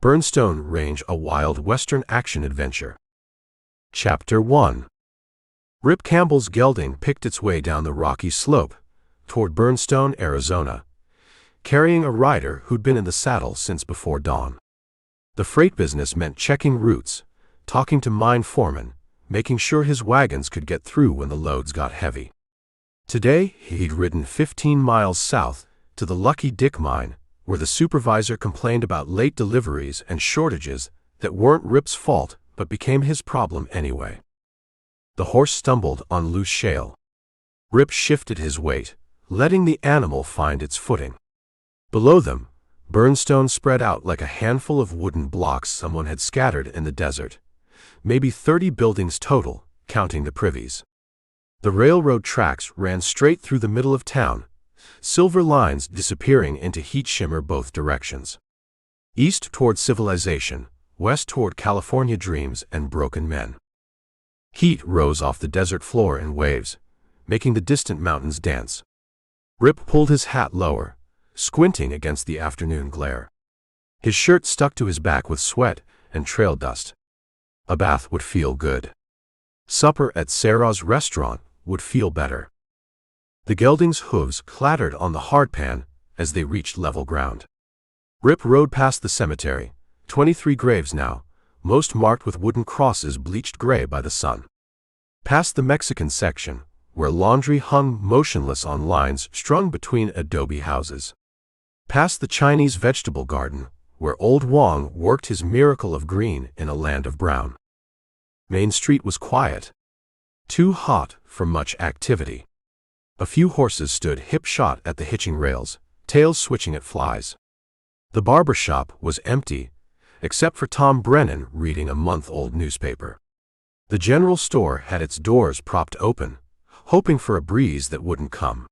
Burnstone Range, a wild western action-adventure. Chapter 1. Rip Campbell's gelding picked its way down the rocky slope toward Burnstone, Arizona, carrying a rider who'd been in the saddle since before dawn. The freight business meant checking routes, talking to mine foremen, making sure his wagons could get through when the loads got heavy. Today, he'd ridden 15 miles south to the Lucky Dick mine, where the supervisor complained about late deliveries and shortages that weren't Rip's fault but became his problem anyway. The horse stumbled on loose shale. Rip shifted his weight, letting the animal find its footing. Below them, Burnstone spread out like a handful of wooden blocks someone had scattered in the desert, maybe 30 buildings total, counting the privies. The railroad tracks ran straight through the middle of town, silver lines disappearing into heat shimmer both directions. East toward civilization, west toward California dreams and broken men. Heat rose off the desert floor in waves, making the distant mountains dance. Rip pulled his hat lower, squinting against the afternoon glare. His shirt stuck to his back with sweat and trail dust. A bath would feel good. Supper at Sarah's restaurant would feel better. The gelding's hooves clattered on the hardpan as they reached level ground. Rip rode past the cemetery, 23 graves now, most marked with wooden crosses bleached gray by the sun. Past the Mexican section, where laundry hung motionless on lines strung between adobe houses. Past the Chinese vegetable garden, where old Wong worked his miracle of green in a land of brown. Main Street was quiet. Too hot for much activity. A few horses stood hip-shot at the hitching rails, tails switching at flies. The barber shop was empty, except for Tom Brennan reading a month-old newspaper. The general store had its doors propped open, hoping for a breeze that wouldn't come.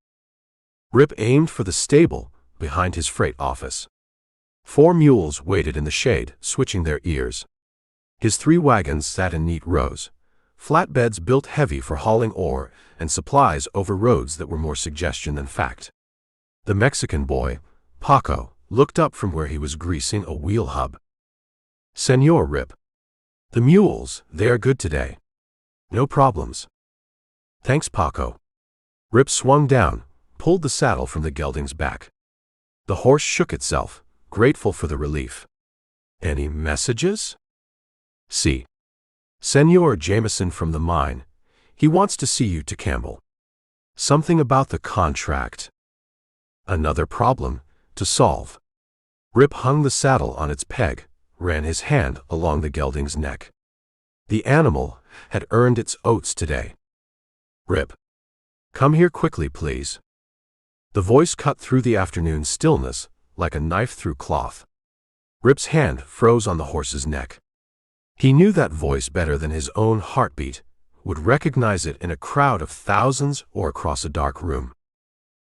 Rip aimed for the stable behind his freight office. 4 mules waited in the shade, switching their ears. His 3 wagons sat in neat rows, flatbeds built heavy for hauling ore and supplies over roads that were more suggestion than fact. The Mexican boy, Paco, looked up from where he was greasing a wheel hub. "Senor Rip. The mules, they are good today. No problems." "Thanks, Paco." Rip swung down, pulled the saddle from the gelding's back. The horse shook itself, grateful for the relief. "Any messages?" "See. Senor Jameson from the mine. He wants to see you to Campbell. Something about the contract." Another problem to solve. Rip hung the saddle on its peg, ran his hand along the gelding's neck. The animal had earned its oats today. "Rip. Come here quickly, please." The voice cut through the afternoon stillness like a knife through cloth. Rip's hand froze on the horse's neck. He knew that voice better than his own heartbeat, would recognize it in a crowd of thousands or across a dark room.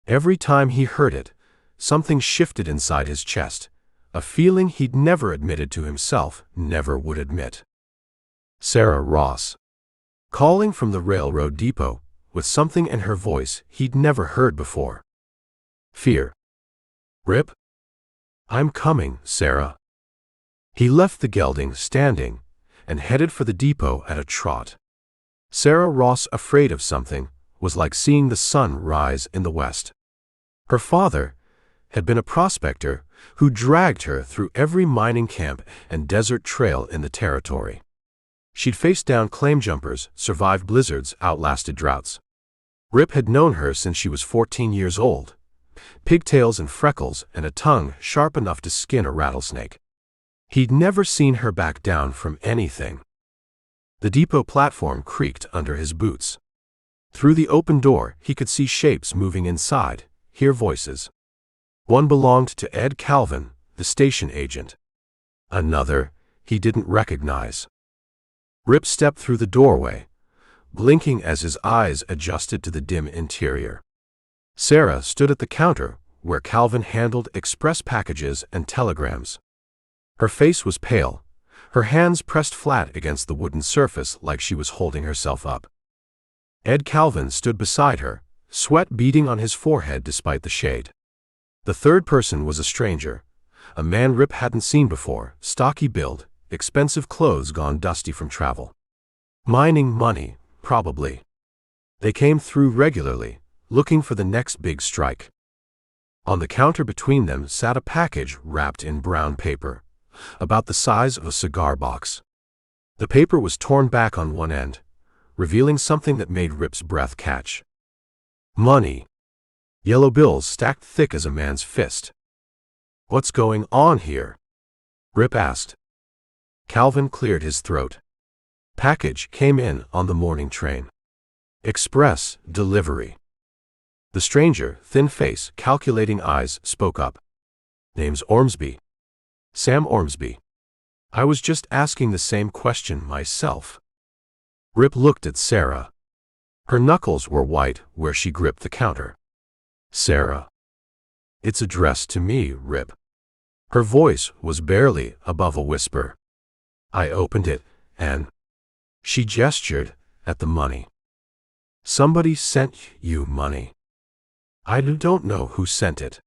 Every time he heard it, something shifted inside his chest, a feeling he'd never admitted to himself, never would admit. Sarah Ross. Calling from the railroad depot, with something in her voice he'd never heard before. Fear. "Rip? I'm coming, Sarah." He left the gelding standing and headed for the depot at a trot. Sarah Ross, afraid of something, was like seeing the sun rise in the west. Her father had been a prospector who dragged her through every mining camp and desert trail in the territory. She'd faced down claim jumpers, survived blizzards, outlasted droughts. Rip had known her since she was 14 years old. Pigtails and freckles and a tongue sharp enough to skin a rattlesnake. He'd never seen her back down from anything. The depot platform creaked under his boots. Through the open door, he could see shapes moving inside, hear voices. One belonged to Ed Calvin, the station agent. Another, he didn't recognize. Rip stepped through the doorway, blinking as his eyes adjusted to the dim interior. Sarah stood at the counter, where Calvin handled express packages and telegrams. Her face was pale, her hands pressed flat against the wooden surface like she was holding herself up. Ed Calvin stood beside her, sweat beading on his forehead despite the shade. The third person was a stranger, A man Rip hadn't seen before, stocky build, expensive clothes gone dusty from travel. Mining money, probably. They came through regularly, looking for the next big strike. On the counter between them sat a package wrapped in brown paper, about the size of a cigar box. The paper was torn back on one end, revealing something that made Rip's breath catch. Money. Yellow bills stacked thick as a man's fist. "What's going on here?" Rip asked. Calvin cleared his throat. Package came in on the morning train. Express delivery. The stranger, thin face, calculating eyes, spoke up. "Name's Ormsby. Sam Ormsby. I was just asking the same question myself." Rip looked at Sarah. Her knuckles were white where she gripped the counter. "Sarah." "It's addressed to me, Rip." Her voice was barely above a whisper. "I opened it, and—" She gestured at the money. "Somebody sent you money. I don't know who sent it.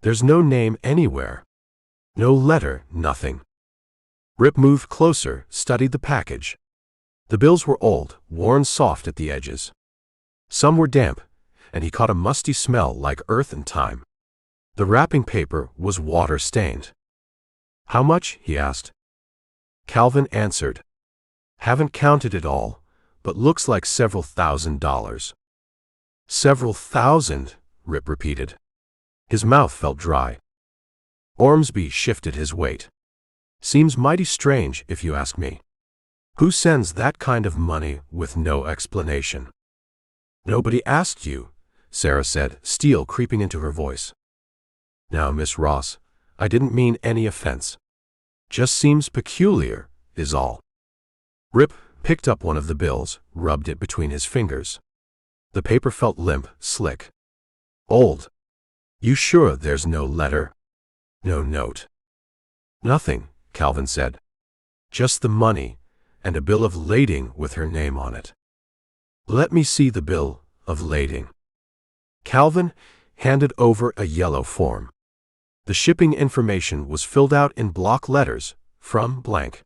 There's no name anywhere. No letter, nothing." Rip moved closer, studied the package. The bills were old, worn soft at the edges. Some were damp, and he caught a musty smell like earth and time. The wrapping paper was water-stained. "How much?" he asked. Calvin answered. "Haven't counted it all, but looks like several $1,000s." "Several thousand," Rip repeated. His mouth felt dry. Ormsby shifted his weight. "Seems mighty strange, if you ask me. Who sends that kind of money with no explanation?" "Nobody asked you," Sarah said, steel creeping into her voice. "Now, Miss Ross, I didn't mean any offense. Just seems peculiar, is all." Rip picked up one of the bills, rubbed it between his fingers. The paper felt limp, slick. "Old. You sure there's no letter? No note?" "Nothing," Calvin said. "Just the money, and a bill of lading with her name on it." "Let me see the bill of lading." Calvin handed over a yellow form. The shipping information was filled out in block letters, from blank.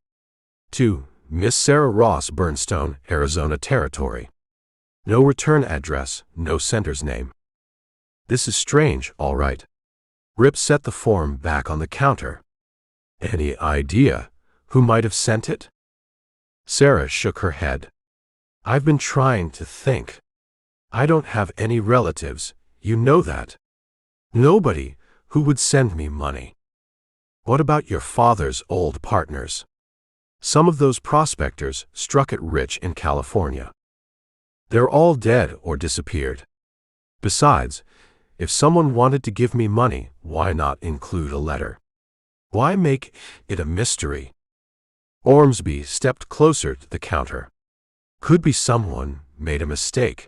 To Miss Sarah Ross, Burnstone, Arizona Territory. No return address, no sender's name. "This is strange, all right." Rip set the form back on the counter. "Any idea who might have sent it?" Sarah shook her head. "I've been trying to think. I don't have any relatives, you know that. Nobody who would send me money." "What about your father's old partners? Some of those prospectors struck it rich in California. They're all dead or disappeared. Besides, if someone wanted to give me money, why not include a letter? Why make it a mystery?" Ormsby stepped closer to the counter. "Could be someone made a mistake.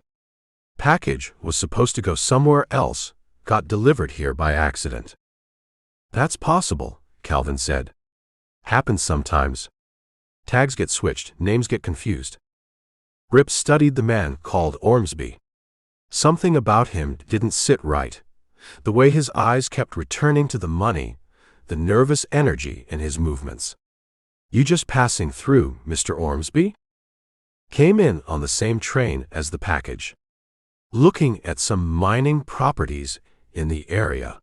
Package was supposed to go somewhere else, got delivered here by accident." "That's possible," Calvin said. "Happens sometimes. Tags get switched, names get confused." Rip studied the man called Ormsby. Something about him didn't sit right. The way his eyes kept returning to the money, the nervous energy in his movements. "You just passing through, Mr. Ormsby?" "Came in on the same train as the package. Looking at some mining properties in the area."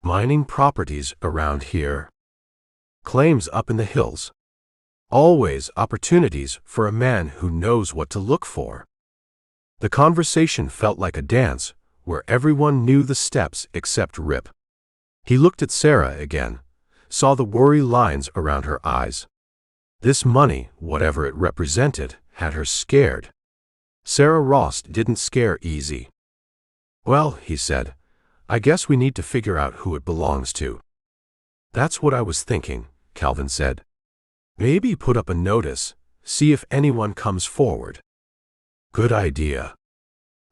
"Mining properties around here?" "Claims up in the hills. Always opportunities for a man who knows what to look for." The conversation felt like a dance, where everyone knew the steps except Rip. He looked at Sarah again, saw the worry lines around her eyes. This money, whatever it represented, had her scared. Sarah Ross didn't scare easy. "Well," he said, "I guess we need to figure out who it belongs to." "That's what I was thinking," Calvin said. "Maybe put up a notice, see if anyone comes forward." "Good idea."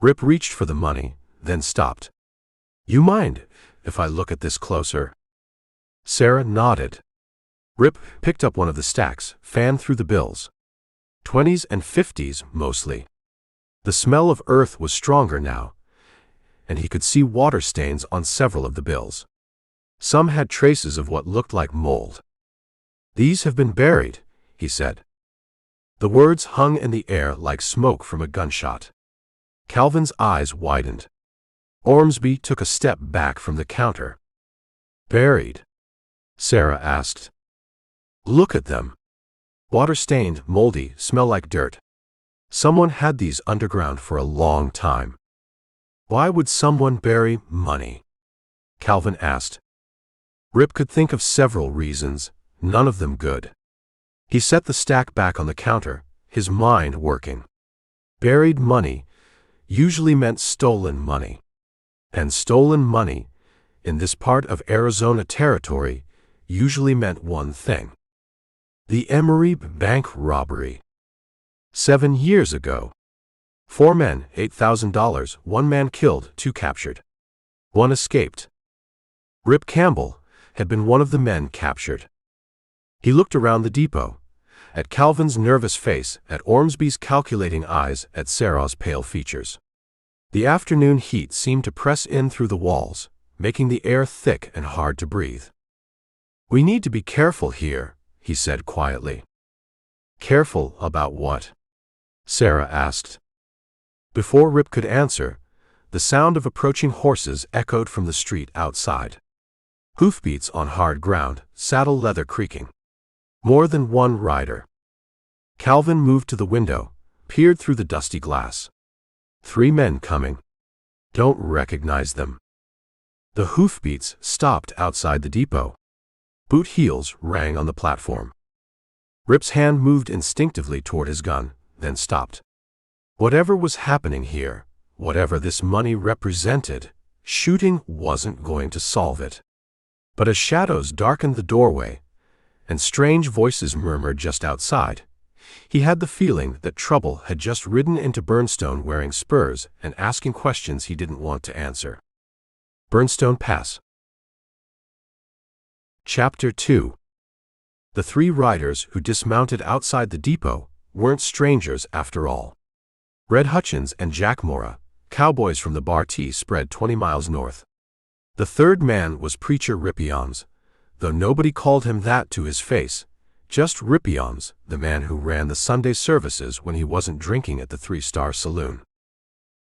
Rip reached for the money, then stopped. "You mind if I look at this closer?" Sarah nodded. Rip picked up one of the stacks, fanned through the bills. 20s and 50s, mostly. The smell of earth was stronger now, and he could see water stains on several of the bills. Some had traces of what looked like mold. "These have been buried," he said. The words hung in the air like smoke from a gunshot. Calvin's eyes widened. Ormsby took a step back from the counter. "Buried?" Sarah asked. "Look at them. Water-stained, moldy, smell like dirt. Someone had these underground for a long time." "Why would someone bury money?" Calvin asked. Rip could think of several reasons, none of them good. He set the stack back on the counter, his mind working. Buried money usually meant stolen money. And stolen money, in this part of Arizona territory, usually meant one thing: the Emery Bank robbery. 7 years ago. 4 men, $8,000, 1 man killed, 2 captured. 1 escaped. Rip Campbell had been one of the men captured. He looked around the depot, at Calvin's nervous face, at Ormsby's calculating eyes, at Sarah's pale features. The afternoon heat seemed to press in through the walls, making the air thick and hard to breathe. "We need to be careful here," he said quietly. "Careful about what?" Sarah asked. Before Rip could answer, the sound of approaching horses echoed from the street outside. Hoofbeats on hard ground, saddle leather creaking. More than one rider. Calvin moved to the window, peered through the dusty glass. 3 men coming. Don't recognize them. The hoofbeats stopped outside the depot. Boot heels rang on the platform. Rip's hand moved instinctively toward his gun, then stopped. Whatever was happening here, whatever this money represented, shooting wasn't going to solve it. But as shadows darkened the doorway, and strange voices murmured just outside, he had the feeling that trouble had just ridden into Burnstone wearing spurs and asking questions he didn't want to answer. Burnstone Pass. Chapter 2. The 3 riders who dismounted outside the depot weren't strangers after all. Red Hutchins and Jack Mora, cowboys from the Bar T spread 20 miles north. The 3rd man was Preacher Ripions, though nobody called him that to his face, just Ripions, the man who ran the Sunday services when he wasn't drinking at the 3-Star Saloon.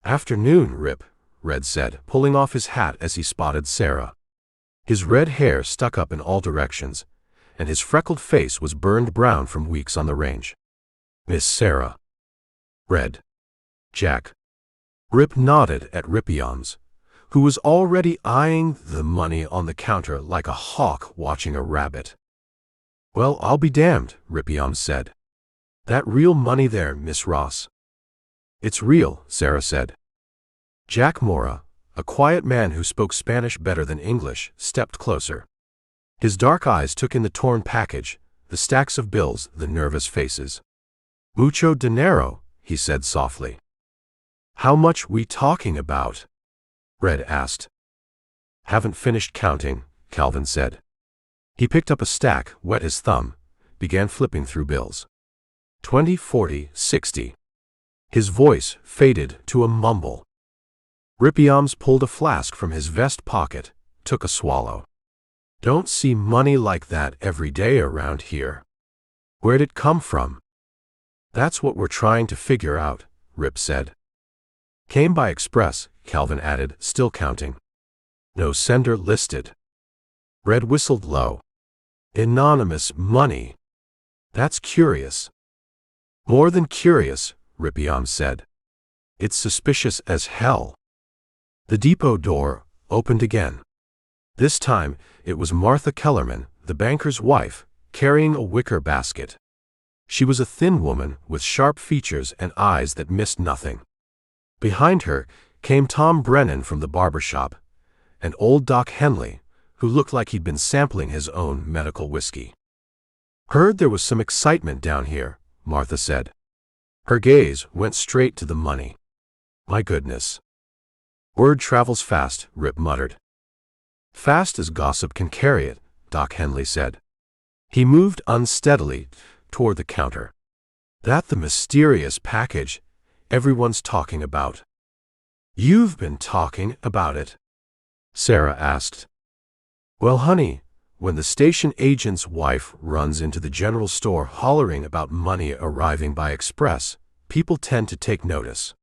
"Afternoon, Rip," Red said, pulling off his hat as he spotted Sarah. His red hair stuck up in all directions, and his freckled face was burned brown from weeks on the range. "Miss Sarah." "Red." "Jack." Rip nodded at Ripions, who was already eyeing the money on the counter like a hawk watching a rabbit. "Well, I'll be damned," Ripions said. "That real money there, Miss Ross?" "It's real," Sarah said. Jack Mora, a quiet man who spoke Spanish better than English, stepped closer. His dark eyes took in the torn package, the stacks of bills, the nervous faces. "Mucho dinero," he said softly. "How much we talking about?" Red asked. "Haven't finished counting," Calvin said. He picked up a stack, wet his thumb, began flipping through bills. 20, 40, 60. His voice faded to a mumble. Ripions pulled a flask from his vest pocket, took a swallow. "Don't see money like that every day around here. Where'd it come from?" "That's what we're trying to figure out," Rip said. "Came by express," Calvin added, still counting. "No sender listed." Red whistled low. "Anonymous money. That's curious." "More than curious," Ripions said. "It's suspicious as hell." The depot door opened again. This time, it was Martha Kellerman, the banker's wife, carrying a wicker basket. She was a thin woman with sharp features and eyes that missed nothing. Behind her came Tom Brennan from the barber shop, and old Doc Henley, who looked like he'd been sampling his own medical whiskey. "Heard there was some excitement down here," Martha said. Her gaze went straight to the money. "My goodness." "Word travels fast," Rip muttered. "Fast as gossip can carry it," Doc Henley said. He moved unsteadily toward the counter. "That the mysterious package everyone's talking about?" "You've been talking about it?" Sarah asked. Well, honey, when the station agent's wife runs into the general store hollering about money arriving by express, people tend to take notice.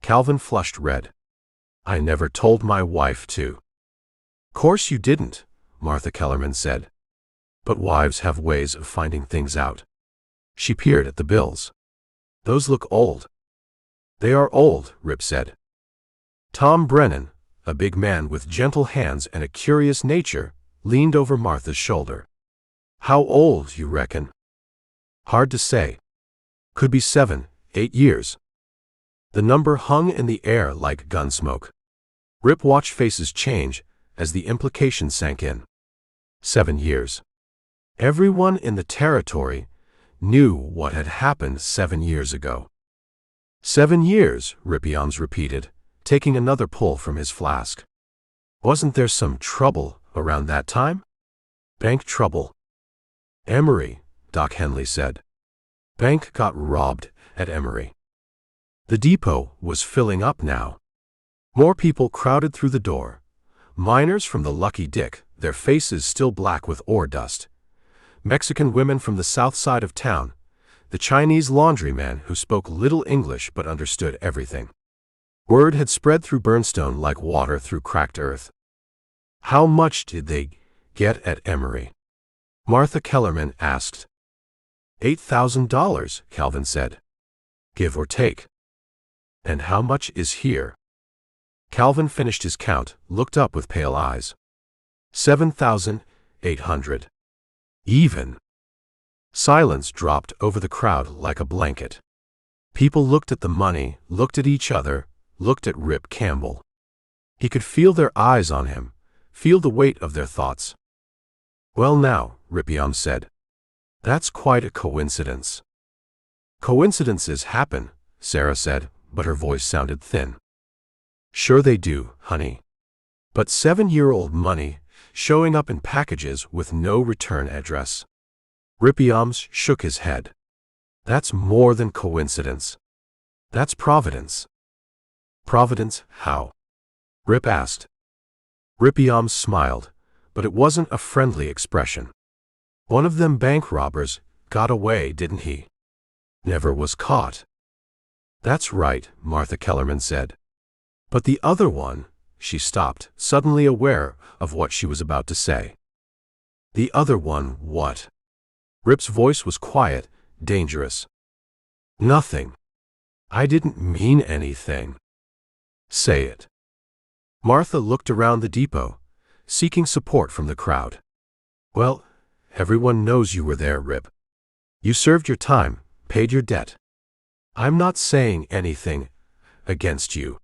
Calvin flushed red. I never told my wife to. Course you didn't, Martha Kellerman said. But wives have ways of finding things out. She peered at the bills. Those look old. They are old, Rip said. Tom Brennan, a big man with gentle hands and a curious nature, leaned over Martha's shoulder. How old, you reckon? Hard to say. Could be 7, 8 years. The number hung in the air like gun smoke. Rip watched faces change as the implication sank in. 7 years. Everyone in the territory knew what had happened 7 years ago. 7 years, Rippiams repeated, taking another pull from his flask. Wasn't there some trouble around that time? Bank trouble. Emery, Doc Henley said. Bank got robbed at Emery. The depot was filling up now. More people crowded through the door. Miners from the Lucky Dick, their faces still black with ore dust. Mexican women from the south side of town. The Chinese laundryman who spoke little English but understood everything. Word had spread through Burnstone like water through cracked earth. How much did they get at Emery? Martha Kellerman asked. $8,000, Calvin said. Give or take. And how much is here? Calvin finished his count, looked up with pale eyes. 7,800. Even. Silence dropped over the crowd like a blanket. People looked at the money, looked at each other, looked at Rip Campbell. He could feel their eyes on him, feel the weight of their thoughts. Well now, Rippiams said. That's quite a coincidence. Coincidences happen, Sarah said, but her voice sounded thin. Sure they do, honey. But 7-year-old money showing up in packages with no return address. Rippiams shook his head. That's more than coincidence. That's providence. Providence, how? Rip asked. Rippiams smiled, but it wasn't a friendly expression. One of them bank robbers got away, didn't he? Never was caught. That's right, Martha Kellerman said. But the other one, she stopped, suddenly aware of what she was about to say. The other one, what? Rip's voice was quiet, dangerous. Nothing. I didn't mean anything. Say it. Martha looked around the depot, seeking support from the crowd. Well, everyone knows you were there, Rip. You served your time, paid your debt. I'm not saying anything against you.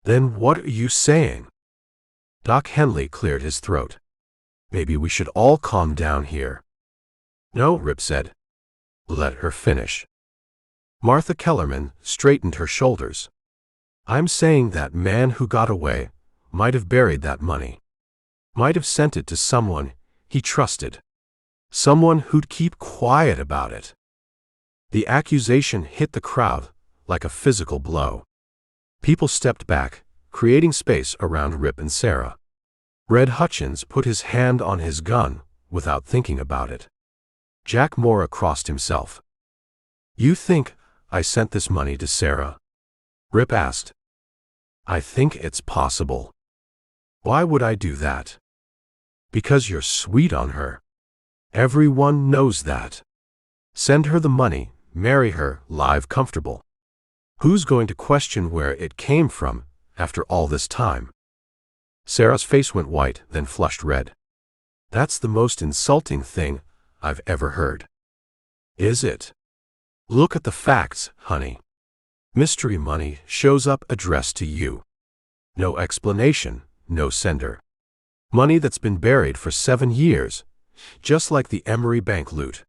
Then what are you saying? Doc Henley cleared his throat. Maybe we should all calm down here. No, Rip said. Let her finish. Martha Kellerman straightened her shoulders. I'm saying that man who got away might have buried that money. Might have sent it to someone he trusted. Someone who'd keep quiet about it. The accusation hit the crowd like a physical blow. People stepped back, creating space around Rip and Sarah. Red Hutchins put his hand on his gun without thinking about it. Jack Mora crossed himself. You think I sent this money to Sarah? Rip asked. I think it's possible. Why would I do that? Because you're sweet on her. Everyone knows that. Send her the money, marry her, live comfortable. Who's going to question where it came from after all this time? Sarah's face went white, then flushed red. That's the most insulting thing I've ever heard. Is it? Look at the facts, honey. Mystery money shows up addressed to you. No explanation, no sender. Money that's been buried for 7 years, just like the Emery Bank loot.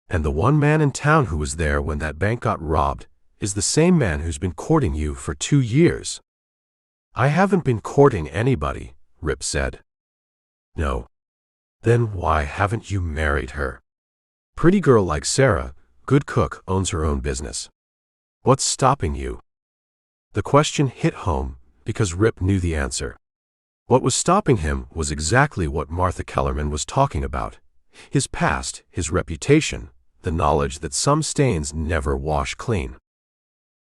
And the one man in town who was there when that bank got robbed is the same man who's been courting you for 2 years. I haven't been courting anybody, Rip said. No. Then why haven't you married her? Pretty girl like Sarah, good cook, owns her own business. What's stopping you? The question hit home because Rip knew the answer. What was stopping him was exactly what Martha Kellerman was talking about. His past, his reputation, the knowledge that some stains never wash clean.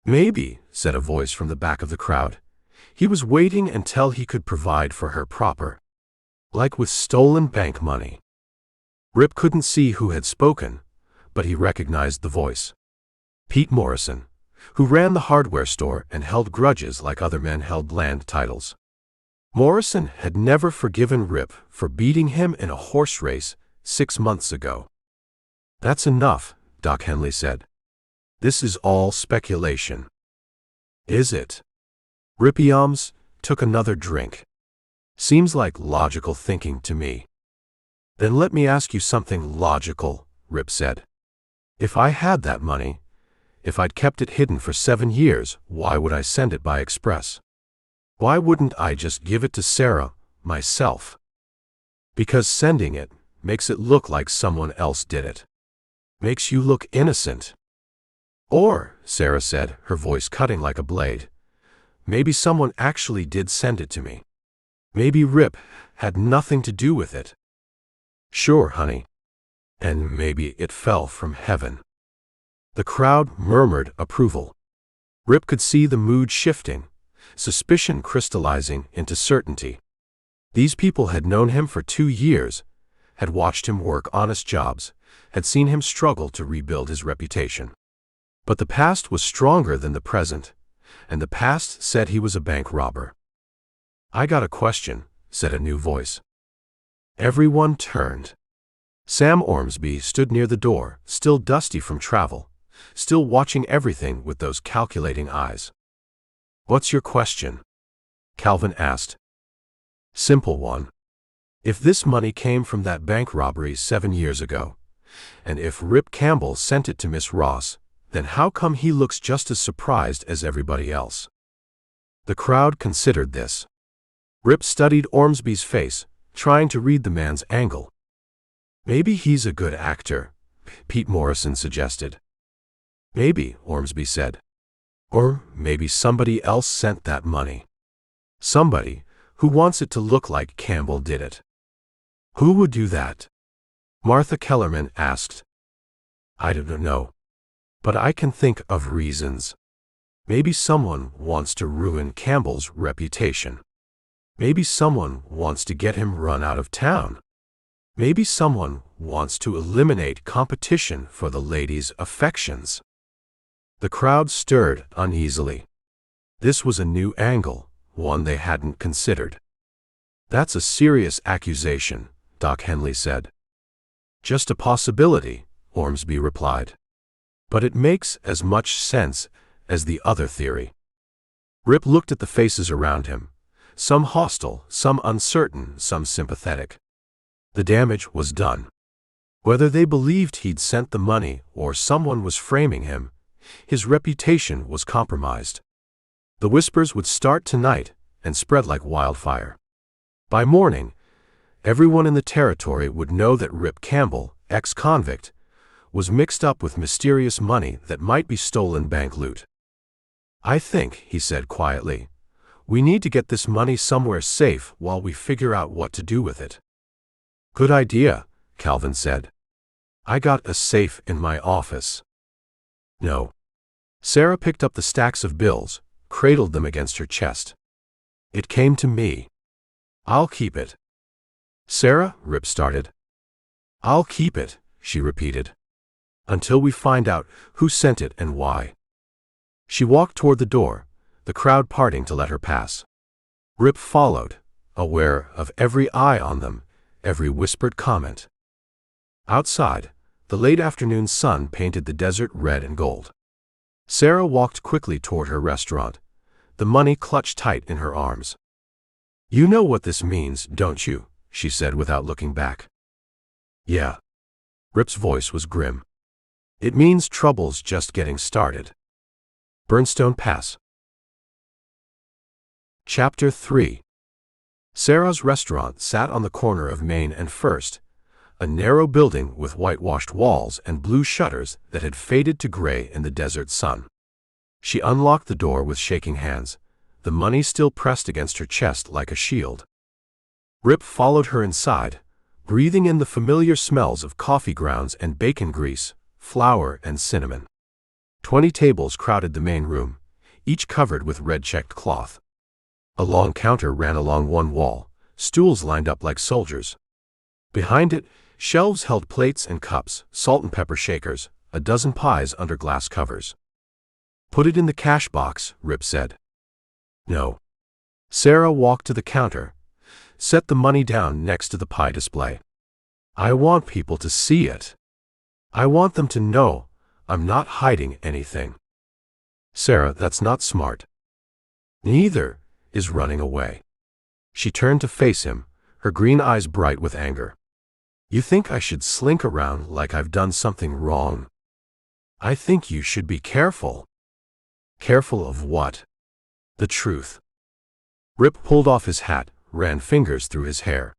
"Maybe," said a voice from the back of the crowd, "he was waiting until he could provide for her proper. Like with stolen bank money." Rip couldn't see who had spoken, but he recognized the voice. Pete Morrison, who ran the hardware store and held grudges like other men held land titles. Morrison had never forgiven Rip for beating him in a horse race 6 months ago. "That's enough," Doc Henley said. "This is all speculation." "Is it?" Rip took another drink. "Seems like logical thinking to me." "Then let me ask you something logical," Rip said. "If I had that money, if I'd kept it hidden for 7 years, why would I send it by express? Why wouldn't I just give it to Sarah, myself?" "Because sending it makes it look like someone else did it. Makes you look innocent." "Or," Sarah said, her voice cutting like a blade, "maybe someone actually did send it to me. Maybe Rip had nothing to do with it." "Sure, honey. And maybe it fell from heaven." The crowd murmured approval. Rip could see the mood shifting, suspicion crystallizing into certainty. These people had known him for 2 years, had watched him work honest jobs, had seen him struggle to rebuild his reputation. But the past was stronger than the present, and the past said he was a bank robber. "I got a question," said a new voice. Everyone turned. Sam Ormsby stood near the door, still dusty from travel, still watching everything with those calculating eyes. "What's your question?" Calvin asked. "Simple one. If this money came from that bank robbery 7 years ago, and if Rip Campbell sent it to Miss Ross, then how come he looks just as surprised as everybody else?" The crowd considered this. Rip studied Ormsby's face, trying to read the man's angle. "Maybe he's a good actor," Pete Morrison suggested. "Maybe," Ormsby said. "Or maybe somebody else sent that money. Somebody who wants it to look like Campbell did it." "Who would do that?" Martha Kellerman asked. "I don't know. But I can think of reasons. Maybe someone wants to ruin Campbell's reputation. Maybe someone wants to get him run out of town. Maybe someone wants to eliminate competition for the lady's affections." The crowd stirred uneasily. This was a new angle, one they hadn't considered. "That's a serious accusation," Doc Henley said. "Just a possibility," Ormsby replied. "But it makes as much sense as the other theory." Rip looked at the faces around him, some hostile, some uncertain, some sympathetic. The damage was done. Whether they believed he'd sent the money or someone was framing him, his reputation was compromised. The whispers would start tonight and spread like wildfire. By morning, everyone in the territory would know that Rip Campbell, ex-convict, was mixed up with mysterious money that might be stolen bank loot. "I think," he said quietly, "we need to get this money somewhere safe while we figure out what to do with it." "Good idea," Calvin said. "I got a safe in my office." "No." Sarah picked up the stacks of bills, cradled them against her chest. "It came to me. I'll keep it." "Sarah," Rip started. "I'll keep it," she repeated. "Until we find out who sent it and why." She walked toward the door, the crowd parting to let her pass. Rip followed, aware of every eye on them, every whispered comment. Outside, the late afternoon sun painted the desert red and gold. Sarah walked quickly toward her restaurant, the money clutched tight in her arms. "You know what this means, don't you?" she said without looking back. "Yeah." Rip's voice was grim. "It means trouble's just getting started." Burnstone Pass. Chapter 3. Sarah's restaurant sat on the corner of Main and First, a narrow building with whitewashed walls and blue shutters that had faded to gray in the desert sun. She unlocked the door with shaking hands, the money still pressed against her chest like a shield. Rip followed her inside, breathing in the familiar smells of coffee grounds and bacon grease, flour and cinnamon. 20 tables crowded the main room, each covered with red-checked cloth. A long counter ran along one wall, stools lined up like soldiers. Behind it, shelves held plates and cups, salt and pepper shakers, a dozen pies under glass covers. "Put it in the cash box," Rip said. "No." Sarah walked to the counter, set the money down next to the pie display. "I want people to see it. I want them to know I'm not hiding anything." "Sarah, that's not smart." "Neither is running away." She turned to face him, her green eyes bright with anger. "You think I should slink around like I've done something wrong? I think you should be careful." "Careful of what?" "The truth." Rip pulled off his hat, ran fingers through his hair.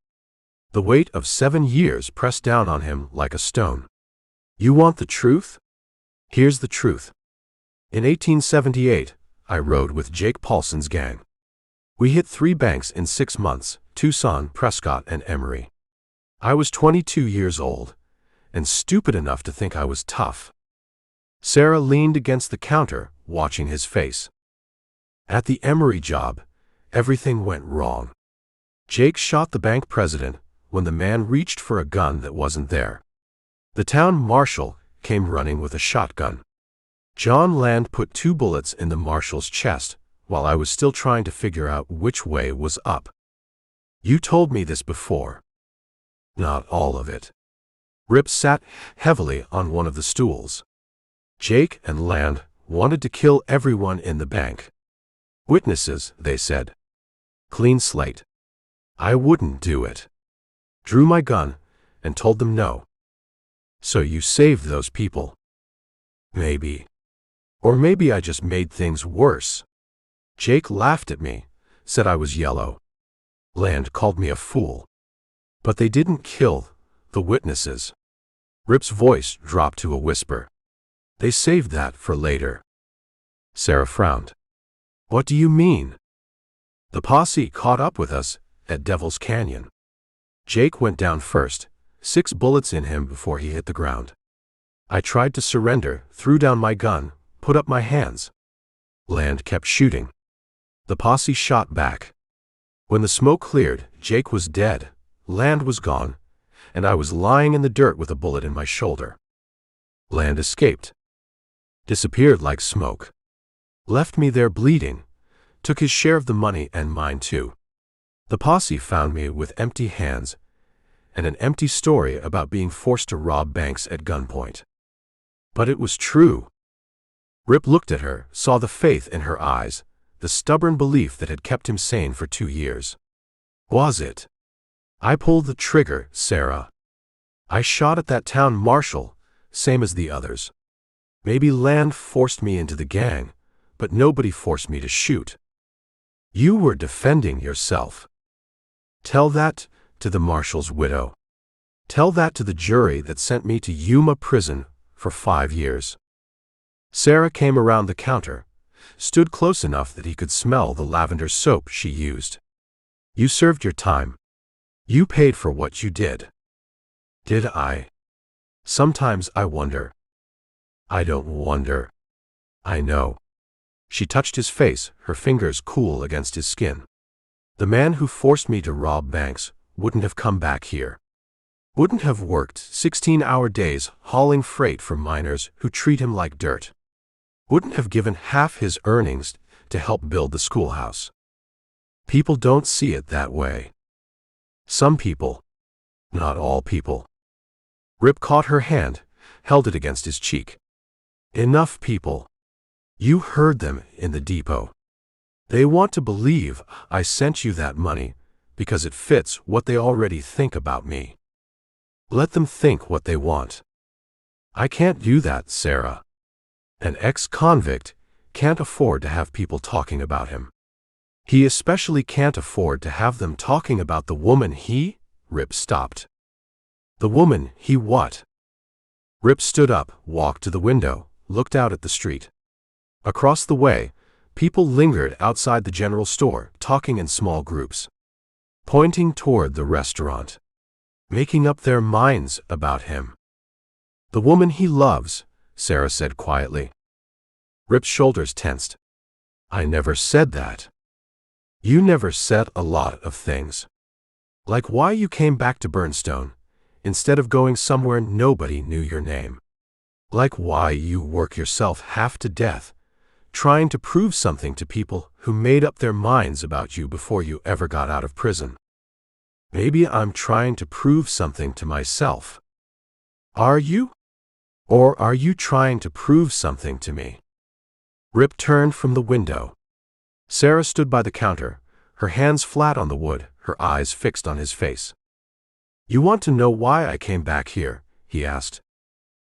The weight of 7 years pressed down on him like a stone. "You want the truth? Here's the truth. In 1878, I rode with Jake Paulson's gang. We hit 3 banks in 6 months, Tucson, Prescott, and Emery. I was 22 years old, and stupid enough to think I was tough." Sarah leaned against the counter, watching his face. "At the Emery job, everything went wrong. Jake shot the bank president when the man reached for a gun that wasn't there. The town marshal came running with a shotgun. John Land put 2 bullets in the marshal's chest while I was still trying to figure out which way was up. You told me this before." "Not all of it." Rip sat heavily on one of the stools. "Jake and Land wanted to kill everyone in the bank. Witnesses, they said. Clean slate. I wouldn't do it. Drew my gun and told them no." "So you saved those people." "Maybe. Or maybe I just made things worse. Jake laughed at me, said I was yellow. Land called me a fool. But they didn't kill the witnesses." Rip's voice dropped to a whisper. "They saved that for later." Sarah frowned. "What do you mean?" "The posse caught up with us at Devil's Canyon. Jake went down first, 6 bullets in him before he hit the ground. I tried to surrender, threw down my gun, put up my hands. Land kept shooting. The posse shot back. When the smoke cleared, Jake was dead, Land was gone, and I was lying in the dirt with a bullet in my shoulder. Land escaped. Disappeared like smoke. Left me there bleeding, took his share of the money and mine too. The posse found me with empty hands and an empty story about being forced to rob banks at gunpoint. But it was true." Rip looked at her, saw the faith in her eyes, the stubborn belief that had kept him sane for 2 years. "Was it? I pulled the trigger, Sarah. I shot at that town marshal, same as the others. Maybe Land forced me into the gang, but nobody forced me to shoot. You were defending yourself. Tell that to the marshal's widow. Tell that to the jury that sent me to Yuma Prison for 5 years." Sarah came around the counter, stood close enough that he could smell the lavender soap she used. "You served your time. You paid for what you did." "Did I? Sometimes I wonder." "I don't wonder. I know." She touched his face, her fingers cool against his skin. "The man who forced me to rob banks wouldn't have come back here. Wouldn't have worked 16-hour days hauling freight for miners who treat him like dirt. Wouldn't have given half his earnings to help build the schoolhouse. People don't see it that way. Some people. Not all people." Rip caught her hand, held it against his cheek. "Enough people. You heard them in the depot. They want to believe I sent you that money because it fits what they already think about me. Let them think what they want. I can't do that, Sarah. An ex-convict can't afford to have people talking about him. He especially can't afford to have them talking about the woman he—" Rip stopped. "The woman he what?" Rip stood up, walked to the window, looked out at the street. Across the way, people lingered outside the general store, talking in small groups. pointing toward the restaurant, making up their minds about him. The woman he loves, Sarah said quietly. Rip's shoulders tensed. I never said that. You never said a lot of things. Like why you came back to Burnstone, instead of going somewhere nobody knew your name. Like why you work yourself half to death, trying to prove something to people who made up their minds about you before you ever got out of prison. Maybe I'm trying to prove something to myself. Are you? Or are you trying to prove something to me? Rip turned from the window. Sarah stood by the counter, her hands flat on the wood, her eyes fixed on his face. You want to know why I came back here? He asked.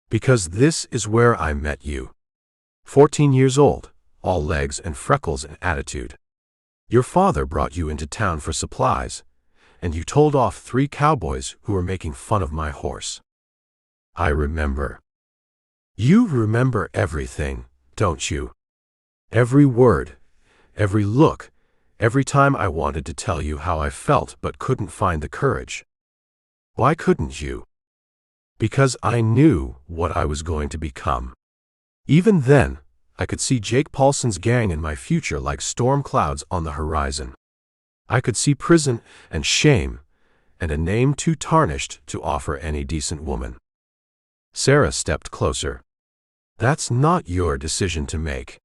Because this is where I met you. 14 years old, all legs and freckles and attitude. Your father brought you into town for supplies, and you told off 3 cowboys who were making fun of my horse. I remember. You remember everything, don't you? Every word, every look, every time I wanted to tell you how I felt but couldn't find the courage. Why couldn't you? Because I knew what I was going to become. Even then, I could see Jake Paulson's gang in my future like storm clouds on the horizon. I could see prison and shame, and a name too tarnished to offer any decent woman. Sarah stepped closer. That's not your decision to make.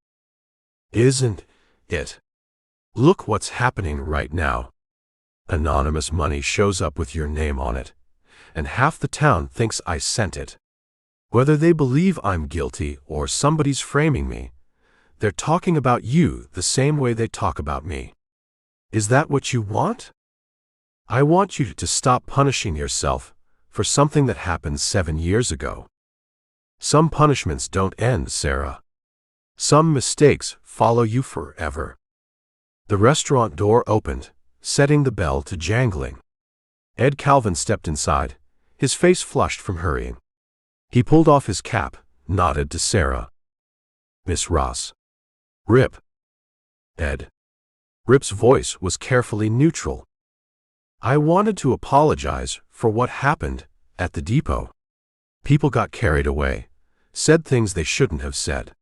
Isn't it? Look what's happening right now. Anonymous money shows up with your name on it, and half the town thinks I sent it. Whether they believe I'm guilty or somebody's framing me, they're talking about you the same way they talk about me. Is that what you want? I want you to stop punishing yourself for something that happened 7 years ago. Some punishments don't end, Sarah. Some mistakes follow you forever. The restaurant door opened, setting the bell to jangling. Ed Calvin stepped inside, his face flushed from hurrying. He pulled off his cap, nodded to Sarah. Miss Ross. Rip. Ed. Rip's voice was carefully neutral. I wanted to apologize for what happened at the depot. People got carried away, said things they shouldn't have said.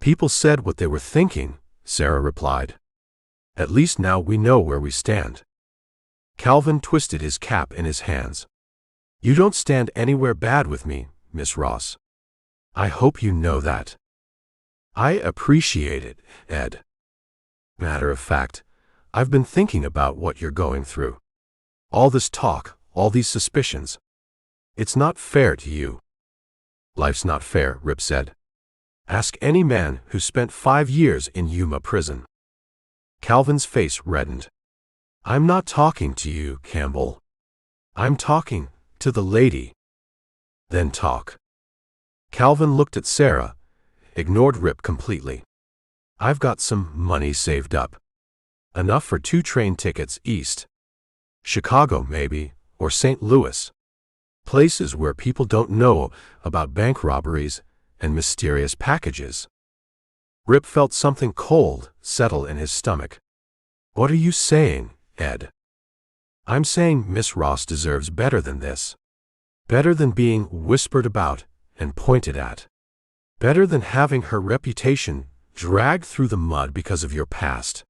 People said what they were thinking, Sarah replied. At least now we know where we stand. Calvin twisted his cap in his hands. You don't stand anywhere bad with me, Miss Ross. I hope you know that. I appreciate it, Ed. Matter of fact, I've been thinking about what you're going through. All this talk, all these suspicions. It's not fair to you. Life's not fair, Rip said. Ask any man who spent 5 years in Yuma Prison. Calvin's face reddened. I'm not talking to you, Campbell. I'm talking to the lady. Then talk. Calvin looked at Sarah, ignored Rip completely. I've got some money saved up. Enough for 2 train tickets east. Chicago, maybe, or St. Louis. Places where people don't know about bank robberies and mysterious packages. Rip felt something cold settle in his stomach. What are you saying, Ed? I'm saying Miss Ross deserves better than this. Better than being whispered about and pointed at. Better than having her reputation dragged through the mud because of your past.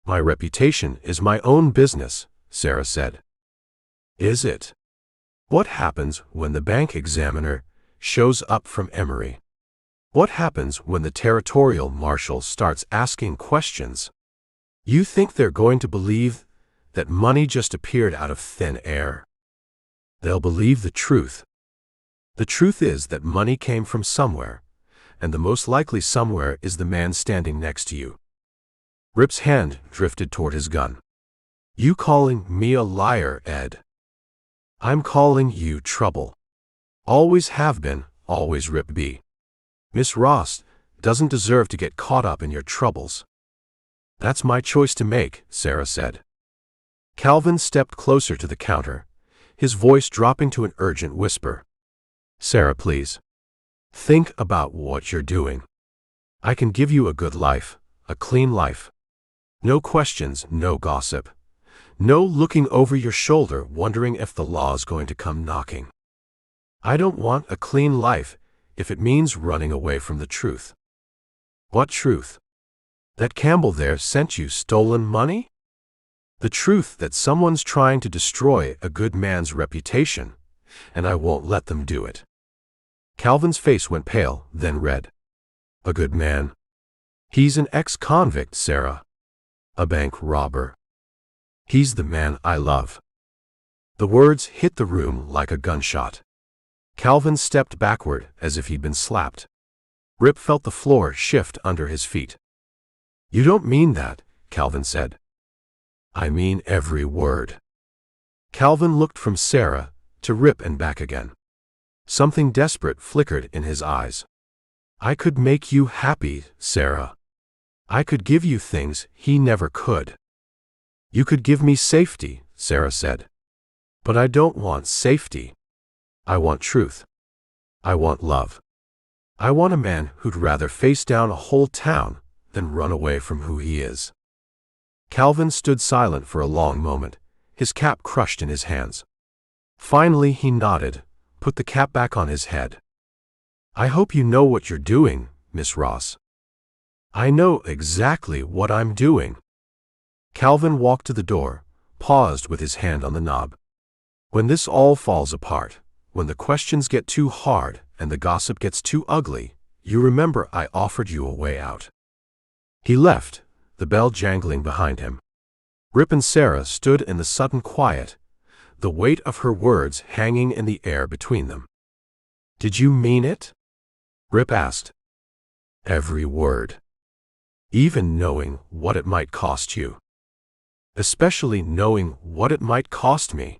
My reputation is my own business, Sarah said. Is it? What happens when the bank examiner shows up from Emery? What happens when the territorial marshal starts asking questions? You think they're going to believe that money just appeared out of thin air? They'll believe the truth. The truth is that money came from somewhere, and the most likely somewhere is the man standing next to you. Rip's hand drifted toward his gun. You calling me a liar, Ed? I'm calling you trouble. Always have been, always Rip B. Miss Ross doesn't deserve to get caught up in your troubles. That's my choice to make, Sarah said. Calvin stepped closer to the counter, his voice dropping to an urgent whisper. Sarah, please. Think about what you're doing. I can give you a good life, a clean life. No questions, no gossip. No looking over your shoulder wondering if the law's going to come knocking. I don't want a clean life if it means running away from the truth. What truth? That Campbell there sent you stolen money? The truth that someone's trying to destroy a good man's reputation, and I won't let them do it. Calvin's face went pale, then red. A good man? He's an ex-convict, Sarah. A bank robber. He's the man I love. The words hit the room like a gunshot. Calvin stepped backward as if he'd been slapped. Rip felt the floor shift under his feet. You don't mean that, Calvin said. I mean every word. Calvin looked from Sarah to Rip and back again. Something desperate flickered in his eyes. I could make you happy, Sarah. I could give you things he never could. You could give me safety, Sarah said. But I don't want safety. I want truth. I want love. I want a man who'd rather face down a whole town than run away from who he is. Calvin stood silent for a long moment, his cap crushed in his hands. Finally he nodded, put the cap back on his head. I hope you know what you're doing, Miss Ross. I know exactly what I'm doing. Calvin walked to the door, paused with his hand on the knob. When this all falls apart, when the questions get too hard and the gossip gets too ugly, you remember I offered you a way out. He left, the bell jangling behind him. Rip and Sarah stood in the sudden quiet, the weight of her words hanging in the air between them. Did you mean it? Rip asked. Every word. Even knowing what it might cost you. Especially knowing what it might cost me.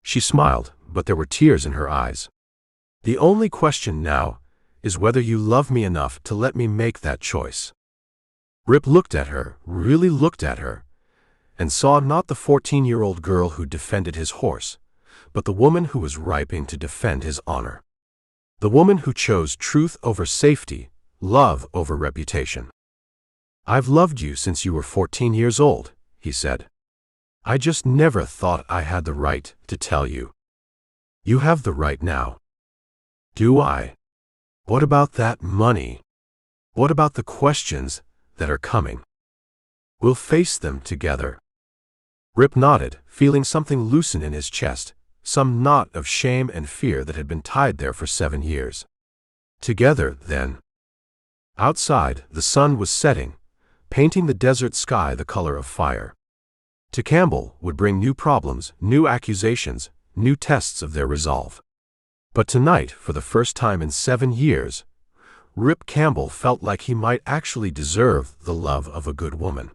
She smiled, but there were tears in her eyes. The only question now is whether you love me enough to let me make that choice. Rip looked at her, really looked at her, and saw not the 14-year-old girl who defended his horse, but the woman who was ripening to defend his honor. The woman who chose truth over safety, love over reputation. I've loved you since you were 14 years old, he said. I just never thought I had the right to tell you. You have the right now. Do I? What about that money? What about the questions that are coming? We'll face them together. Rip nodded, feeling something loosen in his chest, some knot of shame and fear that had been tied there for 7 years. Together, then. Outside, the sun was setting, painting the desert sky the color of fire. To Campbell would bring new problems, new accusations, new tests of their resolve. But tonight, for the first time in 7 years, Rip Campbell felt like he might actually deserve the love of a good woman.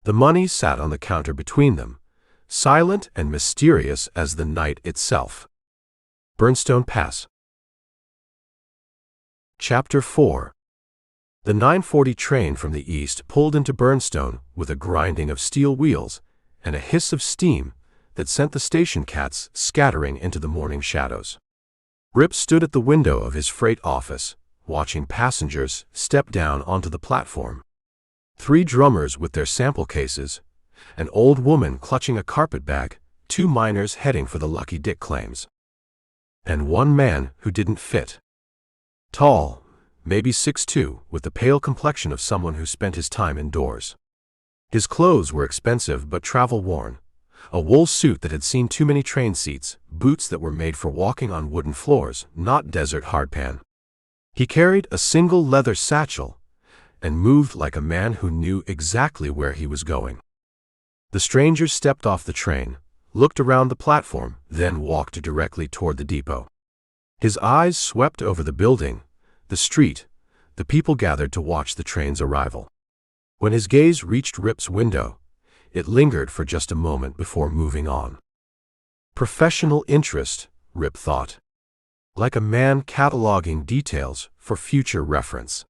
The money sat on the counter between them, silent and mysterious as the night itself. Burnstone Pass. Chapter 4. The 9:40 train from the east pulled into Burnstone with a grinding of steel wheels and a hiss of steam that sent the station cats scattering into the morning shadows. Rip stood at the window of his freight office, watching passengers step down onto the platform. 3 drummers with their sample cases, an old woman clutching a carpet bag, 2 miners heading for the Lucky Dick claims. And 1 man who didn't fit. Tall, maybe 6'2", with the pale complexion of someone who spent his time indoors. His clothes were expensive but travel-worn, a wool suit that had seen too many train seats, boots that were made for walking on wooden floors, not desert hardpan. He carried a single leather satchel and moved like a man who knew exactly where he was going. The stranger stepped off the train, looked around the platform, then walked directly toward the depot. His eyes swept over the building, the street, the people gathered to watch the train's arrival. When his gaze reached Rip's window, it lingered for just a moment before moving on. Professional interest, Rip thought. Like a man cataloging details for future reference.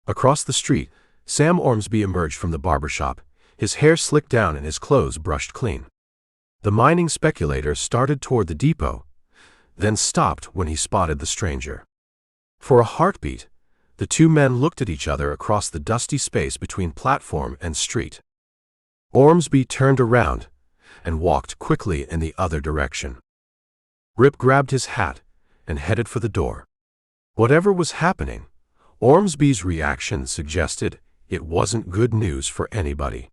Across the street, Sam Ormsby emerged from the barber shop, his hair slicked down and his clothes brushed clean. The mining speculator started toward the depot, then stopped when he spotted the stranger. For a heartbeat, the 2 men looked at each other across the dusty space between platform and street. Ormsby turned around and walked quickly in the other direction. Rip grabbed his hat and headed for the door. Whatever was happening, Ormsby's reaction suggested it wasn't good news for anybody.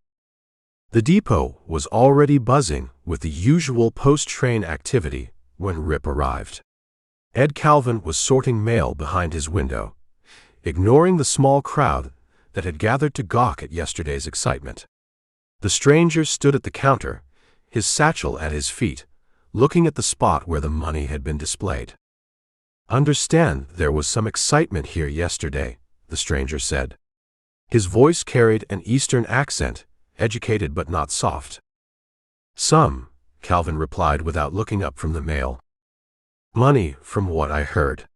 The depot was already buzzing with the usual post-train activity when Rip arrived. Ed Calvin was sorting mail behind his window, ignoring the small crowd that had gathered to gawk at yesterday's excitement. The stranger stood at the counter, his satchel at his feet, looking at the spot where the money had been displayed. "Understand there was some excitement here yesterday," the stranger said. His voice carried an Eastern accent, educated but not soft. "Some," Calvin replied without looking up from the mail. "Money, from what I heard.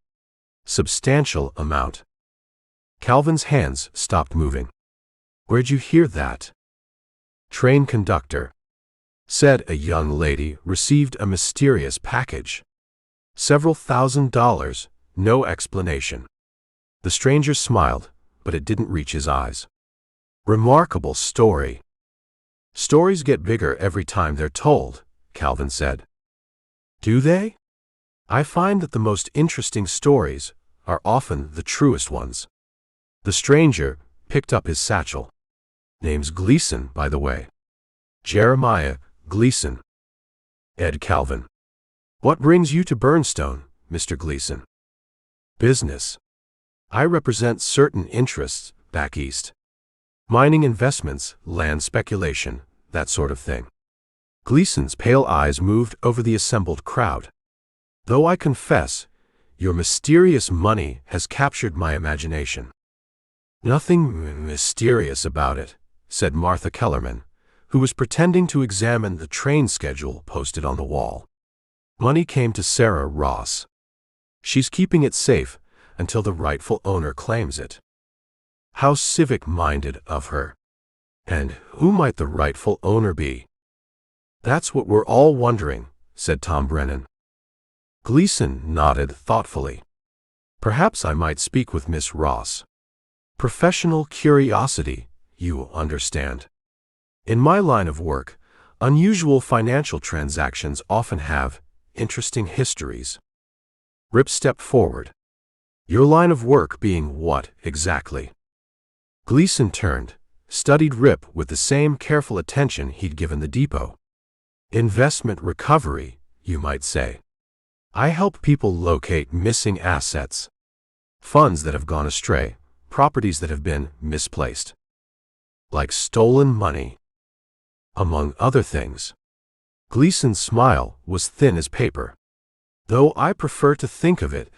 Substantial amount." Calvin's hands stopped moving. "Where'd you hear that?" "Train conductor. Said a young lady received a mysterious package. Several $1,000s, no explanation." The stranger smiled, but it didn't reach his eyes. "Remarkable story." "Stories get bigger every time they're told," Calvin said. "Do they? I find that the most interesting stories are often the truest ones." The stranger picked up his satchel. "Name's Gleason, by the way. Jeremiah Gleason." "Ed Calvin." "What brings you to Burnstone, Mr. Gleason?" "Business. I represent certain interests back east. Mining investments, land speculation, that sort of thing." Gleason's pale eyes moved over the assembled crowd. "Though I confess, your mysterious money has captured my imagination." "Nothing mysterious about it," said Martha Kellerman, who was pretending to examine the train schedule posted on the wall. "Money came to Sarah Ross. She's keeping it safe until the rightful owner claims it." "How civic-minded of her. And who might the rightful owner be?" "That's what we're all wondering," said Tom Brennan. Gleason nodded thoughtfully. "Perhaps I might speak with Miss Ross. Professional curiosity, you understand. In my line of work, unusual financial transactions often have interesting histories." Rip stepped forward. "Your line of work being what, exactly?" Gleason turned, studied Rip with the same careful attention he'd given the depot. "Investment recovery, you might say. I help people locate missing assets. Funds that have gone astray, properties that have been misplaced. Like stolen money. Among other things." Gleason's smile was thin as paper. "Though I prefer to think of it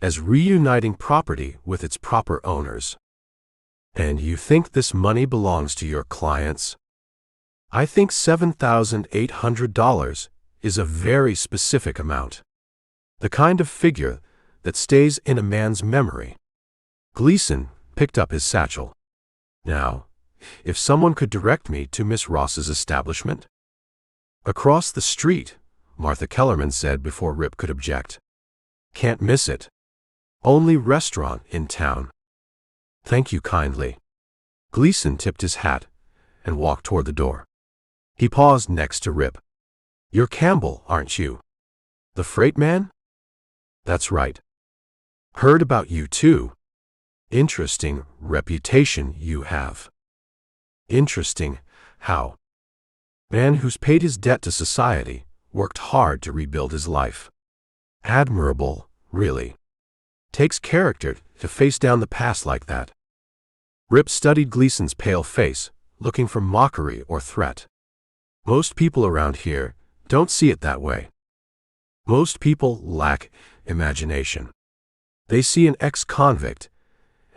as reuniting property with its proper owners." "And you think this money belongs to your clients?" "I think $7,800 is a very specific amount. The kind of figure that stays in a man's memory." Gleason picked up his satchel. "Now, if someone could direct me to Miss Ross's establishment?" "Across the street," Martha Kellerman said before Rip could object. "Can't miss it. Only restaurant in town." "Thank you kindly." Gleason tipped his hat and walked toward the door. He paused next to Rip. "You're Campbell, aren't you? The freight man?" "That's right. Heard about you too. Interesting reputation you have." "Interesting, how?" "Man who's paid his debt to society, worked hard to rebuild his life. Admirable, really. Takes character to face down the past like that." Rip studied Gleason's pale face, looking for mockery or threat. "Most people around here don't see it that way. Most people lack imagination. They see an ex-convict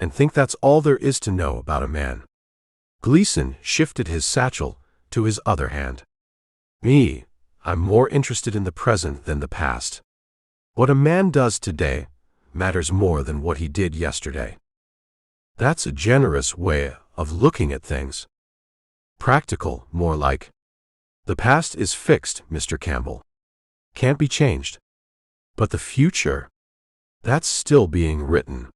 and think that's all there is to know about a man." Gleason shifted his satchel to his other hand. "Me, I'm more interested in the present than the past. What a man does today matters more than what he did yesterday." "That's a generous way of looking at things." "Practical, more like. The past is fixed, Mr. Campbell. Can't be changed. But the future, that's still being written."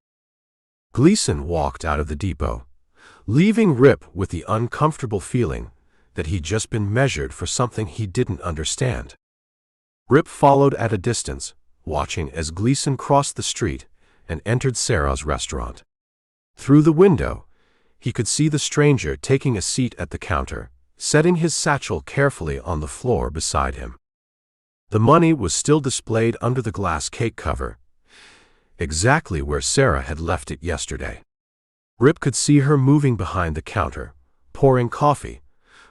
Gleason walked out of the depot, leaving Rip with the uncomfortable feeling that he'd just been measured for something he didn't understand. Rip followed at a distance, watching as Gleason crossed the street and entered Sarah's restaurant. Through the window, he could see the stranger taking a seat at the counter, setting his satchel carefully on the floor beside him. The money was still displayed under the glass cake cover, exactly where Sarah had left it yesterday. Rip could see her moving behind the counter, pouring coffee,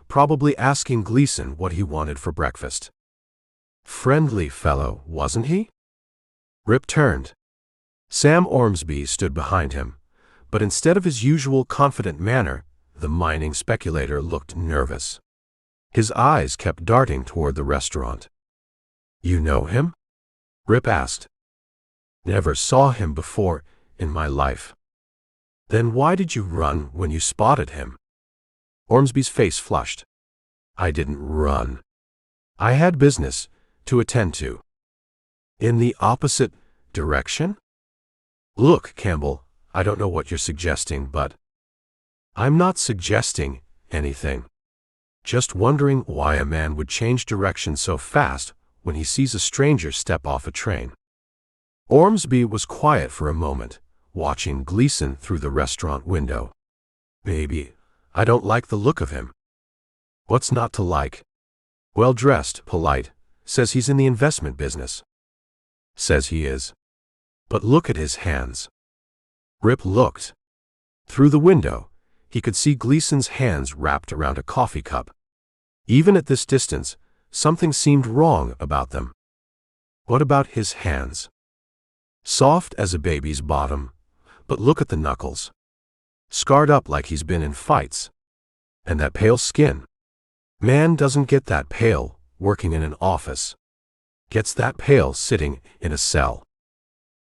probably asking Gleason what he wanted for breakfast. Friendly fellow, wasn't he? Rip turned. Sam Ormsby stood behind him, but instead of his usual confident manner, the mining speculator looked nervous. His eyes kept darting toward the restaurant. "You know him?" Rip asked. "Never saw him before in my life." "Then why did you run when you spotted him?" Ormsby's face flushed. "I didn't run. I had business to attend to." "In the opposite direction?" "Look, Campbell, I don't know what you're suggesting, but—" "I'm not suggesting anything. Just wondering why a man would change direction so fast when he sees a stranger step off a train." Ormsby was quiet for a moment, watching Gleason through the restaurant window. "Maybe I don't like the look of him." "What's not to like?" "Well-dressed, polite, says he's in the investment business." "Says he is. But look at his hands." Rip looked. Through the window, he could see Gleason's hands wrapped around a coffee cup. Even at this distance, something seemed wrong about them. "What about his hands?" "Soft as a baby's bottom, but look at the knuckles. Scarred up like he's been in fights. And that pale skin. Man doesn't get that pale working in an office. Gets that pale sitting in a cell."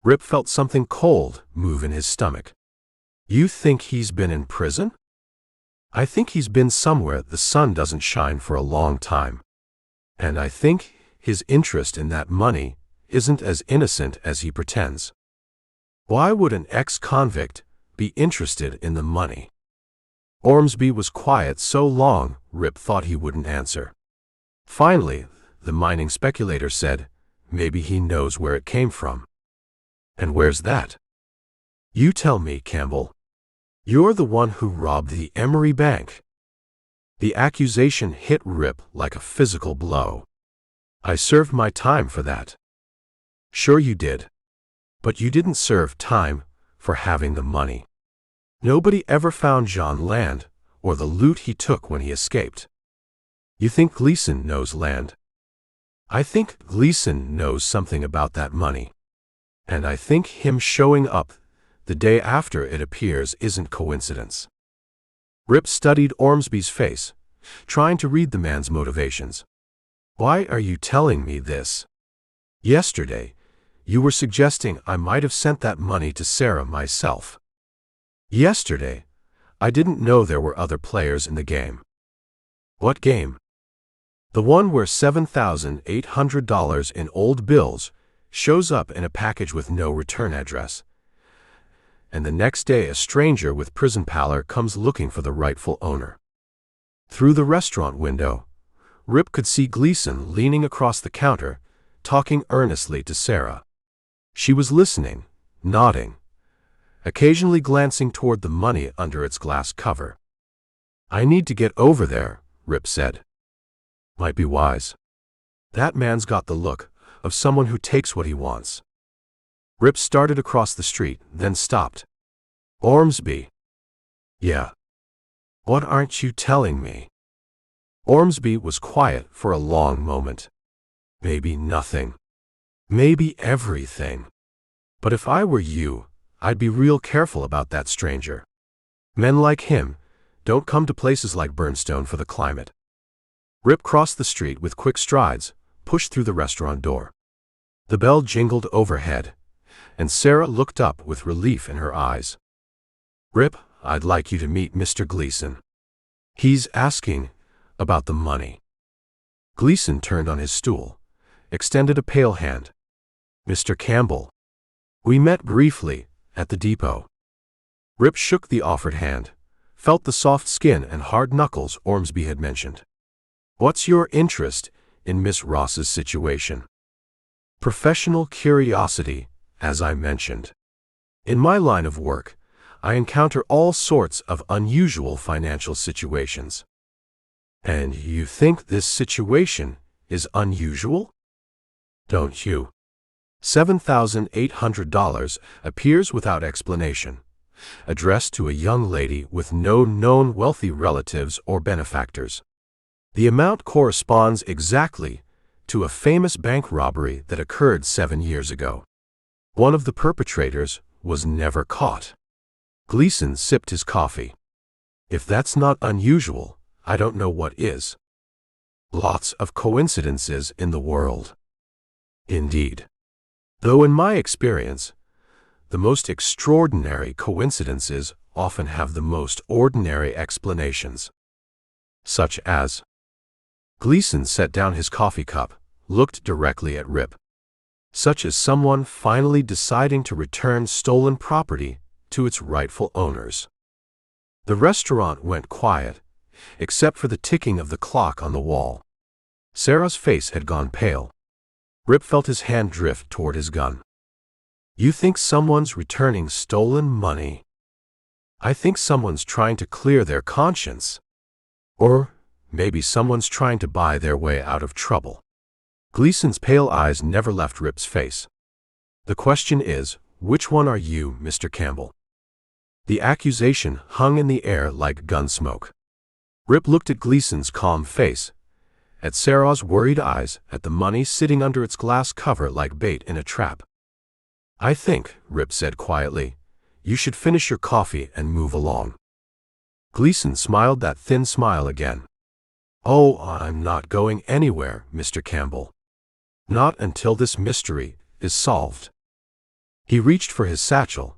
Rip felt something cold move in his stomach. "You think he's been in prison?" "I think he's been somewhere the sun doesn't shine for a long time. And I think his interest in that money isn't as innocent as he pretends." "Why would an ex-convict be interested in the money?" Ormsby was quiet so long Rip thought he wouldn't answer. Finally, the mining speculator said, "Maybe he knows where it came from." "And where's that?" "You tell me, Campbell. You're the one who robbed the Emery Bank." The accusation hit Rip like a physical blow. "I served my time for that." "Sure you did. But you didn't serve time for having the money. Nobody ever found John Land or the loot he took when he escaped." "You think Gleason knows Land?" "I think Gleason knows something about that money. And I think him showing up the day after it appears isn't coincidence." Rip studied Ormsby's face, trying to read the man's motivations. "Why are you telling me this? Yesterday, you were suggesting I might have sent that money to Sarah myself." "Yesterday, I didn't know there were other players in the game." "What game?" "The one where $7,800 in old bills shows up in a package with no return address, and the next day a stranger with prison pallor comes looking for the rightful owner." Through the restaurant window, Rip could see Gleason leaning across the counter, talking earnestly to Sarah. She was listening, nodding, occasionally glancing toward the money under its glass cover. "I need to get over there," Rip said. "Might be wise. That man's got the look of someone who takes what he wants." Rip started across the street, then stopped. "Ormsby." "Yeah." "What aren't you telling me?" Ormsby was quiet for a long moment. "Maybe nothing. Maybe everything. But if I were you, I'd be real careful about that stranger. Men like him don't come to places like Burnstone for the climate." Rip crossed the street with quick strides, pushed through the restaurant door. The bell jingled overhead, and Sarah looked up with relief in her eyes. "Rip, I'd like you to meet Mr. Gleason. He's asking about the money." Gleason turned on his stool, extended a pale hand. "Mr. Campbell. We met briefly at the depot." Rip shook the offered hand, felt the soft skin and hard knuckles Ormsby had mentioned. "What's your interest in Miss Ross's situation?" "Professional curiosity, as I mentioned. In my line of work, I encounter all sorts of unusual financial situations." "And you think this situation is unusual?" "Don't you?" $7,800 appears without explanation, addressed to a young lady with no known wealthy relatives or benefactors. The amount corresponds exactly to a famous bank robbery that occurred 7 years ago. One of the perpetrators was never caught. Gleason sipped his coffee. "If that's not unusual, I don't know what is." "Lots of coincidences in the world." "Indeed. Though in my experience, the most extraordinary coincidences often have the most ordinary explanations." "Such as?" Gleason set down his coffee cup, looked directly at Rip. "Such as someone finally deciding to return stolen property to its rightful owners." The restaurant went quiet, except for the ticking of the clock on the wall. Sarah's face had gone pale. Rip felt his hand drift toward his gun. "You think someone's returning stolen money?" "I think someone's trying to clear their conscience. Or maybe someone's trying to buy their way out of trouble." Gleason's pale eyes never left Rip's face. "The question is, which one are you, Mr. Campbell?" The accusation hung in the air like gun smoke. Rip looked at Gleason's calm face, at Sarah's worried eyes, at the money sitting under its glass cover like bait in a trap. "I think," Rip said quietly, "you should finish your coffee and move along." Gleason smiled that thin smile again. "Oh, I'm not going anywhere, Mr. Campbell. Not until this mystery is solved." He reached for his satchel,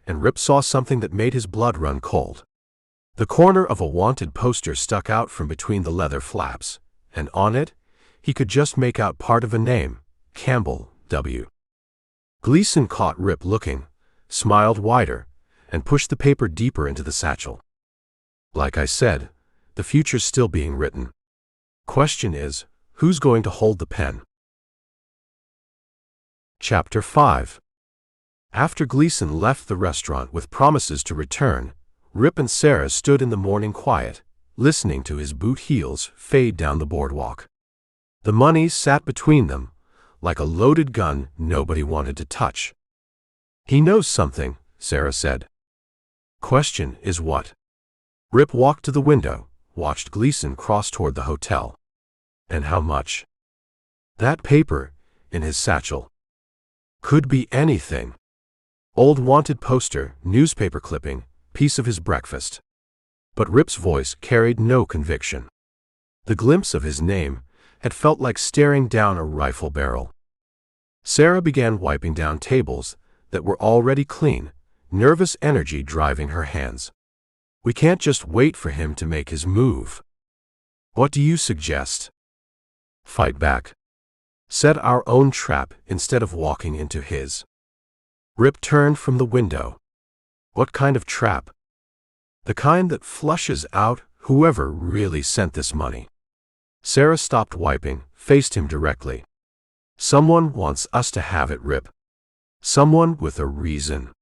and Rip saw something that made his blood run cold. The corner of a wanted poster stuck out from between the leather flaps, and on it, he could just make out part of a name, Campbell, W. Gleason caught Rip looking, smiled wider, and pushed the paper deeper into the satchel. "Like I said, the future's still being written. Question is, who's going to hold the pen?" Chapter 5. After Gleason left the restaurant with promises to return, Rip and Sarah stood in the morning quiet, listening to his boot heels fade down the boardwalk. The money sat between them, like a loaded gun nobody wanted to touch. "He knows something," Sarah said. "Question is what?" Rip walked to the window, watched Gleason cross toward the hotel. "And how much?" "That paper in his satchel. Could be anything. Old wanted poster, newspaper clipping, piece of his breakfast." But Rip's voice carried no conviction. The glimpse of his name had felt like staring down a rifle barrel. Sarah began wiping down tables that were already clean, nervous energy driving her hands. "We can't just wait for him to make his move. What do you suggest?" "Fight back. Set our own trap instead of walking into his." Rip turned from the window. "What kind of trap?" "The kind that flushes out whoever really sent this money." Sarah stopped wiping, faced him directly. "Someone wants us to have it, Rip. Someone with a reason.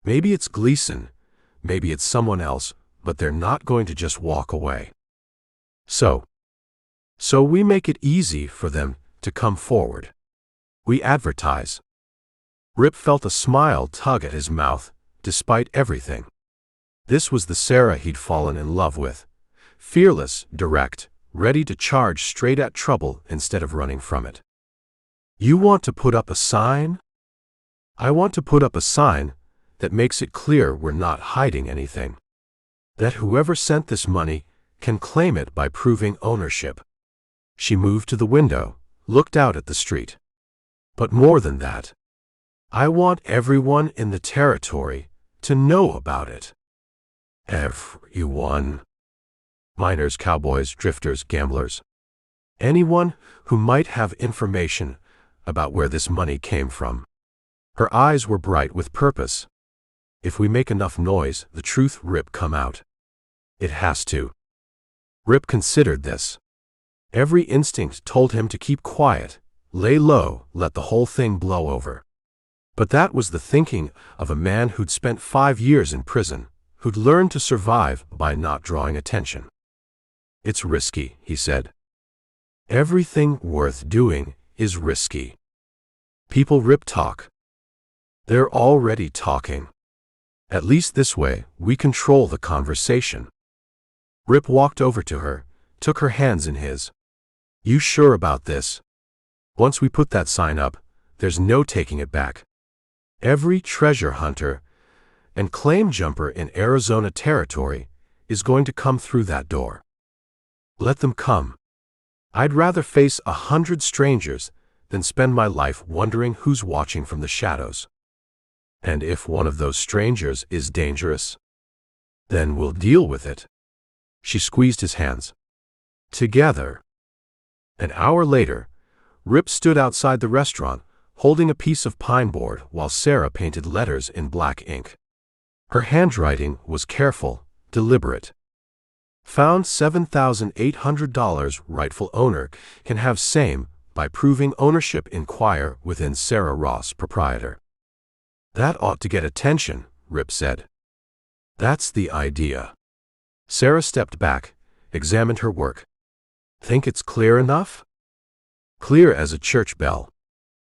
Maybe it's Gleason, maybe it's someone else, but they're not going to just walk away. So we make it easy for them to come forward. We advertise." Rip felt a smile tug at his mouth, despite everything. This was the Sarah he'd fallen in love with. Fearless, direct, ready to charge straight at trouble instead of running from it. "You want to put up a sign?" "I want to put up a sign that makes it clear we're not hiding anything. That whoever sent this money can claim it by proving ownership." She moved to the window, looked out at the street. "But more than that, I want everyone in the territory to know about it." "Everyone?" "Miners, cowboys, drifters, gamblers. Anyone who might have information about where this money came from." Her eyes were bright with purpose. "If we make enough noise, the truth Rip come out." It has to. Rip considered this. Every instinct told him to keep quiet, lay low, let the whole thing blow over. But that was the thinking of a man who'd spent 5 years in prison, who'd learned to survive by not drawing attention. It's risky, he said. Everything worth doing is risky. People Rip talk. They're already talking. At least this way, we control the conversation. Rip walked over to her, took her hands in his. You sure about this? Once we put that sign up, there's no taking it back. Every treasure hunter and claim jumper in Arizona territory is going to come through that door. Let them come. I'd rather face 100 strangers than spend my life wondering who's watching from the shadows. And if one of those strangers is dangerous, then we'll deal with it. She squeezed his hands. Together. An hour later, Rip stood outside the restaurant, holding a piece of pine board while Sarah painted letters in black ink. Her handwriting was careful, deliberate. Found $7,800 rightful owner can have same by proving ownership inquire within Sarah Ross proprietor. That ought to get attention, Rip said. That's the idea. Sarah stepped back, examined her work. Think it's clear enough? Clear as a church bell.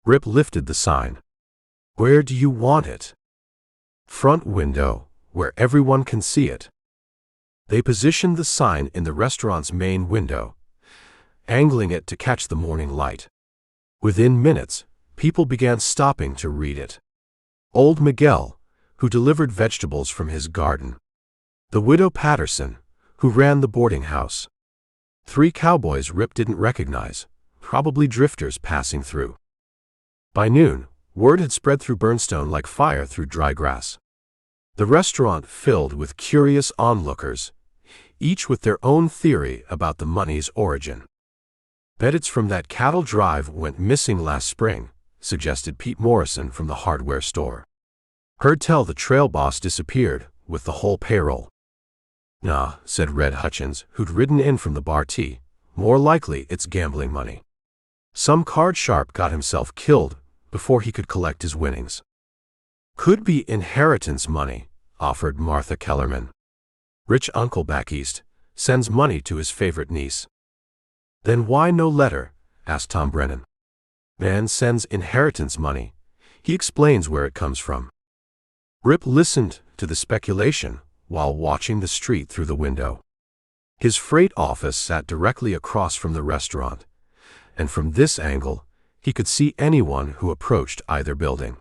Rip lifted the sign. Where do you want it? Front window, where everyone can see it. They positioned the sign in the restaurant's main window, angling it to catch the morning light. Within minutes, people began stopping to read it. Old Miguel, who delivered vegetables from his garden. The widow Patterson, who ran the boarding house. 3 cowboys Rip didn't recognize, probably drifters passing through. By noon, word had spread through Burnstone like fire through dry grass. The restaurant filled with curious onlookers, each with their own theory about the money's origin. Bet it's from that cattle drive went missing last spring, suggested Pete Morrison from the hardware store. Heard tell the trail boss disappeared, with the whole payroll. Nah, said Red Hutchins, who'd ridden in from the bar T. More likely it's gambling money. Some card sharp got himself killed before he could collect his winnings. Could be inheritance money, offered Martha Kellerman. Rich uncle back east sends money to his favorite niece. Then why no letter? Asked Tom Brennan. Man sends inheritance money. He explains where it comes from. Rip listened to the speculation while watching the street through the window. His freight office sat directly across from the restaurant, and from this angle, he could see anyone who approached either building.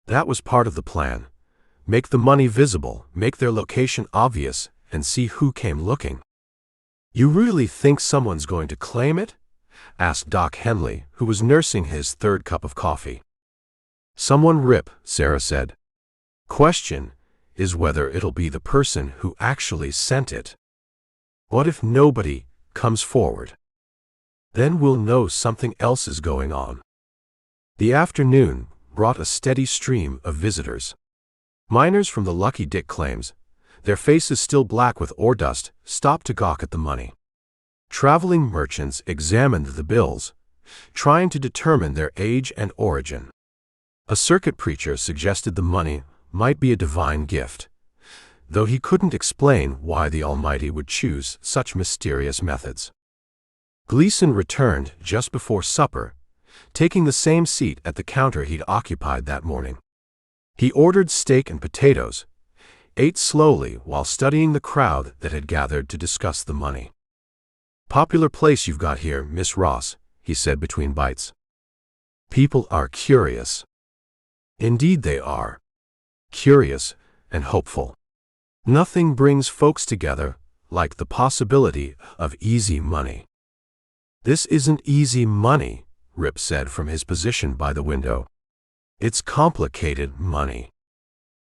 That was part of the plan. Make the money visible, make their location obvious, and see who came looking. You really think someone's going to claim it? Asked Doc Henley, who was nursing his 3rd cup of coffee. Someone Rip, Sarah said. Question is whether it'll be the person who actually sent it. What if nobody comes forward? Then we'll know something else is going on. The afternoon brought a steady stream of visitors. Miners from the Lucky Dick claims, their faces still black with ore dust, stopped to gawk at the money. Traveling merchants examined the bills, trying to determine their age and origin. A circuit preacher suggested the money might be a divine gift, though he couldn't explain why the Almighty would choose such mysterious methods. Gleason returned just before supper, taking the same seat at the counter he'd occupied that morning. He ordered steak and potatoes, ate slowly while studying the crowd that had gathered to discuss the money. Popular place you've got here, Miss Ross, he said between bites. People are curious. Indeed they are. Curious and hopeful. Nothing brings folks together like the possibility of easy money. This isn't easy money, Rip said from his position by the window. It's complicated money.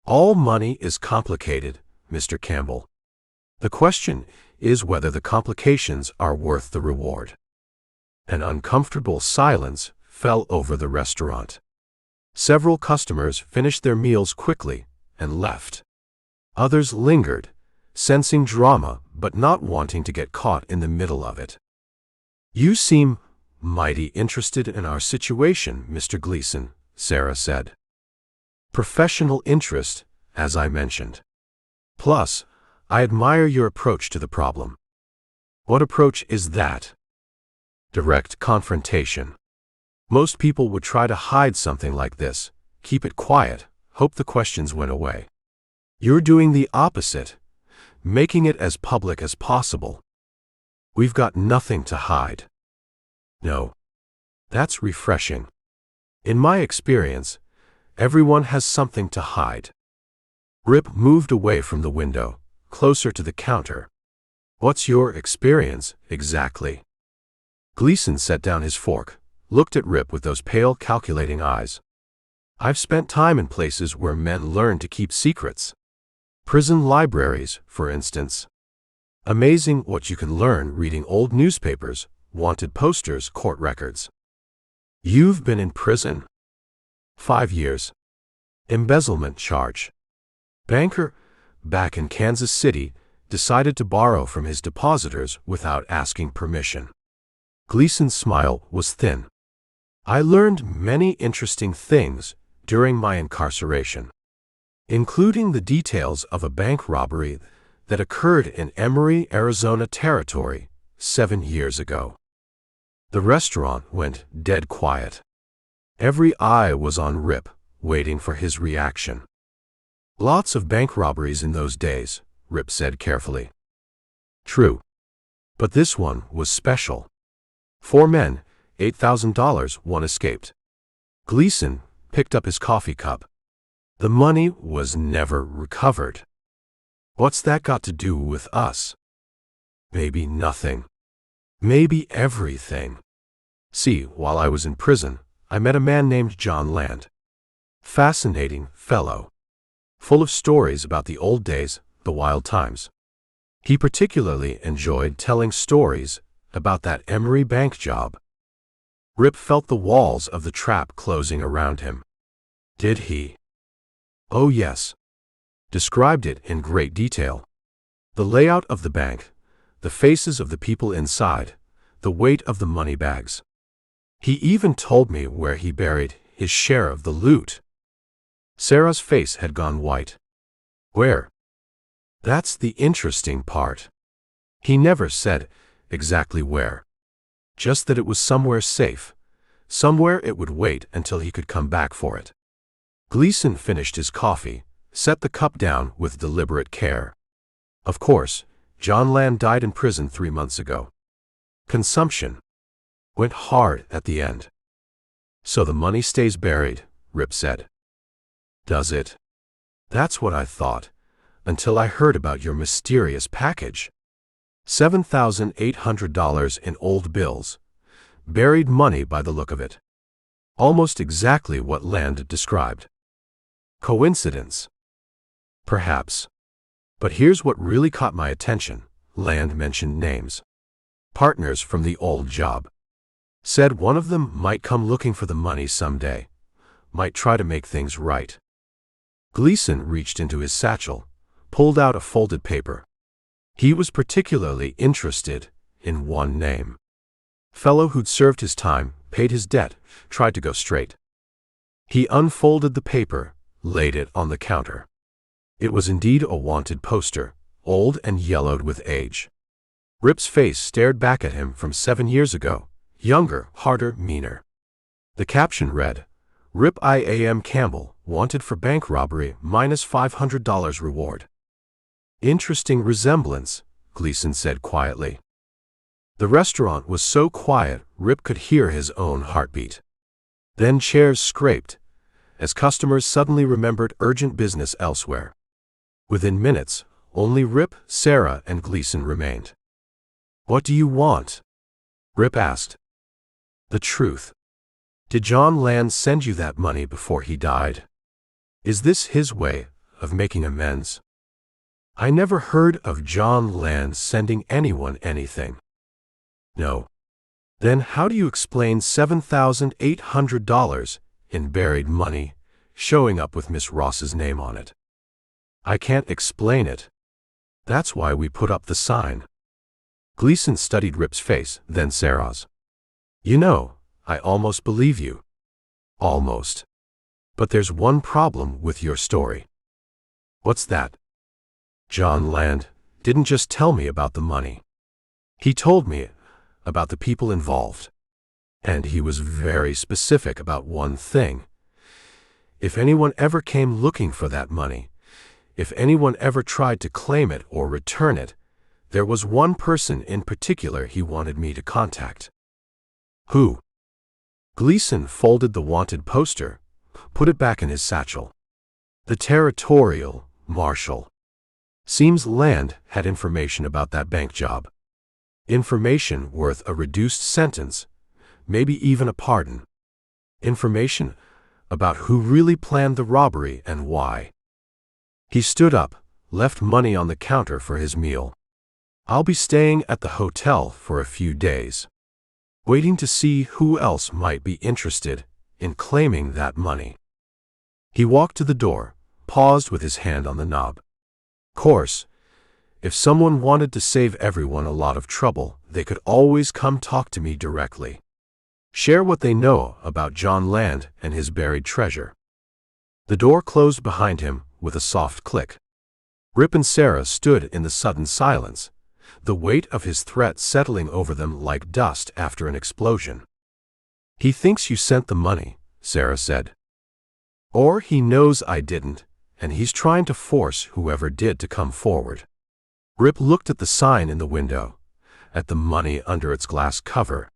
All money is complicated, Mr. Campbell. The question is whether the complications are worth the reward. An uncomfortable silence fell over the restaurant. Several customers finished their meals quickly and left. Others lingered, sensing drama but not wanting to get caught in the middle of it. "You seem mighty interested in our situation, Mr. Gleason," Sarah said. "Professional interest, as I mentioned. Plus, I admire your approach to the problem." "What approach is that?" "Direct confrontation. Most people would try to hide something like this, keep it quiet, hope the questions went away. You're doing the opposite, making it as public as possible. We've got nothing to hide." "No. That's refreshing. In my experience, everyone has something to hide." Rip moved away from the window, closer to the counter. "What's your experience, exactly?" Gleason set down his fork, looked at Rip with those pale, calculating eyes. "I've spent time in places where men learn to keep secrets. Prison libraries, for instance. Amazing what you can learn reading old newspapers, wanted posters, court records." "You've been in prison?" 5 years. Embezzlement charge. Banker, back in Kansas City, decided to borrow from his depositors without asking permission." Gleason's smile was thin. "I learned many interesting things during my incarceration, including the details of a bank robbery that occurred in Emery, Arizona territory 7 years ago." The restaurant went dead quiet. Every eye was on Rip, waiting for his reaction. "Lots of bank robberies in those days," Rip said carefully. "True. But this one was special. 4 men, $8,000, one escaped." Gleason picked up his coffee cup. "The money was never recovered." "What's that got to do with us?" "Maybe nothing. Maybe everything. See, while I was in prison, I met a man named John Land. Fascinating fellow. Full of stories about the old days, the wild times. He particularly enjoyed telling stories about that Emery Bank job." Rip felt the walls of the trap closing around him. "Did he?" "Oh yes. Described it in great detail. The layout of the bank, the faces of the people inside, the weight of the money bags. He even told me where he buried his share of the loot." Sarah's face had gone white. "Where?" "That's the interesting part. He never said exactly where. Just that it was somewhere safe, somewhere it would wait until he could come back for it." Gleason finished his coffee, set the cup down with deliberate care. "Of course, John Land died in prison 3 months ago. Consumption. Went hard at the end." "So the money stays buried," Rip said. "Does it?" "That's what I thought, until I heard about your mysterious package. $7,800 in old bills. Buried money by the look of it. Almost exactly what Land described." "Coincidence?" "Perhaps. But here's what really caught my attention. Land mentioned names. Partners from the old job. Said one of them might come looking for the money someday. Might try to make things right." Gleason reached into his satchel, pulled out a folded paper. He was particularly interested in one name. Fellow who'd served his time, paid his debt, tried to go straight. He unfolded the paper, laid it on the counter. It was indeed a wanted poster, old and yellowed with age. Rip's face stared back at him from 7 years ago, younger, harder, meaner. The caption read, "Rip I.A.M. Campbell, wanted for bank robbery, minus $500 reward." "Interesting resemblance," Gleason said quietly. The restaurant was so quiet, Rip could hear his own heartbeat. Then chairs scraped, as customers suddenly remembered urgent business elsewhere. Within minutes, only Rip, Sarah, and Gleason remained. "What do you want?" Rip asked. "The truth. Did John Land send you that money before he died? Is this his way of making amends?" "I never heard of John Land sending anyone anything." "No. Then how do you explain $7,800 in buried money showing up with Miss Ross's name on it?" "I can't explain it. That's why we put up the sign. Gleason studied Rip's face, then Sarah's. You know, I almost believe you. Almost. But there's one problem with your story. What's that? John Land didn't just tell me about the money. He told me about the people involved. And he was very specific about one thing. If anyone ever came looking for that money, if anyone ever tried to claim it or return it, there was one person in particular he wanted me to contact. Who? Gleason folded the wanted poster, put it back in his satchel. The territorial marshal. Seems Land had information about that bank job. Information worth a reduced sentence, maybe even a pardon. Information about who really planned the robbery and why. He stood up, left money on the counter for his meal. I'll be staying at the hotel for a few days, waiting to see who else might be interested in claiming that money. He walked to the door, paused with his hand on the knob. Course, if someone wanted to save everyone a lot of trouble, they could always come talk to me directly. Share what they know about John Land and his buried treasure. The door closed behind him with a soft click. Rip and Sarah stood in the sudden silence, the weight of his threat settling over them like dust after an explosion. He thinks you sent the money, Sarah said. Or he knows I didn't, and he's trying to force whoever did to come forward. Rip looked at the sign in the window, at the money under its glass cover.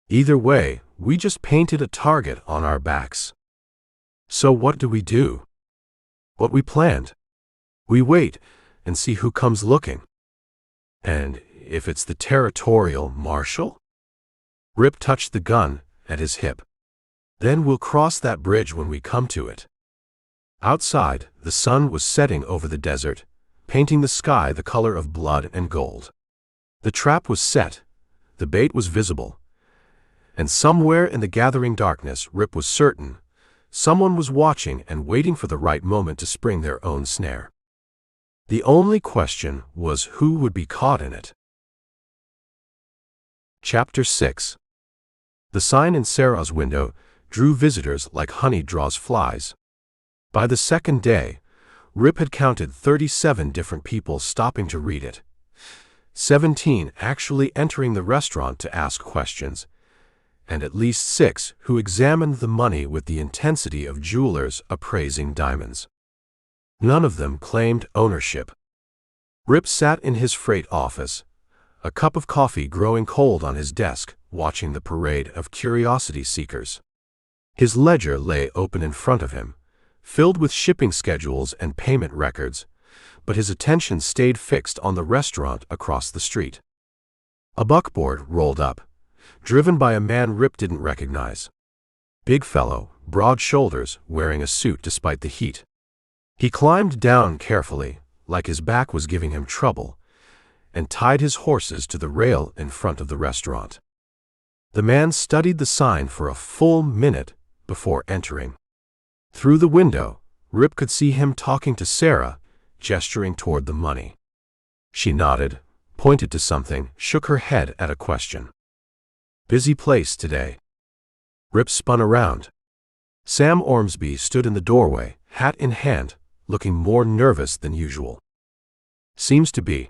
Either way, we just painted a target on our backs. So what do we do? What we planned. We wait and see who comes looking. And if it's the territorial marshal? Rip touched the gun at his hip. Then we'll cross that bridge when we come to it. Outside, the sun was setting over the desert, painting the sky the color of blood and gold. The trap was set, the bait was visible, and somewhere in the gathering darkness, Rip was certain, someone was watching and waiting for the right moment to spring their own snare. The only question was who would be caught in it. Chapter 6. The sign in Sarah's window drew visitors like honey draws flies. By the second day, Rip had counted 37 different people stopping to read it, 17 actually entering the restaurant to ask questions, and at least 6 who examined the money with the intensity of jewelers appraising diamonds. None of them claimed ownership. Rip sat in his freight office, a cup of coffee growing cold on his desk, watching the parade of curiosity seekers. His ledger lay open in front of him, filled with shipping schedules and payment records, but his attention stayed fixed on the restaurant across the street. A buckboard rolled up, driven by a man Rip didn't recognize. Big fellow, broad shoulders, wearing a suit despite the heat. He climbed down carefully, like his back was giving him trouble, and tied his horses to the rail in front of the restaurant. The man studied the sign for a full minute before entering. Through the window, Rip could see him talking to Sarah, gesturing toward the money. She nodded, pointed to something, shook her head at a question. Busy place today. Rip spun around. Sam Ormsby stood in the doorway, hat in hand, looking more nervous than usual. Seems to be.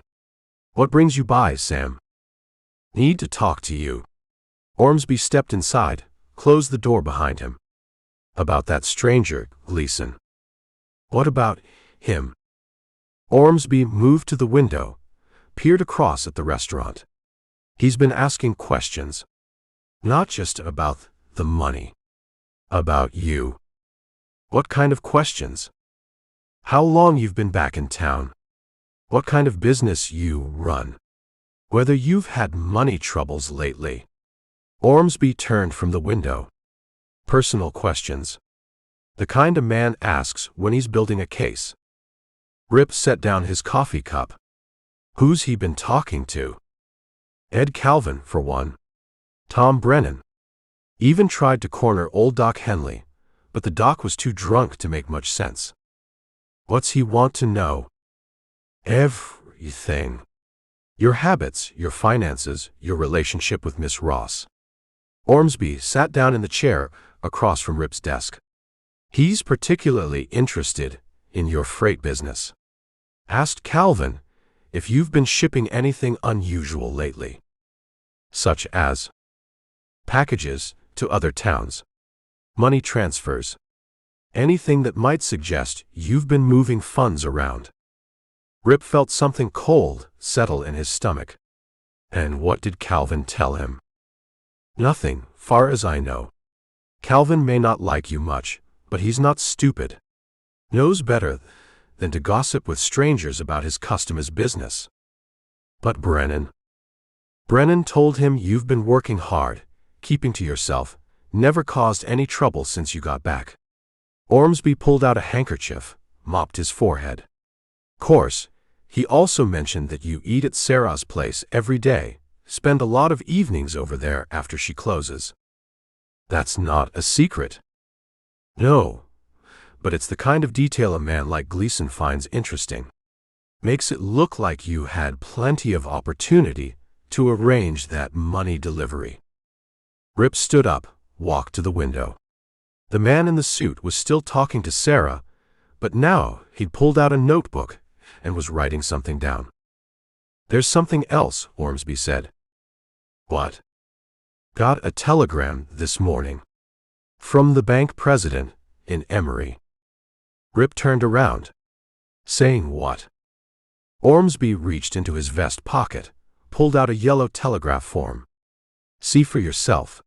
What brings you by, Sam? Need to talk to you. Ormsby stepped inside, closed the door behind him. About that stranger, Gleason. What about him? Ormsby moved to the window, peered across at the restaurant. He's been asking questions. Not just about the money. About you. What kind of questions? How long you've been back in town? What kind of business you run? Whether you've had money troubles lately. Ormsby turned from the window. Personal questions. The kind a man asks when he's building a case. Rip set down his coffee cup. Who's he been talking to? Ed Calvin, for one. Tom Brennan. Even tried to corner old Doc Henley, but the doc was too drunk to make much sense. What's he want to know? thing. Your habits, your finances, your relationship with Miss Ross. Ormsby sat down in the chair across from Rip's desk. He's particularly interested in your freight business. Asked Calvin if you've been shipping anything unusual lately, such as packages to other towns, money transfers, anything that might suggest you've been moving funds around. Rip felt something cold settle in his stomach. And what did Calvin tell him? Nothing, far as I know. Calvin may not like you much, but he's not stupid. Knows better than to gossip with strangers about his customer's business. But Brennan told him you've been working hard, keeping to yourself, never caused any trouble since you got back. Ormsby pulled out a handkerchief, mopped his forehead. Course, he also mentioned that you eat at Sarah's place every day, spend a lot of evenings over there after she closes. That's not a secret. No, but it's the kind of detail a man like Gleason finds interesting. Makes it look like you had plenty of opportunity to arrange that money delivery. Rip stood up, walked to the window. The man in the suit was still talking to Sarah, but now he'd pulled out a notebook and was writing something down. There's something else, Ormsby said. What? Got a telegram this morning. From the bank president in Emery. Rip turned around. Saying what? Ormsby reached into his vest pocket, pulled out a yellow telegraph form. See for yourself.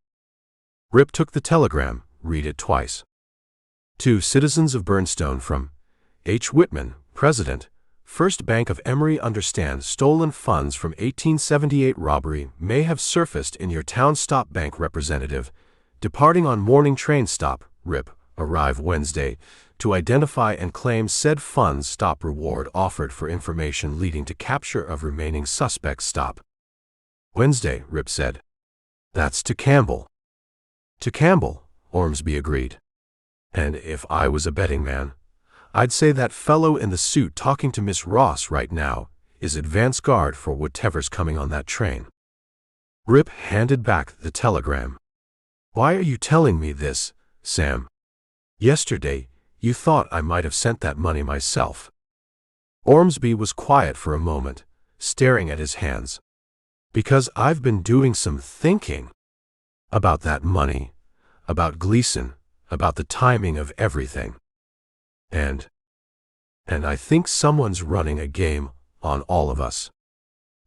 Rip took the telegram, read it twice. To citizens of Burnstone from H. Whitman, President, First Bank of Emery. Understand stolen funds from 1878 robbery may have surfaced in your town. Stop bank representative, departing on morning train. Stop, Rip, arrive Wednesday, to identify and claim said funds. Stop, reward offered for information leading to capture of remaining suspects. Stop. Wednesday, Rip said. That's to Campbell. To Campbell, Ormsby agreed. And if I was a betting man, I'd say that fellow in the suit talking to Miss Ross right now is advance guard for whatever's coming on that train. Rip handed back the telegram. Why are you telling me this, Sam? Yesterday, you thought I might have sent that money myself. Ormsby was quiet for a moment, staring at his hands. Because I've been doing some thinking about that money, about Gleason, about the timing of everything. And I think someone's running a game on all of us.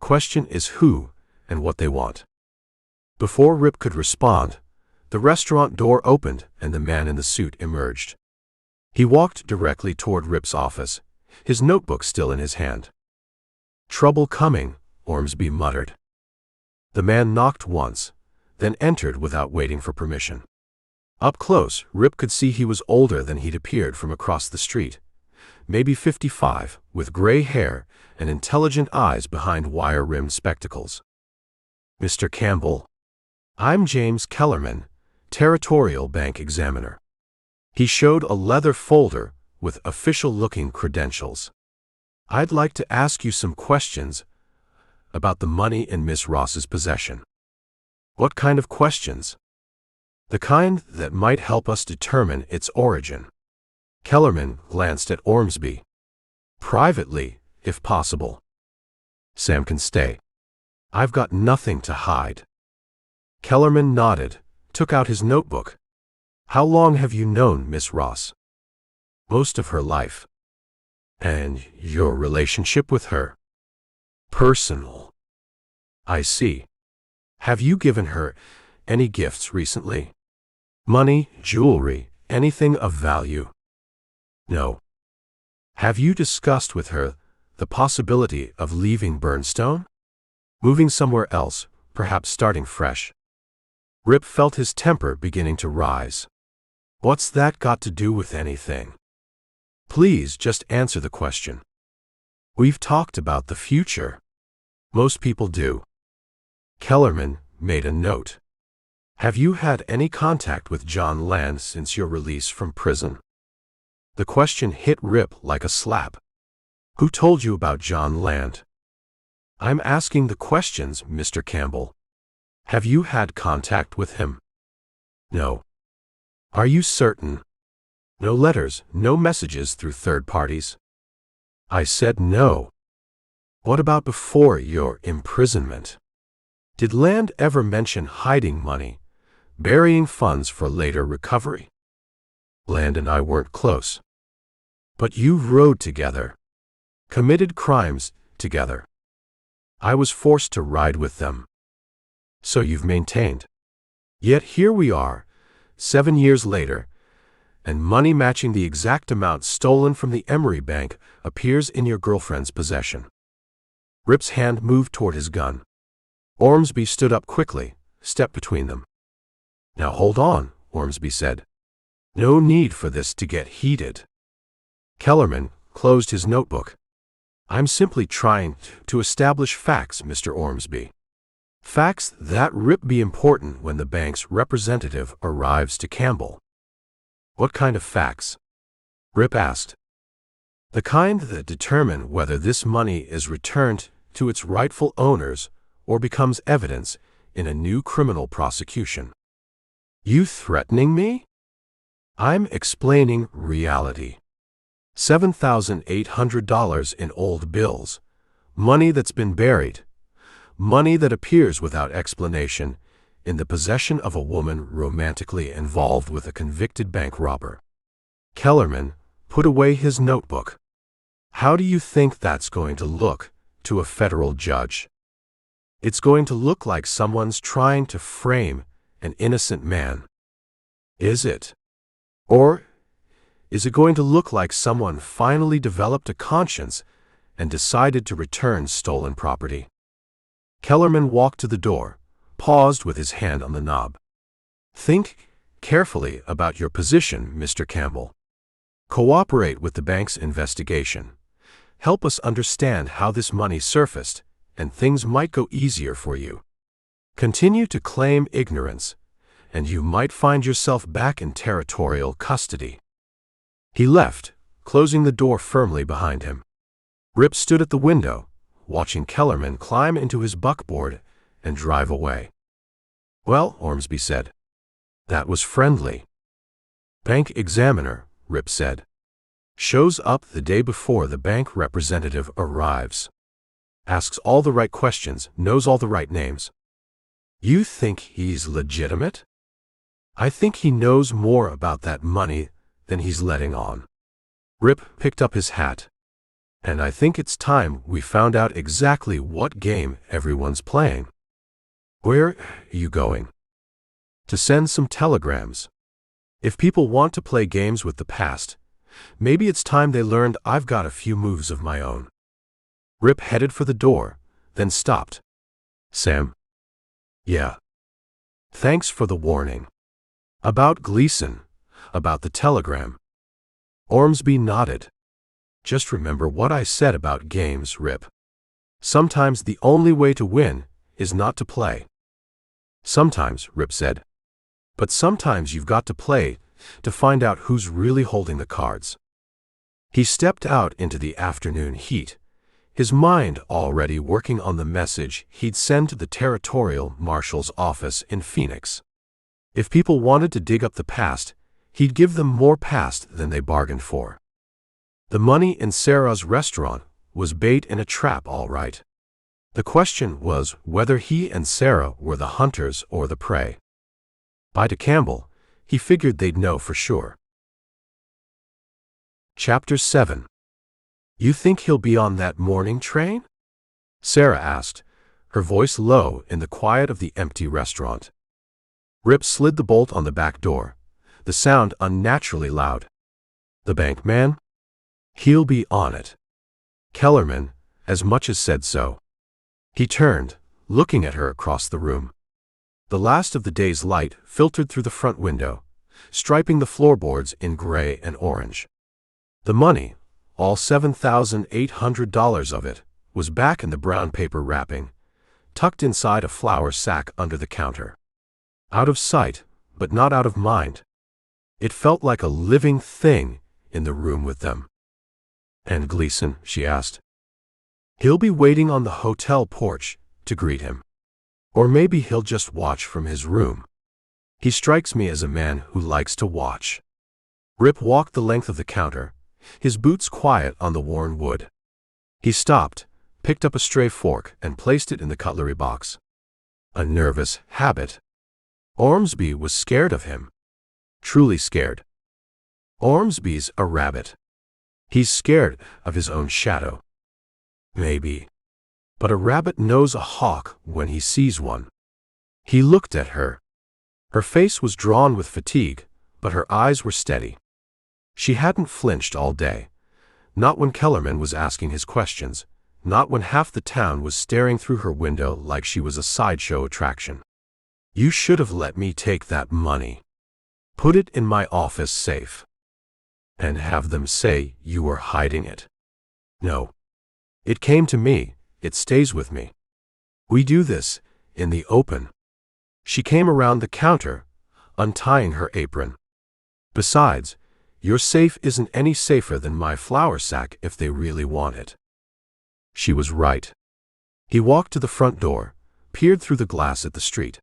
Question is who and what they want. Before Rip could respond, the restaurant door opened and the man in the suit emerged. He walked directly toward Rip's office, his notebook still in his hand. Trouble coming, Ormsby muttered. The man knocked once, then entered without waiting for permission. Up close, Rip could see he was older than he'd appeared from across the street. Maybe 55, with gray hair and intelligent eyes behind wire-rimmed spectacles. Mr. Campbell. I'm James Kellerman, Territorial Bank Examiner. He showed a leather folder with official-looking credentials. I'd like to ask you some questions about the money in Miss Ross's possession. What kind of questions? The kind that might help us determine its origin. Kellerman glanced at Ormsby. Privately, if possible. Sam can stay. I've got nothing to hide. Kellerman nodded, took out his notebook. How long have you known Miss Ross? Most of her life. And your relationship with her? Personal. I see. Have you given her any gifts recently? Money, jewelry, anything of value? No. Have you discussed with her the possibility of leaving Burnstone? Moving somewhere else, perhaps starting fresh? Rip felt his temper beginning to rise. What's that got to do with anything? Please just answer the question. We've talked about the future. Most people do. Kellerman made a note. Have you had any contact with John Land since your release from prison? The question hit Rip like a slap. Who told you about John Land? I'm asking the questions, Mr. Campbell. Have you had contact with him? No. Are you certain? No letters, no messages through third parties? I said no. What about before your imprisonment? Did Land ever mention hiding money, burying funds for later recovery? Land and I weren't close. But you rode together, committed crimes together. I was forced to ride with them. So you've maintained. Yet here we are, 7 years later, and money matching the exact amount stolen from the Emery Bank appears in your girlfriend's possession. Rip's hand moved toward his gun. Ormsby stood up quickly, stepped between them. Now hold on, Ormsby said. No need for this to get heated. Kellerman closed his notebook. I'm simply trying to establish facts, Mr. Ormsby. Facts that be important when the bank's representative arrives to Campbell. What kind of facts? Rip asked. The kind that determine whether this money is returned to its rightful owners or becomes evidence in a new criminal prosecution. You threatening me? I'm explaining reality. $7,800 in old bills, money that's been buried, money that appears without explanation in the possession of a woman romantically involved with a convicted bank robber. Kellerman put away his notebook. How do you think that's going to look to a federal judge? It's going to look like someone's trying to frame an innocent man. Is it? Or is it going to look like someone finally developed a conscience and decided to return stolen property? Kellerman walked to the door, paused with his hand on the knob. Think carefully about your position, Mr. Campbell. Cooperate with the bank's investigation. Help us understand how this money surfaced, and things might go easier for you. Continue to claim ignorance, and you might find yourself back in territorial custody. He left, closing the door firmly behind him. Rip stood at the window, watching Kellerman climb into his buckboard and drive away. Well, Ormsby said. That was friendly. Bank examiner, Rip said. Shows up the day before the bank representative arrives. Asks all the right questions, knows all the right names. You think he's legitimate? I think he knows more about that money than he's letting on. Rip picked up his hat. And I think it's time we found out exactly what game everyone's playing. Where are you going? To send some telegrams. If people want to play games with the past, maybe it's time they learned I've got a few moves of my own. Rip headed for the door, then stopped. Sam? Yeah. Thanks for the warning. About Gleason, about the telegram. Ormsby nodded. Just remember what I said about games, Rip. Sometimes the only way to win is not to play. Sometimes, Rip said. But sometimes you've got to play to find out who's really holding the cards. He stepped out into the afternoon heat, his mind already working on the message he'd send to the territorial marshal's office in Phoenix. If people wanted to dig up the past, he'd give them more past than they bargained for. The money in Sarah's restaurant was bait in a trap, all right. The question was whether he and Sarah were the hunters or the prey. By to Campbell, he figured they'd know for sure. Chapter 7. You think he'll be on that morning train? Sarah asked, her voice low in the quiet of the empty restaurant. Rip slid the bolt on the back door, the sound unnaturally loud. The bank man? He'll be on it. Kellerman as much as said so. He turned, looking at her across the room. The last of the day's light filtered through the front window, striping the floorboards in gray and orange. The money, all $7,800 of it, was back in the brown paper wrapping, tucked inside a flour sack under the counter. Out of sight, but not out of mind. It felt like a living thing in the room with them. And Gleason, she asked. He'll be waiting on the hotel porch to greet him. Or maybe he'll just watch from his room. He strikes me as a man who likes to watch. Rip walked the length of the counter, his boots quiet on the worn wood. He stopped, picked up a stray fork, and placed it in the cutlery box. A nervous habit. Ormsby was scared of him. Truly scared. Ormsby's a rabbit. He's scared of his own shadow. Maybe. But a rabbit knows a hawk when he sees one. He looked at her. Her face was drawn with fatigue, but her eyes were steady. She hadn't flinched all day. Not when Kellerman was asking his questions, not when half the town was staring through her window like she was a sideshow attraction. You should have let me take that money. Put it in my office safe. And have them say you were hiding it. No. It came to me, it stays with me. We do this, in the open. She came around the counter, untying her apron. Besides, your safe isn't any safer than my flour sack if they really want it. She was right. He walked to the front door, peered through the glass at the street.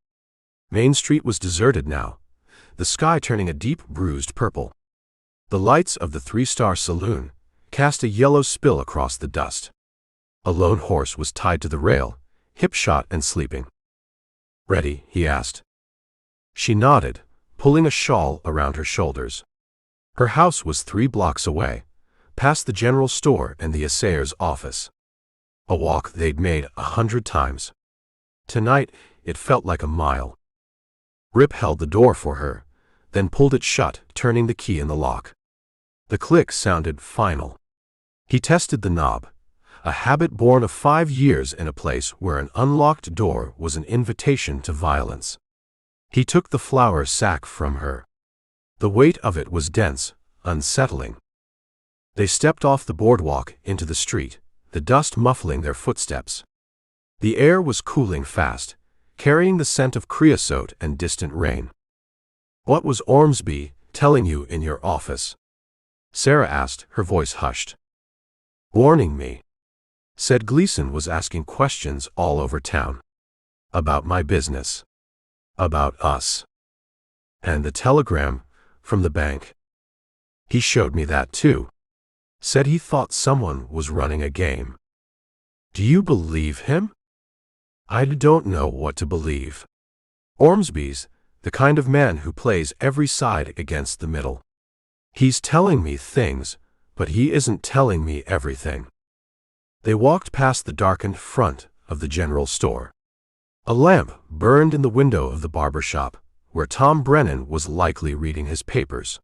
Main Street was deserted now, the sky turning a deep bruised purple. The lights of the three-star saloon cast a yellow spill across the dust. A lone horse was tied to the rail, hip-shot and sleeping. "Ready?" he asked. She nodded, pulling a shawl around her shoulders. Her house was 3 blocks away, past the general store and the assayer's office. A walk they'd made 100 times. Tonight, it felt like a mile. Rip held the door for her, then pulled it shut, turning the key in the lock. The click sounded final. He tested the knob, a habit born of 5 years in a place where an unlocked door was an invitation to violence. He took the flour sack from her. The weight of it was dense, unsettling. They stepped off the boardwalk into the street, the dust muffling their footsteps. The air was cooling fast, carrying the scent of creosote and distant rain. "What was Ormsby telling you in your office?" Sarah asked, her voice hushed. "Warning me," said Gleason was asking questions all over town. "About my business. About us. And the telegram from the bank. He showed me that too. Said he thought someone was running a game." "Do you believe him?" "I don't know what to believe. Ormsby's the kind of man who plays every side against the middle. He's telling me things, but he isn't telling me everything." They walked past the darkened front of the general store. A lamp burned in the window of the barber shop, where Tom Brennan was likely reading his papers.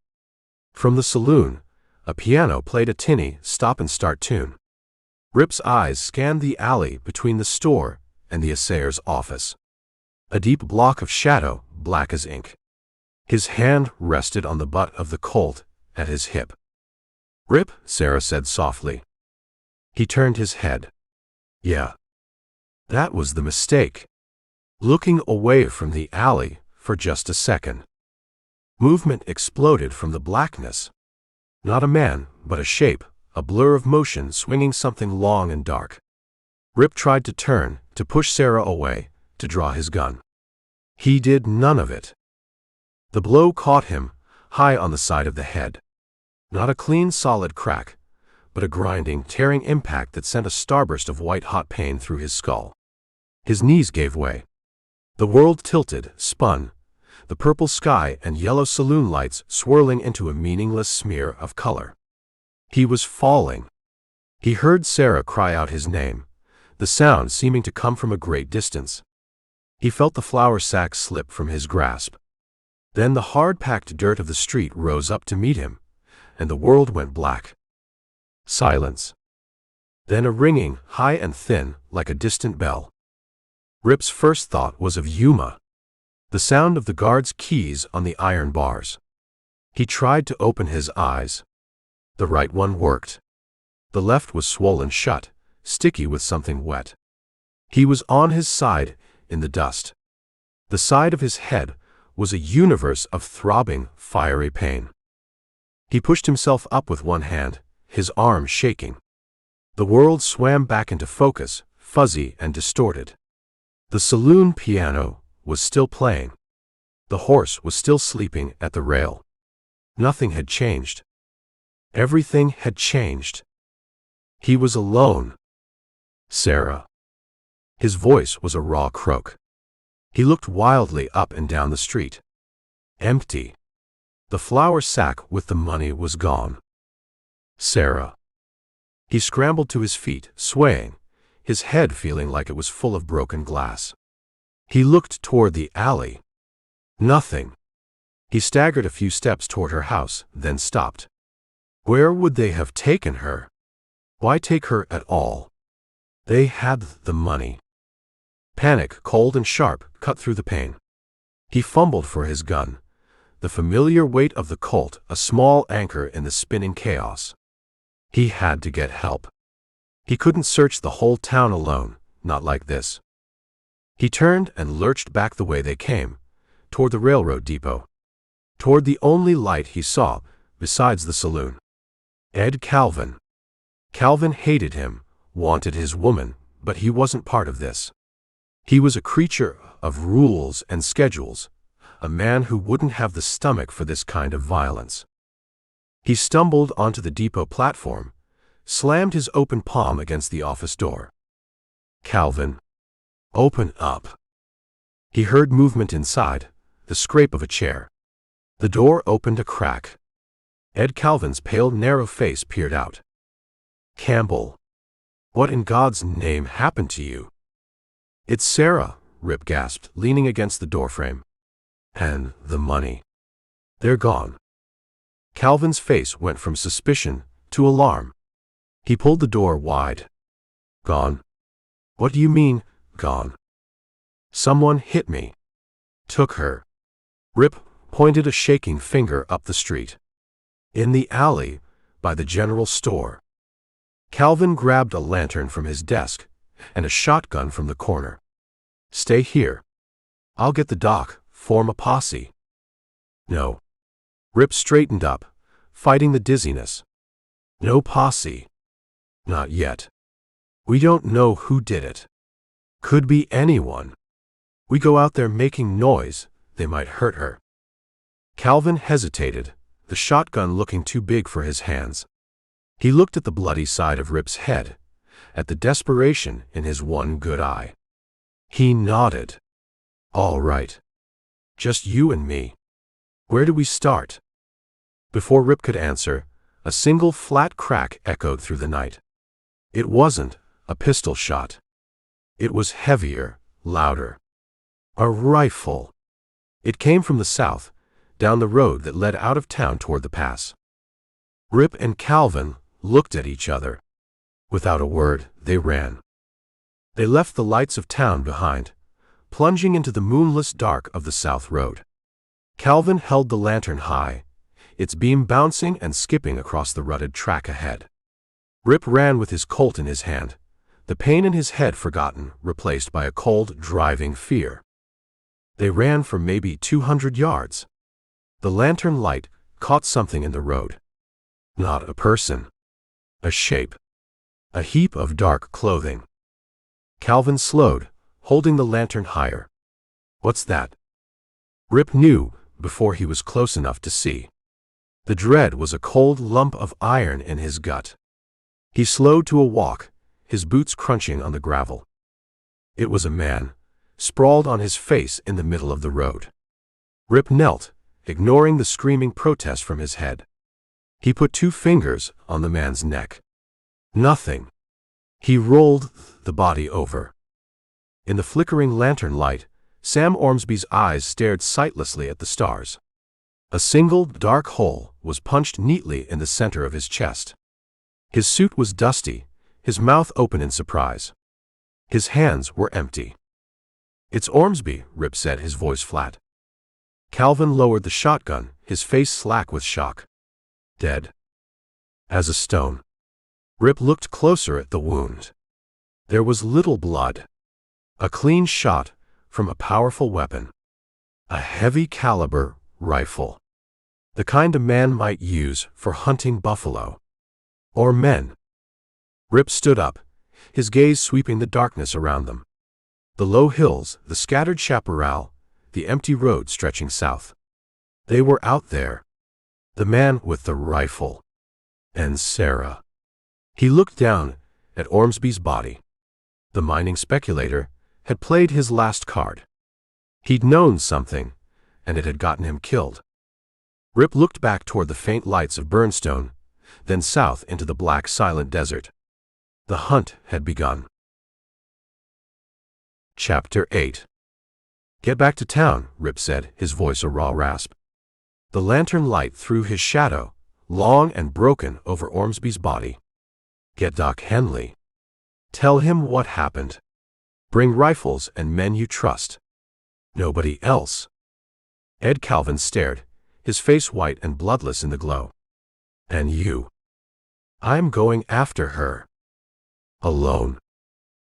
From the saloon, a piano played a tinny stop-and-start tune. Rip's eyes scanned the alley between the store and the assayer's office. A deep block of shadow, black as ink. His hand rested on the butt of the Colt at his hip. "Rip," Sarah said softly. He turned his head. "Yeah. That was the mistake." Looking away from the alley for just a second. Movement exploded from the blackness. Not a man, but a shape, a blur of motion swinging something long and dark. Rip tried to turn, to push Sarah away, to draw his gun. He did none of it. The blow caught him, high on the side of the head. Not a clean, solid crack, but a grinding, tearing impact that sent a starburst of white-hot pain through his skull. His knees gave way. The world tilted, spun, the purple sky and yellow saloon lights swirling into a meaningless smear of color. He was falling. He heard Sarah cry out his name, the sound seeming to come from a great distance. He felt the flour sack slip from his grasp. Then the hard-packed dirt of the street rose up to meet him, and the world went black. Silence. Then a ringing, high and thin, like a distant bell. Rip's first thought was of Yuma. The sound of the guard's keys on the iron bars. He tried to open his eyes. The right one worked. The left was swollen shut, sticky with something wet. He was on his side, in the dust. The side of his head was a universe of throbbing, fiery pain. He pushed himself up with one hand, his arm shaking. The world swam back into focus, fuzzy and distorted. The saloon piano was still playing. The horse was still sleeping at the rail. Nothing had changed. Everything had changed. He was alone. Sarah. His voice was a raw croak. He looked wildly up and down the street. Empty. The flour sack with the money was gone. Sarah. He scrambled to his feet, swaying, his head feeling like it was full of broken glass. He looked toward the alley. Nothing. He staggered a few steps toward her house, then stopped. Where would they have taken her? Why take her at all? They had the money. Panic, cold and sharp, cut through the pain. He fumbled for his gun, the familiar weight of the Colt, a small anchor in the spinning chaos. He had to get help. He couldn't search the whole town alone, not like this. He turned and lurched back the way they came, toward the railroad depot, toward the only light he saw, besides the saloon. Ed Calvin. Calvin hated him, wanted his woman, but he wasn't part of this. He was a creature of rules and schedules, a man who wouldn't have the stomach for this kind of violence. He stumbled onto the depot platform, slammed his open palm against the office door. Calvin. Open up. He heard movement inside, the scrape of a chair. The door opened a crack. Ed Calvin's pale, narrow face peered out. Campbell. What in God's name happened to you? It's Sarah, Rip gasped, leaning against the doorframe. And the money. They're gone. Calvin's face went from suspicion to alarm. He pulled the door wide. Gone? What do you mean, gone? Someone hit me. Took her. Rip pointed a shaking finger up the street. In the alley, by the general store. Calvin grabbed a lantern from his desk and a shotgun from the corner. Stay here. I'll get the doc, form a posse. No. Rip straightened up, fighting the dizziness. No posse. Not yet. We don't know who did it. Could be anyone. We go out there making noise, they might hurt her. Calvin hesitated, the shotgun looking too big for his hands. He looked at the bloody side of Rip's head, at the desperation in his one good eye. He nodded. All right. Just you and me. Where do we start? Before Rip could answer, a single flat crack echoed through the night. It wasn't a pistol shot. It was heavier, louder. A rifle. It came from the south, down the road that led out of town toward the pass. Rip and Calvin looked at each other. Without a word, they ran. They left the lights of town behind, plunging into the moonless dark of the south road. Calvin held the lantern high, its beam bouncing and skipping across the rutted track ahead. Rip ran with his Colt in his hand, the pain in his head forgotten, replaced by a cold, driving fear. They ran for maybe 200 yards. The lantern light caught something in the road. Not a person. A shape. A heap of dark clothing. Calvin slowed, holding the lantern higher. What's that? Rip knew before he was close enough to see. The dread was a cold lump of iron in his gut. He slowed to a walk, his boots crunching on the gravel. It was a man, sprawled on his face in the middle of the road. Rip knelt, ignoring the screaming protest from his head. He put 2 fingers on the man's neck. Nothing. He rolled the body over. In the flickering lantern light, Sam Ormsby's eyes stared sightlessly at the stars. A single dark hole was punched neatly in the center of his chest. His suit was dusty, his mouth open in surprise. His hands were empty. It's Ormsby, Rip said, his voice flat. Calvin lowered the shotgun, his face slack with shock. Dead. As a stone. Rip looked closer at the wound. There was little blood. A clean shot from a powerful weapon. A heavy caliber rifle. The kind a man might use for hunting buffalo. Or men. Rip stood up, his gaze sweeping the darkness around them. The low hills, the scattered chaparral, the empty road stretching south. They were out there. The man with the rifle. And Sarah. He looked down at Ormsby's body. The mining speculator had played his last card. He'd known something, and it had gotten him killed. Rip looked back toward the faint lights of Burnstone, then south into the black, silent desert. The hunt had begun. Chapter 8. Get back to town, Rip said, his voice a raw rasp. The lantern light threw his shadow, long and broken, over Ormsby's body. Get Doc Henley. Tell him what happened. Bring rifles and men you trust. Nobody else. Ed Calvin stared, his face white and bloodless in the glow. And you. I'm going after her. Alone.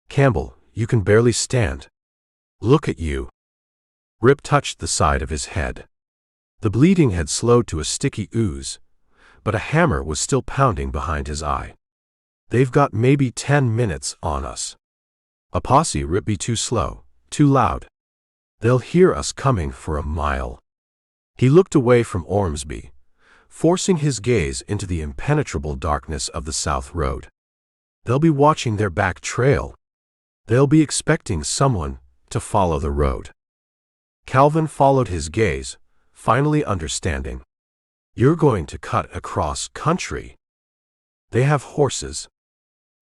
Campbell, you can barely stand. Look at you. Rip touched the side of his head. The bleeding had slowed to a sticky ooze, but a hammer was still pounding behind his eye. They've got maybe 10 minutes on us. A posse, Rip, be too slow, too loud. They'll hear us coming for a mile. He looked away from Ormsby, forcing his gaze into the impenetrable darkness of the South Road. They'll be watching their back trail. They'll be expecting someone to follow the road. Calvin followed his gaze, finally understanding. You're going to cut across country. They have horses.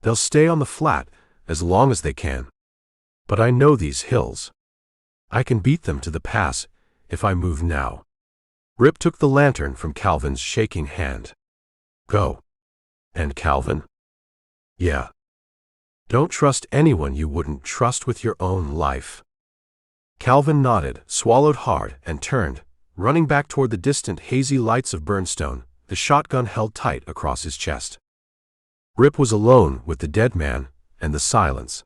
They'll stay on the flat as long as they can. But I know these hills. I can beat them to the pass if I move now. Rip took the lantern from Calvin's shaking hand. Go. And Calvin? Yeah. Don't trust anyone you wouldn't trust with your own life. Calvin nodded, swallowed hard, and turned, running back toward the distant hazy lights of Burnstone, the shotgun held tight across his chest. Rip was alone with the dead man and the silence.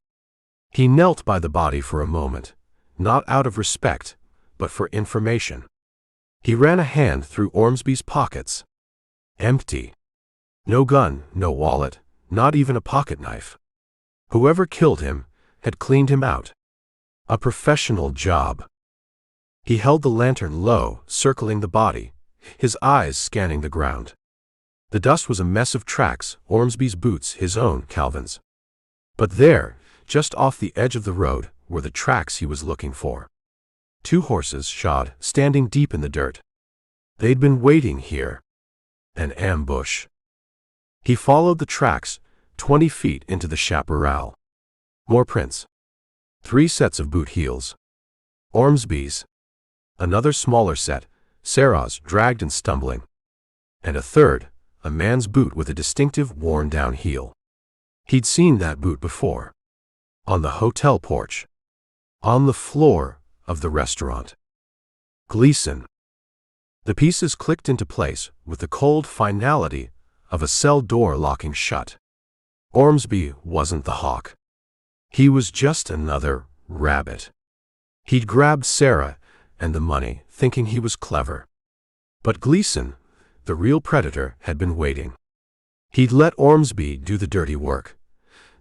He knelt by the body for a moment, not out of respect, but for information. He ran a hand through Ormsby's pockets. Empty. No gun, no wallet, not even a pocket knife. Whoever killed him had cleaned him out. A professional job. He held the lantern low, circling the body, his eyes scanning the ground. The dust was a mess of tracks, Ormsby's boots, his own, Calvin's. But there, just off the edge of the road, were the tracks he was looking for. 2 horses shod, standing deep in the dirt. They'd been waiting here. An ambush. He followed the tracks, 20 feet into the chaparral. More prints. 3 sets of boot heels. Ormsby's. Another smaller set, Sarah's, dragged and stumbling. And a third, a man's boot with a distinctive worn-down heel. He'd seen that boot before. On the hotel porch. On the floor of the restaurant. Gleason. The pieces clicked into place with the cold finality of a cell door locking shut. Ormsby wasn't the hawk. He was just another rabbit. He'd grabbed Sarah and the money, thinking he was clever. But Gleason, the real predator, had been waiting. He'd let Ormsby do the dirty work,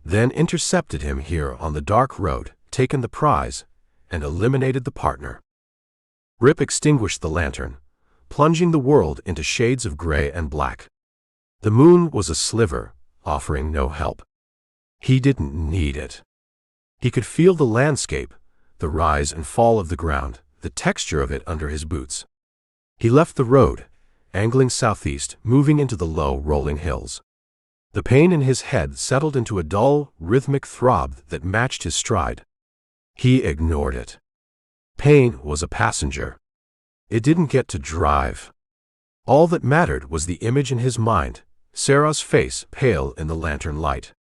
then intercepted him here on the dark road, taken the prize, and eliminated the partner. Rip extinguished the lantern, plunging the world into shades of gray and black. The moon was a sliver, offering no help. He didn't need it. He could feel the landscape, the rise and fall of the ground, the texture of it under his boots. He left the road, angling southeast, moving into the low, rolling hills. The pain in his head settled into a dull, rhythmic throb that matched his stride. He ignored it. Pain was a passenger. It didn't get to drive. All that mattered was the image in his mind, Sarah's face pale in the lantern light.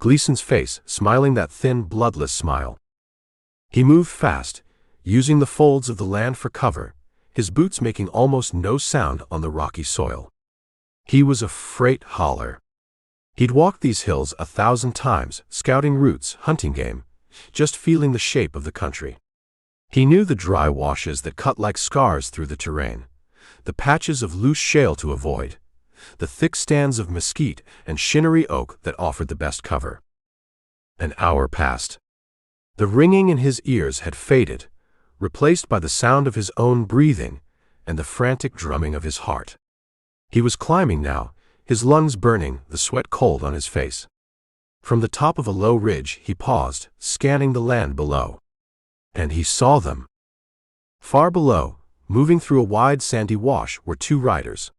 Gleason's face smiling that thin, bloodless smile. He moved fast, using the folds of the land for cover, his boots making almost no sound on the rocky soil. He was a freight hauler. He'd walked these hills 1,000 times, scouting routes, hunting game, just feeling the shape of the country. He knew the dry washes that cut like scars through the terrain, the patches of loose shale to avoid, the thick stands of mesquite and shinnery oak that offered the best cover. An hour passed. The ringing in his ears had faded, replaced by the sound of his own breathing and the frantic drumming of his heart. He was climbing now, his lungs burning, the sweat cold on his face. From the top of a low ridge he paused, scanning the land below. And he saw them. Far below, moving through a wide sandy wash, were two riders.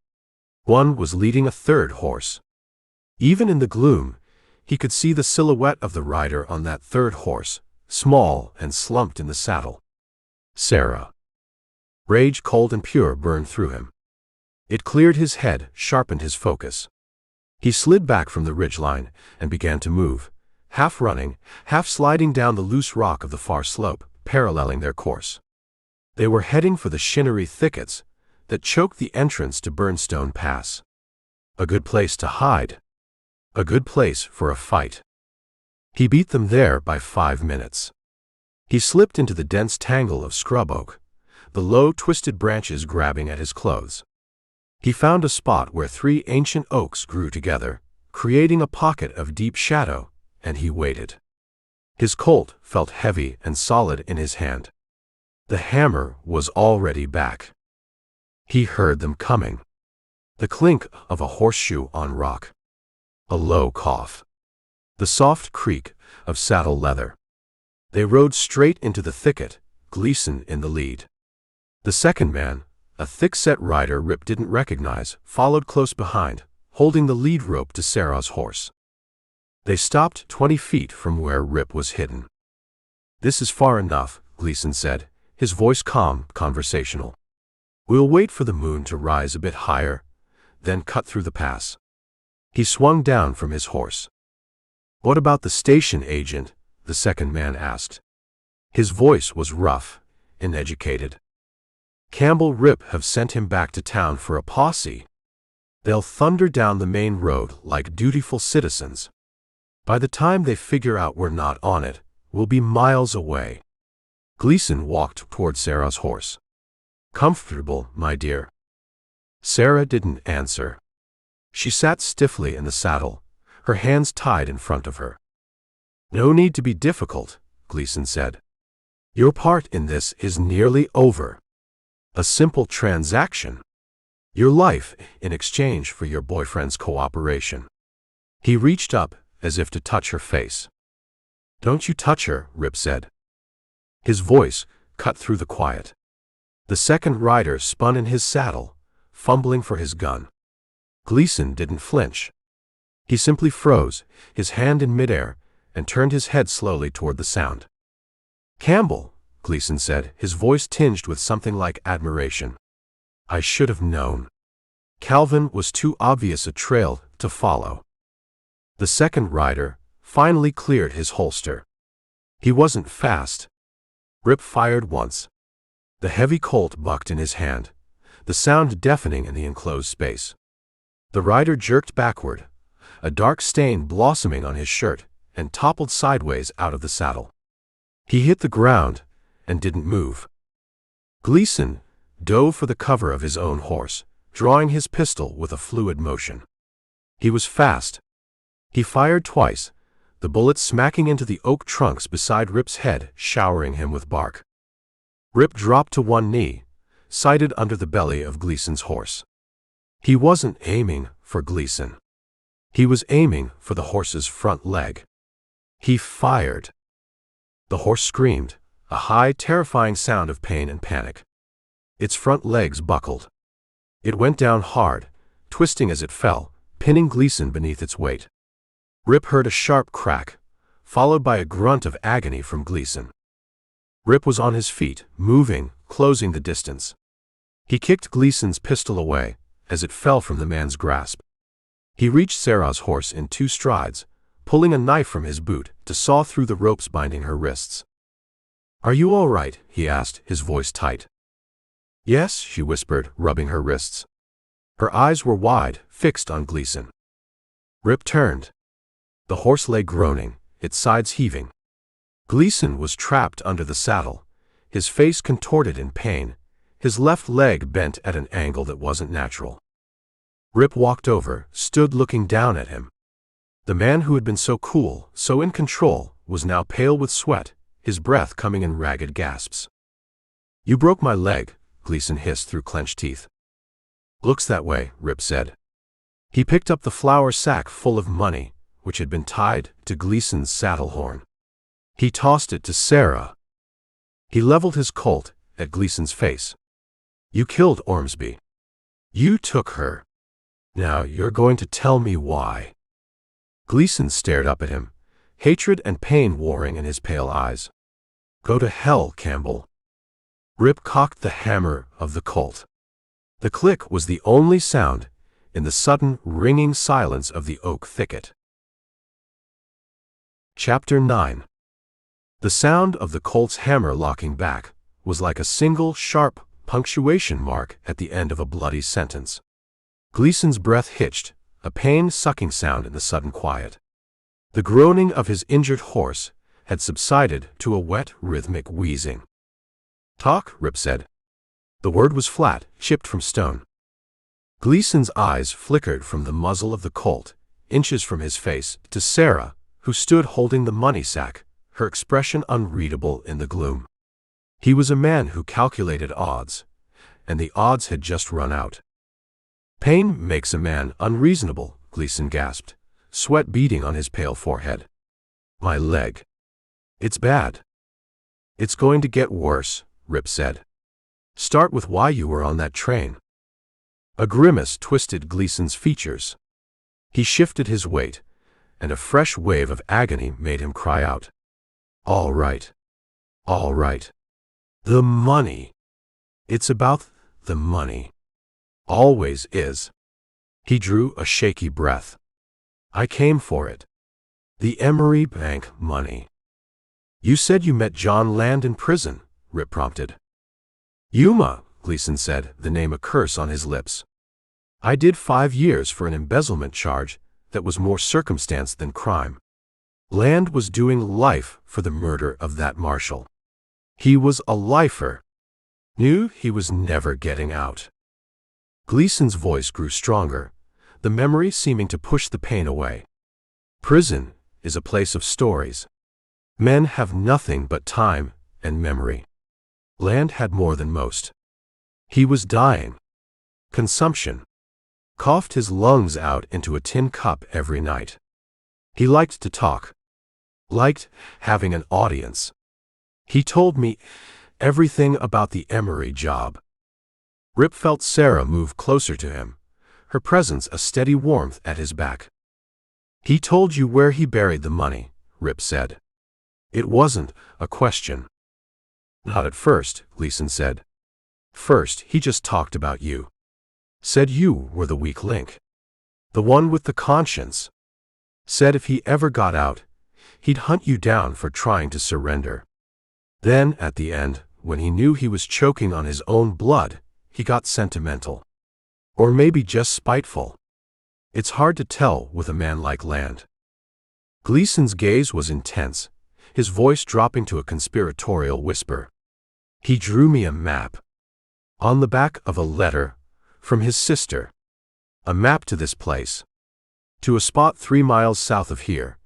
One was leading a third horse. Even in the gloom, he could see the silhouette of the rider on that third horse, small and slumped in the saddle. Sarah. Rage, cold and pure, burned through him. It cleared his head, sharpened his focus. He slid back from the ridgeline and began to move, half running, half sliding down the loose rock of the far slope, paralleling their course. They were heading for the shinnery thickets that choked the entrance to Burnstone Pass. A good place to hide. A good place for a fight. He beat them there by 5 minutes. He slipped into the dense tangle of scrub oak, the low, twisted branches grabbing at his clothes. He found a spot where 3 ancient oaks grew together, creating a pocket of deep shadow, and he waited. His Colt felt heavy and solid in his hand. The hammer was already back. He heard them coming. The clink of a horseshoe on rock. A low cough. The soft creak of saddle leather. They rode straight into the thicket, Gleason in the lead. The second man, a thick-set rider Rip didn't recognize, followed close behind, holding the lead rope to Sarah's horse. They stopped 20 feet from where Rip was hidden. "This is far enough," Gleason said, his voice calm, conversational. "We'll wait for the moon to rise a bit higher, then cut through the pass." He swung down from his horse. "What about the station agent?" the second man asked. His voice was rough, uneducated. "Campbell Rip have sent him back to town for a posse. They'll thunder down the main road like dutiful citizens. By the time they figure out we're not on it, we'll be miles away." Gleason walked toward Sarah's horse. "Comfortable, my dear?" Sarah didn't answer. She sat stiffly in the saddle, her hands tied in front of her. "No need to be difficult," Gleason said. "Your part in this is nearly over. A simple transaction. Your life in exchange for your boyfriend's cooperation." He reached up as if to touch her face. "Don't you touch her," Rip said. His voice cut through the quiet. The second rider spun in his saddle, fumbling for his gun. Gleason didn't flinch. He simply froze, his hand in midair, and turned his head slowly toward the sound. "Campbell," Gleason said, his voice tinged with something like admiration. "I should have known. Calvin was too obvious a trail to follow." The second rider finally cleared his holster. He wasn't fast. Rip fired once. The heavy Colt bucked in his hand, the sound deafening in the enclosed space. The rider jerked backward, a dark stain blossoming on his shirt, and toppled sideways out of the saddle. He hit the ground and didn't move. Gleason dove for the cover of his own horse, drawing his pistol with a fluid motion. He was fast. He fired twice, the bullet smacking into the oak trunks beside Rip's head, showering him with bark. Rip dropped to one knee, sighted under the belly of Gleason's horse. He wasn't aiming for Gleason. He was aiming for the horse's front leg. He fired. The horse screamed, a high, terrifying sound of pain and panic. Its front legs buckled. It went down hard, twisting as it fell, pinning Gleason beneath its weight. Rip heard a sharp crack, followed by a grunt of agony from Gleason. Rip was on his feet, moving, closing the distance. He kicked Gleason's pistol away as it fell from the man's grasp. He reached Sarah's horse in 2 strides, pulling a knife from his boot to saw through the ropes binding her wrists. "Are you all right?" he asked, his voice tight. "Yes," she whispered, rubbing her wrists. Her eyes were wide, fixed on Gleason. Rip turned. The horse lay groaning, its sides heaving. Gleason was trapped under the saddle, his face contorted in pain, his left leg bent at an angle that wasn't natural. Rip walked over, stood looking down at him. The man who had been so cool, so in control, was now pale with sweat, his breath coming in ragged gasps. "You broke my leg," Gleason hissed through clenched teeth. "Looks that way," Rip said. He picked up the flour sack full of money, which had been tied to Gleason's saddle horn. He tossed it to Sarah. He leveled his Colt at Gleason's face. "You killed Ormsby. You took her. Now you're going to tell me why." Gleason stared up at him, hatred and pain warring in his pale eyes. "Go to hell, Campbell." Rip cocked the hammer of the Colt. The click was the only sound in the sudden, ringing silence of the oak thicket. Chapter 9. The sound of the Colt's hammer locking back was like a single, sharp punctuation mark at the end of a bloody sentence. Gleason's breath hitched, a pain-sucking sound in the sudden quiet. The groaning of his injured horse had subsided to a wet, rhythmic wheezing. "Talk," Rip said. The word was flat, chipped from stone. Gleason's eyes flickered from the muzzle of the Colt, inches from his face, to Sarah, who stood holding the money sack, her expression unreadable in the gloom. He was a man who calculated odds, and the odds had just run out. "Pain makes a man unreasonable," Gleason gasped, sweat beading on his pale forehead. "My leg. It's bad." "It's going to get worse," Rip said. "Start with why you were on that train." A grimace twisted Gleason's features. He shifted his weight, and a fresh wave of agony made him cry out. "All right. All right. The money. It's about the money. Always is." He drew a shaky breath. "I came for it. The Emery Bank money." "You said you met John Land in prison," Rip prompted. "Yuma," Gleason said, the name a curse on his lips. "I did 5 years for an embezzlement charge that was more circumstance than crime. Land was doing life for the murder of that marshal. He was a lifer. Knew he was never getting out." Gleason's voice grew stronger, the memory seeming to push the pain away. "Prison is a place of stories. Men have nothing but time and memory. Land had more than most. He was dying. Consumption. Coughed his lungs out into a tin cup every night. He liked to talk. Liked having an audience. He told me everything about the Emery job." Rip felt Sarah move closer to him, her presence a steady warmth at his back. "He told you where he buried the money," Rip said. It wasn't a question. "Not at first," Gleason said. "First, he just talked about you. Said you were the weak link. The one with the conscience. Said if he ever got out, he'd hunt you down for trying to surrender. Then, at the end, when he knew he was choking on his own blood, he got sentimental. Or maybe just spiteful. It's hard to tell with a man like Land." Gleason's gaze was intense, his voice dropping to a conspiratorial whisper. "He drew me a map. On the back of a letter from his sister. A map to this place. To a spot 3 miles south of here,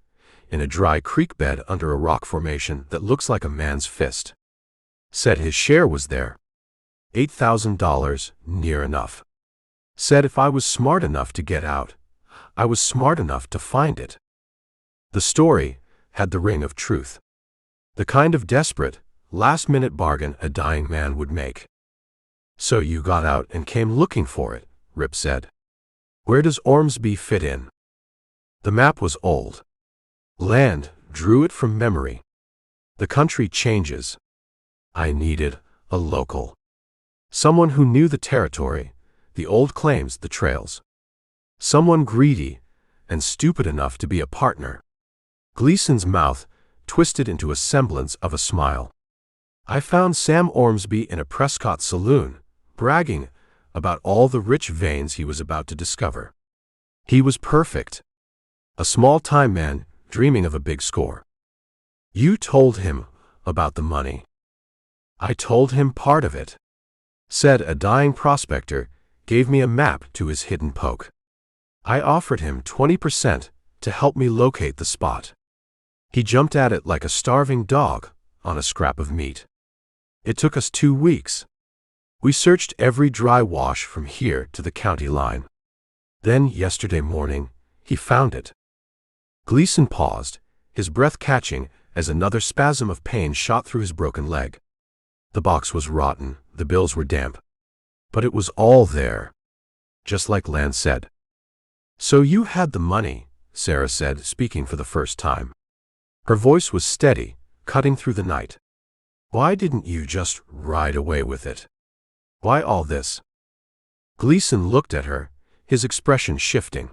in a dry creek bed under a rock formation that looks like a man's fist. Said his share was there. $8,000, near enough. Said if I was smart enough to get out, I was smart enough to find it." The story had the ring of truth. The kind of desperate, last-minute bargain a dying man would make. "So you got out and came looking for it," Rip said. "Where does Ormsby fit in?" The map was old. Land drew it from memory. The country changes. I needed a local. Someone who knew the territory, the old claims, the trails. Someone greedy and stupid enough to be a partner. Gleason's mouth twisted into a semblance of a smile. "I found Sam Ormsby in a Prescott saloon, bragging about all the rich veins he was about to discover. He was perfect. A small-time man dreaming of a big score. You told him about the money." "I told him part of it," said a dying prospector, gave me a map to his hidden poke. I offered him 20% to help me locate the spot. He jumped at it like a starving dog on a scrap of meat. It took us 2 weeks. We searched every dry wash from here to the county line. Then, yesterday morning, he found it. Gleason paused, his breath catching as another spasm of pain shot through his broken leg. The box was rotten, the bills were damp. But it was all there, just like Lan said. "So you had the money," Sarah said, speaking for the first time. Her voice was steady, cutting through the night. "Why didn't you just ride away with it? Why all this?" Gleason looked at her, his expression shifting.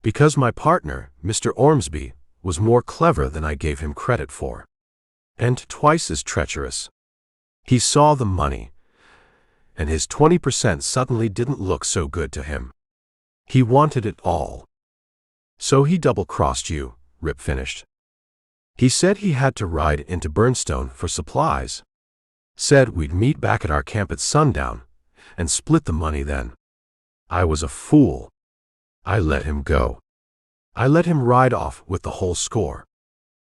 "Because my partner, Mr. Ormsby, was more clever than I gave him credit for. And twice as treacherous. He saw the money, and his 20% suddenly didn't look so good to him. He wanted it all. So he double-crossed you," Rip finished. "He said he had to ride into Burnstone for supplies. Said we'd meet back at our camp at sundown, and split the money then. I was a fool. I let him go. I let him ride off with the whole score."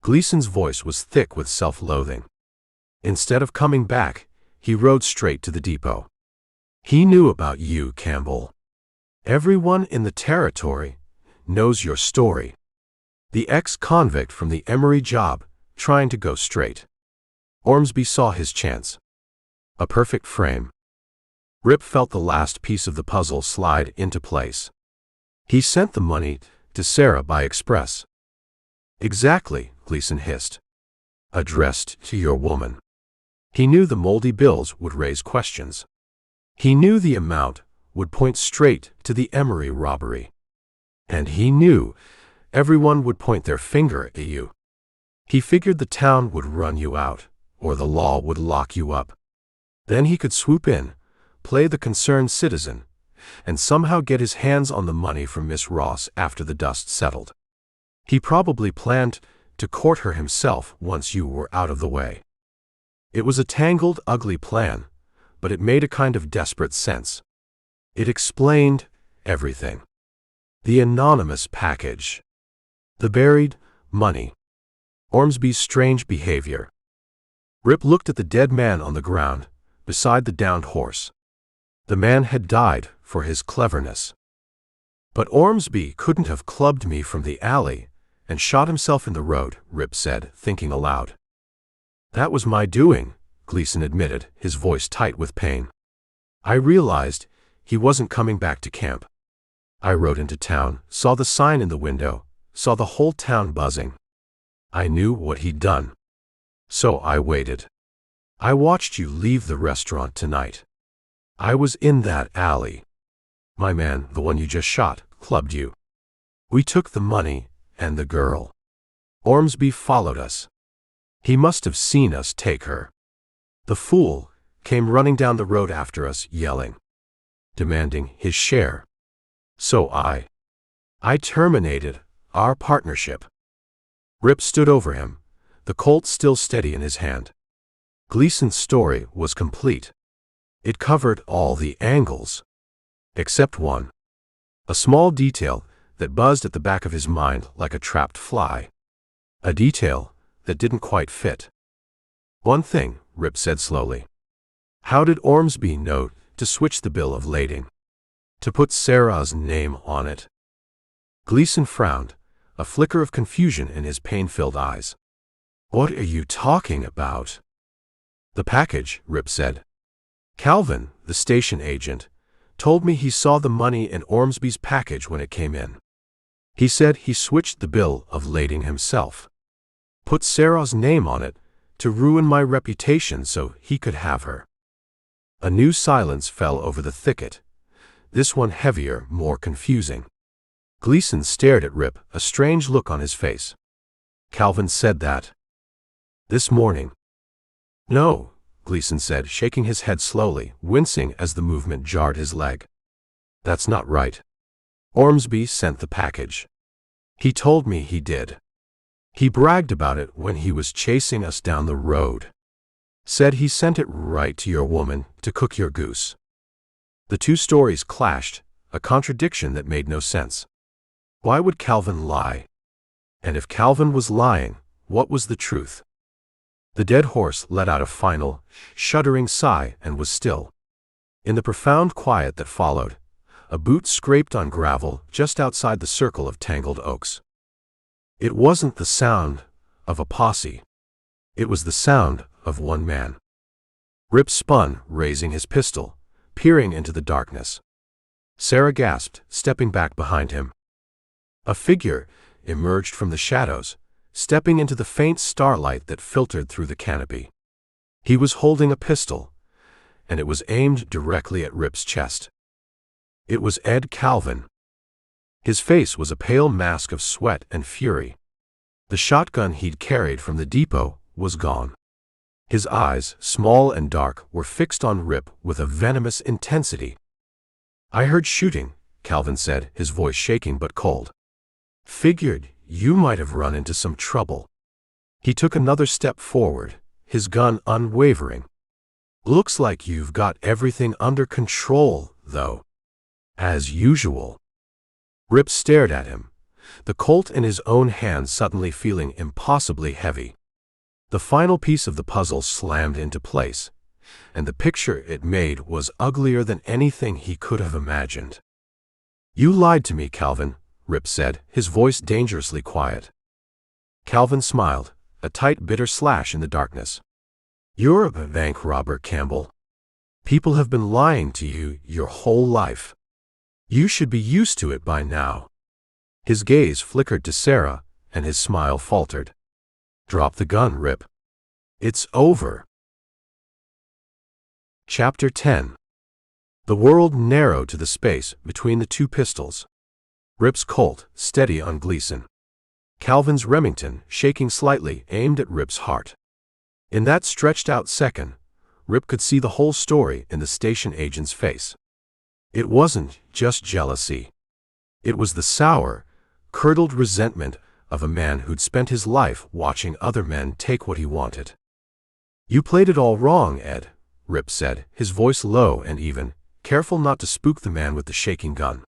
Gleason's voice was thick with self-loathing. "Instead of coming back, he rode straight to the depot. He knew about you, Campbell. Everyone in the territory knows your story. The ex-convict from the Emery job, trying to go straight. Ormsby saw his chance. A perfect frame." Rip felt the last piece of the puzzle slide into place. "He sent the money to Sarah by express." "Exactly," Gleason hissed. "Addressed to your woman. He knew the moldy bills would raise questions. He knew the amount would point straight to the Emery robbery. And he knew everyone would point their finger at you. He figured the town would run you out, or the law would lock you up. Then he could swoop in, play the concerned citizen, and somehow get his hands on the money from Miss Ross after the dust settled. He probably planned to court her himself once you were out of the way. It was a tangled, ugly plan, but it made a kind of desperate sense. It explained everything. The anonymous package. The buried money. Ormsby's strange behavior." Rip looked at the dead man on the ground, beside the downed horse. The man had died for his cleverness. "But Ormsby couldn't have clubbed me from the alley and shot himself in the road," Rip said, thinking aloud. "That was my doing," Gleason admitted, his voice tight with pain. "I realized he wasn't coming back to camp. I rode into town, saw the sign in the window, saw the whole town buzzing. I knew what he'd done. So I waited. I watched you leave the restaurant tonight. I was in that alley. My man, the one you just shot, clubbed you. We took the money and the girl. Ormsby followed us. He must have seen us take her. The fool came running down the road after us, yelling, demanding his share. So I terminated our partnership." Rip stood over him, the Colt still steady in his hand. Gleason's story was complete. It covered all the angles. Except one. A small detail that buzzed at the back of his mind like a trapped fly. A detail that didn't quite fit. "One thing," Rip said slowly. "How did Ormsby know to switch the bill of lading? To put Sarah's name on it?" Gleason frowned, a flicker of confusion in his pain-filled eyes. "What are you talking about?" "The package," Rip said. "Calvin, the station agent, told me he saw the money in Ormsby's package when it came in. He said he switched the bill of lading himself. Put Sarah's name on it to ruin my reputation so he could have her." A new silence fell over the thicket, this one heavier, more confusing. Gleason stared at Rip, a strange look on his face. "Calvin said that this morning?" "No," Gleason said, shaking his head slowly, wincing as the movement jarred his leg. "That's not right. Ormsby sent the package. He told me he did. He bragged about it when he was chasing us down the road. Said he sent it right to your woman to cook your goose." The two stories clashed, a contradiction that made no sense. Why would Calvin lie? And if Calvin was lying, what was the truth? The dead horse let out a final, shuddering sigh and was still. In the profound quiet that followed, a boot scraped on gravel just outside the circle of tangled oaks. It wasn't the sound of a posse. It was the sound of one man. Rip spun, raising his pistol, peering into the darkness. Sarah gasped, stepping back behind him. A figure emerged from the shadows, stepping into the faint starlight that filtered through the canopy. He was holding a pistol, and it was aimed directly at Rip's chest. It was Ed Calvin. His face was a pale mask of sweat and fury. The shotgun he'd carried from the depot was gone. His eyes, small and dark, were fixed on Rip with a venomous intensity. "I heard shooting," Calvin said, his voice shaking but cold. "Figured you might have run into some trouble." He took another step forward, his gun unwavering. "Looks like you've got everything under control, though. As usual." Rip stared at him, the Colt in his own hand suddenly feeling impossibly heavy. The final piece of the puzzle slammed into place, and the picture it made was uglier than anything he could have imagined. "You lied to me, Calvin," Rip said, his voice dangerously quiet. Calvin smiled, a tight, bitter slash in the darkness. "You're a bank robber, Campbell. People have been lying to you your whole life. You should be used to it by now." His gaze flickered to Sarah, and his smile faltered. "Drop the gun, Rip. It's over." Chapter 10. The world narrowed to the space between the two pistols. Rip's Colt, steady on Gleason. Calvin's Remington, shaking slightly, aimed at Rip's heart. In that stretched-out second, Rip could see the whole story in the station agent's face. It wasn't just jealousy. It was the sour, curdled resentment of a man who'd spent his life watching other men take what he wanted. "You played it all wrong, Ed," Rip said, his voice low and even, careful not to spook the man with the shaking gun.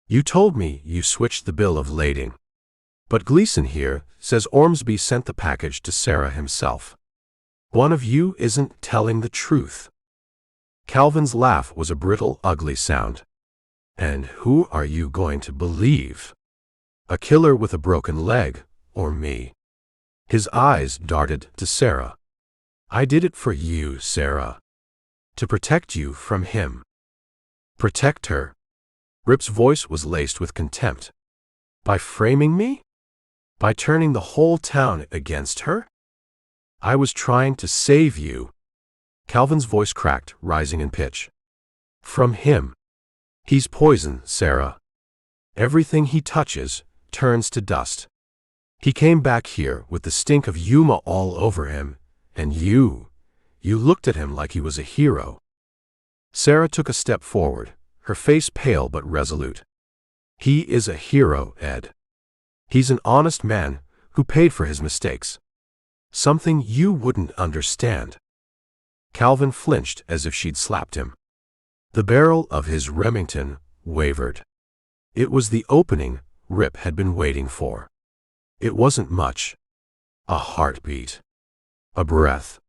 "You told me you switched the bill of lading. But Gleason here says Ormsby sent the package to Sarah himself. One of you isn't telling the truth." Calvin's laugh was a brittle, ugly sound. "And who are you going to believe? A killer with a broken leg, or me?" His eyes darted to Sarah. "I did it for you, Sarah. To protect you from him." "Protect her?" Rip's voice was laced with contempt. "By framing me? By turning the whole town against her? I was trying to save you." Calvin's voice cracked, rising in pitch. "From him. He's poison, Sarah. Everything he touches turns to dust. He came back here with the stink of Yuma all over him, and you looked at him like he was a hero." Sarah took a step forward, her face pale but resolute. "He is a hero, Ed. He's an honest man who paid for his mistakes. Something you wouldn't understand." Calvin flinched as if she'd slapped him. The barrel of his Remington wavered. It was the opening Rip had been waiting for. It wasn't much. A heartbeat. A breath.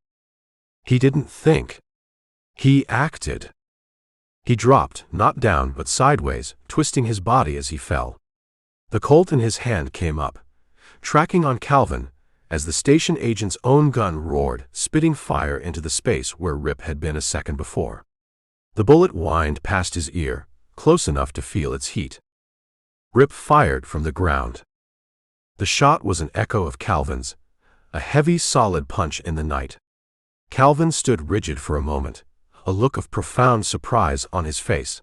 He didn't think. He acted. He dropped, not down but sideways, twisting his body as he fell. The Colt in his hand came up, tracking on Calvin, as the station agent's own gun roared, spitting fire into the space where Rip had been a second before. The bullet whined past his ear, close enough to feel its heat. Rip fired from the ground. The shot was an echo of Calvin's, a heavy, solid punch in the night. Calvin stood rigid for a moment, a look of profound surprise on his face.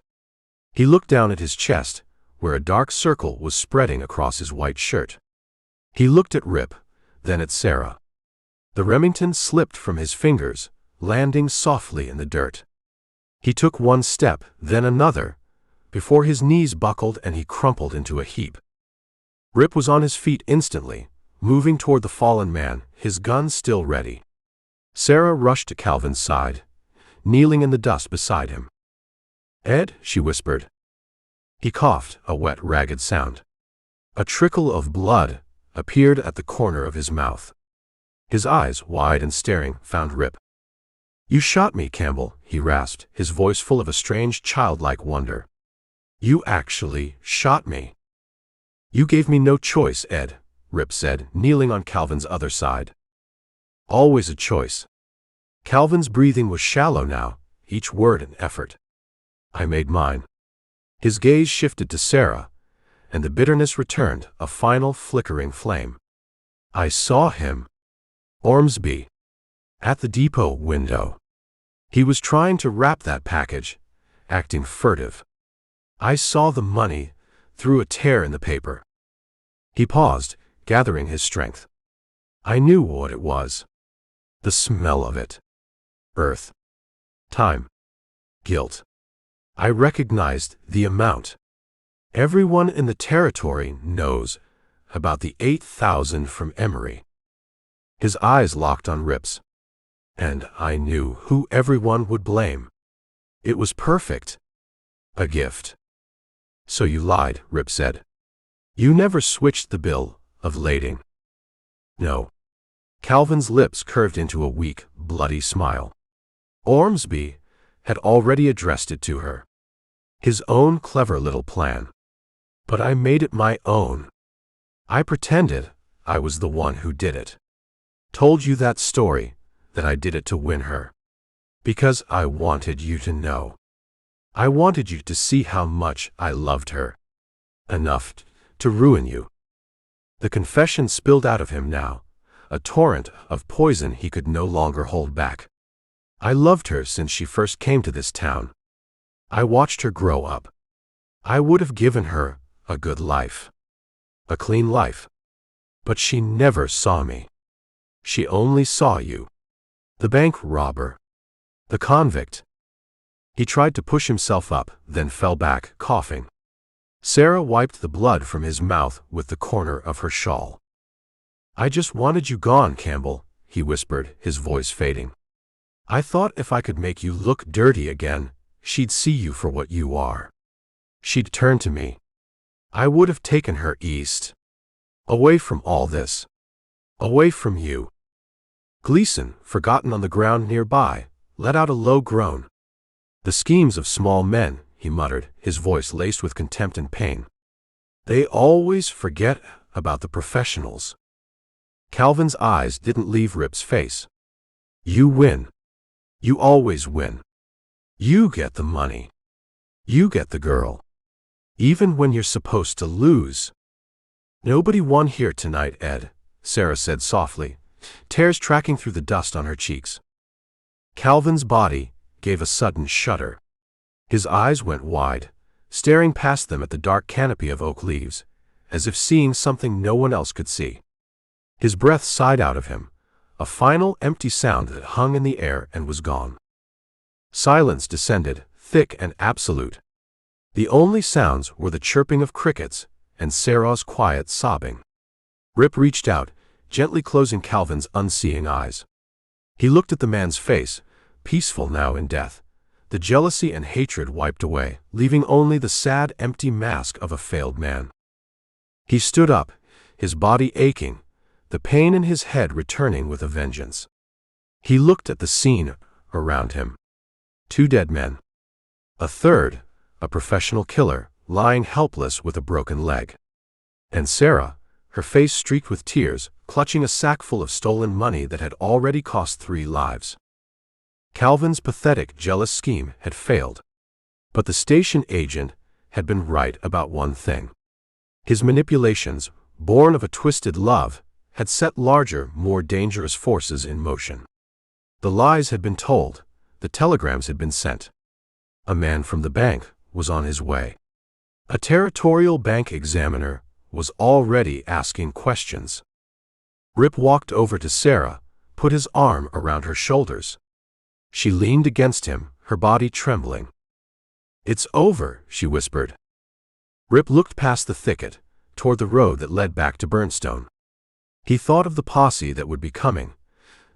He looked down at his chest, where a dark circle was spreading across his white shirt. He looked at Rip, then at Sarah. The Remington slipped from his fingers, landing softly in the dirt. He took one step, then another, before his knees buckled and he crumpled into a heap. Rip was on his feet instantly, moving toward the fallen man, his gun still ready. Sarah rushed to Calvin's side, kneeling in the dust beside him. "Ed," she whispered. He coughed, a wet, ragged sound. A trickle of blood appeared at the corner of his mouth. His eyes, wide and staring, found Rip. "You shot me, Campbell," he rasped, his voice full of a strange, childlike wonder. "You actually shot me." "You gave me no choice, Ed," Rip said, kneeling on Calvin's other side. "Always a choice." Calvin's breathing was shallow now, each word an effort. "I made mine." His gaze shifted to Sarah, and the bitterness returned, a final flickering flame. "I saw him. Ormsby. At the depot window. He was trying to wrap that package, acting furtive. I saw the money through a tear in the paper." He paused, gathering his strength. "I knew what it was. The smell of it. Earth. Time. Guilt. I recognized the amount. Everyone in the territory knows about the 8,000 from Emery." His eyes locked on Rip's. "And I knew who everyone would blame. It was perfect. A gift." "So you lied," Rip said. "You never switched the bill of lading." "No." Calvin's lips curved into a weak, bloody smile. Ormsby had already addressed it to her. His own clever little plan. But I made it my own. I pretended I was the one who did it. Told you that story, that I did it to win her. Because I wanted you to know. I wanted you to see how much I loved her. Enough to ruin you. The confession spilled out of him now, a torrent of poison he could no longer hold back. I loved her since she first came to this town. I watched her grow up. I would have given her a good life. A clean life. But she never saw me. She only saw you. The bank robber. The convict. He tried to push himself up, then fell back, coughing. Sarah wiped the blood from his mouth with the corner of her shawl. I just wanted you gone, Campbell, he whispered, his voice fading. I thought if I could make you look dirty again, she'd see you for what you are. She'd turn to me. I would have taken her east. Away from all this. Away from you. Gleason, forgotten on the ground nearby, let out a low groan. The schemes of small men, he muttered, his voice laced with contempt and pain. They always forget about the professionals. Calvin's eyes didn't leave Rip's face. You win. You always win. You get the money. You get the girl. Even when you're supposed to lose. Nobody won here tonight, Ed, Sarah said softly, tears tracking through the dust on her cheeks. Calvin's body gave a sudden shudder. His eyes went wide, staring past them at the dark canopy of oak leaves, as if seeing something no one else could see. His breath sighed out of him, a final empty sound that hung in the air and was gone. Silence descended, thick and absolute. The only sounds were the chirping of crickets and Sarah's quiet sobbing. Rip reached out, gently closing Calvin's unseeing eyes. He looked at the man's face, peaceful now in death, the jealousy and hatred wiped away, leaving only the sad, empty mask of a failed man. He stood up, his body aching, the pain in his head returning with a vengeance. He looked at the scene around him. 2 dead men. A third, a professional killer, lying helpless with a broken leg. And Sarah, her face streaked with tears, clutching a sack full of stolen money that had already cost 3 lives. Calvin's pathetic, jealous scheme had failed. But the station agent had been right about one thing. His manipulations, born of a twisted love, had set larger, more dangerous forces in motion. The lies had been told, the telegrams had been sent. A man from the bank was on his way. A territorial bank examiner was already asking questions. Rip walked over to Sarah, put his arm around her shoulders. She leaned against him, her body trembling. It's over, she whispered. Rip looked past the thicket, toward the road that led back to Burnstone. He thought of the posse that would be coming,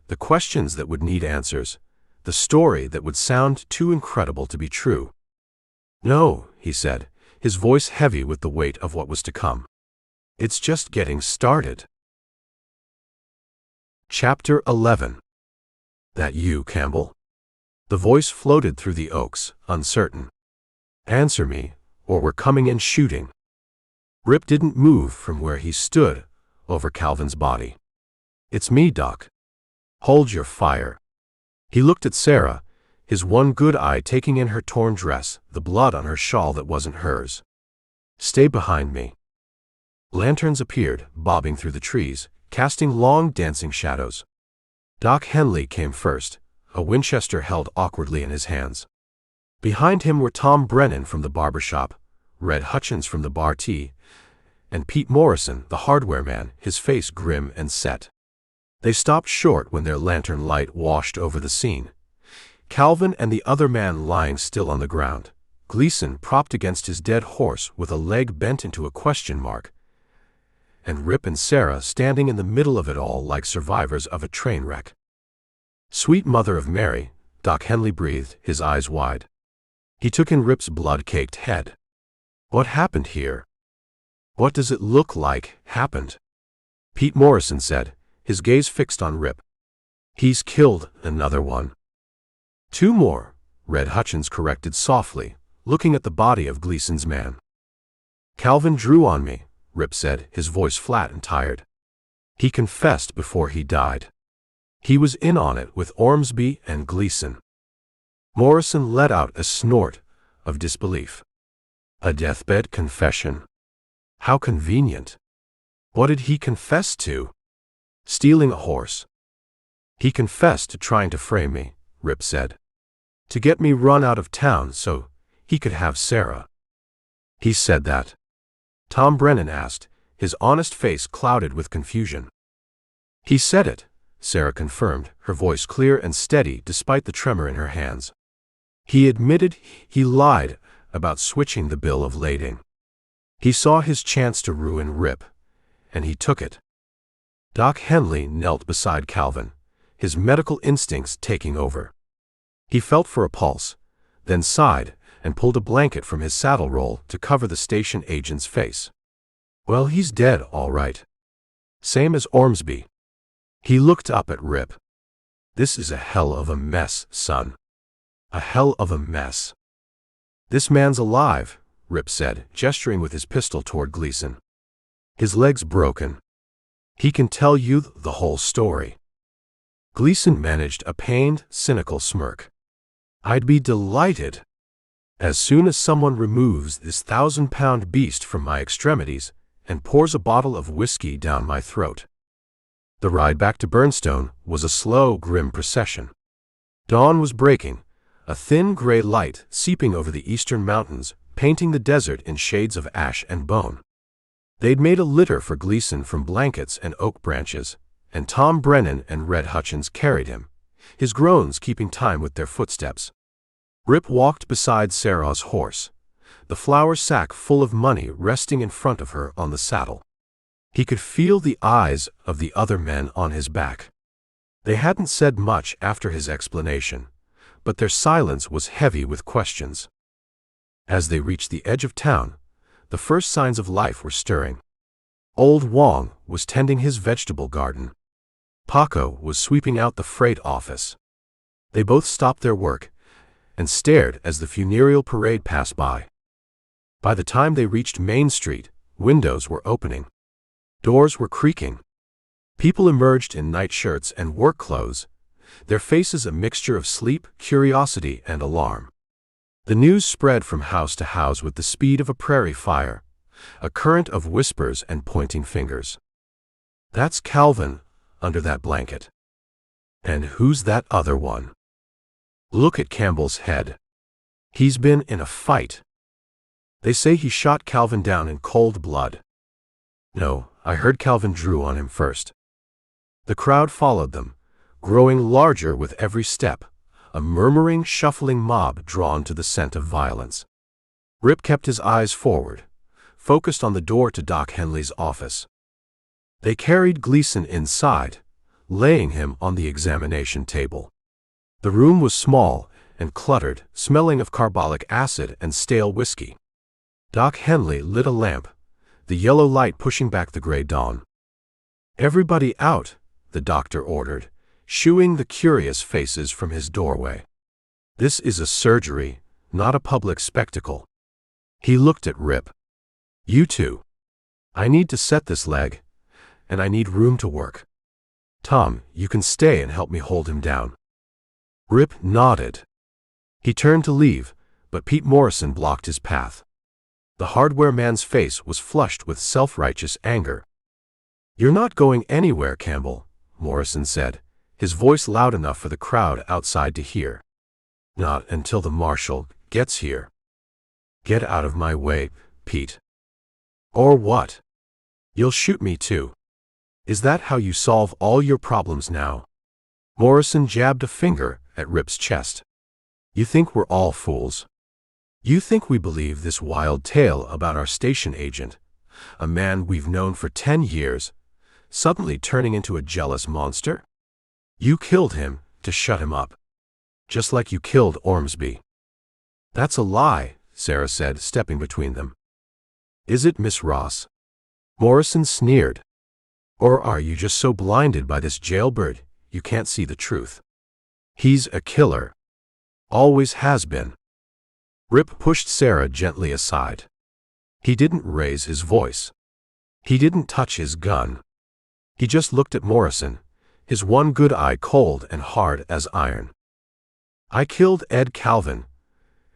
the questions that would need answers, the story that would sound too incredible to be true. No, he said, his voice heavy with the weight of what was to come. It's just getting started. Chapter 11. That you, Campbell? The voice floated through the oaks, uncertain. Answer me, or we're coming in shooting. Rip didn't move from where he stood, over Calvin's body. It's me, Doc. Hold your fire. He looked at Sarah, his one good eye taking in her torn dress, the blood on her shawl that wasn't hers. Stay behind me. Lanterns appeared, bobbing through the trees, casting long dancing shadows. Doc Henley came first, a Winchester held awkwardly in his hands. Behind him were Tom Brennan from the barber shop, Red Hutchins from the bar T, and Pete Morrison, the hardware man, his face grim and set. They stopped short when their lantern light washed over the scene. Calvin and the other man lying still on the ground, Gleason propped against his dead horse with a leg bent into a question mark, and Rip and Sarah standing in the middle of it all like survivors of a train wreck. Sweet Mother of Mary, Doc Henley breathed, his eyes wide. He took in Rip's blood-caked head. What happened here? What does it look like happened? Pete Morrison said, his gaze fixed on Rip. He's killed another one. Two more, Red Hutchins corrected softly, looking at the body of Gleason's man. Calvin drew on me, Rip said, his voice flat and tired. He confessed before he died. He was in on it with Ormsby and Gleason. Morrison let out a snort of disbelief. A deathbed confession. How convenient. What did he confess to? Stealing a horse. He confessed to trying to frame me, Rip said. To get me run out of town so he could have Sarah. He said that? Tom Brennan asked, his honest face clouded with confusion. He said it, Sarah confirmed, her voice clear and steady despite the tremor in her hands. He admitted he lied about switching the bill of lading. He saw his chance to ruin Rip, and he took it. Doc Henley knelt beside Calvin, his medical instincts taking over. He felt for a pulse, then sighed and pulled a blanket from his saddle roll to cover the station agent's face. Well, he's dead, all right. Same as Ormsby. He looked up at Rip. This is a hell of a mess, son. A hell of a mess. This man's alive, Rip said, gesturing with his pistol toward Gleason. His leg's broken. He can tell you the whole story. Gleason managed a pained, cynical smirk. I'd be delighted. As soon as someone removes this 1,000-pound beast from my extremities and pours a bottle of whiskey down my throat. The ride back to Burnstone was a slow, grim procession. Dawn was breaking, a thin gray light seeping over the eastern mountains, painting the desert in shades of ash and bone. They'd made a litter for Gleason from blankets and oak branches, and Tom Brennan and Red Hutchins carried him, his groans keeping time with their footsteps. Rip walked beside Sarah's horse, the flour sack full of money resting in front of her on the saddle. He could feel the eyes of the other men on his back. They hadn't said much after his explanation, but their silence was heavy with questions. As they reached the edge of town, the first signs of life were stirring. Old Wong was tending his vegetable garden. Paco was sweeping out the freight office. They both stopped their work and stared as the funereal parade passed by. By the time they reached Main Street, windows were opening. Doors were creaking. People emerged in nightshirts and work clothes, their faces a mixture of sleep, curiosity, and alarm. The news spread from house to house with the speed of a prairie fire, a current of whispers and pointing fingers. That's Calvin, under that blanket. And who's that other one? Look at Campbell's head. He's been in a fight. They say he shot Calvin down in cold blood. No, I heard Calvin drew on him first. The crowd followed them, growing larger with every step, a murmuring, shuffling mob drawn to the scent of violence. Rip kept his eyes forward, focused on the door to Doc Henley's office. They carried Gleason inside, laying him on the examination table. The room was small and cluttered, smelling of carbolic acid and stale whiskey. Doc Henley lit a lamp, the yellow light pushing back the gray dawn. "Everybody out," the doctor ordered, shooing the curious faces from his doorway. "This is a surgery, not a public spectacle." He looked at Rip. "You two. I need to set this leg, and I need room to work. Tom, you can stay and help me hold him down." Rip nodded. He turned to leave, but Pete Morrison blocked his path. The hardware man's face was flushed with self-righteous anger. "You're not going anywhere, Campbell," Morrison said, his voice loud enough for the crowd outside to hear. "Not until the marshal gets here." "Get out of my way, Pete." "Or what? You'll shoot me too. Is that how you solve all your problems now?" Morrison jabbed a finger at Rip's chest. "You think we're all fools? You think we believe this wild tale about our station agent, a man we've known for 10 years, suddenly turning into a jealous monster? You killed him to shut him up, just like you killed Ormsby." "That's a lie," Sarah said, stepping between them. "Is it, Miss Ross?" Morrison sneered. "Or are you just so blinded by this jailbird you can't see the truth? He's a killer. Always has been." Rip pushed Sarah gently aside. He didn't raise his voice. He didn't touch his gun. He just looked at Morrison, his one good eye cold and hard as iron. "I killed Ed Calvin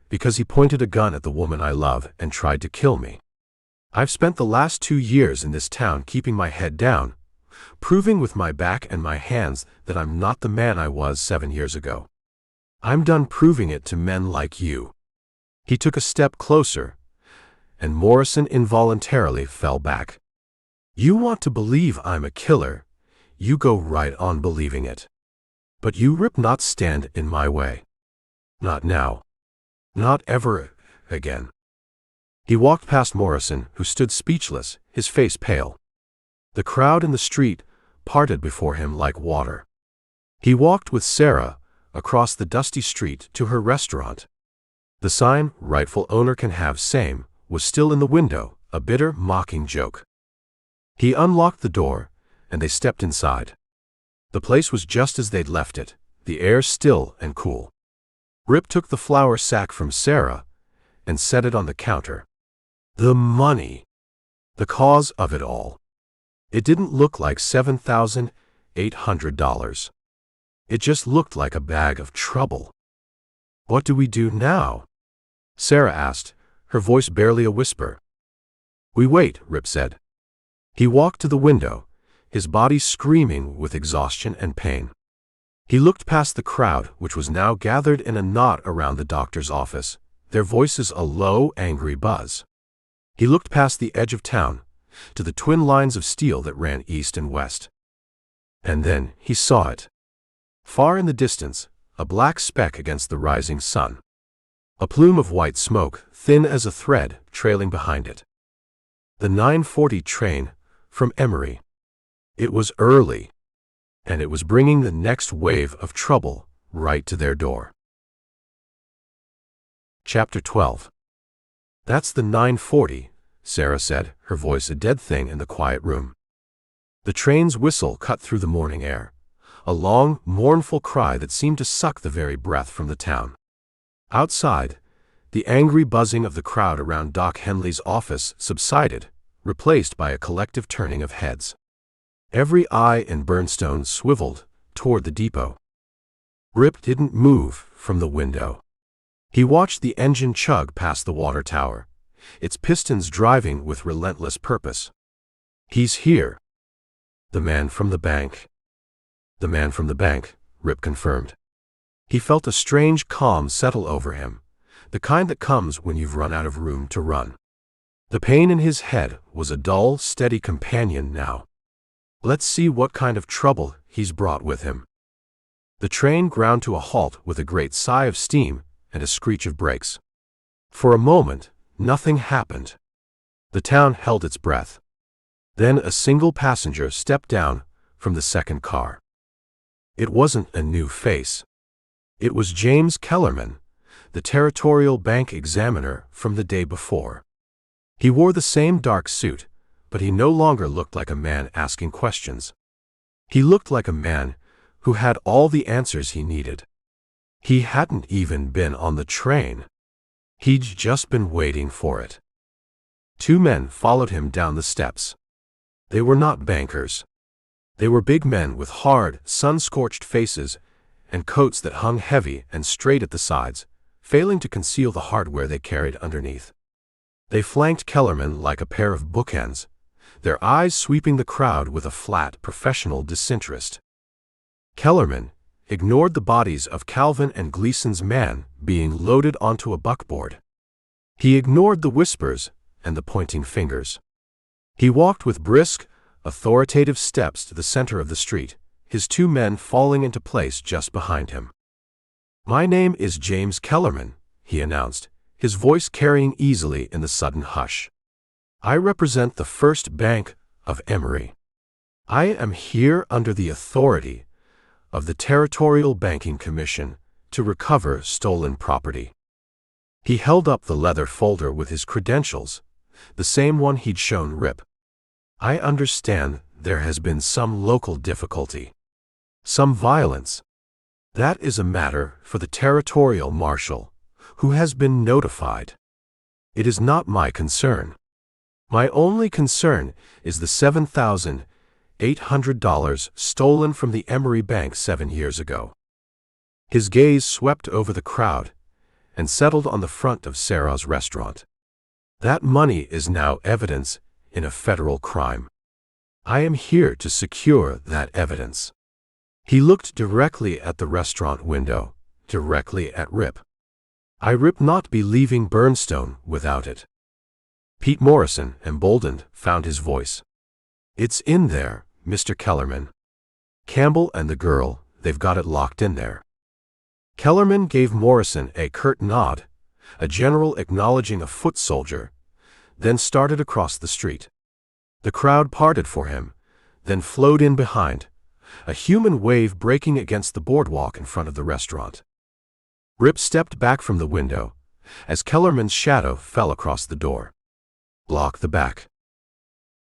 because he pointed a gun at the woman I love and tried to kill me. I've spent the last 2 years in this town keeping my head down, proving with my back and my hands that I'm not the man I was 7 years ago. I'm done proving it to men like you." He took a step closer, and Morrison involuntarily fell back. "You want to believe I'm a killer, you go right on believing it. But you, Rip, not stand in my way. Not now. Not ever again." He walked past Morrison, who stood speechless, his face pale. The crowd in the street parted before him like water. He walked with Sarah across the dusty street to her restaurant. The sign, "Rightful owner can have same," was still in the window, a bitter, mocking joke. He unlocked the door, and they stepped inside. The place was just as they'd left it, the air still and cool. Rip took the flour sack from Sarah and set it on the counter. The money! The cause of it all. It didn't look like $7,800. It just looked like a bag of trouble. "What do we do now?" Sarah asked, her voice barely a whisper. "We wait," Rip said. He walked to the window, his body screaming with exhaustion and pain. He looked past the crowd, which was now gathered in a knot around the doctor's office, their voices a low, angry buzz. He looked past the edge of town, to the twin lines of steel that ran east and west. And then he saw it. Far in the distance, a black speck against the rising sun. A plume of white smoke, thin as a thread, trailing behind it. The 9:40 train from Emery. It was early, and it was bringing the next wave of trouble right to their door. Chapter 12. "That's the 9:40, Sarah said, her voice a dead thing in the quiet room. The train's whistle cut through the morning air, a long, mournful cry that seemed to suck the very breath from the town. Outside, the angry buzzing of the crowd around Doc Henley's office subsided, replaced by a collective turning of heads. Every eye in Burnstone swiveled toward the depot. Rip didn't move from the window. He watched the engine chug past the water tower, its pistons driving with relentless purpose. "He's here." "The man from the bank." "The man from the bank," Rip confirmed. He felt a strange calm settle over him, the kind that comes when you've run out of room to run. The pain in his head was a dull, steady companion now. Let's see what kind of trouble he's brought with him. The train ground to a halt with a great sigh of steam and a screech of brakes. For a moment, nothing happened. The town held its breath. Then a single passenger stepped down from the second car. It wasn't a new face. It was James Kellerman, the territorial bank examiner from the day before. He wore the same dark suit, but he no longer looked like a man asking questions. He looked like a man who had all the answers he needed. He hadn't even been on the train. He'd just been waiting for it. Two men followed him down the steps. They were not bankers. They were big men with hard, sun-scorched faces and coats that hung heavy and straight at the sides, failing to conceal the hardware they carried underneath. They flanked Kellerman like a pair of bookends, their eyes sweeping the crowd with a flat, professional disinterest. Kellerman ignored the bodies of Calvin and Gleason's men being loaded onto a buckboard. He ignored the whispers and the pointing fingers. He walked with brisk, authoritative steps to the center of the street, his two men falling into place just behind him. "My name is James Kellerman," he announced, his voice carrying easily in the sudden hush. "I represent the First Bank of Emery. I am here under the authority of the Territorial Banking Commission to recover stolen property." He held up the leather folder with his credentials, the same one he'd shown Rip. "I understand there has been some local difficulty, some violence. That is a matter for the territorial marshal, who has been notified. It is not my concern. My only concern is the $7,800 stolen from the Emery Bank 7 years ago." His gaze swept over the crowd and settled on the front of Sarah's restaurant. "That money is now evidence in a federal crime. I am here to secure that evidence." He looked directly at the restaurant window, directly at Rip. "I Rip not be leaving Burnstone without it." Pete Morrison, emboldened, found his voice. "It's in there, Mr. Kellerman. Campbell and the girl, they've got it locked in there." Kellerman gave Morrison a curt nod, a general acknowledging a foot soldier, then started across the street. The crowd parted for him, then flowed in behind, a human wave breaking against the boardwalk in front of the restaurant. Rip stepped back from the window as Kellerman's shadow fell across the door. "Lock the back."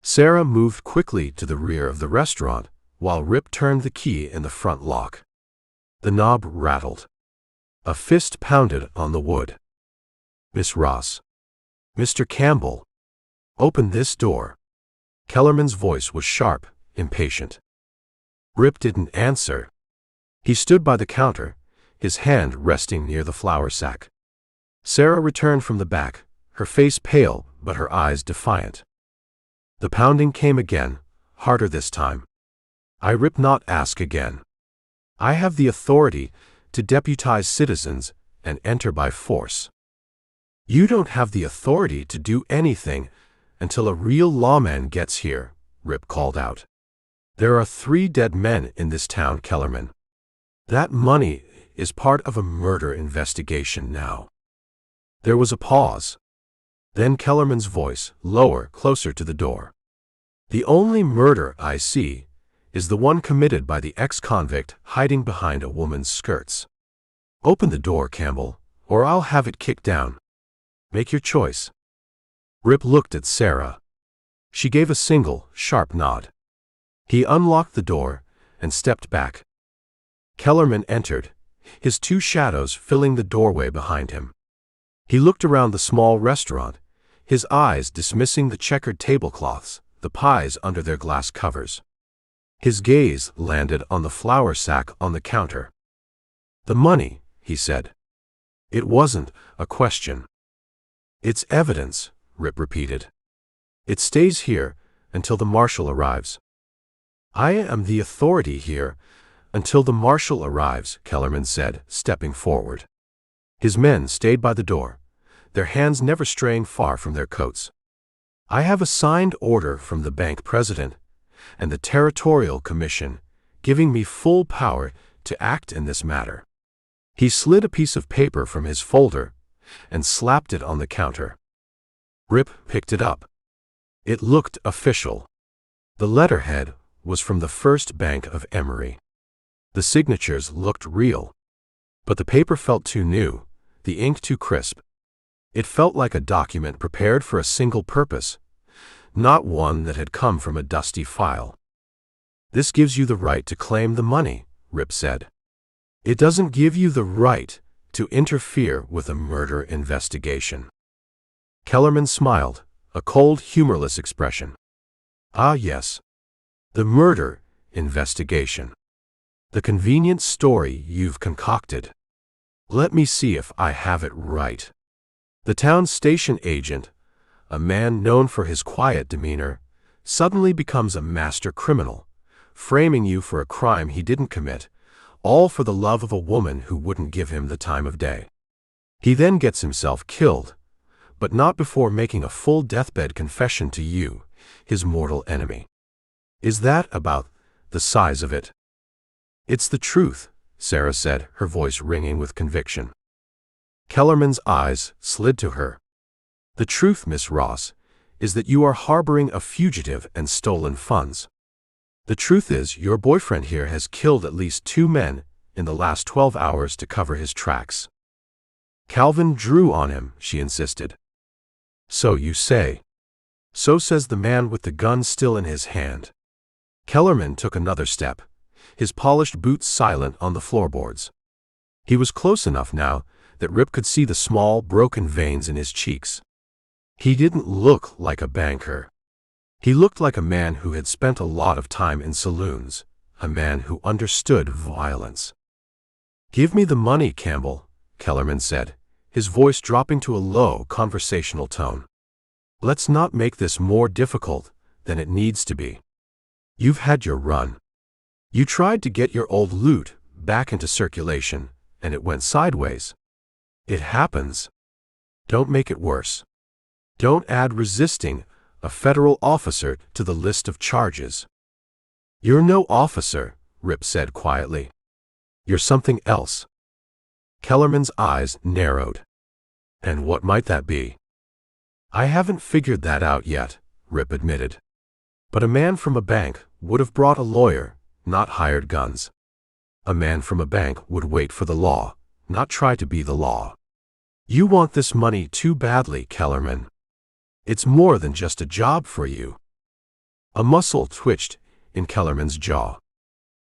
Sarah moved quickly to the rear of the restaurant while Rip turned the key in the front lock. The knob rattled. A fist pounded on the wood. "Miss Ross. Mr. Campbell. Open this door." Kellerman's voice was sharp, impatient. Rip didn't answer. He stood by the counter, his hand resting near the flour sack. Sarah returned from the back, her face pale but her eyes defiant. The pounding came again, harder this time. "I Rip not ask again. I have the authority to deputize citizens and enter by force." "You don't have the authority to do anything until a real lawman gets here," Rip called out. "There are 3 dead men in this town, Kellerman. That money is part of a murder investigation now." There was a pause. Then Kellerman's voice, lower, closer to the door. "The only murder I see is the one committed by the ex-convict hiding behind a woman's skirts. Open the door, Campbell, or I'll have it kicked down. Make your choice." Rip looked at Sarah. She gave a single, sharp nod. He unlocked the door and stepped back. Kellerman entered, his 2 shadows filling the doorway behind him. He looked around the small restaurant, his eyes dismissing the checkered tablecloths, the pies under their glass covers. His gaze landed on the flour sack on the counter. "The money," he said. It wasn't a question. "It's evidence," Rip repeated. "It stays here until the marshal arrives." "I am the authority here until the marshal arrives," Kellerman said, stepping forward. His men stayed by the door, their hands never straying far from their coats. "I have a signed order from the bank president and the Territorial Commission giving me full power to act in this matter." He slid a piece of paper from his folder and slapped it on the counter. Rip picked it up. It looked official. The letterhead was from the First Bank of Emery. The signatures looked real. But the paper felt too new, the ink too crisp. It felt like a document prepared for a single purpose, not one that had come from a dusty file. "This gives you the right to claim the money," Rip said. "It doesn't give you the right to interfere with a murder investigation." Kellerman smiled, a cold, humorless expression. "Ah, yes. The murder investigation. The convenient story you've concocted. Let me see if I have it right. The town station agent, a man known for his quiet demeanor, suddenly becomes a master criminal, framing you for a crime he didn't commit, all for the love of a woman who wouldn't give him the time of day. He then gets himself killed, but not before making a full deathbed confession to you, his mortal enemy. Is that about the size of it?" "It's the truth," Sarah said, her voice ringing with conviction. Kellerman's eyes slid to her. "The truth, Miss Ross, is that you are harboring a fugitive and stolen funds. The truth is, your boyfriend here has killed at least 2 men in the last 12 hours to cover his tracks." "Calvin drew on him," she insisted. "So you say." "So says the man with the gun still in his hand." Kellerman took another step, his polished boots silent on the floorboards. He was close enough now that Rip could see the small, broken veins in his cheeks. He didn't look like a banker. He looked like a man who had spent a lot of time in saloons, a man who understood violence. "Give me the money, Campbell," Kellerman said, his voice dropping to a low, conversational tone. "Let's not make this more difficult than it needs to be. You've had your run. You tried to get your old loot back into circulation, and it went sideways. It happens. Don't make it worse. Don't add resisting a federal officer to the list of charges." "You're no officer," Rip said quietly. "You're something else." Kellerman's eyes narrowed. "And what might that be?" "I haven't figured that out yet," Rip admitted. "But a man from a bank would have brought a lawyer, not hired guns. A man from a bank would wait for the law, not try to be the law. You want this money too badly, Kellerman. It's more than just a job for you." A muscle twitched in Kellerman's jaw.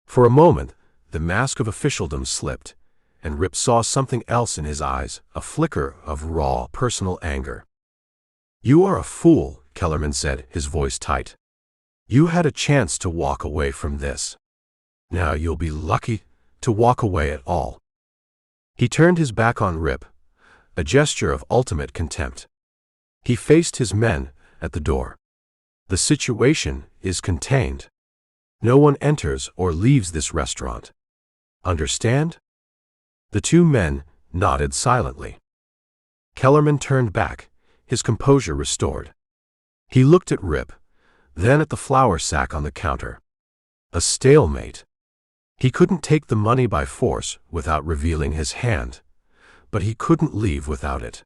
For a moment, the mask of officialdom slipped, and Rip saw something else in his eyes, a flicker of raw, personal anger. "You are a fool," Kellerman said, his voice tight. "You had a chance to walk away from this. Now you'll be lucky to walk away at all." He turned his back on Rip, a gesture of ultimate contempt. He faced his men at the door. "The situation is contained. No one enters or leaves this restaurant. Understand?" The 2 men nodded silently. Kellerman turned back, his composure restored. He looked at Rip, then at the flour sack on the counter. A stalemate. He couldn't take the money by force without revealing his hand, but he couldn't leave without it.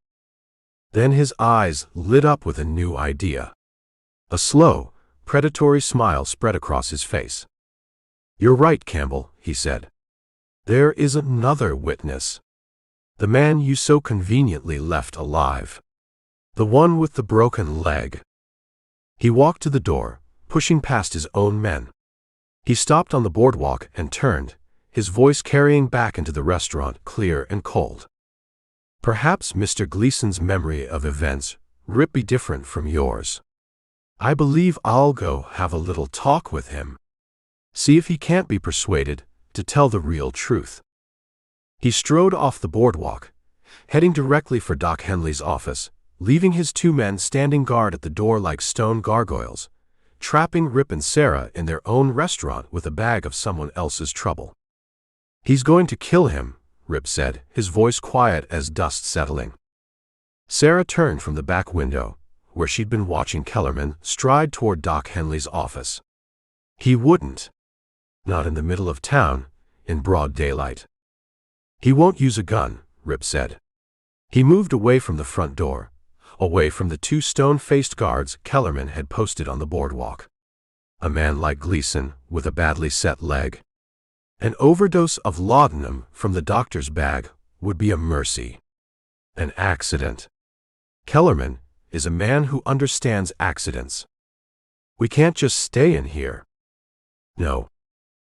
Then his eyes lit up with a new idea. A slow, predatory smile spread across his face. "You're right, Campbell," he said. "There is another witness. The man you so conveniently left alive. The one with the broken leg." He walked to the door, pushing past his own men. He stopped on the boardwalk and turned, his voice carrying back into the restaurant, clear and cold. "Perhaps Mr. Gleason's memory of events, Rip, be different from yours. I believe I'll go have a little talk with him. See if he can't be persuaded to tell the real truth." He strode off the boardwalk, heading directly for Doc Henley's office, leaving his 2 men standing guard at the door like stone gargoyles, trapping Rip and Sarah in their own restaurant with a bag of someone else's trouble. "He's going to kill him," Rip said, his voice quiet as dust settling. Sarah turned from the back window, where she'd been watching Kellerman stride toward Doc Henley's office. "He wouldn't. Not in the middle of town, in broad daylight." "He won't use a gun," Rip said. He moved away from the front door, away from the 2 stone-faced guards Kellerman had posted on the boardwalk. A man like Gleason, with a badly set leg. An overdose of laudanum from the doctor's bag would be a mercy. An accident. Kellerman is a man who understands accidents. We can't just stay in here. No.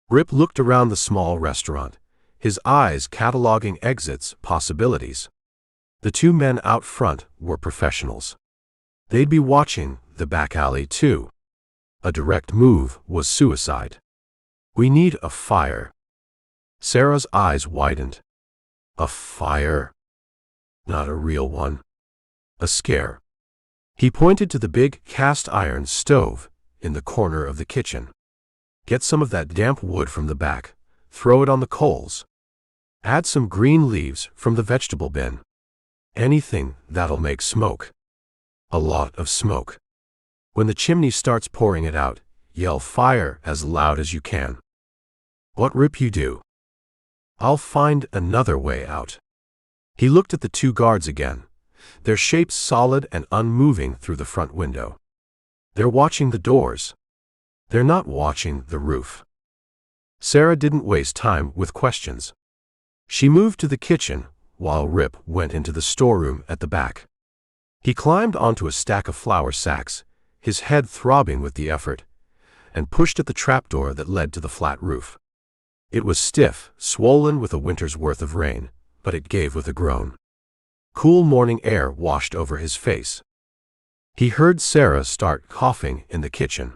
Rip looked around the small restaurant, his eyes cataloging exits, possibilities. The two men out front were professionals. They'd be watching the back alley too. A direct move was suicide. We need a fire. Sarah's eyes widened. A fire? Not a real one. A scare. He pointed to the big cast-iron stove in the corner of the kitchen. Get some of that damp wood from the back, throw it on the coals. Add some green leaves from the vegetable bin. Anything that'll make smoke. A lot of smoke. When the chimney starts pouring it out, yell fire as loud as you can. What Rip you do? I'll find another way out. He looked at the two guards again, their shapes solid and unmoving through the front window. They're watching the doors. They're not watching the roof. Sarah didn't waste time with questions. She moved to the kitchen while Rip went into the storeroom at the back. He climbed onto a stack of flour sacks, his head throbbing with the effort, and pushed at the trapdoor that led to the flat roof. It was stiff, swollen with a winter's worth of rain, but it gave with a groan. Cool morning air washed over his face. He heard Sarah start coughing in the kitchen.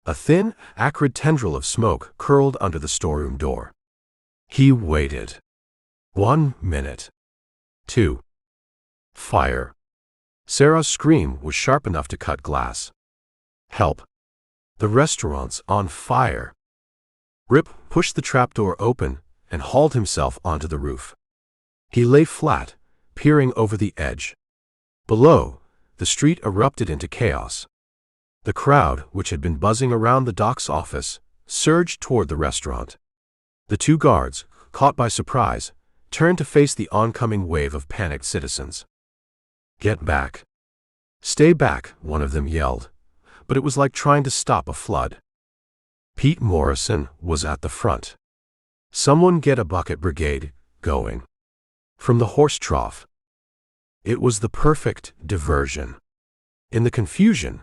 A thin, acrid tendril of smoke curled under the storeroom door. He waited. 1 minute. 2. Fire. Sarah's scream was sharp enough to cut glass. Help. The restaurant's on fire. Rip pushed the trapdoor open and hauled himself onto the roof. He lay flat, peering over the edge. Below, the street erupted into chaos. The crowd, which had been buzzing around the doc's office, surged toward the restaurant. The two guards, caught by surprise, turned to face the oncoming wave of panicked citizens. Get back. Stay back, one of them yelled, but it was like trying to stop a flood. Pete Morrison was at the front. Someone get a bucket brigade going. From the horse trough. It was the perfect diversion. In the confusion,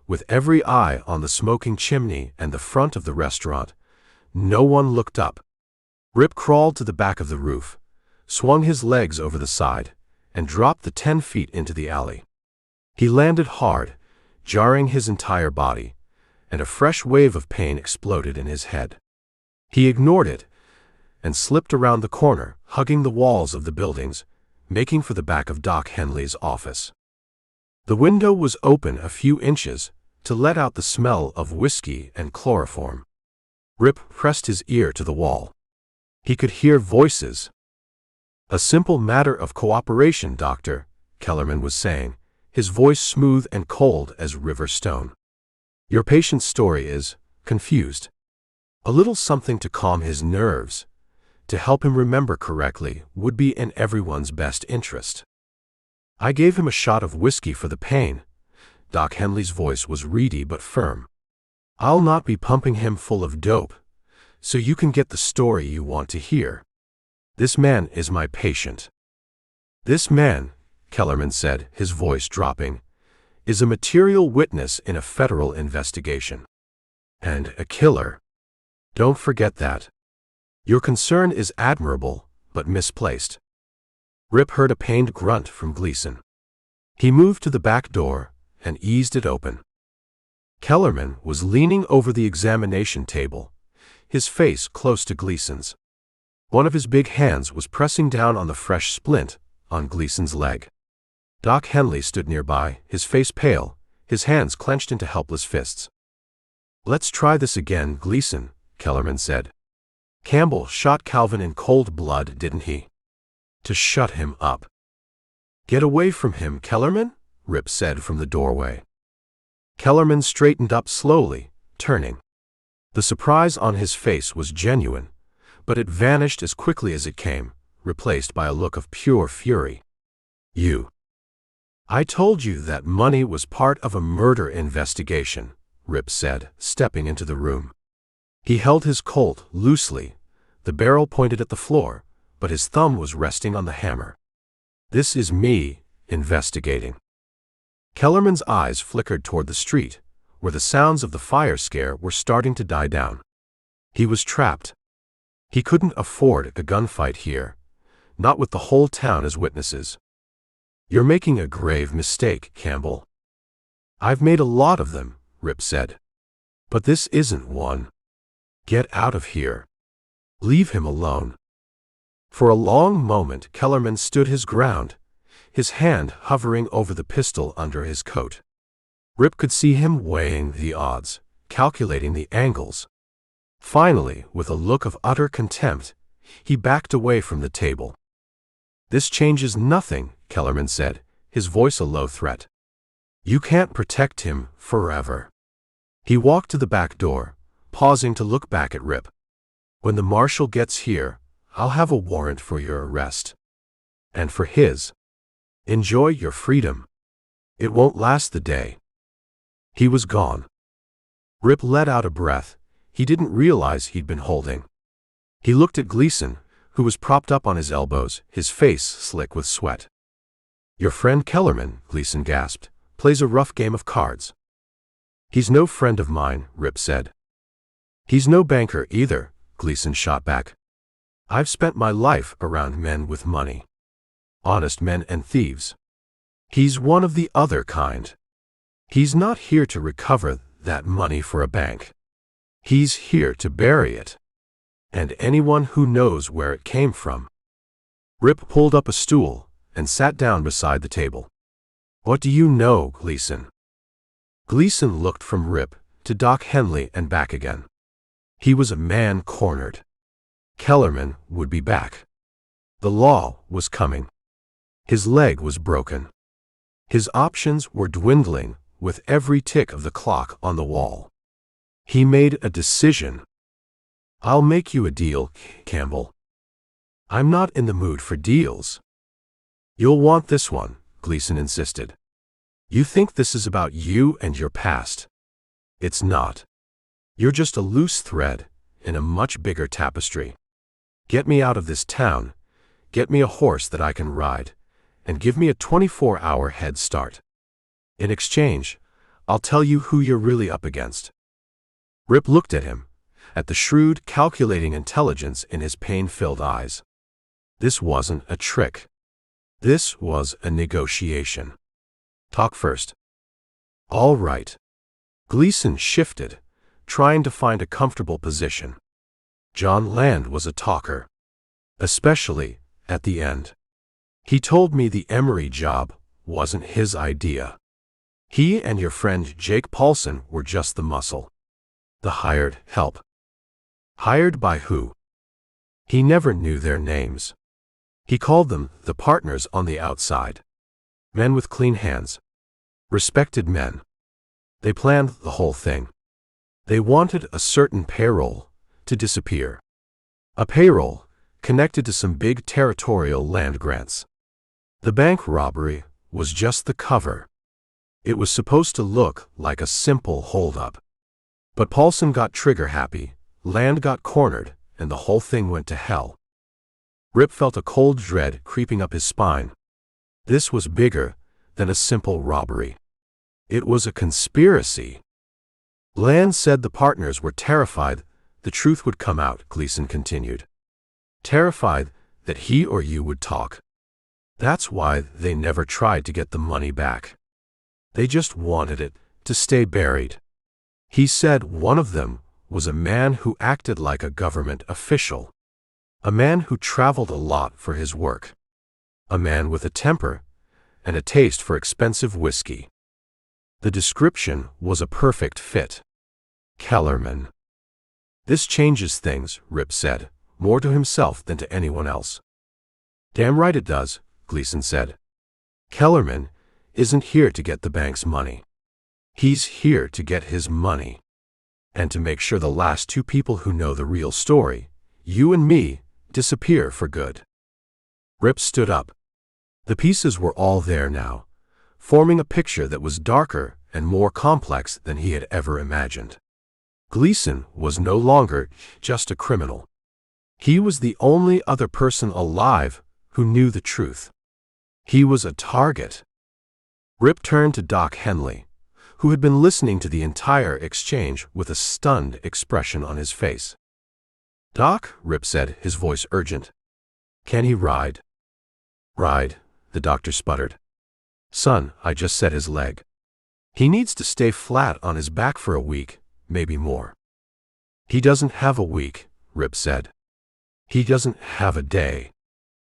with every eye on the smoking chimney and the front of the restaurant, no one looked up. Rip crawled to the back of the roof, swung his legs over the side, and dropped the 10 feet into the alley. He landed hard, jarring his entire body, and a fresh wave of pain exploded in his head. He ignored it and slipped around the corner, hugging the walls of the buildings, making for the back of Doc Henley's office. The window was open a few inches to let out the smell of whiskey and chloroform. Rip pressed his ear to the wall. He could hear voices. A simple matter of cooperation, Doctor, Kellerman was saying, his voice smooth and cold as river stone. Your patient's story is confused. A little something to calm his nerves, to help him remember correctly, would be in everyone's best interest. I gave him a shot of whiskey for the pain. Doc Henley's voice was reedy but firm. I'll not be pumping him full of dope, so you can get the story you want to hear. This man is my patient. This man, Kellerman said, his voice dropping, is a material witness in a federal investigation. And a killer. Don't forget that. Your concern is admirable, but misplaced. Rip heard a pained grunt from Gleason. He moved to the back door and eased it open. Kellerman was leaning over the examination table, his face close to Gleason's. One of his big hands was pressing down on the fresh splint on Gleason's leg. Doc Henley stood nearby, his face pale, his hands clenched into helpless fists. Let's try this again, Gleason, Kellerman said. Campbell shot Calvin in cold blood, didn't he? To shut him up. Get away from him, Kellerman, Rip said from the doorway. Kellerman straightened up slowly, turning. The surprise on his face was genuine, but it vanished as quickly as it came, replaced by a look of pure fury. You. I told you that money was part of a murder investigation, Rip said, stepping into the room. He held his Colt loosely, The barrel pointed at the floor, but his thumb was resting on the hammer. "This is me, investigating." Kellerman's eyes flickered toward the street, where the sounds of the fire scare were starting to die down. He was trapped. He couldn't afford a gunfight here, not with the whole town as witnesses. "You're making a grave mistake, Campbell." "I've made a lot of them," Rip said. "But this isn't one. Get out of here. Leave him alone." For a long moment Kellerman stood his ground, his hand hovering over the pistol under his coat. Rip could see him weighing the odds, calculating the angles. Finally, with a look of utter contempt, he backed away from the table. "This changes nothing," Kellerman said, his voice a low threat. "You can't protect him forever." He walked to the back door, pausing to look back at Rip. "When the marshal gets here, I'll have a warrant for your arrest. And for his. Enjoy your freedom. It won't last the day." He was gone. Rip let out a breath he didn't realize he'd been holding. He looked at Gleason, who was propped up on his elbows, his face slick with sweat. "Your friend Kellerman," Gleason gasped, "plays a rough game of cards." "He's no friend of mine," Rip said. "He's no banker either," Gleason shot back. "I've spent my life around men with money. Honest men and thieves. He's one of the other kind. He's not here to recover that money for a bank. He's here to bury it. And anyone who knows where it came from." Rip pulled up a stool and sat down beside the table. "What do you know, Gleason?" Gleason looked from Rip to Doc Henley and back again. He was a man cornered. Kellerman would be back. The law was coming. His leg was broken. His options were dwindling with every tick of the clock on the wall. He made a decision. "I'll make you a deal, Campbell." "I'm not in the mood for deals." "You'll want this one," Gleason insisted. "You think this is about you and your past. It's not. You're just a loose thread in a much bigger tapestry. Get me out of this town, get me a horse that I can ride, and give me a 24-hour head start. In exchange, I'll tell you who you're really up against." Rip looked at him, at the shrewd, calculating intelligence in his pain-filled eyes. This wasn't a trick. This was a negotiation. "Talk first." "All right." Gleason shifted, trying to find a comfortable position. John Land was a talker. Especially at the end. "He told me the Emery job wasn't his idea. He and your friend Jake Paulson were just the muscle. The hired help." "Hired by who?" He never knew their names. He called them the partners on the outside. Men with clean hands. Respected men. They planned the whole thing. They wanted a certain payroll to disappear. A payroll connected to some big territorial land grants. The bank robbery was just the cover. It was supposed to look like a simple holdup. But Paulson got trigger-happy, Land got cornered, and the whole thing went to hell. Rip felt a cold dread creeping up his spine. This was bigger than a simple robbery. It was a conspiracy. Land said the partners were terrified the truth would come out, Gleason continued. Terrified that he or you would talk. That's why they never tried to get the money back. They just wanted it to stay buried. He said one of them was a man who acted like a government official. A man who traveled a lot for his work. A man with a temper and a taste for expensive whiskey. The description was a perfect fit. Kellerman. "This changes things," Rip said, more to himself than to anyone else. "Damn right it does," Gleason said. "Kellerman isn't here to get the bank's money. He's here to get his money. And to make sure the last two people who know the real story, you and me, disappear for good." Rip stood up. The pieces were all there now, forming a picture that was darker and more complex than he had ever imagined. Gleason was no longer just a criminal. He was the only other person alive who knew the truth. He was a target. Rip turned to Doc Henley, who had been listening to the entire exchange with a stunned expression on his face. "Doc," Rip said, his voice urgent. "Can he ride?" "Ride," the doctor sputtered. "Son, I just set his leg. He needs to stay flat on his back for a week, maybe more." "He doesn't have a week," Rip said. "He doesn't have a day."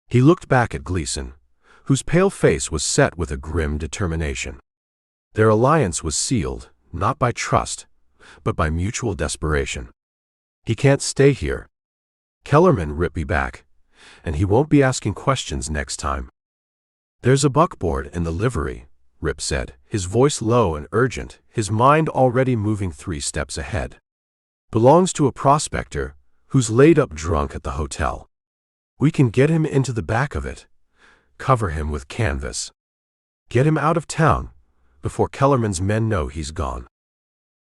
He looked back at Gleason, whose pale face was set with a grim determination. Their alliance was sealed, not by trust, but by mutual desperation. "He can't stay here. Kellerman Rip be back, and he won't be asking questions next time." "There's a buckboard in the livery," Rip said, his voice low and urgent, his mind already moving 3 steps ahead. "Belongs to a prospector who's laid up drunk at the hotel. We can get him into the back of it, cover him with canvas, get him out of town before Kellerman's men know he's gone."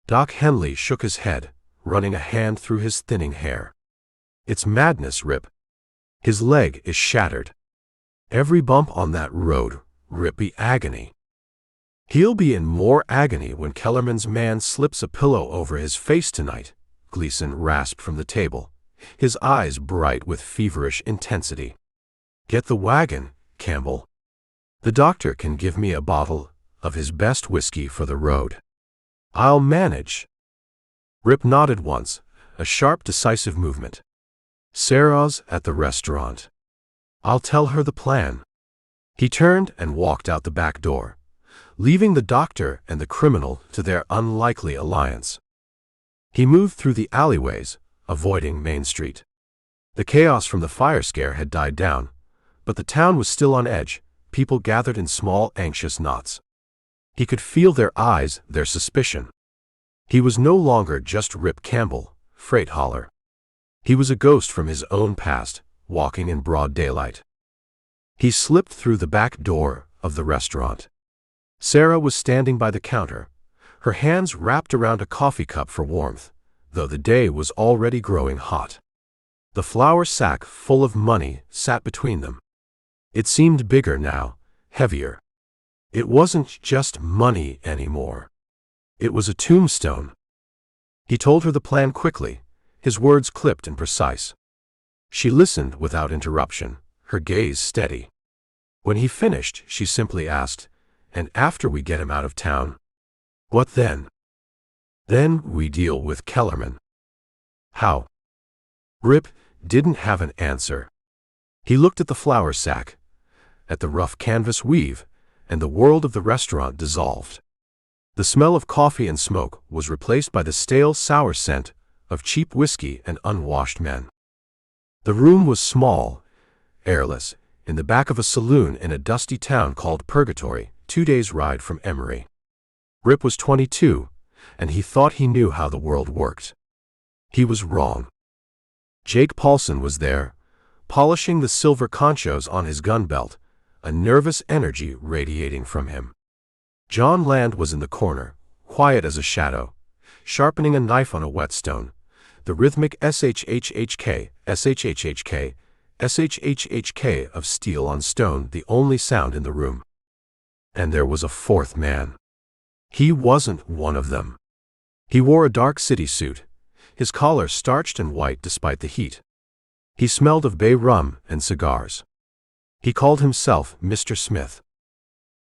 Doc Henley shook his head, running a hand through his thinning hair. "It's madness, Rip. His leg is shattered. Every bump on that road, Rip, be agony. He'll be in more agony when Kellerman's man slips a pillow over his face tonight," Gleason rasped from the table, his eyes bright with feverish intensity. "Get the wagon, Campbell. The doctor can give me a bottle of his best whiskey for the road. I'll manage." Rip nodded once, a sharp, decisive movement. "Sarah's at the restaurant. I'll tell her the plan." He turned and walked out the back door, leaving the doctor and the criminal to their unlikely alliance. He moved through the alleyways, avoiding Main Street. The chaos from the fire scare had died down, but the town was still on edge, people gathered in small, anxious knots. He could feel their eyes, their suspicion. He was no longer just Rip Campbell, freight hauler. He was a ghost from his own past, walking in broad daylight. He slipped through the back door of the restaurant. Sarah was standing by the counter, her hands wrapped around a coffee cup for warmth, though the day was already growing hot. The flour sack full of money sat between them. It seemed bigger now, heavier. It wasn't just money anymore. It was a tombstone. He told her the plan quickly, his words clipped and precise. She listened without interruption, her gaze steady. When he finished, she simply asked, "And after we get him out of town, what then?" "Then we deal with Kellerman." "How?" Rip didn't have an answer. He looked at the flour sack, at the rough canvas weave, and the world of the restaurant dissolved. The smell of coffee and smoke was replaced by the stale, sour scent of cheap whiskey and unwashed men. The room was small, airless, in the back of a saloon in a dusty town called Purgatory, 2 days' ride from Emery. Rip was 22, and he thought he knew how the world worked. He was wrong. Jake Paulson was there, polishing the silver conchos on his gun belt, a nervous energy radiating from him. John Land was in the corner, quiet as a shadow, sharpening a knife on a whetstone, the rhythmic SHHHK, SHHHK, SHHHK of steel on stone the only sound in the room. And there was a fourth man. He wasn't one of them. He wore a dark city suit, his collar starched and white despite the heat. He smelled of bay rum and cigars. He called himself Mr. Smith.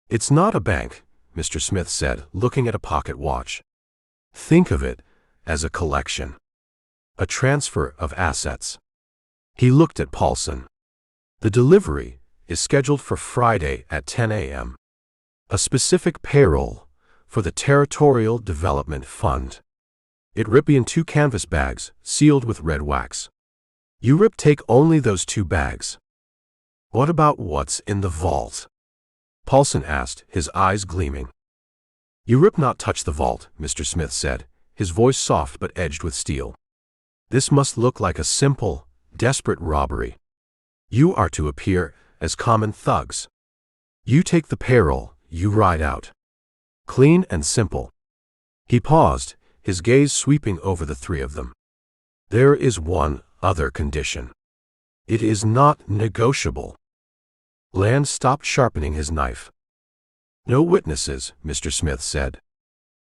"It's not a bank," Mr. Smith said, looking at a pocket watch. "Think of it as a collection. A transfer of assets." He looked at Paulson. "The delivery is scheduled for Friday at 10 a.m. A specific payroll for the Territorial Development Fund. It Rip in 2 canvas bags, sealed with red wax. You Rip take only those 2 bags." "What about what's in the vault?" Paulson asked, his eyes gleaming. "You Rip not touch the vault," Mr. Smith said, his voice soft but edged with steel. "This must look like a simple, desperate robbery. You are to appear as common thugs. You take the payroll, you ride out. Clean and simple." He paused, his gaze sweeping over the 3 of them. "There is one other condition. It is not negotiable. Land stopped sharpening his knife. No witnesses, Mr. Smith said.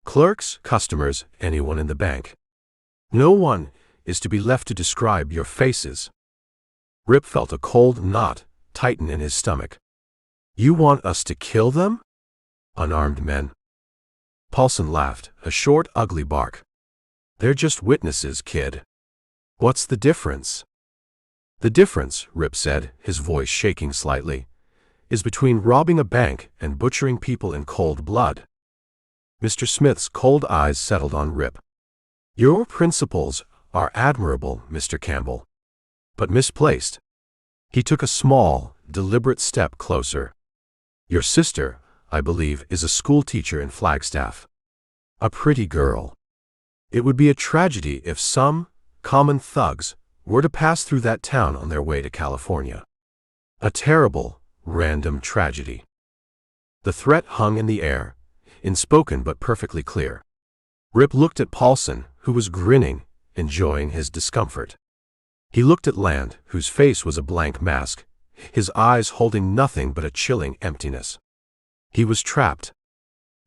Clerks, customers, anyone in the bank. No one is to be left to describe your faces. Rip felt a cold knot tighten in his stomach. You want us to kill them? Unarmed men. Paulson laughed, a short, ugly bark. They're just witnesses, kid. What's the difference? The difference, Rip said, his voice shaking slightly, is between robbing a bank and butchering people in cold blood. Mr. Smith's cold eyes settled on Rip. Your principles are admirable, Mr. Campbell, but misplaced. He took a small, deliberate step closer. Your sister, I believe, is a schoolteacher in Flagstaff. A pretty girl. It would be a tragedy if some common thugs were to pass through that town on their way to California. A terrible, random tragedy. The threat hung in the air, unspoken but perfectly clear. Rip looked at Paulson, who was grinning, enjoying his discomfort. He looked at Land, whose face was a blank mask, his eyes holding nothing but a chilling emptiness. He was trapped.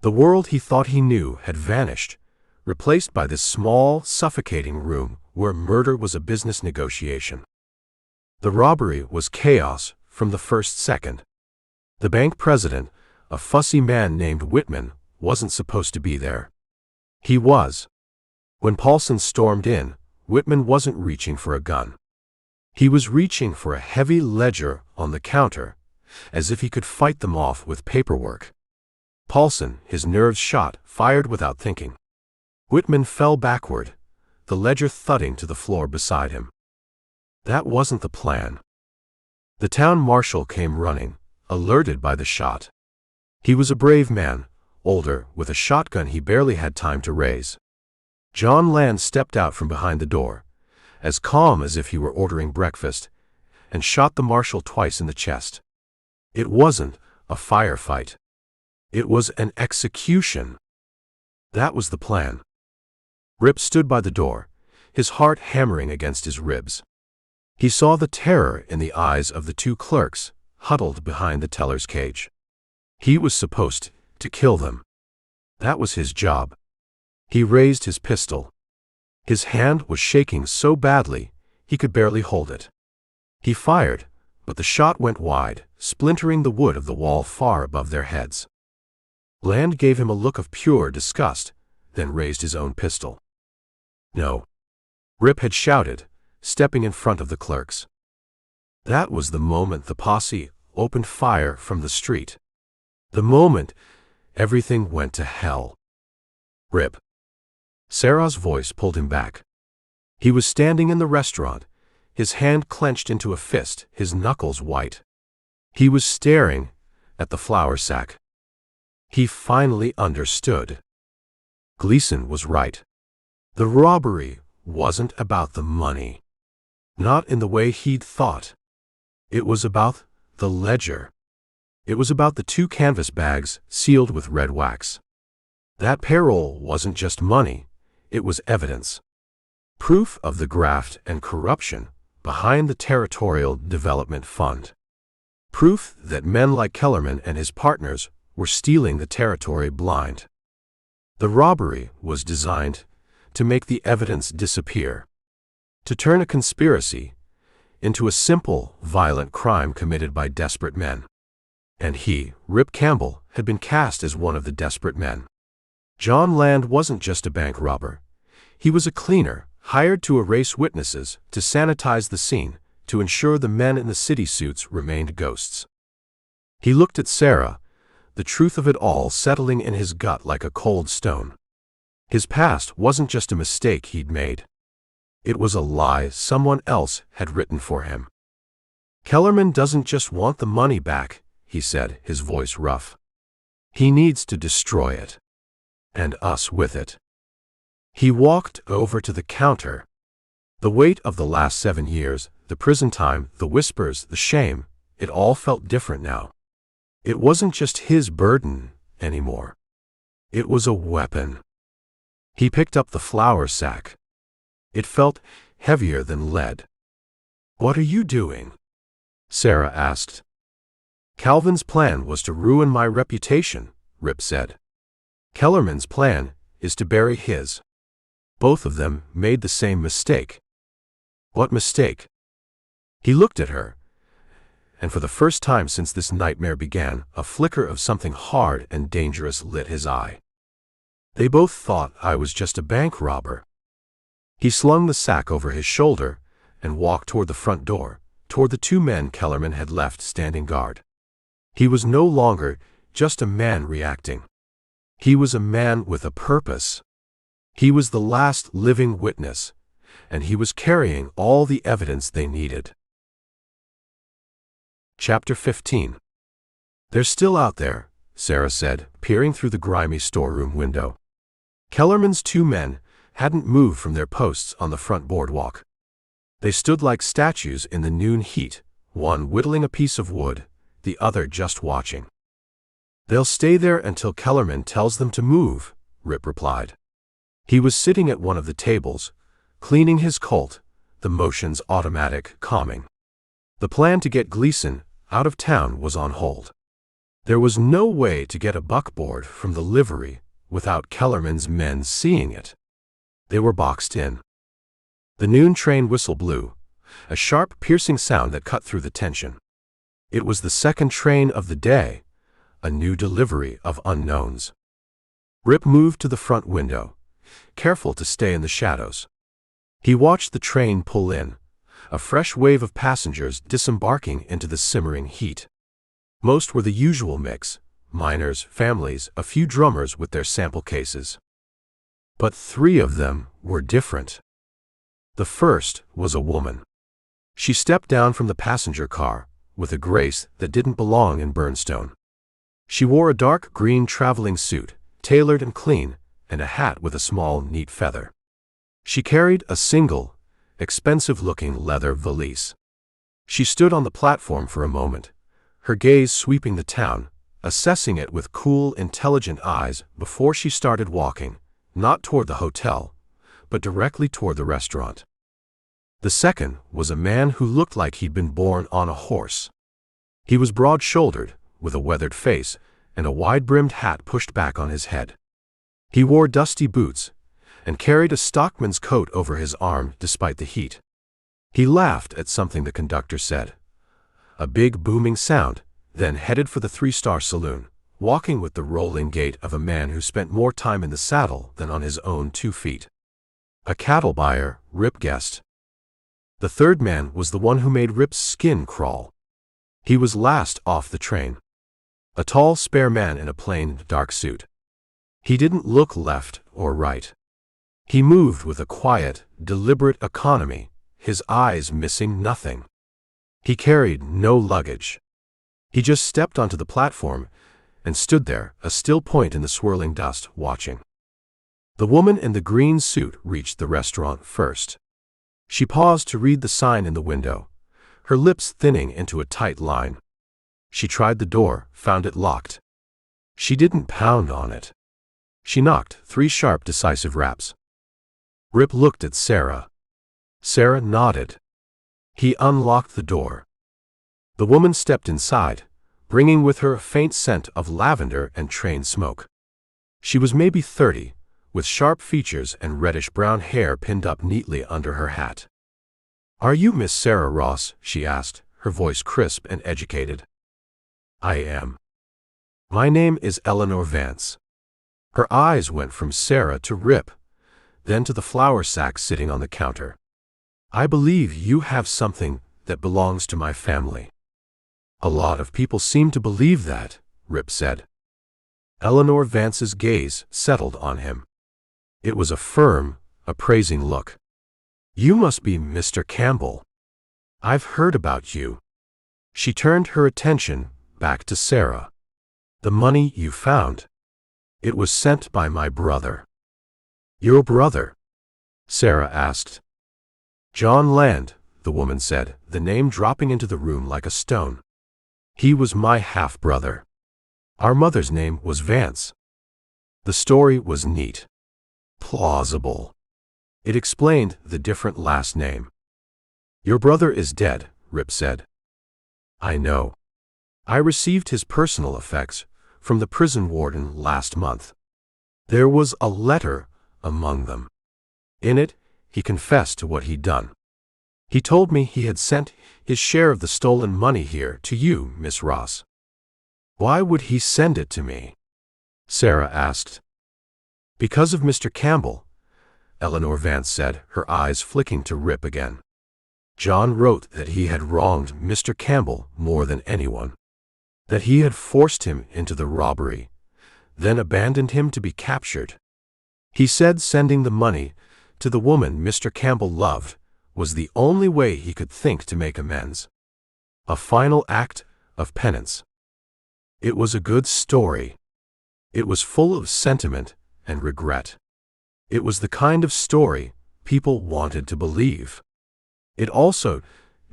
The world he thought he knew had vanished, replaced by this small, suffocating room where murder was a business negotiation. The robbery was chaos from the first second. The bank president, a fussy man named Whitman, wasn't supposed to be there. He was. When Paulson stormed in, Whitman wasn't reaching for a gun. He was reaching for a heavy ledger on the counter, as if he could fight them off with paperwork. Paulson, his nerves shot, fired without thinking. Whitman fell backward, the ledger thudding to the floor beside him. That wasn't the plan. The town marshal came running, alerted by the shot. He was a brave man, older, with a shotgun he barely had time to raise. John Land stepped out from behind the door, as calm as if he were ordering breakfast, and shot the marshal twice in the chest. It wasn't a firefight. It was an execution. That was the plan. Rip stood by the door, his heart hammering against his ribs. He saw the terror in the eyes of the two clerks, huddled behind the teller's cage. He was supposed to kill them. That was his job. He raised his pistol. His hand was shaking so badly, he could barely hold it. He fired, but the shot went wide, splintering the wood of the wall far above their heads. Land gave him a look of pure disgust, then raised his own pistol. No. Rip had shouted, stepping in front of the clerks. That was the moment the posse opened fire from the street. The moment everything went to hell. Rip. Sarah's voice pulled him back. He was standing in the restaurant, his hand clenched into a fist, his knuckles white. He was staring at the flour sack. He finally understood. Gleason was right. The robbery wasn't about the money. Not in the way he'd thought. It was about the ledger. It was about the 2 canvas bags sealed with red wax. That payroll wasn't just money, it was evidence. Proof of the graft and corruption behind the Territorial Development Fund. Proof that men like Kellerman and his partners were stealing the territory blind. The robbery was designed to make the evidence disappear, to turn a conspiracy into a simple, violent crime committed by desperate men. And he, Rip Campbell, had been cast as one of the desperate men. John Land wasn't just a bank robber. He was a cleaner, hired to erase witnesses, to sanitize the scene, to ensure the men in the city suits remained ghosts. He looked at Sarah, the truth of it all settling in his gut like a cold stone. His past wasn't just a mistake he'd made. It was a lie someone else had written for him. Kellerman doesn't just want the money back, he said, his voice rough. He needs to destroy it. And us with it. He walked over to the counter. The weight of the last 7 years, the prison time, the whispers, the shame, it all felt different now. It wasn't just his burden anymore. It was a weapon. He picked up the flour sack. It felt heavier than lead. "What are you doing?" Sarah asked. "Calvin's plan was to ruin my reputation," Rip said. "Kellerman's plan is to bury his. Both of them made the same mistake." "What mistake?" He looked at her, and for the first time since this nightmare began, a flicker of something hard and dangerous lit his eye. "They both thought I was just a bank robber." He slung the sack over his shoulder and walked toward the front door, toward the two men Kellerman had left standing guard. He was no longer just a man reacting. He was a man with a purpose. He was the last living witness, and he was carrying all the evidence they needed. Chapter 15. "They're still out there," Sarah said, peering through the grimy storeroom window. Kellerman's two men hadn't moved from their posts on the front boardwalk. They stood like statues in the noon heat, one whittling a piece of wood, the other just watching. "They'll stay there until Kellerman tells them to move," Rip replied. He was sitting at one of the tables, cleaning his Colt, the motions automatic, calming. The plan to get Gleason out of town was on hold. There was no way to get a buckboard from the livery without Kellerman's men seeing it. They were boxed in. The noon train whistle blew, a sharp, piercing sound that cut through the tension. It was the second train of the day, a new delivery of unknowns. Rip moved to the front window, careful to stay in the shadows. He watched the train pull in, a fresh wave of passengers disembarking into the simmering heat. Most were the usual mix: miners, families, a few drummers with their sample cases. But three of them were different. The first was a woman. She stepped down from the passenger car with a grace that didn't belong in Burnstone. She wore a dark green traveling suit, tailored and clean, and a hat with a small, neat feather. She carried a single, expensive-looking leather valise. She stood on the platform for a moment, her gaze sweeping the town, assessing it with cool, intelligent eyes before she started walking, not toward the hotel, but directly toward the restaurant. The second was a man who looked like he'd been born on a horse. He was broad-shouldered, with a weathered face and a wide-brimmed hat pushed back on his head. He wore dusty boots and carried a stockman's coat over his arm despite the heat. He laughed at something the conductor said. A big booming sound, then headed for the three-star saloon, walking with the rolling gait of a man who spent more time in the saddle than on his own 2 feet. A cattle buyer, Rip guessed. The third man was the one who made Rip's skin crawl. He was last off the train. A tall, spare man in a plain, dark suit. He didn't look left or right. He moved with a quiet, deliberate economy, his eyes missing nothing. He carried no luggage. He just stepped onto the platform and stood there, a still point in the swirling dust, watching. The woman in the green suit reached the restaurant first. She paused to read the sign in the window, her lips thinning into a tight line. She tried the door, found it locked. She didn't pound on it. She knocked 3 sharp, decisive raps. Rip looked at Sarah. Sarah nodded. He unlocked the door. The woman stepped inside, bringing with her a faint scent of lavender and train smoke. She was maybe 30, with sharp features and reddish-brown hair pinned up neatly under her hat. "Are you Miss Sarah Ross?" she asked, her voice crisp and educated. "I am. My name is Eleanor Vance." Her eyes went from Sarah to Rip, then to the flour sack sitting on the counter. "I believe you have something that belongs to my family." "A lot of people seem to believe that," Rip said. Eleanor Vance's gaze settled on him. It was a firm, appraising look. "You must be Mr. Campbell. I've heard about you." She turned her attention back to Sarah. "The money you found. It was sent by my brother." "Your brother?" Sarah asked. "John Land," the woman said, the name dropping into the room like a stone. "He was my half-brother. Our mother's name was Vance." The story was neat. Plausible. It explained the different last name. Your brother is dead, Rip said. I know. I received his personal effects from the prison warden last month. There was a letter among them. In it, he confessed to what he'd done. He told me he had sent his share of the stolen money here to you, Miss Ross. Why would he send it to me? Sarah asked. Because of Mr. Campbell, Eleanor Vance said, her eyes flicking to Rip again. John wrote that he had wronged Mr. Campbell more than anyone, that he had forced him into the robbery, then abandoned him to be captured. He said sending the money to the woman Mr. Campbell loved was the only way he could think to make amends. A final act of penance. It was a good story. It was full of sentiment and regret. It was the kind of story people wanted to believe. It also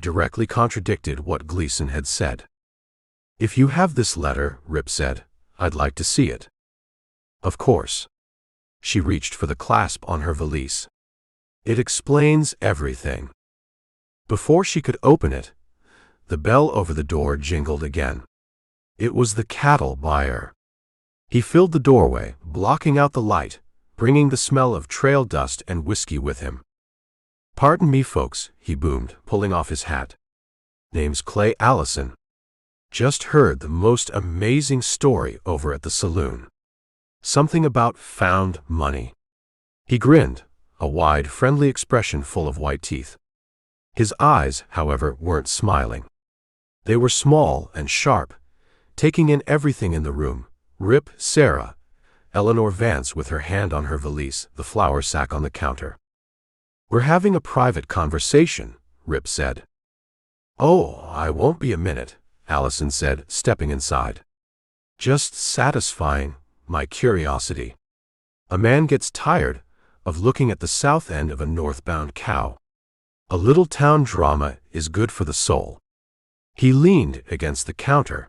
directly contradicted what Gleason had said. If you have this letter, Rip said, I'd like to see it. Of course. She reached for the clasp on her valise. It explains everything. Before she could open it, the bell over the door jingled again. It was the cattle buyer. He filled the doorway, blocking out the light, bringing the smell of trail dust and whiskey with him. Pardon me, folks, he boomed, pulling off his hat. Name's Clay Allison. Just heard the most amazing story over at the saloon. Something about found money. He grinned, a wide, friendly expression full of white teeth. His eyes, however, weren't smiling. They were small and sharp, taking in everything in the room. Rip, Sarah, Eleanor Vance with her hand on her valise, the flour sack on the counter. We're having a private conversation, Rip said. Oh, I won't be a minute, Allison said, stepping inside. Just satisfying my curiosity. A man gets tired of looking at the south end of a northbound cow. A little town drama is good for the soul. He leaned against the counter.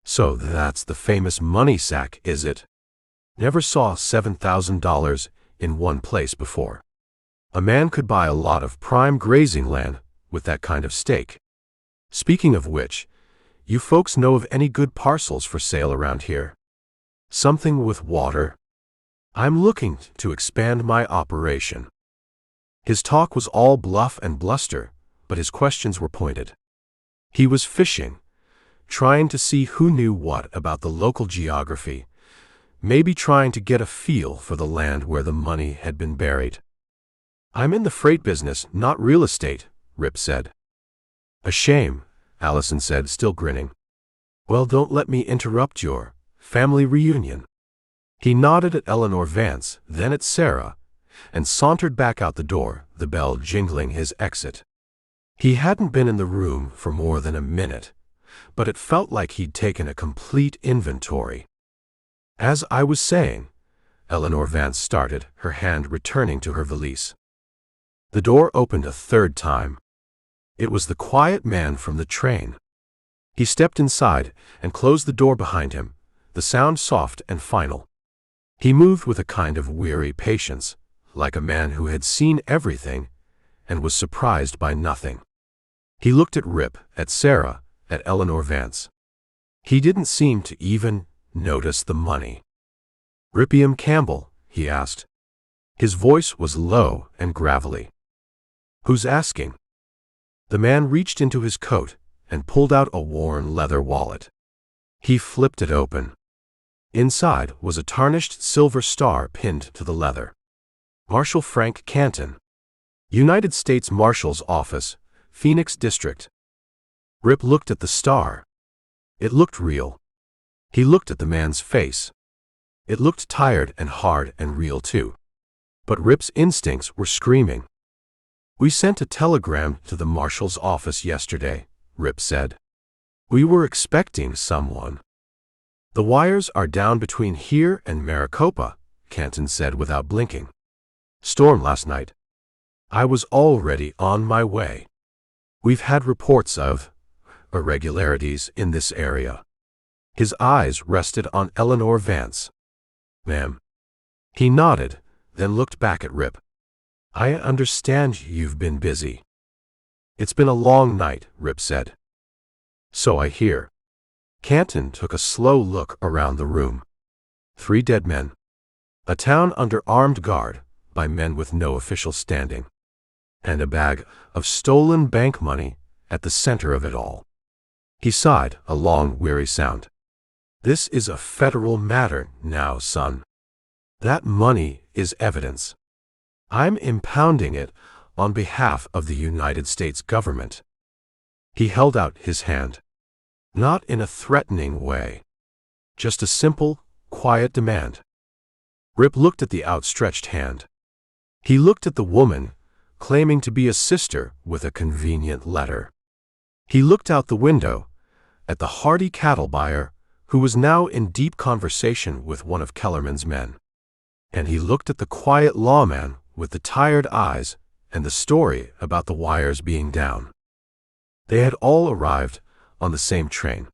So that's the famous money sack, is it? Never saw $7,000 in one place before. A man could buy a lot of prime grazing land with that kind of stake. Speaking of which, you folks know of any good parcels for sale around here? Something with water? I'm looking to expand my operation. His talk was all bluff and bluster, but his questions were pointed. He was fishing, trying to see who knew what about the local geography, maybe trying to get a feel for the land where the money had been buried. I'm in the freight business, not real estate, Rip said. A shame, Allison said, still grinning. Well, don't let me interrupt your family reunion. He nodded at Eleanor Vance, then at Sarah, and sauntered back out the door, the bell jingling his exit. He hadn't been in the room for more than a minute, but it felt like he'd taken a complete inventory. As I was saying, Eleanor Vance started, her hand returning to her valise. The door opened a third time. It was the quiet man from the train. He stepped inside and closed the door behind him, the sound soft and final. He moved with a kind of weary patience, like a man who had seen everything and was surprised by nothing. He looked at Rip, at Sarah, at Eleanor Vance. He didn't seem to even notice the money. Rippiam Campbell, he asked. His voice was low and gravelly. Who's asking? The man reached into his coat and pulled out a worn leather wallet. He flipped it open. Inside was a tarnished silver star pinned to the leather. Marshal Frank Canton, United States Marshal's Office, Phoenix District. Rip looked at the star. It looked real. He looked at the man's face. It looked tired and hard and real too. But Rip's instincts were screaming. We sent a telegram to the marshal's office yesterday, Rip said. We were expecting someone. The wires are down between here and Maricopa, Canton said without blinking. Storm last night. I was already on my way. We've had reports of irregularities in this area. His eyes rested on Eleanor Vance. Ma'am. He nodded, then looked back at Rip. I understand you've been busy. It's been a long night, Rip said. So I hear. Canton took a slow look around the room. 3 dead men. A town under armed guard by men with no official standing. And a bag of stolen bank money at the center of it all. He sighed, a long, weary sound. This is a federal matter now, son. That money is evidence. I'm impounding it on behalf of the United States government. He held out his hand. Not in a threatening way. Just a simple, quiet demand. Rip looked at the outstretched hand. He looked at the woman, claiming to be a sister with a convenient letter. He looked out the window, at the hardy cattle buyer, who was now in deep conversation with one of Kellerman's men. And he looked at the quiet lawman with the tired eyes and the story about the wires being down. They had all arrived on the same train.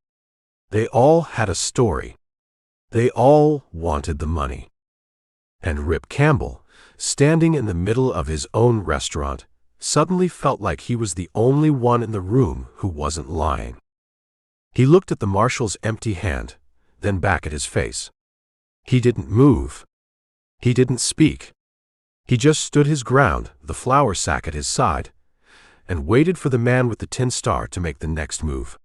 They all had a story. They all wanted the money. And Rip Campbell, standing in the middle of his own restaurant, suddenly felt like he was the only one in the room who wasn't lying. He looked at the marshal's empty hand, then back at his face. He didn't move. He didn't speak. He just stood his ground, the flour sack at his side, and waited for the man with the tin star to make the next move.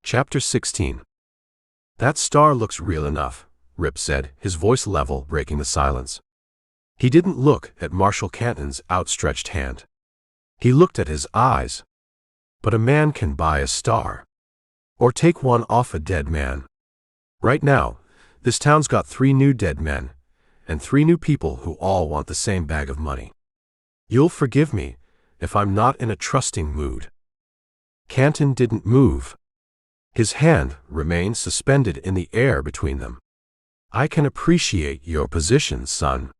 Chapter 16. That star looks real enough, Rip said, his voice level, breaking the silence. He didn't look at Marshal Canton's outstretched hand. He looked at his eyes. But a man can buy a star. Or take one off a dead man. Right now, this town's got 3 new dead men, and 3 new people who all want the same bag of money. You'll forgive me if I'm not in a trusting mood. Canton didn't move. His hand remained suspended in the air between them. I can appreciate your position, son.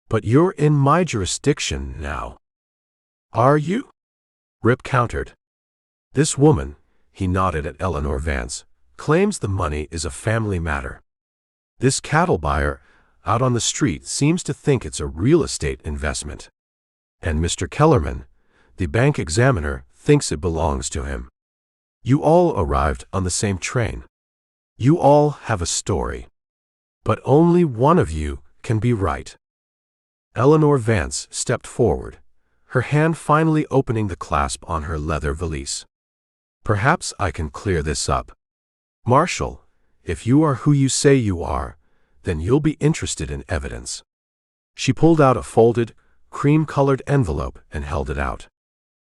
But you're in my jurisdiction now. Are you? Rip countered. This woman, he nodded at Eleanor Vance, claims the money is a family matter. This cattle buyer out on the street seems to think it's a real estate investment. And Mr. Kellerman, the bank examiner, thinks it belongs to him. You all arrived on the same train. You all have a story. But only one of you can be right. Eleanor Vance stepped forward, her hand finally opening the clasp on her leather valise. Perhaps I can clear this up. Marshal, if you are who you say you are, then you'll be interested in evidence. She pulled out a folded, cream-colored envelope and held it out.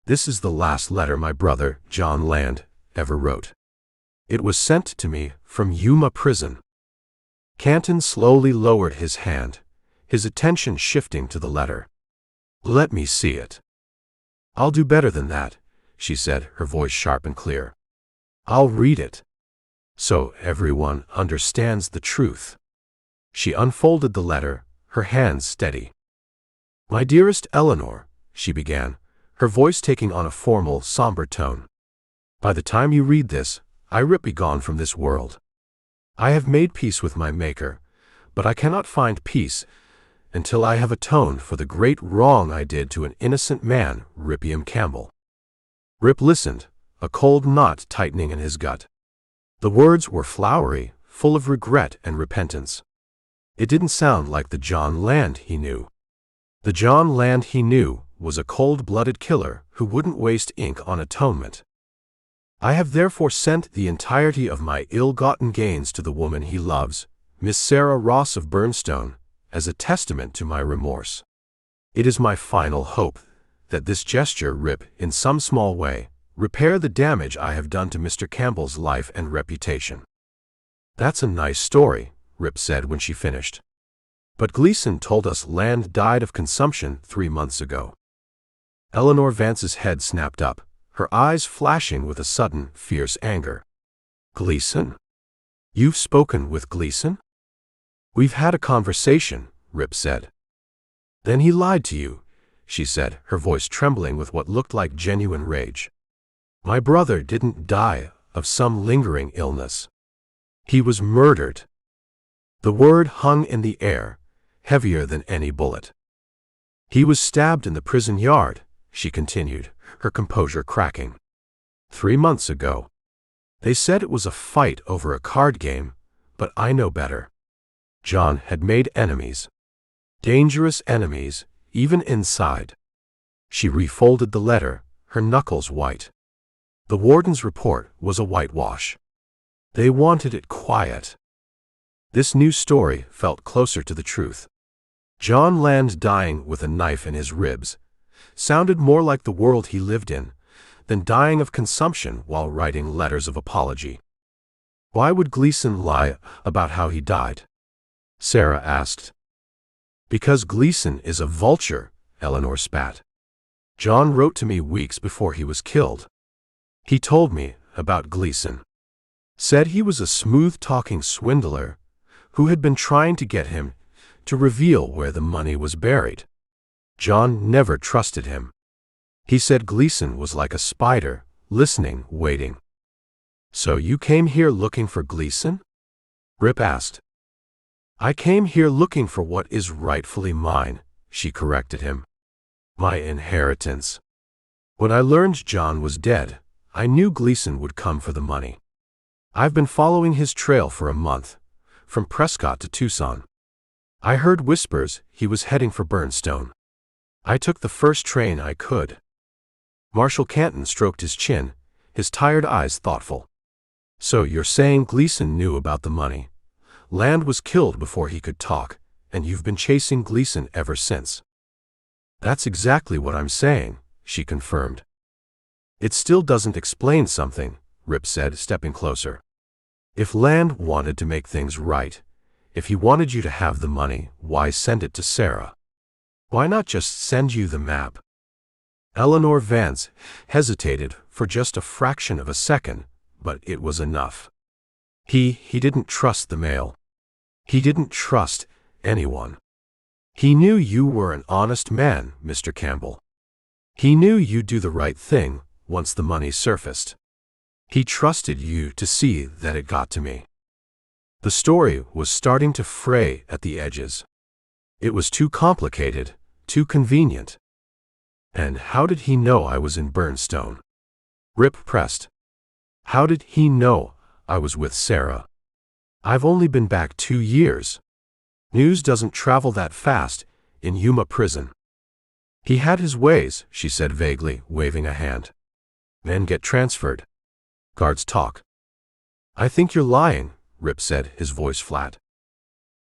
This is the last letter my brother, John Land, ever wrote. It was sent to me from Yuma Prison. Canton slowly lowered his hand, his attention shifting to the letter. Let me see it. I'll do better than that, she said, her voice sharp and clear. I'll read it. So everyone understands the truth. She unfolded the letter, her hands steady. My dearest Eleanor, she began, her voice taking on a formal, somber tone. By the time you read this, I be gone from this world. I have made peace with my Maker, but I cannot find peace until I have atoned for the great wrong I did to an innocent man, Rippiam Campbell. Rip listened, a cold knot tightening in his gut. The words were flowery, full of regret and repentance. It didn't sound like the John Land he knew. The John Land he knew was a cold-blooded killer who wouldn't waste ink on atonement. I have therefore sent the entirety of my ill-gotten gains to the woman he loves, Miss Sarah Ross of Burnstone, as a testament to my remorse. It is my final hope that this gesture Rip, in some small way, repair the damage I have done to Mr. Campbell's life and reputation. That's a nice story, Rip said when she finished. But Gleason told us Land died of consumption 3 months ago. Eleanor Vance's head snapped up, her eyes flashing with a sudden, fierce anger. Gleason? You've spoken with Gleason? We've had a conversation, Rip said. Then he lied to you, she said, her voice trembling with what looked like genuine rage. My brother didn't die of some lingering illness. He was murdered. The word hung in the air, heavier than any bullet. He was stabbed in the prison yard, she continued, her composure cracking. 3 months ago. They said it was a fight over a card game, but I know better. John had made enemies. Dangerous enemies, even inside. She refolded the letter, her knuckles white. The warden's report was a whitewash. They wanted it quiet. This new story felt closer to the truth. John Land dying with a knife in his ribs sounded more like the world he lived in than dying of consumption while writing letters of apology. Why would Gleason lie about how he died? Sarah asked. Because Gleason is a vulture, Eleanor spat. John wrote to me weeks before he was killed. He told me about Gleason. Said he was a smooth-talking swindler who had been trying to get him to reveal where the money was buried. John never trusted him. He said Gleason was like a spider, listening, waiting. So you came here looking for Gleason? Rip asked. I came here looking for what is rightfully mine, she corrected him. My inheritance. When I learned John was dead, I knew Gleason would come for the money. I've been following his trail for a month, from Prescott to Tucson. I heard whispers he was heading for Burnstone. I took the first train I could. Marshal Canton stroked his chin, his tired eyes thoughtful. So you're saying Gleason knew about the money? Land was killed before he could talk, and you've been chasing Gleason ever since. That's exactly what I'm saying, she confirmed. It still doesn't explain something, Rip said, stepping closer. If Land wanted to make things right, if he wanted you to have the money, why send it to Sarah? Why not just send you the map? Eleanor Vance hesitated for just a fraction of a second, but it was enough. He didn't trust the mail. He didn't trust anyone. He knew you were an honest man, Mr. Campbell. He knew you'd do the right thing once the money surfaced. He trusted you to see that it got to me. The story was starting to fray at the edges. It was too complicated, too convenient. And how did he know I was in Burnstone? Rip pressed. How did he know I was with Sarah? I've only been back 2 years. News doesn't travel that fast in Yuma Prison. He had his ways, she said vaguely, waving a hand. Men get transferred. Guards talk. I think you're lying, Rip said, his voice flat.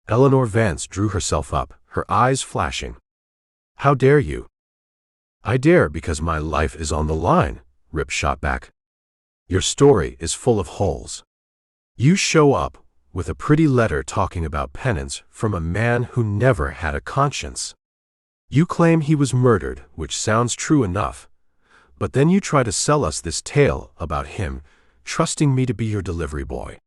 Eleanor Vance drew herself up, her eyes flashing. How dare you? I dare because my life is on the line, Rip shot back. Your story is full of holes. You show up with a pretty letter talking about penance from a man who never had a conscience. You claim he was murdered, which sounds true enough, but then you try to sell us this tale about him trusting me to be your delivery boy.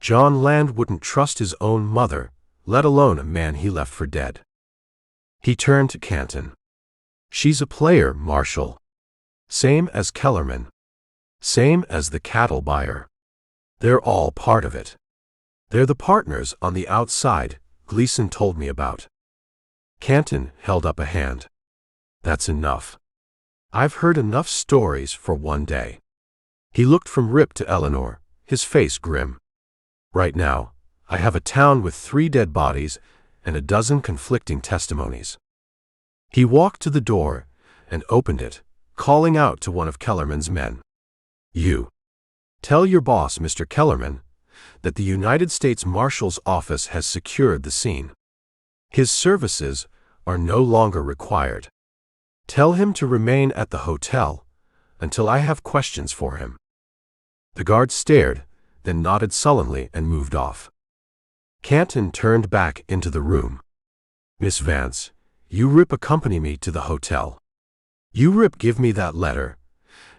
John Land wouldn't trust his own mother, let alone a man he left for dead. He turned to Canton. She's a player, Marshal. Same as Kellerman. Same as the cattle buyer. They're all part of it. They're the partners on the outside Gleason told me about. Canton held up a hand. That's enough. I've heard enough stories for one day. He looked from Rip to Eleanor, his face grim. Right now, I have a town with 3 dead bodies and a dozen conflicting testimonies. He walked to the door and opened it, calling out to one of Kellerman's men. You. Tell your boss, Mr. Kellerman, that the United States Marshal's office has secured the scene. His services are no longer required. Tell him to remain at the hotel until I have questions for him. The guard stared, then nodded sullenly and moved off. Canton turned back into the room. Miss Vance, you Rip accompany me to the hotel. You Rip give me that letter,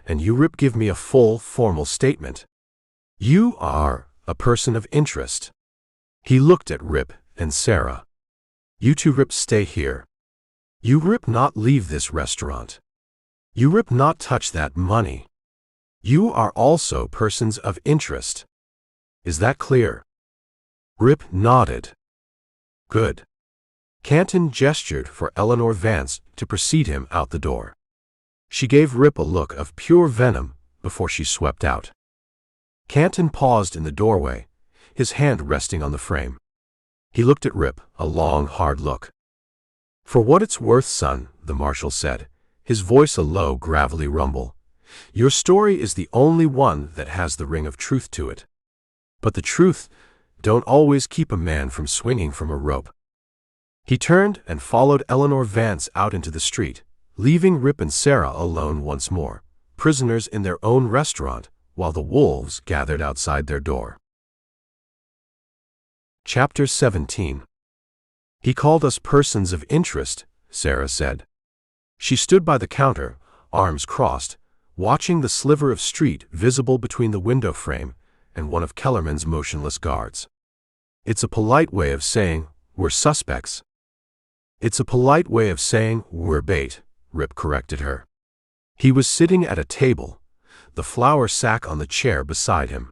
and you Rip give me a full, formal statement. You are a person of interest. He looked at Rip and Sarah. You 2 Rip stay here. You Rip not leave this restaurant. You Rip not touch that money. You are also persons of interest. Is that clear? Rip nodded. Good. Canton gestured for Eleanor Vance to precede him out the door. She gave Rip a look of pure venom before she swept out. Canton paused in the doorway, his hand resting on the frame. He looked at Rip, a long, hard look. "For what it's worth, son," the marshal said, his voice a low, gravelly rumble, "your story is the only one that has the ring of truth to it. But the truth don't always keep a man from swinging from a rope." He turned and followed Eleanor Vance out into the street, leaving Rip and Sarah alone once more, prisoners in their own restaurant, while the wolves gathered outside their door. Chapter 17. "He called us persons of interest," Sarah said. She stood by the counter, arms crossed, watching the sliver of street visible between the window frame and one of Kellerman's motionless guards. "It's a polite way of saying, we're suspects." "It's a polite way of saying, we're bait," Rip corrected her. He was sitting at a table, the flour sack on the chair beside him.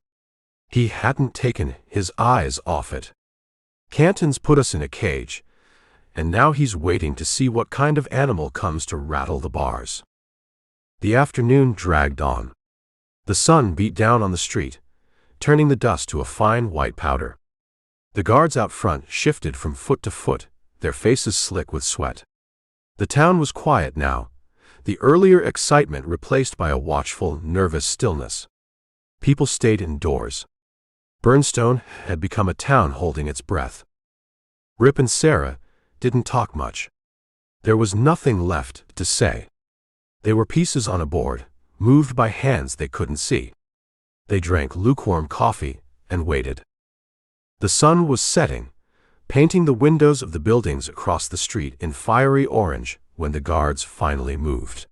He hadn't taken his eyes off it. "Canton's put us in a cage, and now he's waiting to see what kind of animal comes to rattle the bars." The afternoon dragged on. The sun beat down on the street, turning the dust to a fine white powder. The guards out front shifted from foot to foot, their faces slick with sweat. The town was quiet now, the earlier excitement replaced by a watchful, nervous stillness. People stayed indoors. Burnstone had become a town holding its breath. Rip and Sarah didn't talk much. There was nothing left to say. They were pieces on a board, moved by hands they couldn't see. They drank lukewarm coffee and waited. The sun was setting, painting the windows of the buildings across the street in fiery orange when the guards finally moved.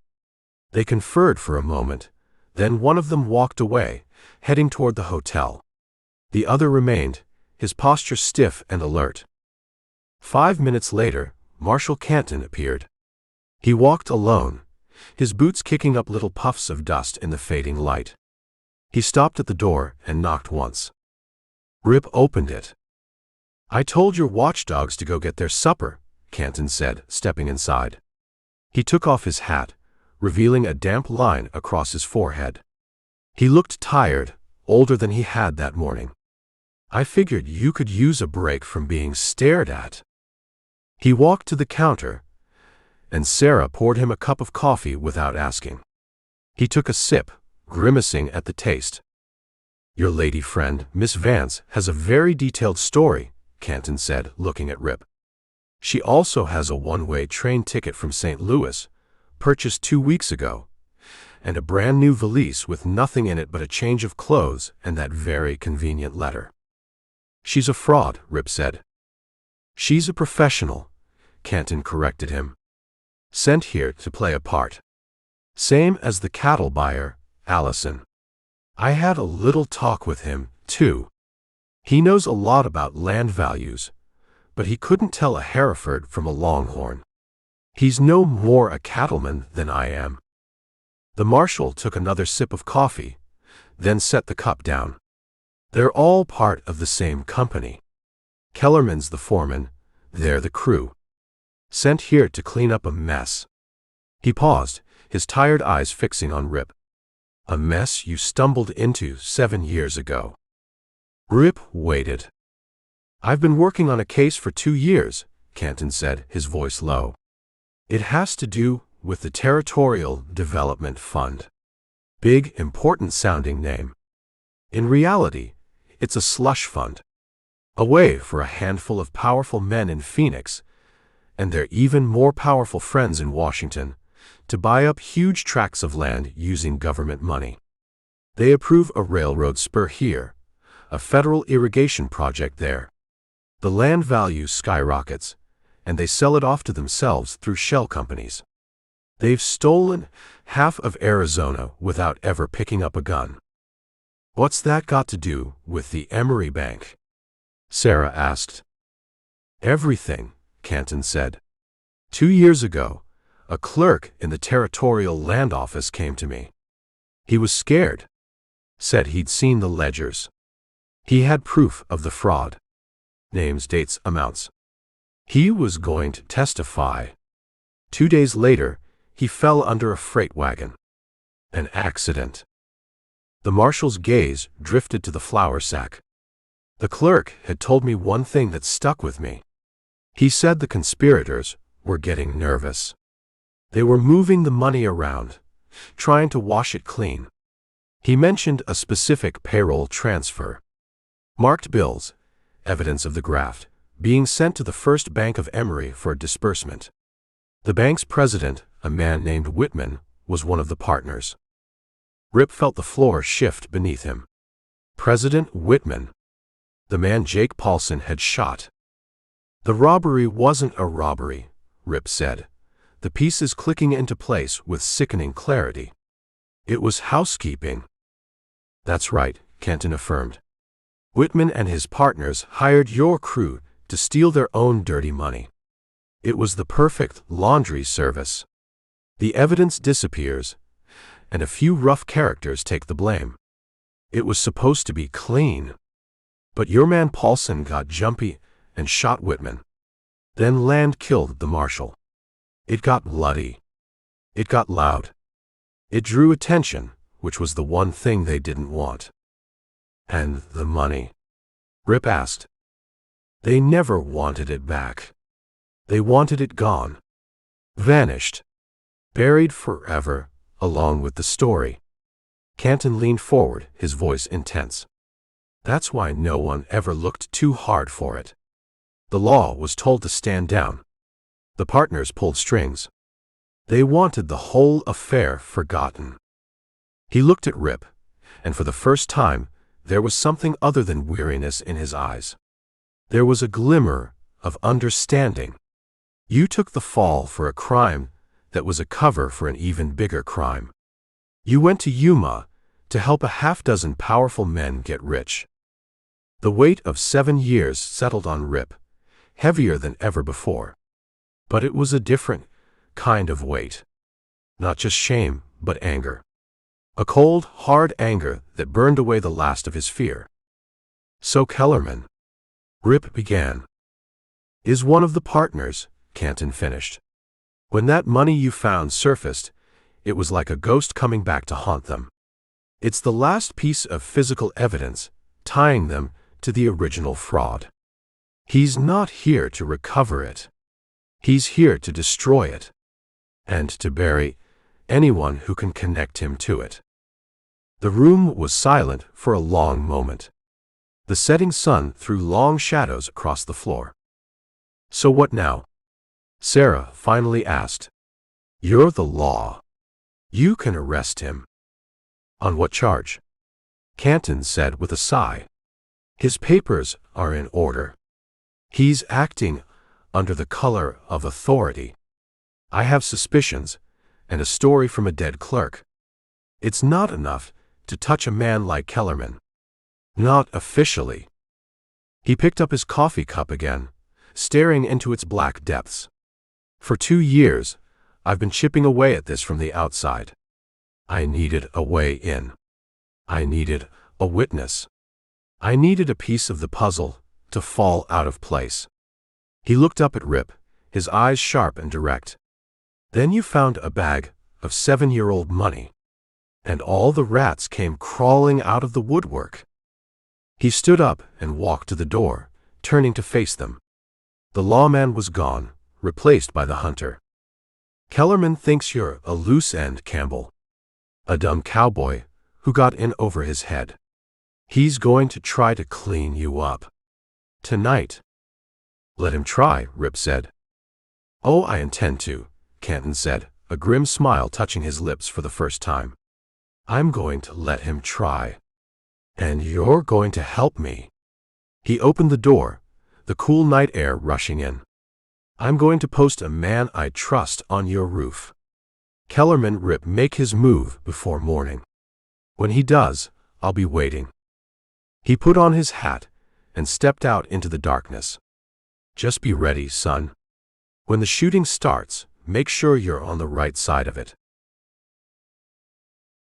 They conferred for a moment, then one of them walked away, heading toward the hotel. The other remained, his posture stiff and alert. 5 minutes later, Marshal Canton appeared. He walked alone, his boots kicking up little puffs of dust in the fading light. He stopped at the door and knocked once. Rip opened it. "I told your watchdogs to go get their supper," Canton said, stepping inside. He took off his hat, revealing a damp line across his forehead. He looked tired, older than he had that morning. "I figured you could use a break from being stared at." He walked to the counter, and Sarah poured him a cup of coffee without asking. He took a sip, grimacing at the taste. "Your lady friend, Miss Vance, has a very detailed story," Canton said, looking at Rip. "She also has a one-way train ticket from St. Louis, purchased 2 weeks ago, and a brand new valise with nothing in it but a change of clothes and that very convenient letter." "She's a fraud," Rip said. "She's a professional," Canton corrected him. "Sent here to play a part. Same as the cattle buyer, Allison. I had a little talk with him, too. He knows a lot about land values, but he couldn't tell a Hereford from a Longhorn. He's no more a cattleman than I am." The marshal took another sip of coffee, then set the cup down. "They're all part of the same company. Kellerman's the foreman, they're the crew. Sent here to clean up a mess." He paused, his tired eyes fixing on Rip. "A mess you stumbled into 7 years ago." Rip waited. "I've been working on a case for 2 years, Canton said, his voice low. "It has to do with the Territorial Development Fund. Big, important-sounding name. In reality, it's a slush fund. A way for a handful of powerful men in Phoenix, and their even more powerful friends in Washington, to buy up huge tracts of land using government money. They approve a railroad spur here, a federal irrigation project there. The land value skyrockets, and they sell it off to themselves through shell companies. They've stolen half of Arizona without ever picking up a gun." "What's that got to do with the Emery Bank?" Sarah asked. "Everything," Canton said. 2 years ago, a clerk in the Territorial Land Office came to me. He was scared. Said he'd seen the ledgers. He had proof of the fraud. Names, dates, amounts. He was going to testify. 2 days later, he fell under a freight wagon. An accident. The marshal's gaze drifted to the flour sack. The clerk had told me one thing that stuck with me. He said the conspirators were getting nervous. They were moving the money around, trying to wash it clean. He mentioned a specific payroll transfer. Marked bills, evidence of the graft, being sent to the First Bank of Emery for disbursement. The bank's president, a man named Whitman, was one of the partners. Rip felt the floor shift beneath him. President Whitman. The man Jake Paulson had shot. The robbery wasn't a robbery, Rip said, the pieces clicking into place with sickening clarity. It was housekeeping. That's right, Kenton affirmed. Whitman and his partners hired your crew to steal their own dirty money. It was the perfect laundry service. The evidence disappears, and a few rough characters take the blame. It was supposed to be clean. But your man Paulson got jumpy and shot Whitman. Then Land killed the marshal. It got bloody. It got loud. It drew attention, which was the one thing they didn't want. And the money? Rip asked. They never wanted it back. They wanted it gone. Vanished. Buried forever, along with the story. Kenton leaned forward, his voice intense. That's why no one ever looked too hard for it. The law was told to stand down. The partners pulled strings. They wanted the whole affair forgotten. He looked at Rip, and for the first time, there was something other than weariness in his eyes. There was a glimmer of understanding. You took the fall for a crime that was a cover for an even bigger crime. You went to Yuma to help a half-dozen powerful men get rich. The weight of 7 years settled on Rip, heavier than ever before. But it was a different kind of weight. Not just shame, but anger. A cold, hard anger that burned away the last of his fear. So Kellerman, Rip began, is one of the partners, Kenton finished. When that money you found surfaced, it was like a ghost coming back to haunt them. It's the last piece of physical evidence tying them to the original fraud. He's not here to recover it. He's here to destroy it. And to bury anyone who can connect him to it. The room was silent for a long moment. The setting sun threw long shadows across the floor. So what now? Sarah finally asked. You're the law. You can arrest him. On what charge? Kenton said with a sigh. His papers are in order. He's acting under the color of authority. I have suspicions and a story from a dead clerk. It's not enough to touch a man like Kellerman. Not officially. He picked up his coffee cup again, staring into its black depths. For 2 years, I've been chipping away at this from the outside. I needed a way in. I needed a witness. I needed a piece of the puzzle to fall out of place. He looked up at Rip, his eyes sharp and direct. Then you found a bag of 7-year-old money. And all the rats came crawling out of the woodwork. He stood up and walked to the door, turning to face them. The lawman was gone, replaced by the hunter. Kellerman thinks you're a loose end, Campbell. A dumb cowboy who got in over his head. He's going to try to clean you up. Tonight. Let him try, Rip said. Oh, I intend to, Kenton said, a grim smile touching his lips for the first time. I'm going to let him try. And you're going to help me. He opened the door, the cool night air rushing in. I'm going to post a man I trust on your roof. Kellerman Rip make his move before morning. When he does, I'll be waiting. He put on his hat and stepped out into the darkness. Just be ready, son. When the shooting starts, make sure you're on the right side of it.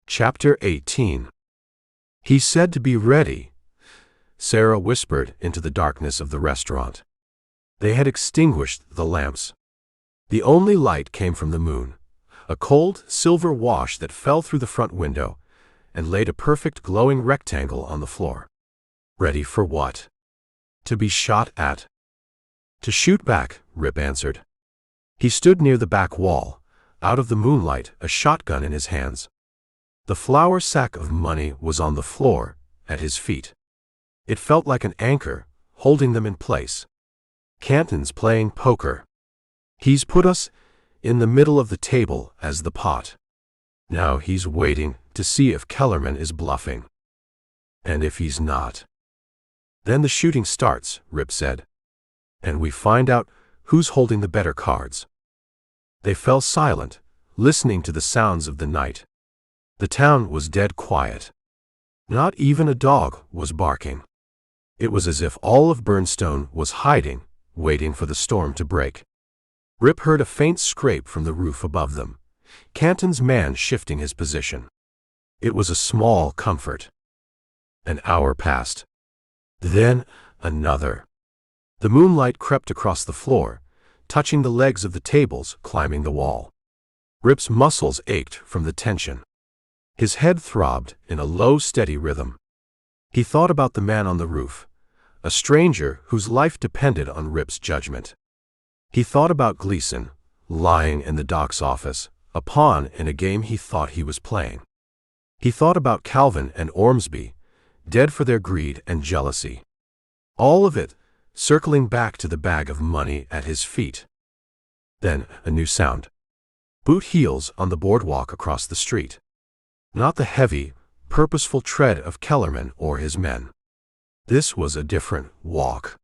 Chapter 18. He said to be ready, Sarah whispered into the darkness of the restaurant. They had extinguished the lamps. The only light came from the moon, a cold, silver wash that fell through the front window and laid a perfect glowing rectangle on the floor. Ready for what? To be shot at. To shoot back, Rip answered. He stood near the back wall, out of the moonlight, a shotgun in his hands. The flour sack of money was on the floor, at his feet. It felt like an anchor, holding them in place. Canton's playing poker. He's put us in the middle of the table as the pot. Now he's waiting to see if Kellerman is bluffing. And if he's not. Then the shooting starts, Rip said. And we find out who's holding the better cards. They fell silent, listening to the sounds of the night. The town was dead quiet. Not even a dog was barking. It was as if all of Burnstone was hiding, waiting for the storm to break. Rip heard a faint scrape from the roof above them, Canton's man shifting his position. It was a small comfort. An hour passed. Then another. The moonlight crept across the floor, touching the legs of the tables, climbing the wall. Rip's muscles ached from the tension. His head throbbed in a low, steady rhythm. He thought about the man on the roof, a stranger whose life depended on Rip's judgment. He thought about Gleason, lying in the doc's office, a pawn in a game he thought he was playing. He thought about Calvin and Ormsby, dead for their greed and jealousy. All of it circling back to the bag of money at his feet. Then a new sound. Boot heels on the boardwalk across the street. Not the heavy, purposeful tread of Kellerman or his men. This was a different walk.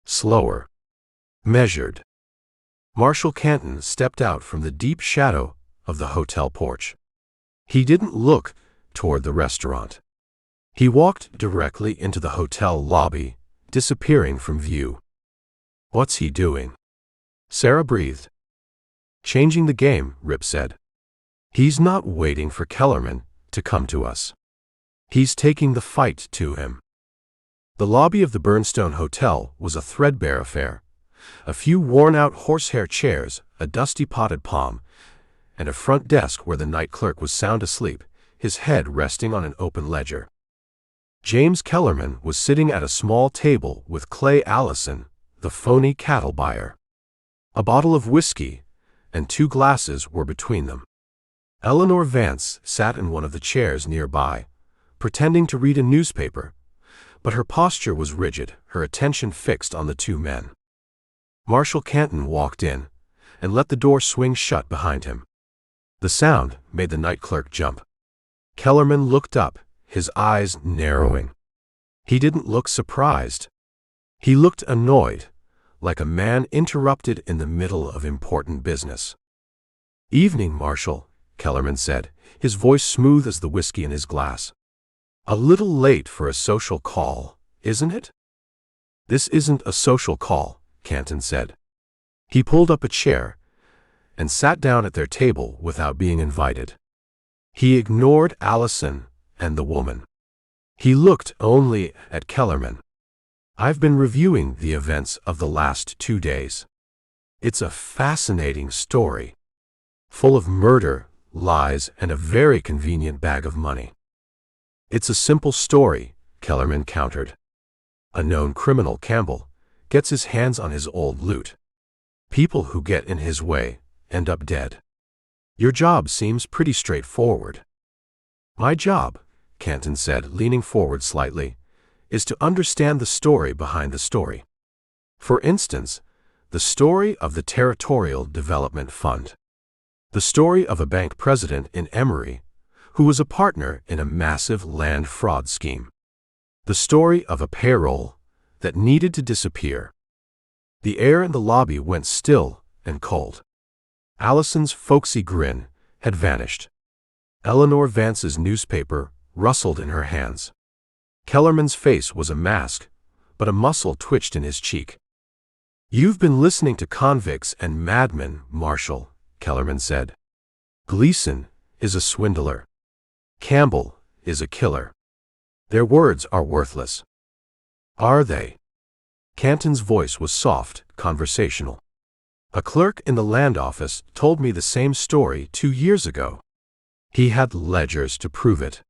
Slower. Measured. Marshal Canton stepped out from the deep shadow of the hotel porch. He didn't look toward the restaurant. He walked directly into the hotel lobby, disappearing from view. What's he doing? Sarah breathed. Changing the game, Rip said. He's not waiting for Kellerman to come to us. He's taking the fight to him. The lobby of the Burnstone Hotel was a threadbare affair. A few worn-out horsehair chairs, a dusty potted palm, and a front desk where the night clerk was sound asleep, his head resting on an open ledger. James Kellerman was sitting at a small table with Clay Allison, the phony cattle buyer. A bottle of whiskey and 2 glasses were between them. Eleanor Vance sat in one of the chairs nearby, pretending to read a newspaper, but her posture was rigid, her attention fixed on the 2 men. Marshal Canton walked in and let the door swing shut behind him. The sound made the night clerk jump. Kellerman looked up, his eyes narrowing. He didn't look surprised. He looked annoyed, like a man interrupted in the middle of important business. Evening, Marshal, Kellerman said, his voice smooth as the whiskey in his glass. A little late for a social call, isn't it? This isn't a social call, Canton said. He pulled up a chair and sat down at their table without being invited. He ignored Allison and the woman. He looked only at Kellerman. I've been reviewing the events of the last 2 days. It's a fascinating story, full of murder, lies, and a very convenient bag of money. It's a simple story, Kellerman countered. A known criminal, Campbell, gets his hands on his old loot. People who get in his way end up dead. Your job seems pretty straightforward. My job, Canton said, leaning forward slightly, is to understand the story behind the story. For instance, the story of the Territorial Development Fund. The story of a bank president in Emery who was a partner in a massive land fraud scheme. The story of a payroll that needed to disappear. The air in the lobby went still and cold. Allison's folksy grin had vanished. Eleanor Vance's newspaper rustled in her hands. Kellerman's face was a mask, but a muscle twitched in his cheek. You've been listening to convicts and madmen, Marshal, Kellerman said. Gleason is a swindler. Campbell is a killer. Their words are worthless. Are they? Canton's voice was soft, conversational. A clerk in the land office told me the same story 2 years ago. He had ledgers to prove it.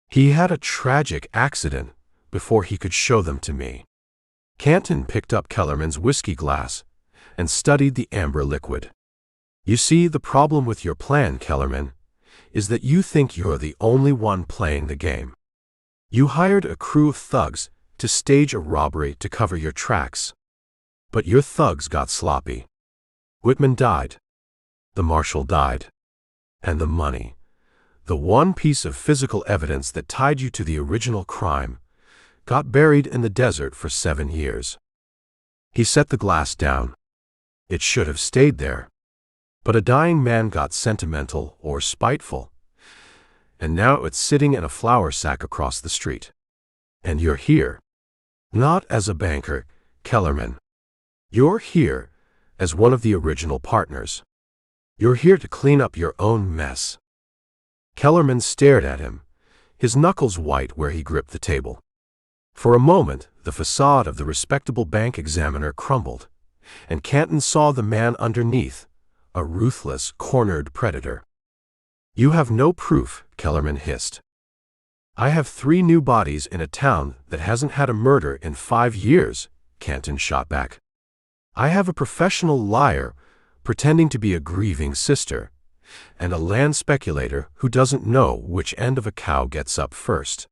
He had a tragic accident before he could show them to me. Canton picked up Kellerman's whiskey glass and studied the amber liquid. You see, the problem with your plan, Kellerman, is that you think you're the only one playing the game. You hired a crew of thugs to stage a robbery to cover your tracks. But your thugs got sloppy. Whitman died. The marshal died. And the money, the one piece of physical evidence that tied you to the original crime, got buried in the desert for 7 years. He set the glass down. It should have stayed there. But a dying man got sentimental or spiteful, and now it's sitting in a flour sack across the street. And you're here, not as a banker, Kellerman. You're here as one of the original partners. You're here to clean up your own mess. Kellerman stared at him, his knuckles white where he gripped the table. For a moment, the facade of the respectable bank examiner crumbled, and Canton saw the man underneath, a ruthless, cornered predator. You have no proof, Kellerman hissed. I have 3 new bodies in a town that hasn't had a murder in 5 years, Canton shot back. I have a professional liar pretending to be a grieving sister, and a land speculator who doesn't know which end of a cow gets up first.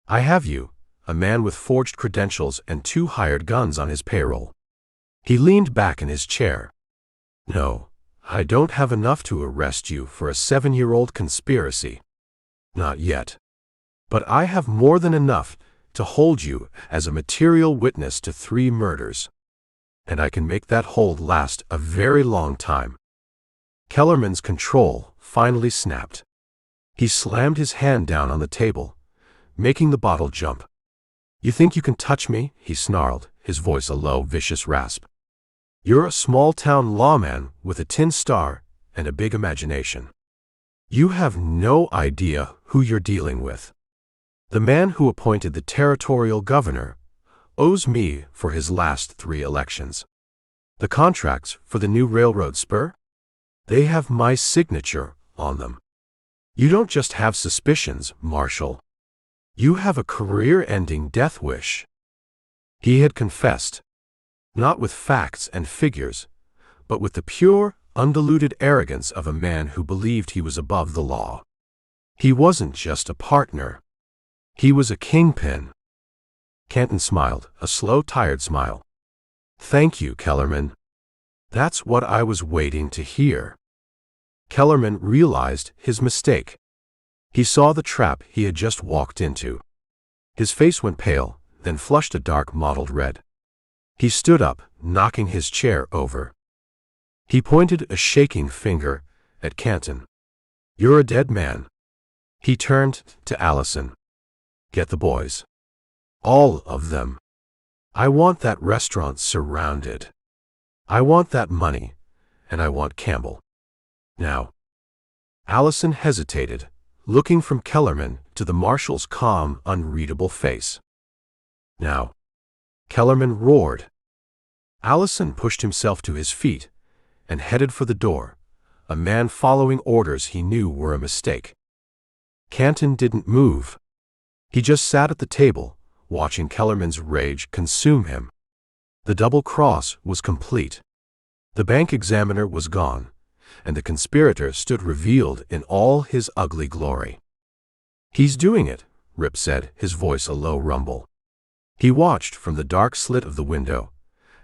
I have you, a man with forged credentials and 2 hired guns on his payroll. He leaned back in his chair. No, I don't have enough to arrest you for a 7-year-old conspiracy. Not yet. But I have more than enough to hold you as a material witness to 3 murders. And I can make that hold last a very long time. Kellerman's control finally snapped. He slammed his hand down on the table, making the bottle jump. You think you can touch me? He snarled, his voice a low, vicious rasp. You're a small-town lawman with a tin star and a big imagination. You have no idea who you're dealing with. The man who appointed the territorial governor owes me for his last 3 elections. The contracts for the new railroad spur? They have my signature on them. You don't just have suspicions, Marshal. You have a career-ending death wish. He had confessed, not with facts and figures, but with the pure, undiluted arrogance of a man who believed he was above the law. He wasn't just a partner. He was a kingpin. Canton smiled, a slow, tired smile. Thank you, Kellerman. That's what I was waiting to hear. Kellerman realized his mistake. He saw the trap he had just walked into. His face went pale, then flushed a dark mottled red. He stood up, knocking his chair over. He pointed a shaking finger at Canton. You're a dead man. He turned to Allison. Get the boys. All of them. I want that restaurant surrounded. I want that money, and I want Campbell. Now. Allison hesitated, looking from Kellerman to the marshal's calm, unreadable face. Now. Kellerman roared. Allison pushed himself to his feet and headed for the door, a man following orders he knew were a mistake. Canton didn't move. He just sat at the table, watching Kellerman's rage consume him. The double cross was complete. The bank examiner was gone, and the conspirator stood revealed in all his ugly glory. He's doing it, Rip said, his voice a low rumble. He watched from the dark slit of the window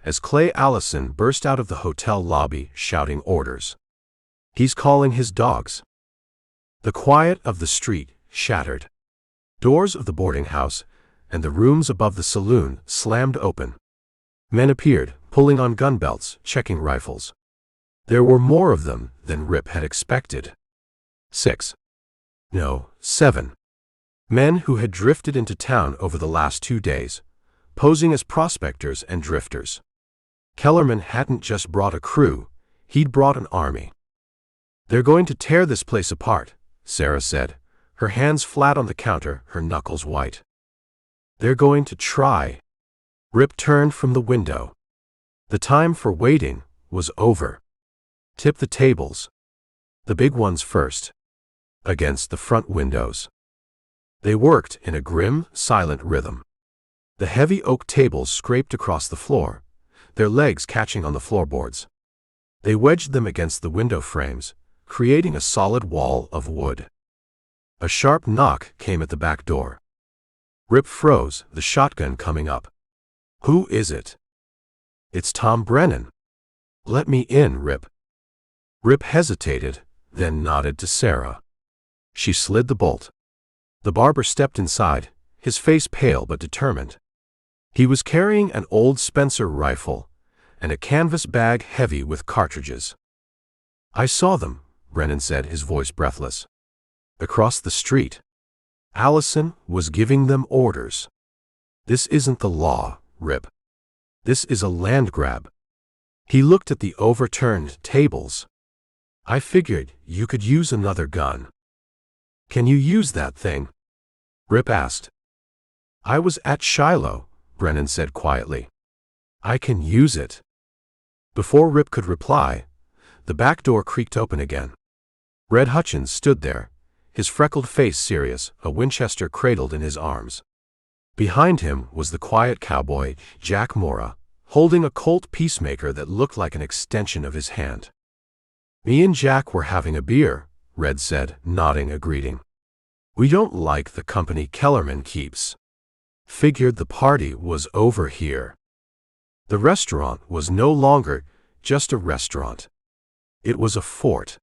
as Clay Allison burst out of the hotel lobby shouting orders. He's calling his dogs. The quiet of the street shattered. Doors of the boarding house and the rooms above the saloon slammed open. Men appeared, pulling on gun belts, checking rifles. There were more of them than Rip had expected. 6. No, 7. Men who had drifted into town over the last 2 days, posing as prospectors and drifters. Kellerman hadn't just brought a crew, he'd brought an army. They're going to tear this place apart, Sarah said, her hands flat on the counter, her knuckles white. They're going to try. Rip turned from the window. The time for waiting was over. Tip the tables. The big ones first. Against the front windows. They worked in a grim, silent rhythm. The heavy oak tables scraped across the floor, their legs catching on the floorboards. They wedged them against the window frames, creating a solid wall of wood. A sharp knock came at the back door. Rip froze, the shotgun coming up. "Who is it?" "It's Tom Brennan." "Let me in, Rip." Rip hesitated, then nodded to Sarah. She slid the bolt. The barber stepped inside, his face pale but determined. He was carrying an old Spencer rifle and a canvas bag heavy with cartridges. "I saw them," Brennan said, his voice breathless. "Across the street. Allison was giving them orders. This isn't the law, Rip. This is a land grab." He looked at the overturned tables. "I figured you could use another gun." "Can you use that thing?" Rip asked. "I was at Shiloh," Brennan said quietly. "I can use it." Before Rip could reply, the back door creaked open again. Red Hutchins stood there, his freckled face serious, a Winchester cradled in his arms. Behind him was the quiet cowboy, Jack Mora, holding a Colt Peacemaker that looked like an extension of his hand. "Me and Jack were having a beer," Red said, nodding a greeting. "We don't like the company Kellerman keeps. Figured the party was over here." The restaurant was no longer just a restaurant. It was a fort.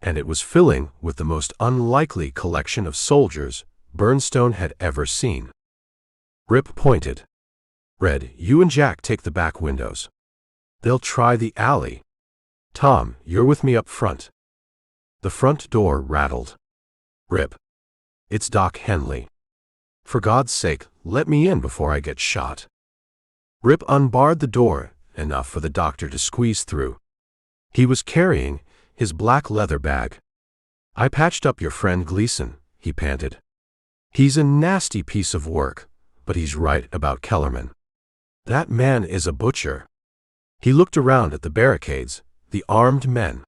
And it was filling with the most unlikely collection of soldiers Burnstone had ever seen. Rip pointed. "Red, you and Jack take the back windows. They'll try the alley. Tom, you're with me up front." The front door rattled. "Rip. It's Doc Henley. For God's sake, let me in before I get shot." Rip unbarred the door enough for the doctor to squeeze through. He was carrying his black leather bag. "I patched up your friend Gleason," he panted. "He's a nasty piece of work, but he's right about Kellerman. That man is a butcher." He looked around at the barricades, the armed men.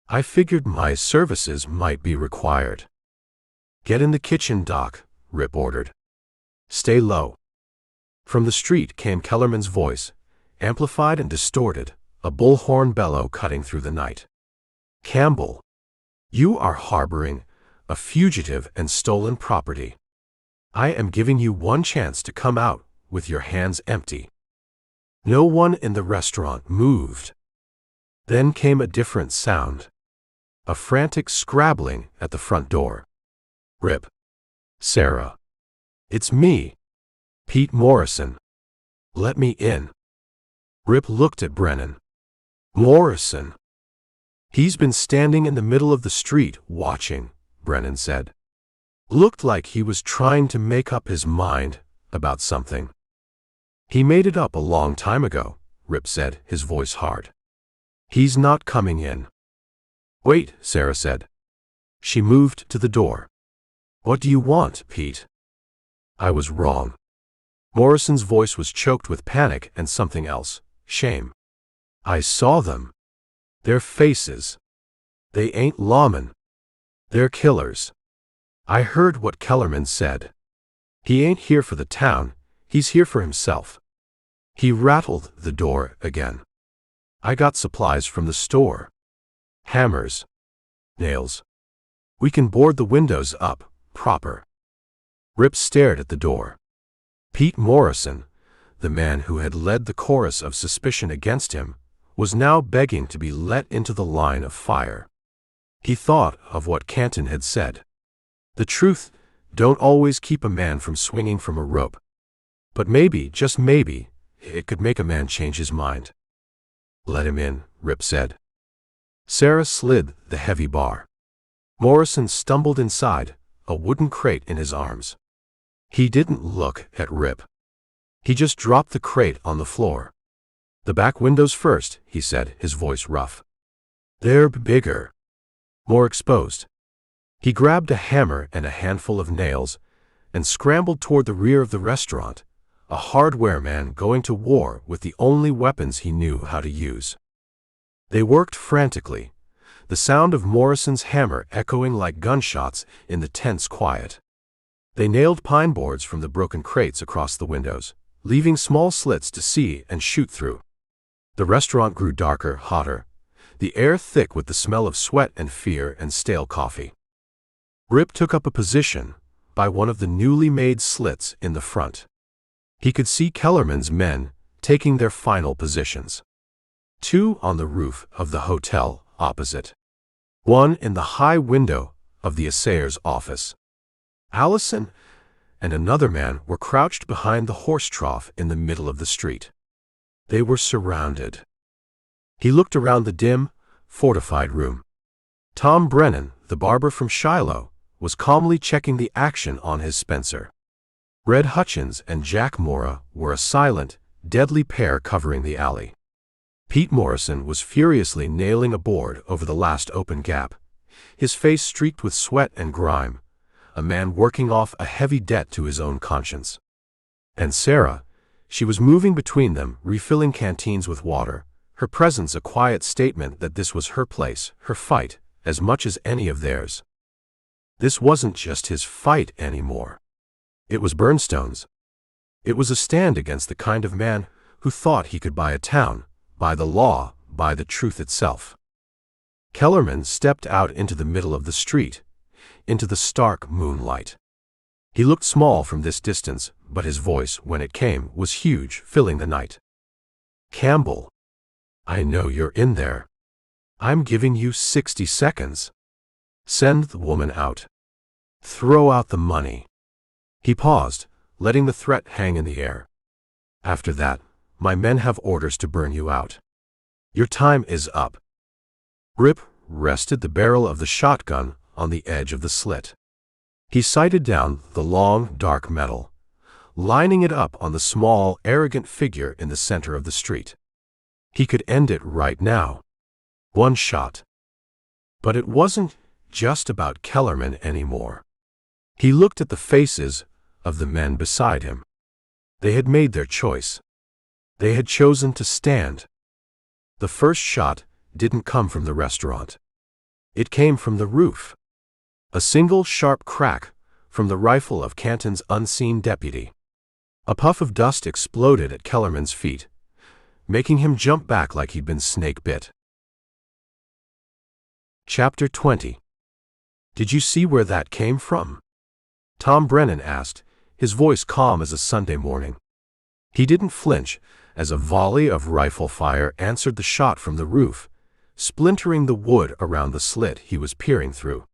"I figured my services might be required." "Get in the kitchen, Doc," Rip ordered. "Stay low." From the street came Kellerman's voice, amplified and distorted, a bullhorn bellow cutting through the night. "Campbell, you are harboring a fugitive and stolen property. I am giving you one chance to come out with your hands empty." No one in the restaurant moved. Then came a different sound. A frantic scrabbling at the front door. "Rip. Sarah. It's me. Pete Morrison. Let me in." Rip looked at Brennan. "Morrison." "He's been standing in the middle of the street watching," Brennan said. "Looked like he was trying to make up his mind about something." "He made it up a long time ago," Rip said, his voice hard. "He's not coming in." "Wait," Sarah said. She moved to the door. "What do you want, Pete?" "I was wrong." Morrison's voice was choked with panic and something else, shame. "I saw them. Their faces. They ain't lawmen. They're killers. I heard what Kellerman said. He ain't here for the town, he's here for himself." He rattled the door again. "I got supplies from the store. Hammers. Nails. We can board the windows up, proper." Rip stared at the door. Pete Morrison, the man who had led the chorus of suspicion against him, was now begging to be let into the line of fire. He thought of what Canton had said. The truth don't always keep a man from swinging from a rope. But maybe, just maybe, it could make a man change his mind. "Let him in," Rip said. Sarah slid the heavy bar. Morrison stumbled inside, a wooden crate in his arms. He didn't look at Rip. He just dropped the crate on the floor. "The back windows first," he said, his voice rough. "They're bigger. More exposed." He grabbed a hammer and a handful of nails and scrambled toward the rear of the restaurant, a hardware man going to war with the only weapons he knew how to use. They worked frantically, the sound of Morrison's hammer echoing like gunshots in the tense quiet. They nailed pine boards from the broken crates across the windows, leaving small slits to see and shoot through. The restaurant grew darker, hotter, the air thick with the smell of sweat and fear and stale coffee. Rip took up a position by one of the newly made slits in the front. He could see Kellerman's men taking their final positions. 2 on the roof of the hotel opposite. 1 in the high window of the assayer's office. Allison and another man were crouched behind the horse trough in the middle of the street. They were surrounded. He looked around the dim, fortified room. Tom Brennan, the barber from Shiloh, was calmly checking the action on his Spencer. Red Hutchins and Jack Mora were a silent, deadly pair covering the alley. Pete Morrison was furiously nailing a board over the last open gap, his face streaked with sweat and grime, a man working off a heavy debt to his own conscience. And Sarah, she was moving between them, refilling canteens with water, her presence a quiet statement that this was her place, her fight, as much as any of theirs. This wasn't just his fight anymore. It was Burnstone's. It was a stand against the kind of man who thought he could buy a town, buy the law, buy the truth itself. Kellerman stepped out into the middle of the street, into the stark moonlight. He looked small from this distance, but his voice, when it came, was huge, filling the night. "Campbell, I know you're in there. I'm giving you 60 seconds. Send the woman out. Throw out the money." He paused, letting the threat hang in the air. "After that, my men have orders to burn you out. Your time is up." Rip rested the barrel of the shotgun on the edge of the slit. He sighted down the long, dark metal, lining it up on the small, arrogant figure in the center of the street. He could end it right now. 1 shot. But it wasn't just about Kellerman anymore. He looked at the faces of the men beside him. They had made their choice. They had chosen to stand. The first shot didn't come from the restaurant. It came from the roof. A single sharp crack from the rifle of Canton's unseen deputy. A puff of dust exploded at Kellerman's feet, making him jump back like he'd been snake-bit. Chapter 20. "Did you see where that came from?" Tom Brennan asked, his voice calm as a Sunday morning. He didn't flinch as a volley of rifle fire answered the shot from the roof, splintering the wood around the slit he was peering through.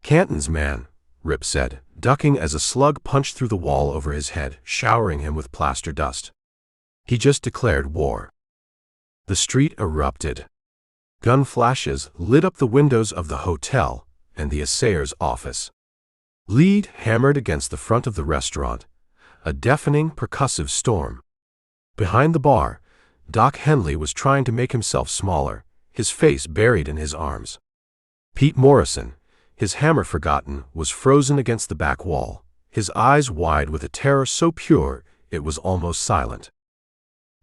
"Canton's man," Rip said, ducking as a slug punched through the wall over his head, showering him with plaster dust. "He just declared war." The street erupted. Gun flashes lit up the windows of the hotel and the assayer's office. Lead hammered against the front of the restaurant, a deafening, percussive storm. Behind the bar, Doc Henley was trying to make himself smaller, his face buried in his arms. Pete Morrison, his hammer forgotten, was frozen against the back wall, his eyes wide with a terror so pure it was almost silent.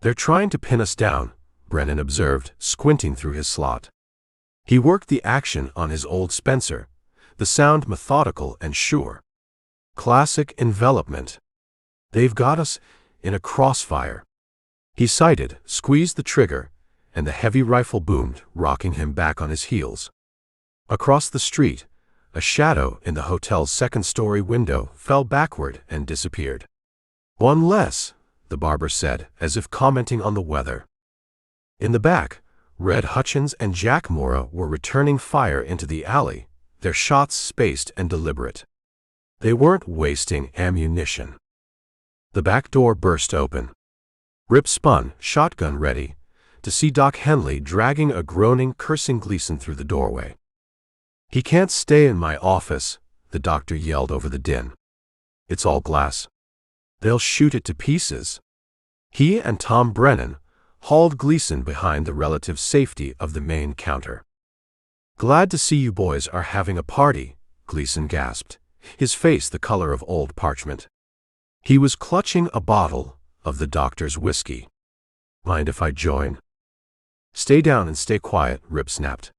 "They're trying to pin us down," Brennan observed, squinting through his slot. He worked the action on his old Spencer, the sound methodical and sure. Classic envelopment. "They've got us in a crossfire." He sighted, squeezed the trigger, and the heavy rifle boomed, rocking him back on his heels. Across the street, a shadow in the hotel's second-story window fell backward and disappeared. "One less," the barber said, as if commenting on the weather. In the back, Red Hutchins and Jack Mora were returning fire into the alley, their shots spaced and deliberate. They weren't wasting ammunition. The back door burst open. Rip spun, shotgun ready, to see Doc Henley dragging a groaning, cursing Gleason through the doorway. "He can't stay in my office," the doctor yelled over the din. "It's all glass. They'll shoot it to pieces." He and Tom Brennan hauled Gleason behind the relative safety of the main counter. "Glad to see you boys are having a party," Gleason gasped, his face the color of old parchment. He was clutching a bottle of the doctor's whiskey. "Mind if I join?" Stay down and stay quiet, Rip snapped.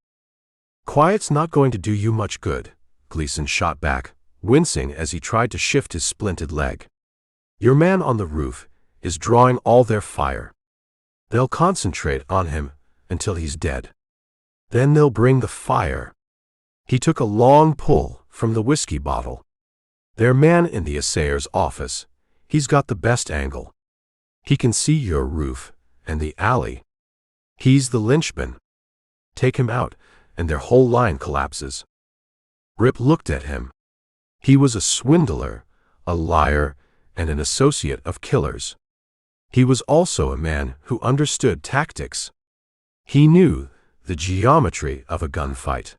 Quiet's not going to do you much good, Gleason shot back, wincing as he tried to shift his splinted leg. Your man on the roof is drawing all their fire. They'll concentrate on him until he's dead. Then they'll bring the fire. He took a long pull from the whiskey bottle. Their man in the assayer's office. He's got the best angle. He can see your roof and the alley. He's the linchpin. Take him out, and their whole line collapses. Rip looked at him. He was a swindler, a liar, and an associate of killers. He was also a man who understood tactics. He knew the geometry of a gunfight.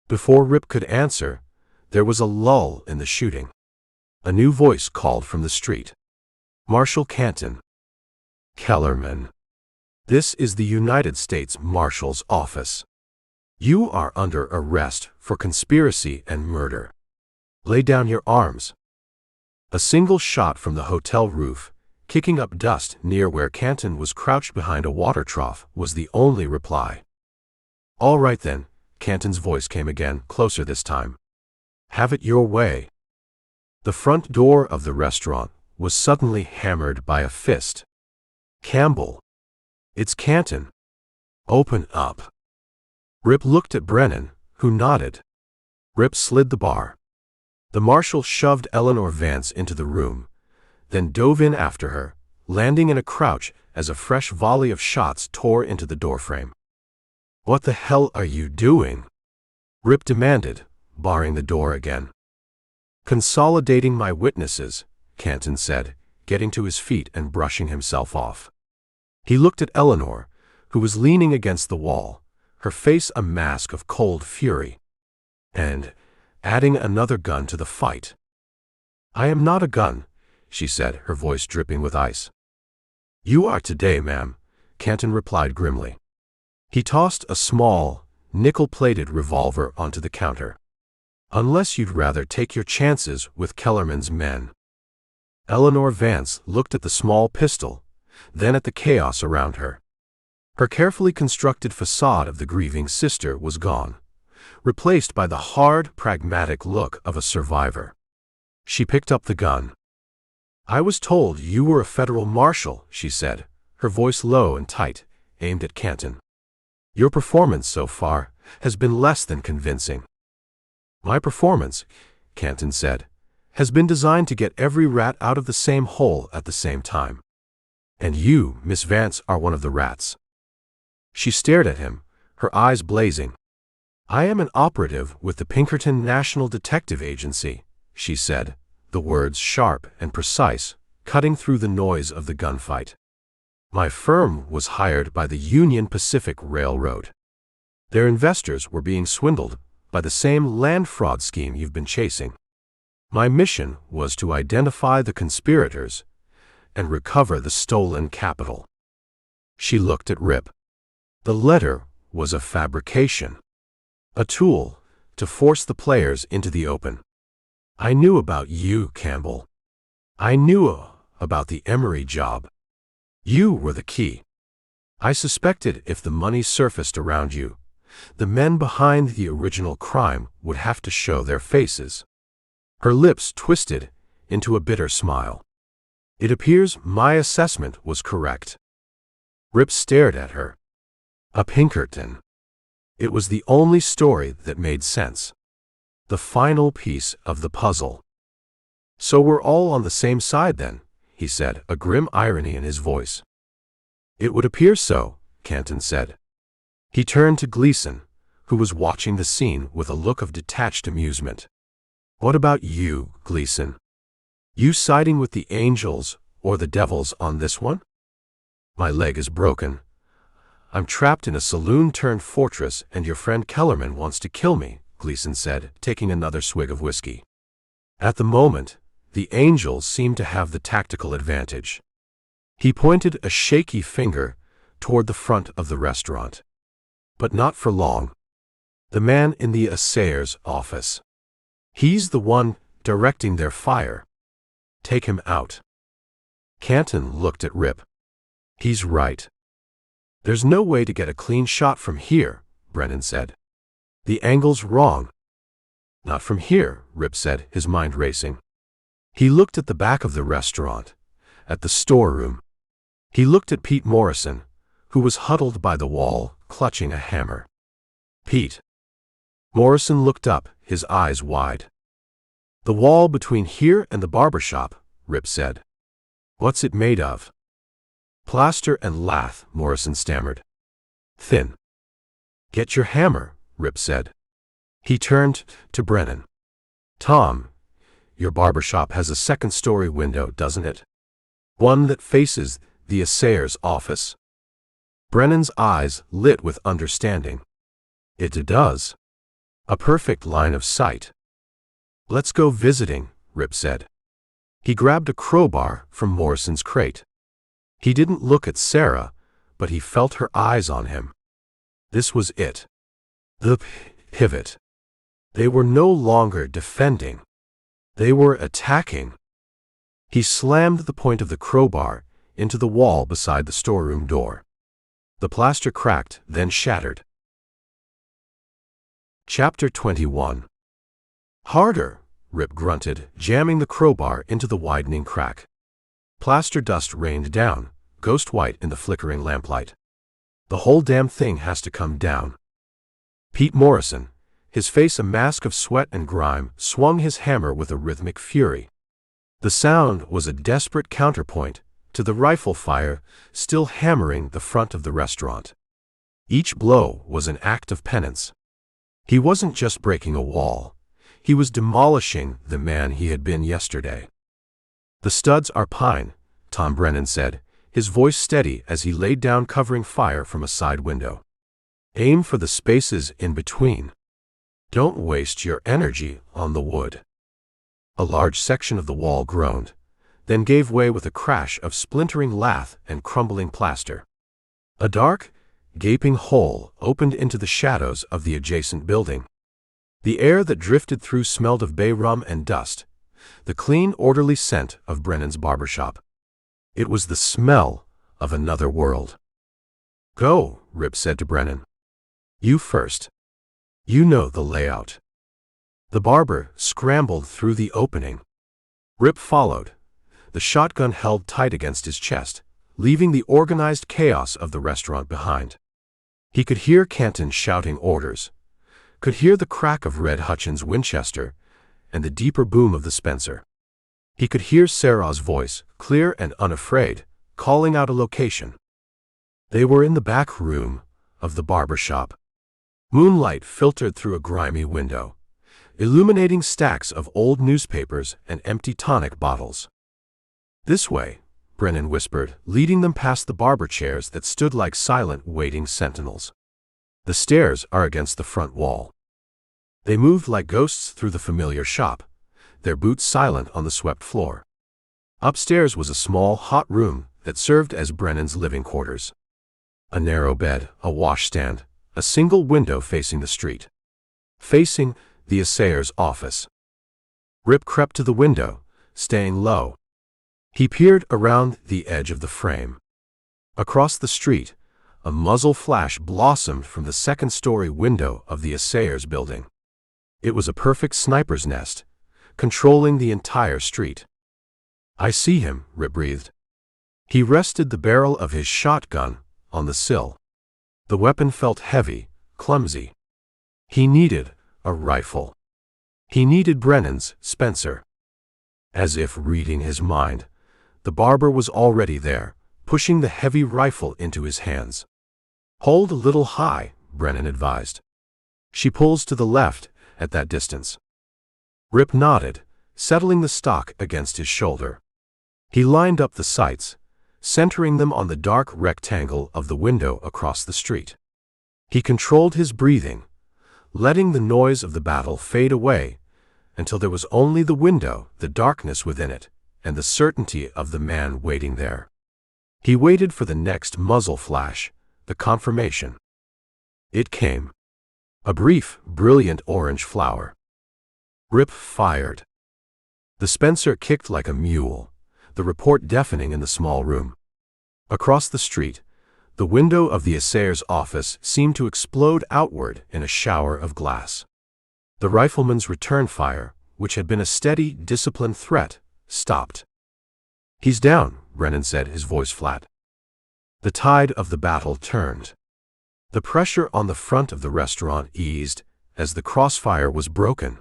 Before Rip could answer, there was a lull in the shooting. A new voice called from the street. Marshal Canton. Kellerman. This is the United States Marshal's office. You are under arrest for conspiracy and murder. Lay down your arms. A single shot from the hotel roof, kicking up dust near where Canton was crouched behind a water trough, was the only reply. All right then, Canton's voice came again, closer this time. Have it your way. The front door of the restaurant was suddenly hammered by a fist. Campbell. It's Canton. Open up. Rip looked at Brennan, who nodded. Rip slid the bar. The marshal shoved Eleanor Vance into the room, then dove in after her, landing in a crouch as a fresh volley of shots tore into the doorframe. What the hell are you doing? Rip demanded, barring the door again. Consolidating my witnesses, Canton said, getting to his feet and brushing himself off. He looked at Eleanor, who was leaning against the wall, her face a mask of cold fury. And adding another gun to the fight. I am not a gun, she said, her voice dripping with ice. You are today, ma'am, Canton replied grimly. He tossed a small, nickel-plated revolver onto the counter. Unless you'd rather take your chances with Kellerman's men. Eleanor Vance looked at the small pistol, then at the chaos around her. Her carefully constructed facade of the grieving sister was gone, replaced by the hard, pragmatic look of a survivor. She picked up the gun. I was told you were a federal marshal, she said, her voice low and tight, aimed at Canton. Your performance so far has been less than convincing. My performance, Canton said, has been designed to get every rat out of the same hole at the same time. And you, Miss Vance, are one of the rats. She stared at him, her eyes blazing. I am an operative with the Pinkerton National Detective Agency, she said, the words sharp and precise, cutting through the noise of the gunfight. My firm was hired by the Union Pacific Railroad. Their investors were being swindled by the same land fraud scheme you've been chasing. My mission was to identify the conspirators and recover the stolen capital. She looked at Rip. The letter was a fabrication. A tool to force the players into the open. I knew about you, Campbell. I knew about the Emery job. You were the key. I suspected if the money surfaced around you, the men behind the original crime would have to show their faces. Her lips twisted into a bitter smile. It appears my assessment was correct. Rip stared at her. A Pinkerton. It was the only story that made sense. The final piece of the puzzle. So we're all on the same side then, he said, a grim irony in his voice. It would appear so, Canton said. He turned to Gleason, who was watching the scene with a look of detached amusement. What about you, Gleason? You siding with the angels or the devils on this one? My leg is broken. I'm trapped in a saloon-turned-fortress and your friend Kellerman wants to kill me, Gleason said, taking another swig of whiskey. At the moment, the angels seemed to have the tactical advantage. He pointed a shaky finger toward the front of the restaurant. But not for long. The man in the assayer's office. He's the one directing their fire. Take him out. Canton looked at Rip. He's right. "There's no way to get a clean shot from here," Brennan said. "The angle's wrong." "Not from here," Rip said, his mind racing. He looked at the back of the restaurant, at the storeroom. He looked at Pete Morrison, who was huddled by the wall, clutching a hammer. "Pete." Morrison looked up, his eyes wide. "The wall between here and the barber shop," Rip said. "What's it made of?" "Plaster and lath," Morrison stammered. "Thin." "Get your hammer," Rip said. He turned to Brennan. "Tom, your barber shop has a second-story window, doesn't it? One that faces the assayer's office." Brennan's eyes lit with understanding. "It does. A perfect line of sight." "Let's go visiting," Rip said. He grabbed a crowbar from Morrison's crate. He didn't look at Sarah, but he felt her eyes on him. This was it. The pivot. They were no longer defending. They were attacking. He slammed the point of the crowbar into the wall beside the storeroom door. The plaster cracked, then shattered. Chapter 21. "Harder," Rip grunted, jamming the crowbar into the widening crack. Plaster dust rained down, ghost white in the flickering lamplight. "The whole damn thing has to come down." Pete Morrison, his face a mask of sweat and grime, swung his hammer with a rhythmic fury. The sound was a desperate counterpoint to the rifle fire still hammering the front of the restaurant. Each blow was an act of penance. He wasn't just breaking a wall. He was demolishing the man he had been yesterday. "The studs are pine," Tom Brennan said, his voice steady as he laid down covering fire from a side window. "Aim for the spaces in between. Don't waste your energy on the wood." A large section of the wall groaned, then gave way with a crash of splintering lath and crumbling plaster. A dark, gaping hole opened into the shadows of the adjacent building. The air that drifted through smelled of bay rum and dust, the clean, orderly scent of Brennan's barbershop. It was the smell of another world. "Go," Rip said to Brennan. "You first. You know the layout." The barber scrambled through the opening. Rip followed, the shotgun held tight against his chest, leaving the organized chaos of the restaurant behind. He could hear Canton shouting orders, could hear the crack of Red Hutchins' Winchester, and the deeper boom of the Spencer. He could hear Sarah's voice, clear and unafraid, calling out a location. They were in the back room of the barber shop. Moonlight filtered through a grimy window, illuminating stacks of old newspapers and empty tonic bottles. "This way," Brennan whispered, leading them past the barber chairs that stood like silent, waiting sentinels. "The stairs are against the front wall." They moved like ghosts through the familiar shop, their boots silent on the swept floor. Upstairs was a small, hot room that served as Brennan's living quarters. A narrow bed, a washstand, a single window facing the street. Facing the assayer's office. Rip crept to the window, staying low. He peered around the edge of the frame. Across the street, a muzzle flash blossomed from the second-story window of the assayer's building. It was a perfect sniper's nest, controlling the entire street. "I see him," Rip breathed. He rested the barrel of his shotgun on the sill. The weapon felt heavy, clumsy. He needed a rifle. He needed Brennan's Spencer. As if reading his mind, the barber was already there, pushing the heavy rifle into his hands. "Hold a little high," Brennan advised. "She pulls to the left at that distance." Rip nodded, settling the stock against his shoulder. He lined up the sights, centering them on the dark rectangle of the window across the street. He controlled his breathing, letting the noise of the battle fade away until there was only the window, the darkness within it, and the certainty of the man waiting there. He waited for the next muzzle flash, the confirmation. It came. A brief, brilliant orange flower. Rip fired. The Spencer kicked like a mule, the report deafening in the small room. Across the street, The window of the assayer's office seemed to explode outward in a shower of glass. The rifleman's return fire, which had been a steady, disciplined threat, stopped. "He's down," Brennan said, his voice flat. The tide of the battle turned. The pressure on the front of the restaurant eased as the crossfire was broken.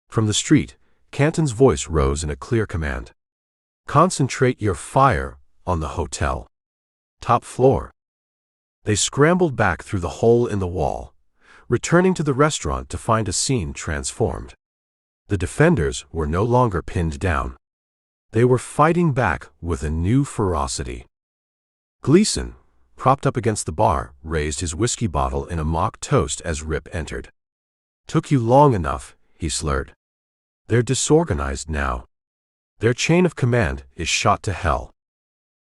From the street, Canton's voice rose in a clear command. "Concentrate your fire on the hotel. Top floor." They scrambled back through the hole in the wall, returning to the restaurant to find a scene transformed. The defenders were no longer pinned down. They were fighting back with a new ferocity. Gleason, propped up against the bar, raised his whiskey bottle in a mock toast as Rip entered. "Took you long enough," he slurred. "They're disorganized now. Their chain of command is shot to hell.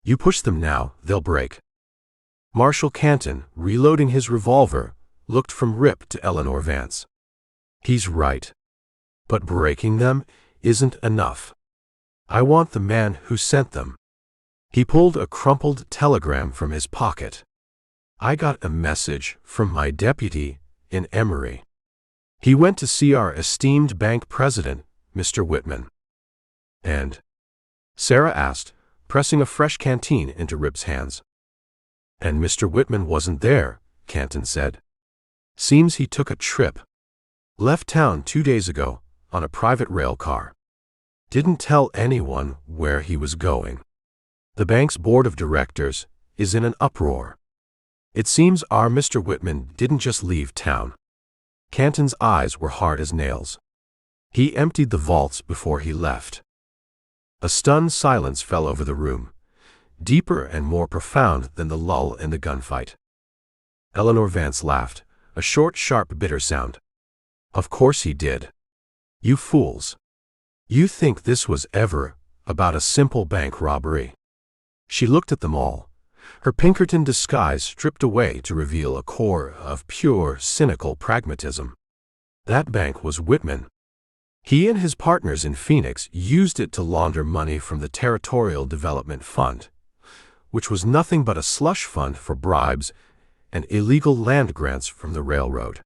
You push them now, they'll break." Marshal Canton, reloading his revolver, looked from Rip to Eleanor Vance. "He's right. But breaking them isn't enough. I want the man who sent them." He pulled a crumpled telegram from his pocket. "I got a message from my deputy in Emery. He went to see our esteemed bank president, Mr. Whitman." "And?" Sarah asked, pressing a fresh canteen into Rip's hands. "And Mr. Whitman wasn't there," Canton said. "Seems he took a trip. Left town 2 days ago on a private rail car. Didn't tell anyone where he was going. The bank's board of directors is in an uproar. It seems our Mr. Whitman didn't just leave town." Canton's eyes were hard as nails. "He emptied the vaults before he left." A stunned silence fell over the room, deeper and more profound than the lull in the gunfight. Eleanor Vance laughed, a short, sharp, bitter sound. "Of course he did. You fools. You think this was ever about a simple bank robbery?" She looked at them all, her Pinkerton disguise stripped away to reveal a core of pure, cynical pragmatism. That bank was Whitman. He and his partners in Phoenix used it to launder money from the Territorial Development Fund, which was nothing but a slush fund for bribes and illegal land grants from the railroad.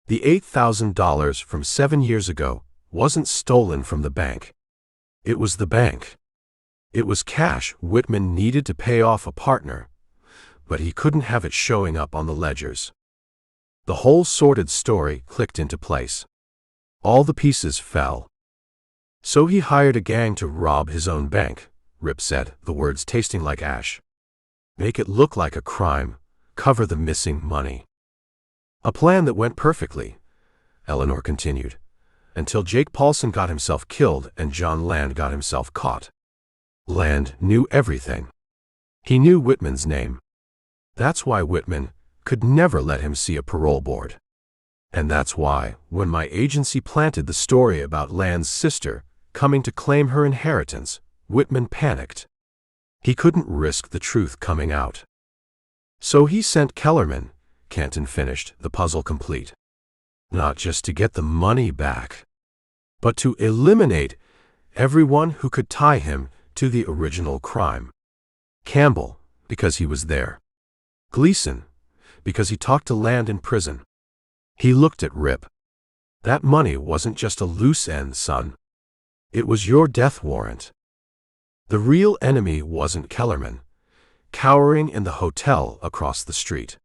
The $8,000 from 7 years ago wasn't stolen from the bank. It was the bank. It was cash Whitman needed to pay off a partner, but he couldn't have it showing up on the ledgers. The whole sordid story clicked into place. All the pieces fell. "So he hired a gang to rob his own bank," Rip said, the words tasting like ash. "Make it look like a crime, cover the missing money." "A plan that went perfectly," Eleanor continued, "until Jake Paulson got himself killed and John Land got himself caught. Land knew everything. He knew Whitman's name. That's why Whitman could never let him see a parole board. And that's why, when my agency planted the story about Land's sister coming to claim her inheritance, Whitman panicked. He couldn't risk the truth coming out. So he sent Kellerman," Canton finished, the puzzle complete. "Not just to get the money back, but to eliminate everyone who could tie him to the original crime. Campbell, because he was there. Gleason, because he talked to Land in prison." He looked at Rip. "That money wasn't just a loose end, son. It was your death warrant." The real enemy wasn't Kellerman, cowering in the hotel across the street.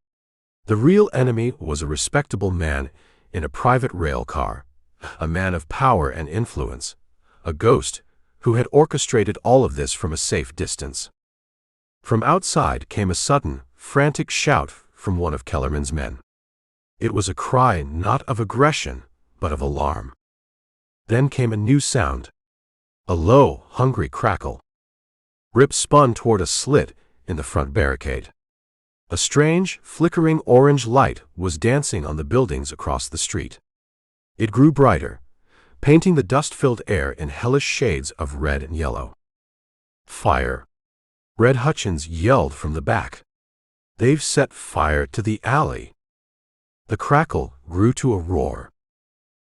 The real enemy was a respectable man in a private rail car, a man of power and influence, a ghost who had orchestrated all of this from a safe distance. From outside came a sudden, frantic shout from one of Kellerman's men. It was a cry not of aggression, but of alarm. Then came a new sound. A low, hungry crackle. Rip spun toward a slit in the front barricade. A strange, flickering orange light was dancing on the buildings across the street. It grew brighter, painting the dust-filled air in hellish shades of red and yellow. "Fire!" Red Hutchins yelled from the back. "They've set fire to the alley." The crackle grew to a roar.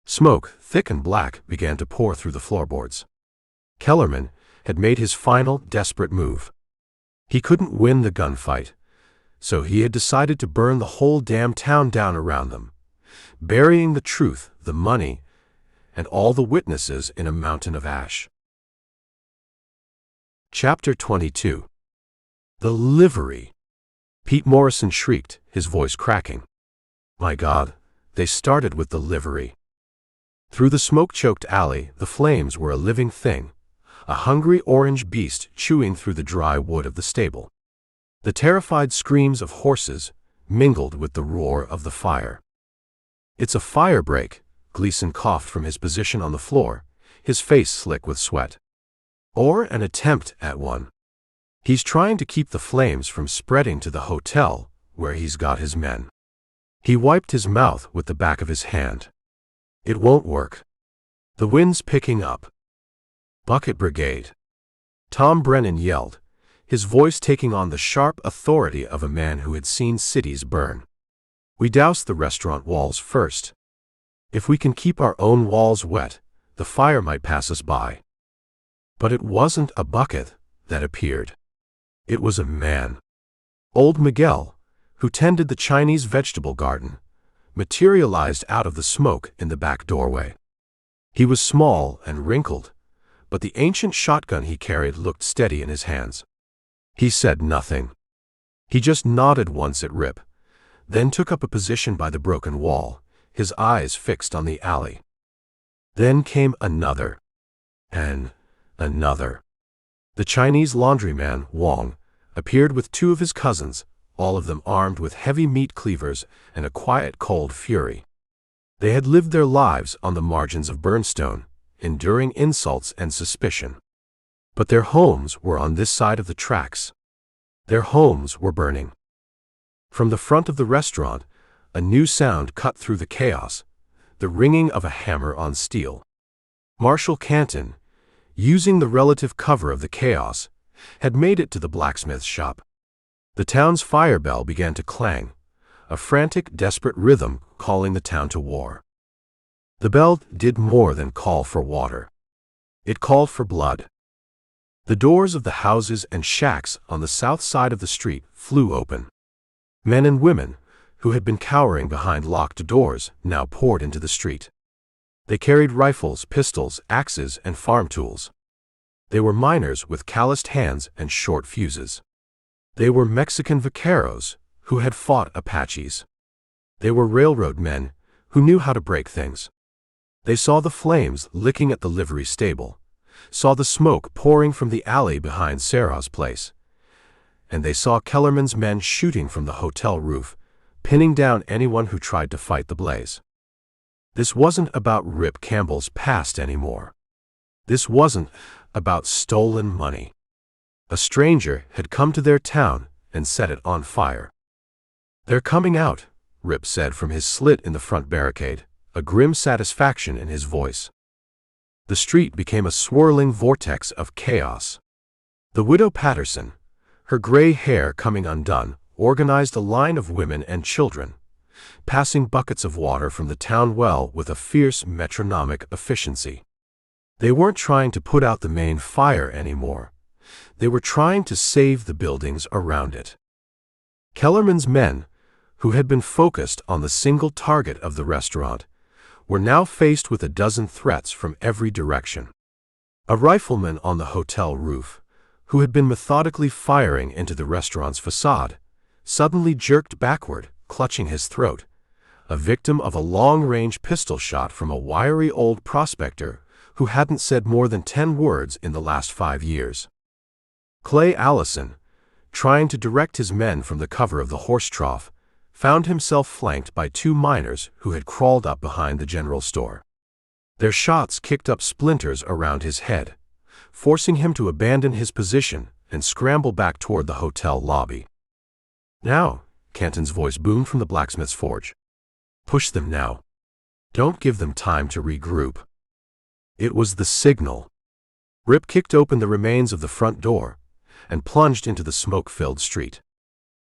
Smoke, thick and black, began to pour through the floorboards. Kellerman had made his final, desperate move. He couldn't win the gunfight, So he had decided to burn the whole damn town down around them, burying the truth, the money, and all the witnesses in a mountain of ash. Chapter 22. The livery. Pete Morrison shrieked, his voice cracking. My God, they started with the livery. Through the smoke-choked alley, the flames were a living thing, a hungry orange beast chewing through the dry wood of the stable. The terrified screams of horses mingled with the roar of the fire. It's a fire break, Gleason coughed from his position on the floor, his face slick with sweat. Or an attempt at one. He's trying to keep the flames from spreading to the hotel, where he's got his men. He wiped his mouth with the back of his hand. It won't work. The wind's picking up. Bucket Brigade. Tom Brennan yelled, his voice taking on the sharp authority of a man who had seen cities burn. We doused the restaurant walls first. If we can keep our own walls wet, the fire might pass us by. But it wasn't a bucket that appeared. It was a man. Old Miguel, who tended the Chinese vegetable garden, materialized out of the smoke in the back doorway. He was small and wrinkled, but the ancient shotgun he carried looked steady in his hands. He said nothing. He just nodded once at Rip, then took up a position by the broken wall, his eyes fixed on the alley. Then came another. And another. The Chinese laundryman, Wong, appeared with two of his cousins, all of them armed with heavy meat cleavers and a quiet, cold fury. They had lived their lives on the margins of Burnstone, enduring insults and suspicion. But their homes were on this side of the tracks. Their homes were burning. From the front of the restaurant, a new sound cut through the chaos, the ringing of a hammer on steel. Marshal Canton, using the relative cover of the chaos, had made it to the blacksmith's shop. The town's fire bell began to clang, a frantic, desperate rhythm calling the town to war. The bell did more than call for water. It called for blood. The doors of the houses and shacks on the south side of the street flew open. Men and women, who had been cowering behind locked doors, now poured into the street. They carried rifles, pistols, axes, and farm tools. They were miners with calloused hands and short fuses. They were Mexican vaqueros who had fought Apaches. They were railroad men who knew how to break things. They saw the flames licking at the livery stable, saw the smoke pouring from the alley behind Sarah's place, and they saw Kellerman's men shooting from the hotel roof, pinning down anyone who tried to fight the blaze. This wasn't about Rip Campbell's past anymore. This wasn't about stolen money. A stranger had come to their town and set it on fire. They're coming out, Rip said from his slit in the front barricade, a grim satisfaction in his voice. The street became a swirling vortex of chaos. The widow Patterson, her gray hair coming undone, organized a line of women and children, passing buckets of water from the town well with a fierce metronomic efficiency. They weren't trying to put out the main fire anymore. They were trying to save the buildings around it. Kellerman's men, who had been focused on the single target of the restaurant, were now faced with a dozen threats from every direction. A rifleman on the hotel roof, who had been methodically firing into the restaurant's facade, suddenly jerked backward, clutching his throat, a victim of a long-range pistol shot from a wiry old prospector who hadn't said more than 10 words in the last 5 years. Clay Allison, trying to direct his men from the cover of the horse trough, found himself flanked by 2 miners who had crawled up behind the general store. Their shots kicked up splinters around his head, forcing him to abandon his position and scramble back toward the hotel lobby. Now, Canton's voice boomed from the blacksmith's forge. Push them now. Don't give them time to regroup. It was the signal. Rip kicked open the remains of the front door and plunged into the smoke-filled street.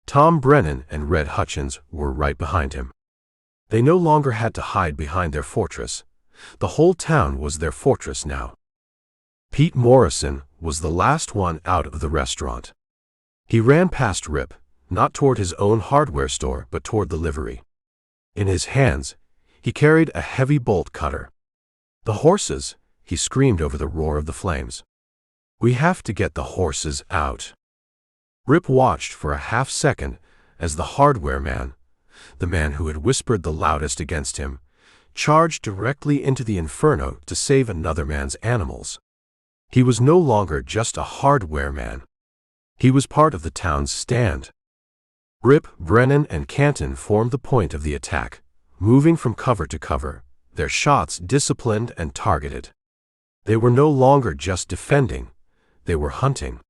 Tom Brennan and Red Hutchins were right behind him. They no longer had to hide behind their fortress. The whole town was their fortress now. Pete Morrison was the last one out of the restaurant. He ran past Rip, not toward his own hardware store but toward the livery. In his hands, he carried a heavy bolt cutter. "The horses!" he screamed over the roar of the flames. "We have to get the horses out." Rip watched for a half-second as the hardware man, the man who had whispered the loudest against him, charged directly into the inferno to save another man's animals. He was no longer just a hardware man. He was part of the town's stand. Rip, Brennan, and Canton formed the point of the attack, moving from cover to cover, their shots disciplined and targeted. They were no longer just defending, they were hunting.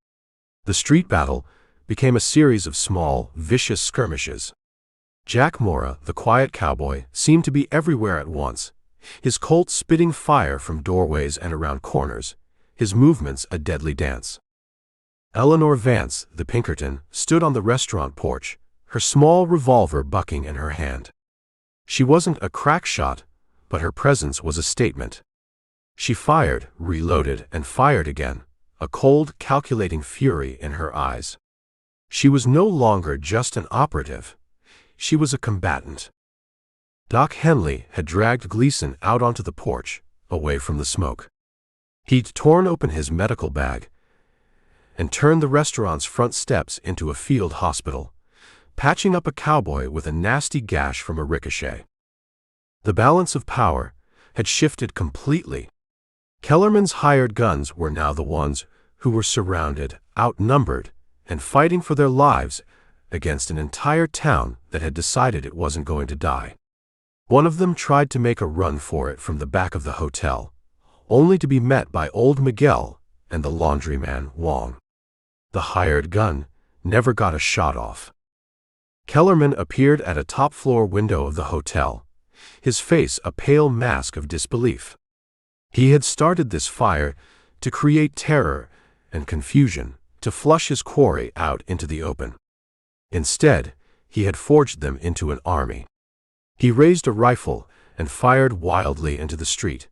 The street battle became a series of small, vicious skirmishes. Jack Mora, the quiet cowboy, seemed to be everywhere at once, his Colt spitting fire from doorways and around corners, his movements a deadly dance. Eleanor Vance, the Pinkerton, stood on the restaurant porch, her small revolver bucking in her hand. She wasn't a crack shot, but her presence was a statement. She fired, reloaded, and fired again, a cold, calculating fury in her eyes. She was no longer just an operative. She was a combatant. Doc Henley had dragged Gleason out onto the porch, away from the smoke. He'd torn open his medical bag and turned the restaurant's front steps into a field hospital, patching up a cowboy with a nasty gash from a ricochet. The balance of power had shifted completely. Kellerman's hired guns were now the ones who were surrounded, outnumbered, and fighting for their lives against an entire town that had decided it wasn't going to die. One of them tried to make a run for it from the back of the hotel, only to be met by old Miguel and the laundryman Wong. The hired gun never got a shot off. Kellerman appeared at a top-floor window of the hotel, his face a pale mask of disbelief. He had started this fire to create terror and confusion, to flush his quarry out into the open. Instead, he had forged them into an army. He raised a rifle and fired wildly into the street,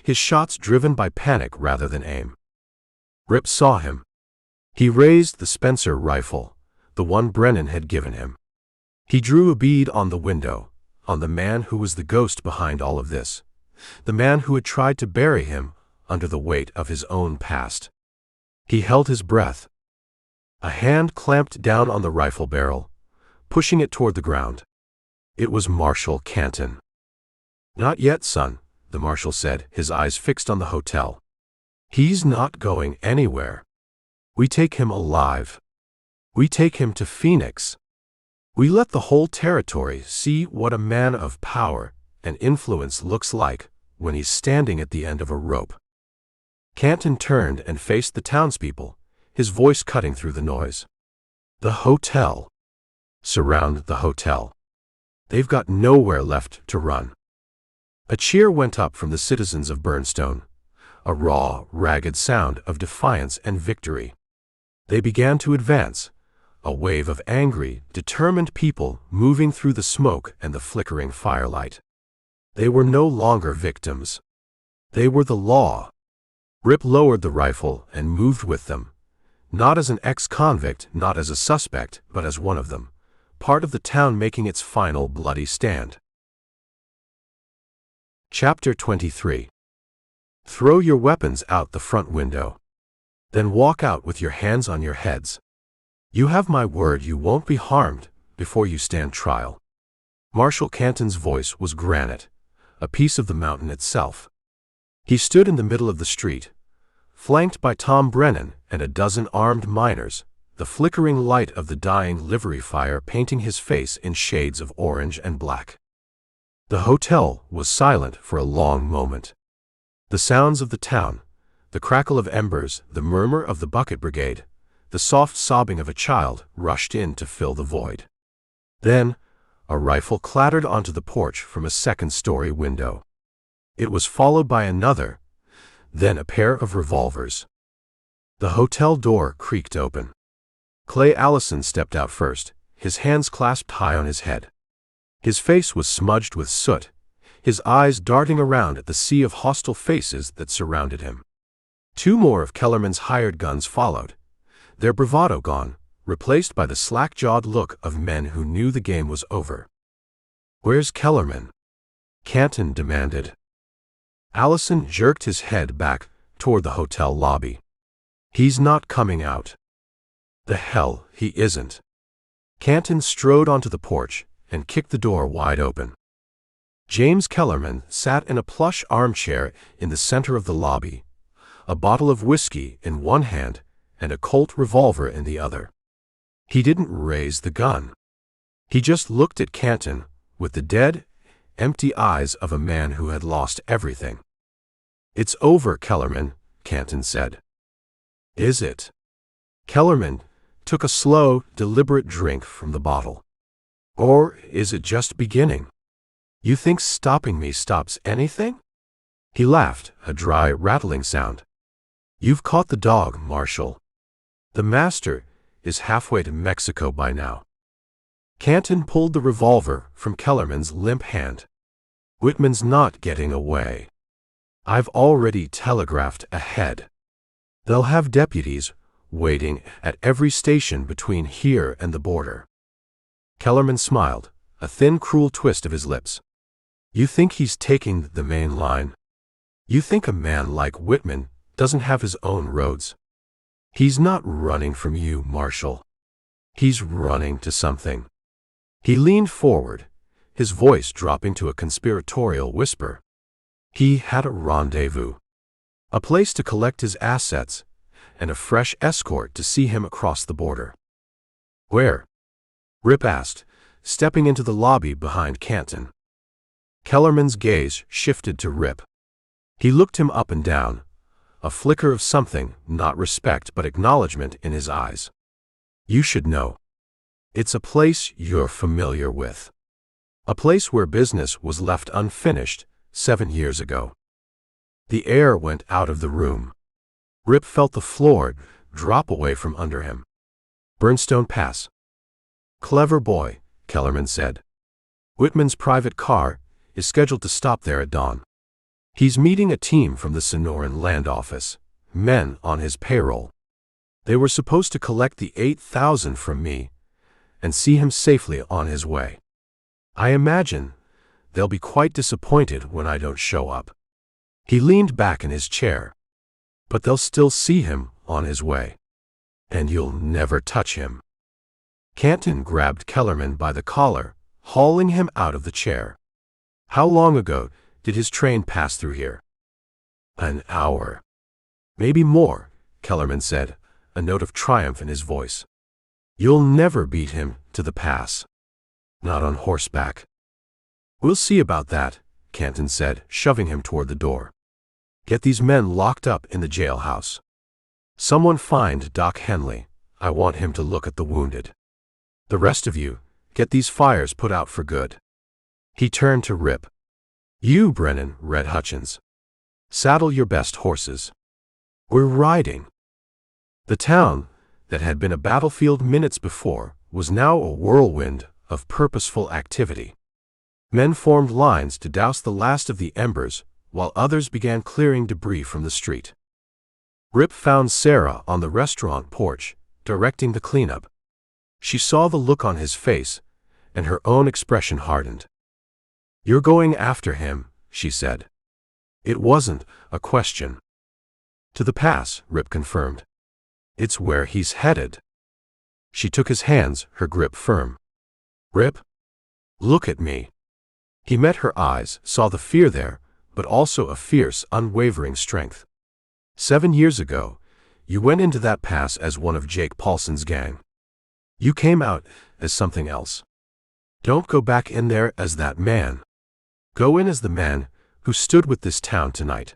his shots driven by panic rather than aim. Rip saw him. He raised the Spencer rifle, the one Brennan had given him. He drew a bead on the window, on the man who was the ghost behind all of this, the man who had tried to bury him under the weight of his own past. He held his breath. A hand clamped down on the rifle barrel, pushing it toward the ground. It was Marshal Canton. "Not yet, son," the marshal said, his eyes fixed on the hotel. "He's not going anywhere. We take him alive. We take him to Phoenix. We let the whole territory see what a man of power and influence looks like when he's standing at the end of a rope." Canton turned and faced the townspeople, his voice cutting through the noise. "The hotel. Surround the hotel. They've got nowhere left to run." A cheer went up from the citizens of Burnstone, a raw, ragged sound of defiance and victory. They began to advance, a wave of angry, determined people moving through the smoke and the flickering firelight. They were no longer victims. They were the law. Rip lowered the rifle and moved with them, not as an ex-convict, not as a suspect, but as one of them, part of the town making its final bloody stand. Chapter 23. Throw your weapons out the front window. Then walk out with your hands on your heads. You have my word you won't be harmed before you stand trial. Marshal Canton's voice was granite, a piece of the mountain itself. He stood in the middle of the street, flanked by Tom Brennan and a dozen armed miners, the flickering light of the dying livery fire painting his face in shades of orange and black. The hotel was silent for a long moment. The sounds of the town, the crackle of embers, the murmur of the bucket brigade, the soft sobbing of a child rushed in to fill the void. Then, a rifle clattered onto the porch from a second-story window. It was followed by another, then a pair of revolvers. The hotel door creaked open. Clay Allison stepped out first, his hands clasped high on his head. His face was smudged with soot, his eyes darting around at the sea of hostile faces that surrounded him. Two more of Kellerman's hired guns followed, their bravado gone, replaced by the slack-jawed look of men who knew the game was over. "Where's Kellerman?" Canton demanded. Allison jerked his head back toward the hotel lobby. "He's not coming out." "The hell he isn't." Canton strode onto the porch and kicked the door wide open. James Kellerman sat in a plush armchair in the center of the lobby, a bottle of whiskey in one hand and a Colt revolver in the other. He didn't raise the gun. He just looked at Canton with the dead, empty eyes of a man who had lost everything. "It's over, Kellerman," Canton said. "Is it?" Kellerman took a slow, deliberate drink from the bottle. "Or is it just beginning? You think stopping me stops anything?" He laughed, a dry, rattling sound. "You've caught the dog, Marshal. The master is halfway to Mexico by now." Canton pulled the revolver from Kellerman's limp hand. "Whitman's not getting away. I've already telegraphed ahead. They'll have deputies waiting at every station between here and the border." Kellerman smiled, a thin, cruel twist of his lips. "You think he's taking the main line? You think a man like Whitman doesn't have his own roads? He's not running from you, Marshal. He's running to something." He leaned forward, his voice dropping to a conspiratorial whisper. He had a rendezvous, a place to collect his assets, and a fresh escort to see him across the border. "Where?" Rip asked, stepping into the lobby behind Canton. Kellerman's gaze shifted to Rip. He looked him up and down, a flicker of something, not respect but acknowledgement in his eyes. "You should know. It's a place you're familiar with. A place where business was left unfinished 7 years ago." The air went out of the room. Rip felt the floor drop away from under him. "Burnstone Pass." "Clever boy," Kellerman said. "Whitman's private car is scheduled to stop there at dawn. He's meeting a team from the Sonoran Land Office, men on his payroll. They were supposed to collect the 8,000 from me and see him safely on his way. I imagine they'll be quite disappointed when I don't show up." He leaned back in his chair. "But they'll still see him on his way. And you'll never touch him." Canton grabbed Kellerman by the collar, hauling him out of the chair. "How long ago did his train pass through here?" "An hour. Maybe more," Kellerman said, a note of triumph in his voice. "You'll never beat him to the pass. Not on horseback." "We'll see about that," Canton said, shoving him toward the door. "Get these men locked up in the jailhouse. Someone find Doc Henley. I want him to look at the wounded. The rest of you, get these fires put out for good." He turned to Rip. "You, Brennan, Red Hutchins. Saddle your best horses. We're riding." The town, that had been a battlefield minutes before, was now a whirlwind of purposeful activity. Men formed lines to douse the last of the embers, while others began clearing debris from the street. Rip found Sarah on the restaurant porch, directing the cleanup. She saw the look on his face, and her own expression hardened. "You're going after him," she said. It wasn't a question. "To the pass," Rip confirmed. "It's where he's headed." She took his hands, her grip firm. "Rip, look at me." He met her eyes, saw the fear there, but also a fierce, unwavering strength. 7 years ago, you went into that pass as one of Jake Paulson's gang. You came out as something else. Don't go back in there as that man. Go in as the man who stood with this town tonight.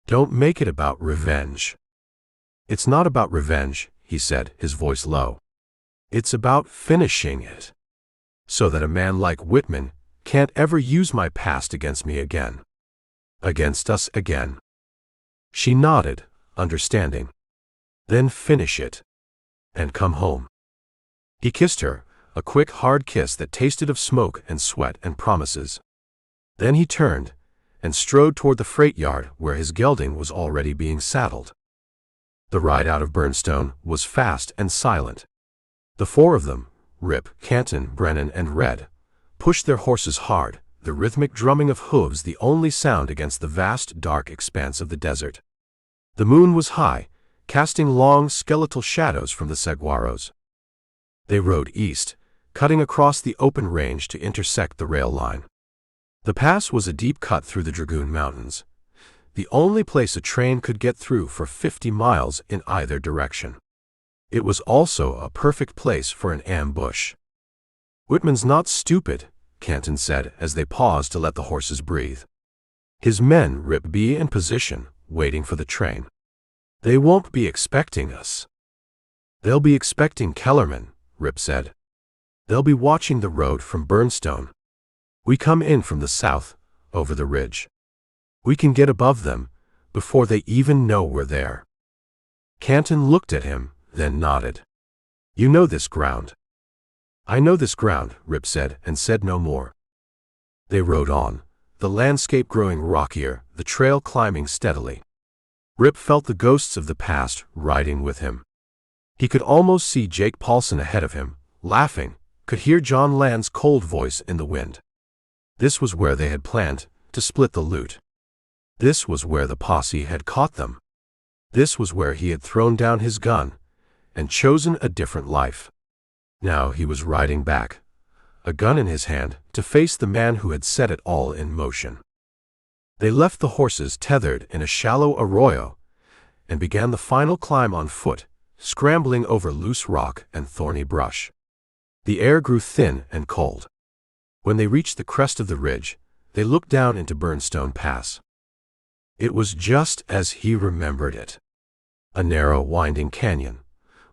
Don't make it about revenge. "It's not about revenge," he said, his voice low. "It's about finishing it. So that a man like Whitman can't ever use my past against me again. Against us again." She nodded, understanding. "Then finish it. And come home." He kissed her, a quick, hard kiss that tasted of smoke and sweat and promises. Then he turned and strode toward the freight yard where his gelding was already being saddled. The ride out of Burnstone was fast and silent. The four of them, Rip, Canton, Brennan, and Red, pushed their horses hard, the rhythmic drumming of hooves the only sound against the vast, dark expanse of the desert. The moon was high, casting long, skeletal shadows from the saguaros. They rode east, cutting across the open range to intersect the rail line. The pass was a deep cut through the Dragoon Mountains, the only place a train could get through for 50 miles in either direction. It was also a perfect place for an ambush. "Whitman's not stupid," Canton said as they paused to let the horses breathe. "His men, Rip, be in position, waiting for the train. They won't be expecting us." "They'll be expecting Kellerman," Rip said. "They'll be watching the road from Burnstone. We come in from the south, over the ridge. We can get above them before they even know we're there." Canton looked at him, then nodded. "You know this ground." "I know this ground," Rip said, and said no more. They rode on, the landscape growing rockier, the trail climbing steadily. Rip felt the ghosts of the past riding with him. He could almost see Jake Paulson ahead of him, laughing, could hear John Land's cold voice in the wind. This was where they had planned to split the loot. This was where the posse had caught them. This was where he had thrown down his gun and chosen a different life. Now he was riding back, a gun in his hand, to face the man who had set it all in motion. They left the horses tethered in a shallow arroyo and began the final climb on foot, scrambling over loose rock and thorny brush. The air grew thin and cold. When they reached the crest of the ridge, they looked down into Burnstone Pass. It was just as he remembered it. A narrow, winding canyon,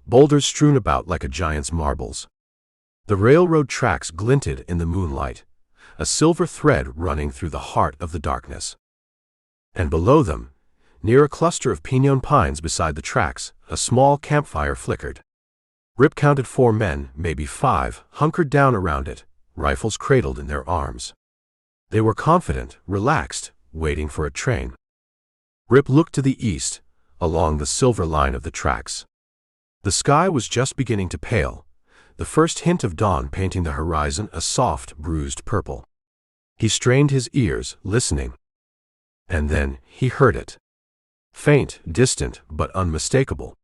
boulders strewn about like a giant's marbles. The railroad tracks glinted in the moonlight, a silver thread running through the heart of the darkness. And below them, near a cluster of pinon pines beside the tracks, a small campfire flickered. Rip counted 4 men, maybe 5, hunkered down around it, rifles cradled in their arms. They were confident, relaxed, waiting for a train. Rip looked to the east, along the silver line of the tracks. The sky was just beginning to pale, the first hint of dawn painting the horizon a soft, bruised purple. He strained his ears, listening. And then he heard it. Faint, distant, but unmistakable.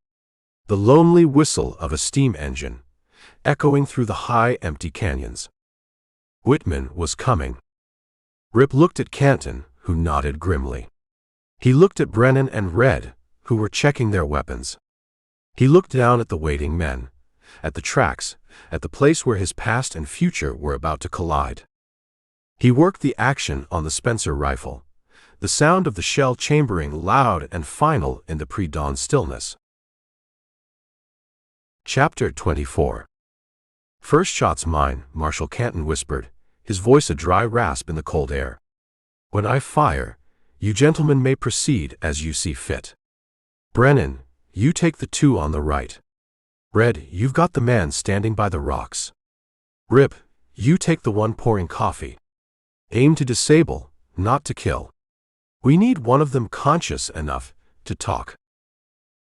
The lonely whistle of a steam engine, echoing through the high, empty canyons. Whitman was coming. Rip looked at Canton, who nodded grimly. He looked at Brennan and Red, who were checking their weapons. He looked down at the waiting men, at the tracks, at the place where his past and future were about to collide. He worked the action on the Spencer rifle, the sound of the shell chambering loud and final in the pre-dawn stillness. Chapter 24. "First shot's mine," Marshal Canton whispered, his voice a dry rasp in the cold air. "When I fire, you gentlemen may proceed as you see fit. Brennan, you take the 2 on the right. Red, you've got the man standing by the rocks. Rip, you take the one pouring coffee. Aim to disable, not to kill. We need one of them conscious enough to talk."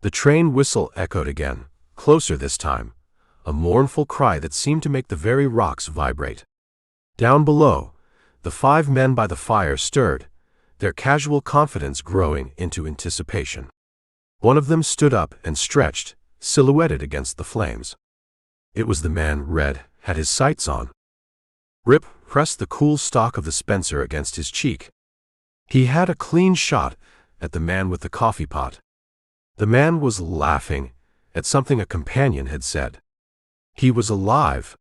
The train whistle echoed again, closer this time, a mournful cry that seemed to make the very rocks vibrate. Down below, the 5 men by the fire stirred, their casual confidence growing into anticipation. One of them stood up and stretched, silhouetted against the flames. It was the man Red had his sights on. Rip pressed the cool stock of the Spencer against his cheek. He had a clean shot at the man with the coffee pot. The man was laughing at something a companion had said. He was alive.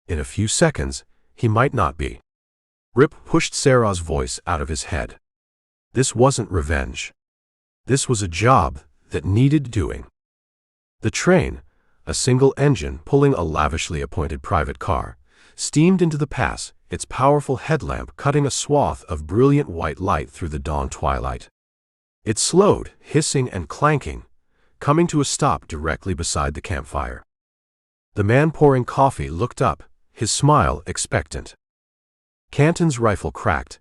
In a few seconds, he might not be. Rip pushed Sarah's voice out of his head. This wasn't revenge. This was a job that needed doing. The train, a single engine pulling a lavishly appointed private car, steamed into the pass, its powerful headlamp cutting a swath of brilliant white light through the dawn twilight. It slowed, hissing and clanking, coming to a stop directly beside the campfire. The man pouring coffee looked up, his smile expectant. Canton's rifle cracked,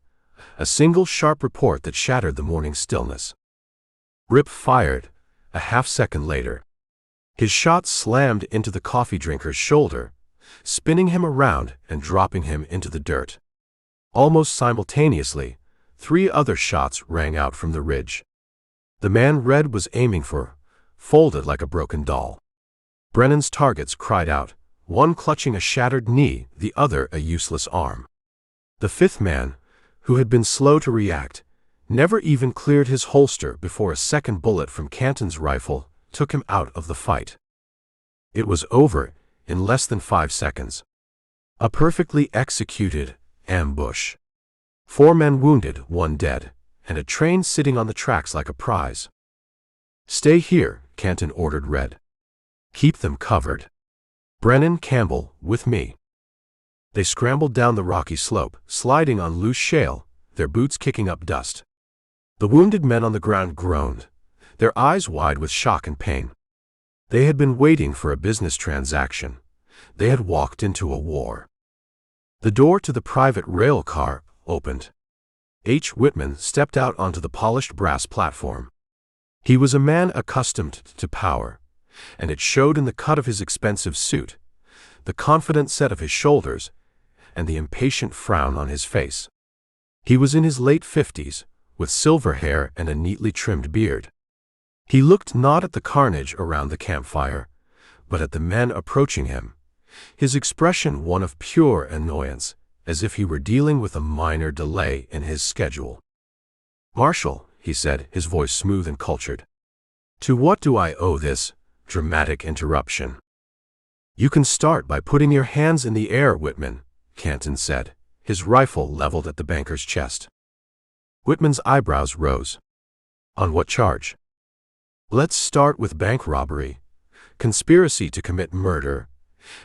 a single sharp report that shattered the morning stillness. Rip fired, a half-second later. His shot slammed into the coffee drinker's shoulder, spinning him around and dropping him into the dirt. Almost simultaneously, 3 other shots rang out from the ridge. The man Red was aiming for folded like a broken doll. Brennan's targets cried out, one clutching a shattered knee, the other a useless arm. The 5th man, who had been slow to react, never even cleared his holster before a second bullet from Canton's rifle took him out of the fight. It was over in less than 5 seconds. A perfectly executed ambush. 4 men wounded, 1 dead, and a train sitting on the tracks like a prize. "Stay here," Canton ordered Red. "Keep them covered. Brennan, Campbell, with me." They scrambled down the rocky slope, sliding on loose shale, their boots kicking up dust. The wounded men on the ground groaned, their eyes wide with shock and pain. They had been waiting for a business transaction. They had walked into a war. The door to the private rail car opened. H. Whitman stepped out onto the polished brass platform. He was a man accustomed to power, and it showed in the cut of his expensive suit, the confident set of his shoulders, and the impatient frown on his face. He was in his late 50s, with silver hair and a neatly trimmed beard. He looked not at the carnage around the campfire, but at the men approaching him, his expression one of pure annoyance, as if he were dealing with a minor delay in his schedule. "Marshal," he said, his voice smooth and cultured. "To what do I owe this dramatic interruption?" "You can start by putting your hands in the air, Whitman," Canton said, his rifle leveled at the banker's chest. Whitman's eyebrows rose. "On what charge?" "Let's start with bank robbery, conspiracy to commit murder,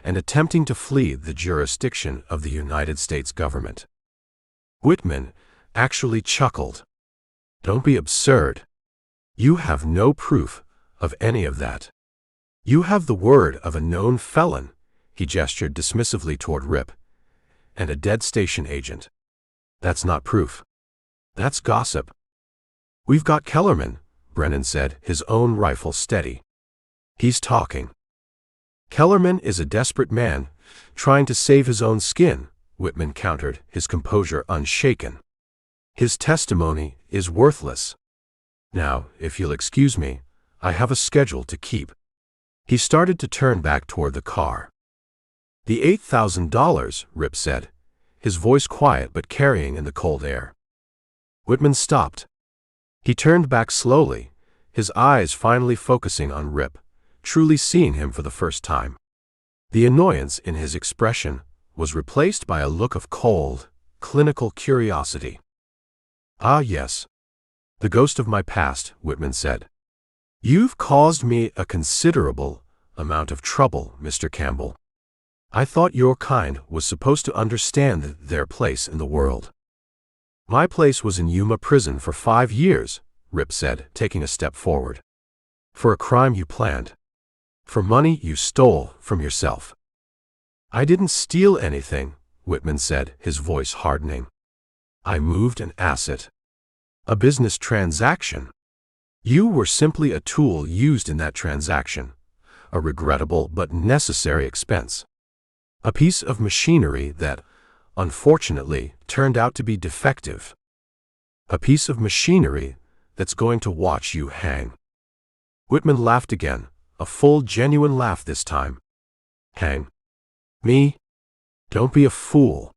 and attempting to flee the jurisdiction of the United States government." Whitman actually chuckled. "Don't be absurd. You have no proof of any of that. You have the word of a known felon," he gestured dismissively toward Rip, "and a dead station agent. That's not proof. That's gossip." "We've got Kellerman," Brennan said, his own rifle steady. "He's talking." "Kellerman is a desperate man, trying to save his own skin," Whitman countered, his composure unshaken. "His testimony is worthless. Now, if you'll excuse me, I have a schedule to keep." He started to turn back toward the car. "The $8,000, Rip said, his voice quiet but carrying in the cold air. Whitman stopped. He turned back slowly, his eyes finally focusing on Rip, truly seeing him for the first time. The annoyance in his expression was replaced by a look of cold, clinical curiosity. "Ah, yes. The ghost of my past," Whitman said. "You've caused me a considerable amount of trouble, Mr. Campbell. I thought your kind was supposed to understand their place in the world." "My place was in Yuma Prison for 5 years, Rip said, taking a step forward. "For a crime you planned. For money you stole from yourself." "I didn't steal anything," Whitman said, his voice hardening. "I moved an asset. A business transaction. You were simply a tool used in that transaction, a regrettable but necessary expense. A piece of machinery that, unfortunately, turned out to be defective. A piece of machinery that's going to watch you hang." Whitman laughed again, a full, genuine laugh this time. "Hang? Me? Don't be a fool.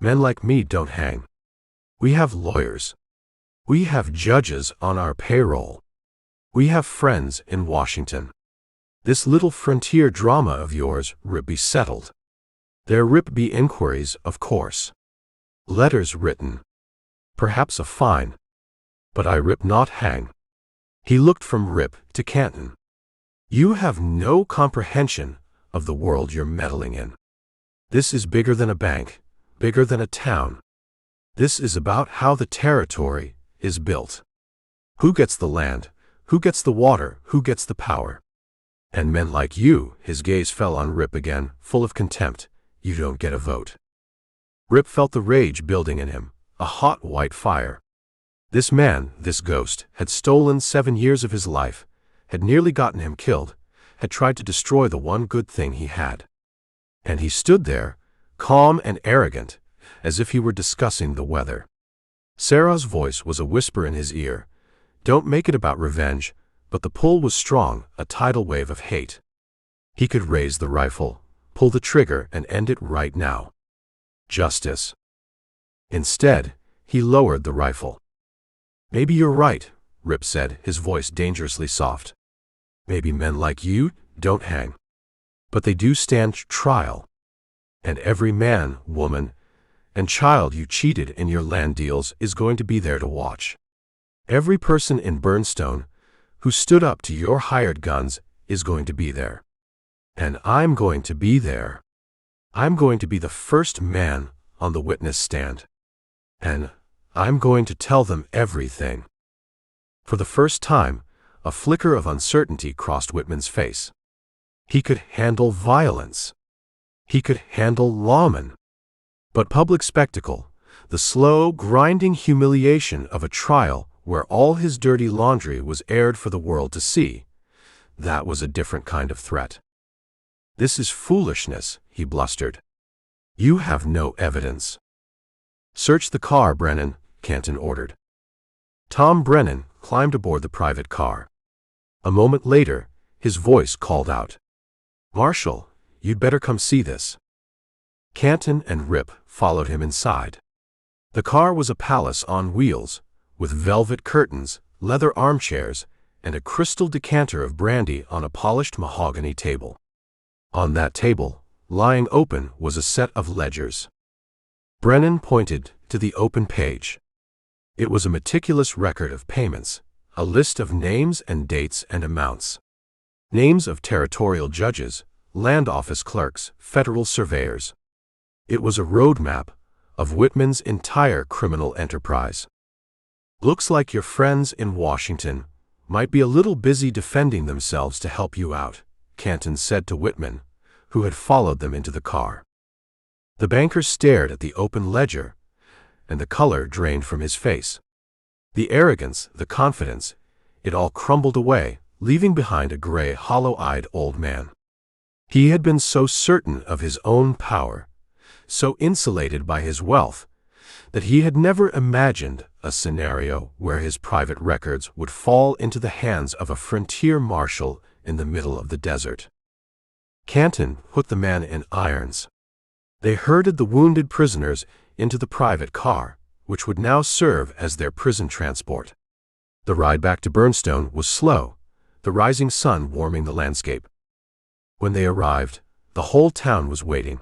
Men like me don't hang. We have lawyers. We have judges on our payroll. We have friends in Washington. This little frontier drama of yours Rip be settled. There Rip be inquiries, of course. Letters written. Perhaps a fine. But I Rip not hang." He looked from Rip to Canton. "You have no comprehension of the world you're meddling in. This is bigger than a bank, bigger than a town. This is about how the territory is built. Who gets the land, who gets the water, who gets the power. And men like you," his gaze fell on Rip again, full of contempt, "you don't get a vote." Rip felt the rage building in him, a hot white fire. This man, this ghost, had stolen 7 years of his life, had nearly gotten him killed, had tried to destroy the one good thing he had. And he stood there, calm and arrogant, as if he were discussing the weather. Sarah's voice was a whisper in his ear. Don't make it about revenge, but the pull was strong, a tidal wave of hate. He could raise the rifle, pull the trigger, and end it right now. Justice. Instead, he lowered the rifle. Maybe you're right, Rip said, his voice dangerously soft. Maybe men like you don't hang. But they do stand trial. And every man, woman, and child you cheated in your land deals is going to be there to watch. Every person in Burnstone who stood up to your hired guns is going to be there. And I'm going to be there. I'm going to be the first man on the witness stand. And I'm going to tell them everything. For the first time, a flicker of uncertainty crossed Whitman's face. He could handle violence. He could handle lawmen. But public spectacle, the slow, grinding humiliation of a trial where all his dirty laundry was aired for the world to see, that was a different kind of threat. This is foolishness, he blustered. You have no evidence. Search the car, Brennan, Canton ordered. Tom Brennan climbed aboard the private car. A moment later, his voice called out, Marshal, you'd better come see this. Canton and Rip followed him inside. The car was a palace on wheels, with velvet curtains, leather armchairs, and a crystal decanter of brandy on a polished mahogany table. On that table, lying open, was a set of ledgers. Brennan pointed to the open page. It was a meticulous record of payments, a list of names and dates and amounts. Names of territorial judges, land office clerks, federal surveyors. It was a roadmap of Whitman's entire criminal enterprise. Looks like your friends in Washington might be a little busy defending themselves to help you out, Canton said to Whitman, who had followed them into the car. The banker stared at the open ledger, and the color drained from his face. The arrogance, the confidence, it all crumbled away, leaving behind a gray, hollow-eyed old man. He had been so certain of his own power, so insulated by his wealth, that he had never imagined a scenario where his private records would fall into the hands of a frontier marshal in the middle of the desert. Canton put the man in irons. They herded the wounded prisoners into the private car, which would now serve as their prison transport. The ride back to Burnstone was slow, the rising sun warming the landscape. When they arrived, the whole town was waiting.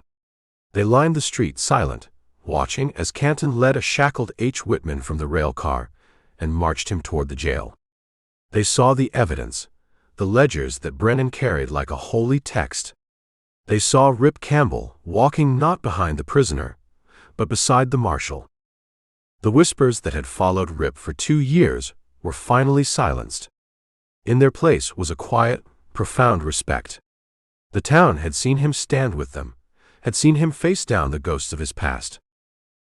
They lined the street silent, watching as Canton led a shackled H. Whitman from the rail car and marched him toward the jail. They saw the evidence, the ledgers that Brennan carried like a holy text. They saw Rip Campbell walking not behind the prisoner, but beside the marshal. The whispers that had followed Rip for 2 years were finally silenced. In their place was a quiet, profound respect. The town had seen him stand with them, had seen him face down the ghosts of his past.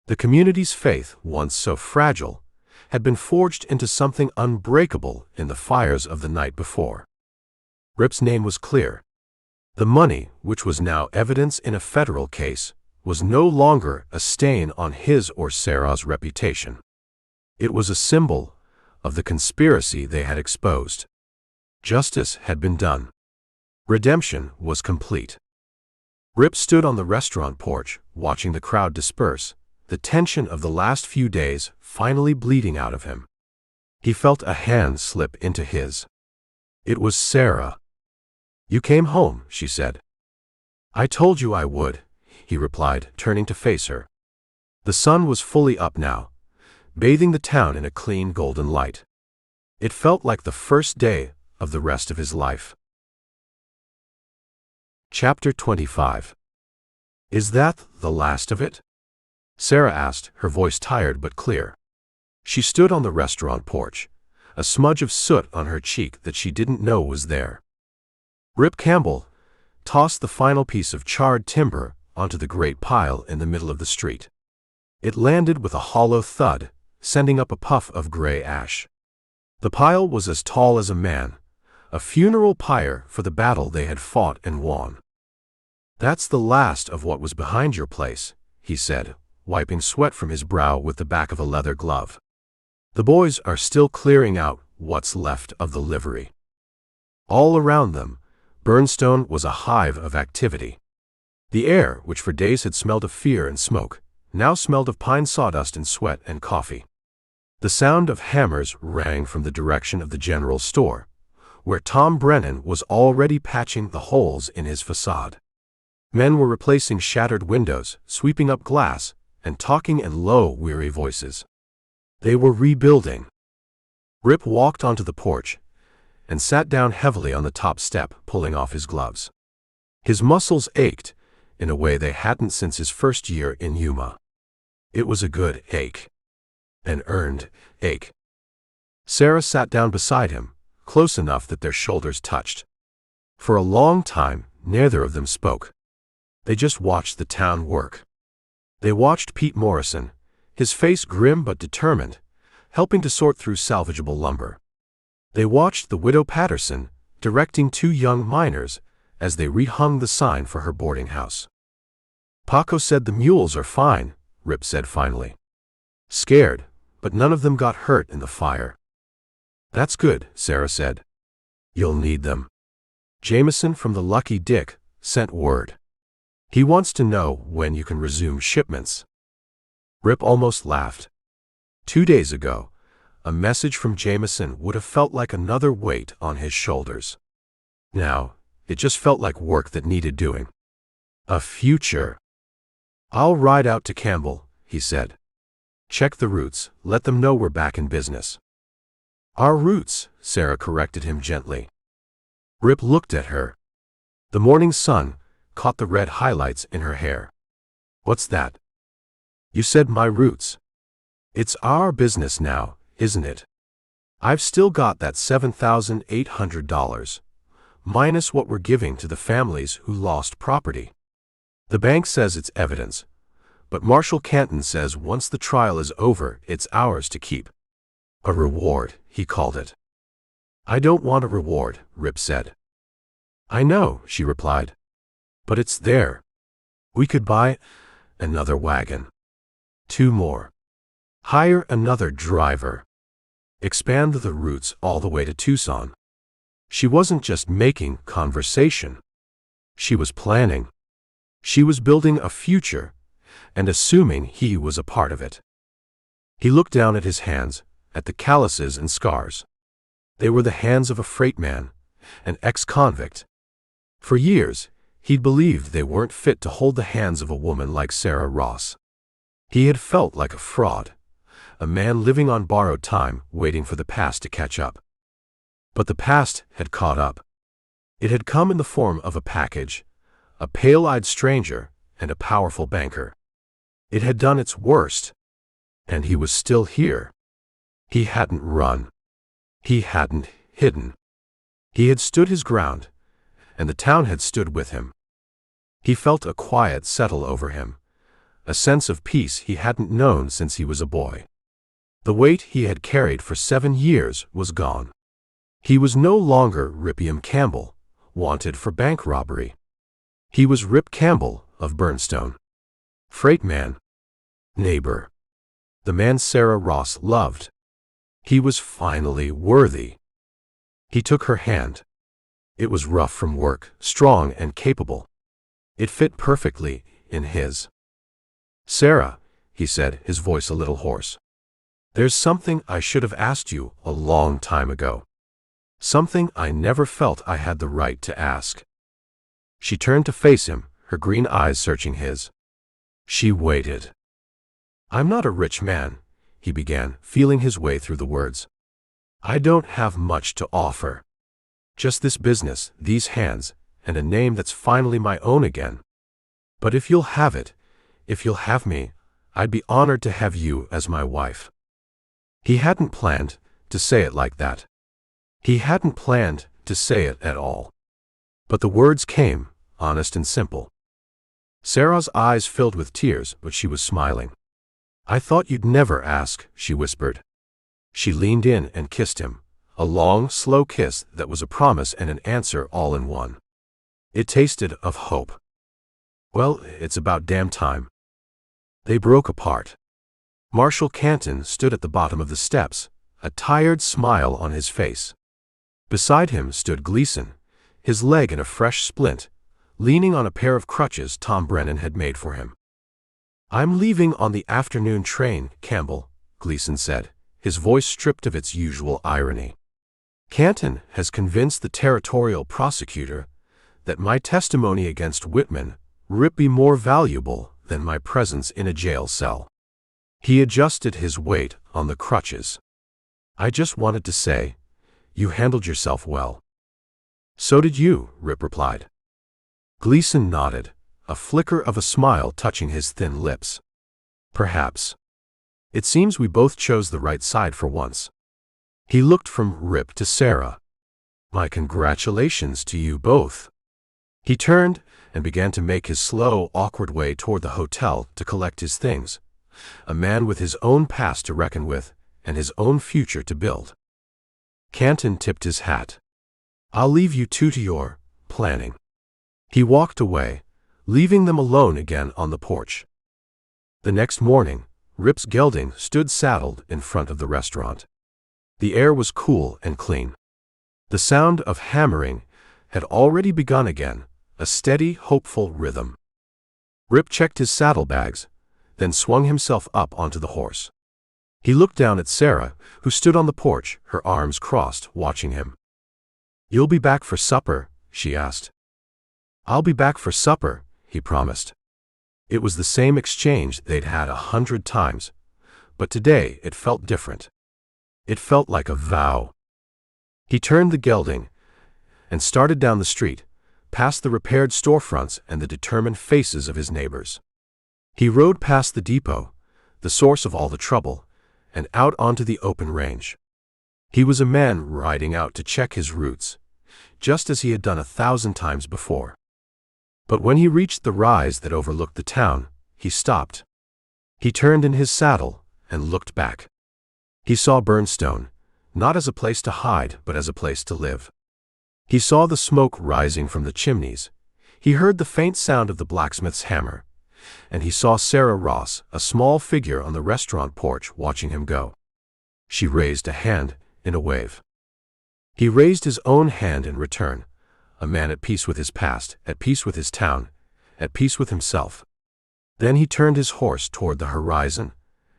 The community's faith, once so fragile, had been forged into something unbreakable in the fires of the night before. Rip's name was clear. The money, which was now evidence in a federal case, was no longer a stain on his or Sarah's reputation. It was a symbol of the conspiracy they had exposed. Justice had been done. Redemption was complete. Rip stood on the restaurant porch, watching the crowd disperse, the tension of the last few days finally bleeding out of him. He felt a hand slip into his. It was Sarah. "You came home," she said. "I told you I would," he replied, turning to face her. The sun was fully up now, bathing the town in a clean golden light. It felt like the first day of the rest of his life. Chapter 25. "Is that the last of it?" Sarah asked, her voice tired but clear. She stood on the restaurant porch, a smudge of soot on her cheek that she didn't know was there. Rip Campbell tossed the final piece of charred timber onto the great pile in the middle of the street. It landed with a hollow thud, sending up a puff of gray ash. The pile was as tall as a man, a funeral pyre for the battle they had fought and won. "That's the last of what was behind your place," he said, wiping sweat from his brow with the back of a leather glove. "The boys are still clearing out what's left of the livery." All around them, Burnstone was a hive of activity. The air, which for days had smelled of fear and smoke, now smelled of pine sawdust and sweat and coffee. The sound of hammers rang from the direction of the general store, where Tom Brennan was already patching the holes in his facade. Men were replacing shattered windows, sweeping up glass, and talking in low, weary voices. They were rebuilding. Rip walked onto the porch and sat down heavily on the top step, pulling off his gloves. His muscles ached in a way they hadn't since his first year in Yuma. It was a good ache. An earned ache. Sarah sat down beside him, close enough that their shoulders touched. For a long time, neither of them spoke. They just watched the town work. They watched Pete Morrison, his face grim but determined, helping to sort through salvageable lumber. They watched the widow Patterson directing two young miners as they rehung the sign for her boarding house. "Paco said the mules are fine," Rip said finally. "Scared, but none of them got hurt in the fire." "That's good," Sarah said. "You'll need them. Jameson from the Lucky Dick sent word. He wants to know when you can resume shipments." Rip almost laughed. 2 days ago, a message from Jameson would have felt like another weight on his shoulders. Now, it just felt like work that needed doing. A future. "I'll ride out to Campbell," he said. "Check the routes, let them know we're back in business." "Our routes," Sarah corrected him gently. Rip looked at her. The morning sun caught the red highlights in her hair. "What's that?" "You said my roots. It's our business now, isn't it? I've still got that $7,800, minus what we're giving to the families who lost property. The bank says it's evidence, but Marshal Canton says once the trial is over, it's ours to keep. A reward, he called it." "I don't want a reward," Rip said. "I know," she replied. "But it's there. We could buy another wagon. 2 more. Hire another driver. Expand the routes all the way to Tucson." She wasn't just making conversation. She was planning. She was building a future and assuming he was a part of it. He looked down at his hands, at the calluses and scars. They were the hands of a freight man, an ex-convict. For years, he'd believed they weren't fit to hold the hands of a woman like Sarah Ross. He had felt like a fraud, a man living on borrowed time, waiting for the past to catch up. But the past had caught up. It had come in the form of a package, a pale-eyed stranger, and a powerful banker. It had done its worst, and he was still here. He hadn't run. He hadn't hidden. He had stood his ground, and the town had stood with him. He felt a quiet settle over him, a sense of peace he hadn't known since he was a boy. The weight he had carried for 7 years was gone. He was no longer Rippiam Campbell, wanted for bank robbery. He was Rip Campbell of Burnstone. Freight man. Neighbor. The man Sarah Ross loved. He was finally worthy. He took her hand. It was rough from work, strong and capable. It fit perfectly in his. "Sarah," he said, his voice a little hoarse. "There's something I should have asked you a long time ago. Something I never felt I had the right to ask." She turned to face him, her green eyes searching his. She waited. "I'm not a rich man," he began, feeling his way through the words. "I don't have much to offer. Just this business, these hands, and a name that's finally my own again. But if you'll have it, if you'll have me, I'd be honored to have you as my wife." He hadn't planned to say it like that. He hadn't planned to say it at all. But the words came, honest and simple. Sarah's eyes filled with tears, but she was smiling. "I thought you'd never ask," she whispered. She leaned in and kissed him, A long, slow kiss that was a promise and an answer all in one. It tasted of hope. Well, it's about damn time. They broke apart. Marshal Canton stood at the bottom of the steps, a tired smile on his face. Beside him stood Gleason, his leg in a fresh splint, leaning on a pair of crutches Tom Brennan had made for him. "I'm leaving on the afternoon train, Campbell," Gleason said, his voice stripped of its usual irony. "Canton has convinced the territorial prosecutor that my testimony against Whitman would be more valuable than my presence in a jail cell." He adjusted his weight on the crutches. "I just wanted to say, you handled yourself well." "So did you," Rip replied. Gleason nodded, a flicker of a smile touching his thin lips. "Perhaps. It seems we both chose the right side for once." He looked from Rip to Sarah. "My congratulations to you both." He turned and began to make his slow, awkward way toward the hotel to collect his things, a man with his own past to reckon with and his own future to build. Canton tipped his hat. "I'll leave you two to your planning." He walked away, leaving them alone again on the porch. The next morning, Rip's gelding stood saddled in front of the restaurant. The air was cool and clean. The sound of hammering had already begun again, a steady, hopeful rhythm. Rip checked his saddlebags, then swung himself up onto the horse. He looked down at Sarah, who stood on the porch, her arms crossed, watching him. "You'll be back for supper?" she asked. "I'll be back for supper," he promised. It was the same exchange they'd had 100 times, but today it felt different. It felt like a vow. He turned the gelding and started down the street, past the repaired storefronts and the determined faces of his neighbors. He rode past the depot, the source of all the trouble, and out onto the open range. He was a man riding out to check his routes, just as he had done 1,000 times before. But when he reached the rise that overlooked the town, he stopped. He turned in his saddle and looked back. He saw Burnstone, not as a place to hide, but as a place to live. He saw the smoke rising from the chimneys. He heard the faint sound of the blacksmith's hammer. And he saw Sarah Ross, a small figure on the restaurant porch, watching him go. She raised a hand in a wave. He raised his own hand in return, a man at peace with his past, at peace with his town, at peace with himself. Then he turned his horse toward the horizon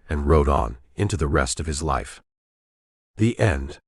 and rode on into the rest of his life. The end.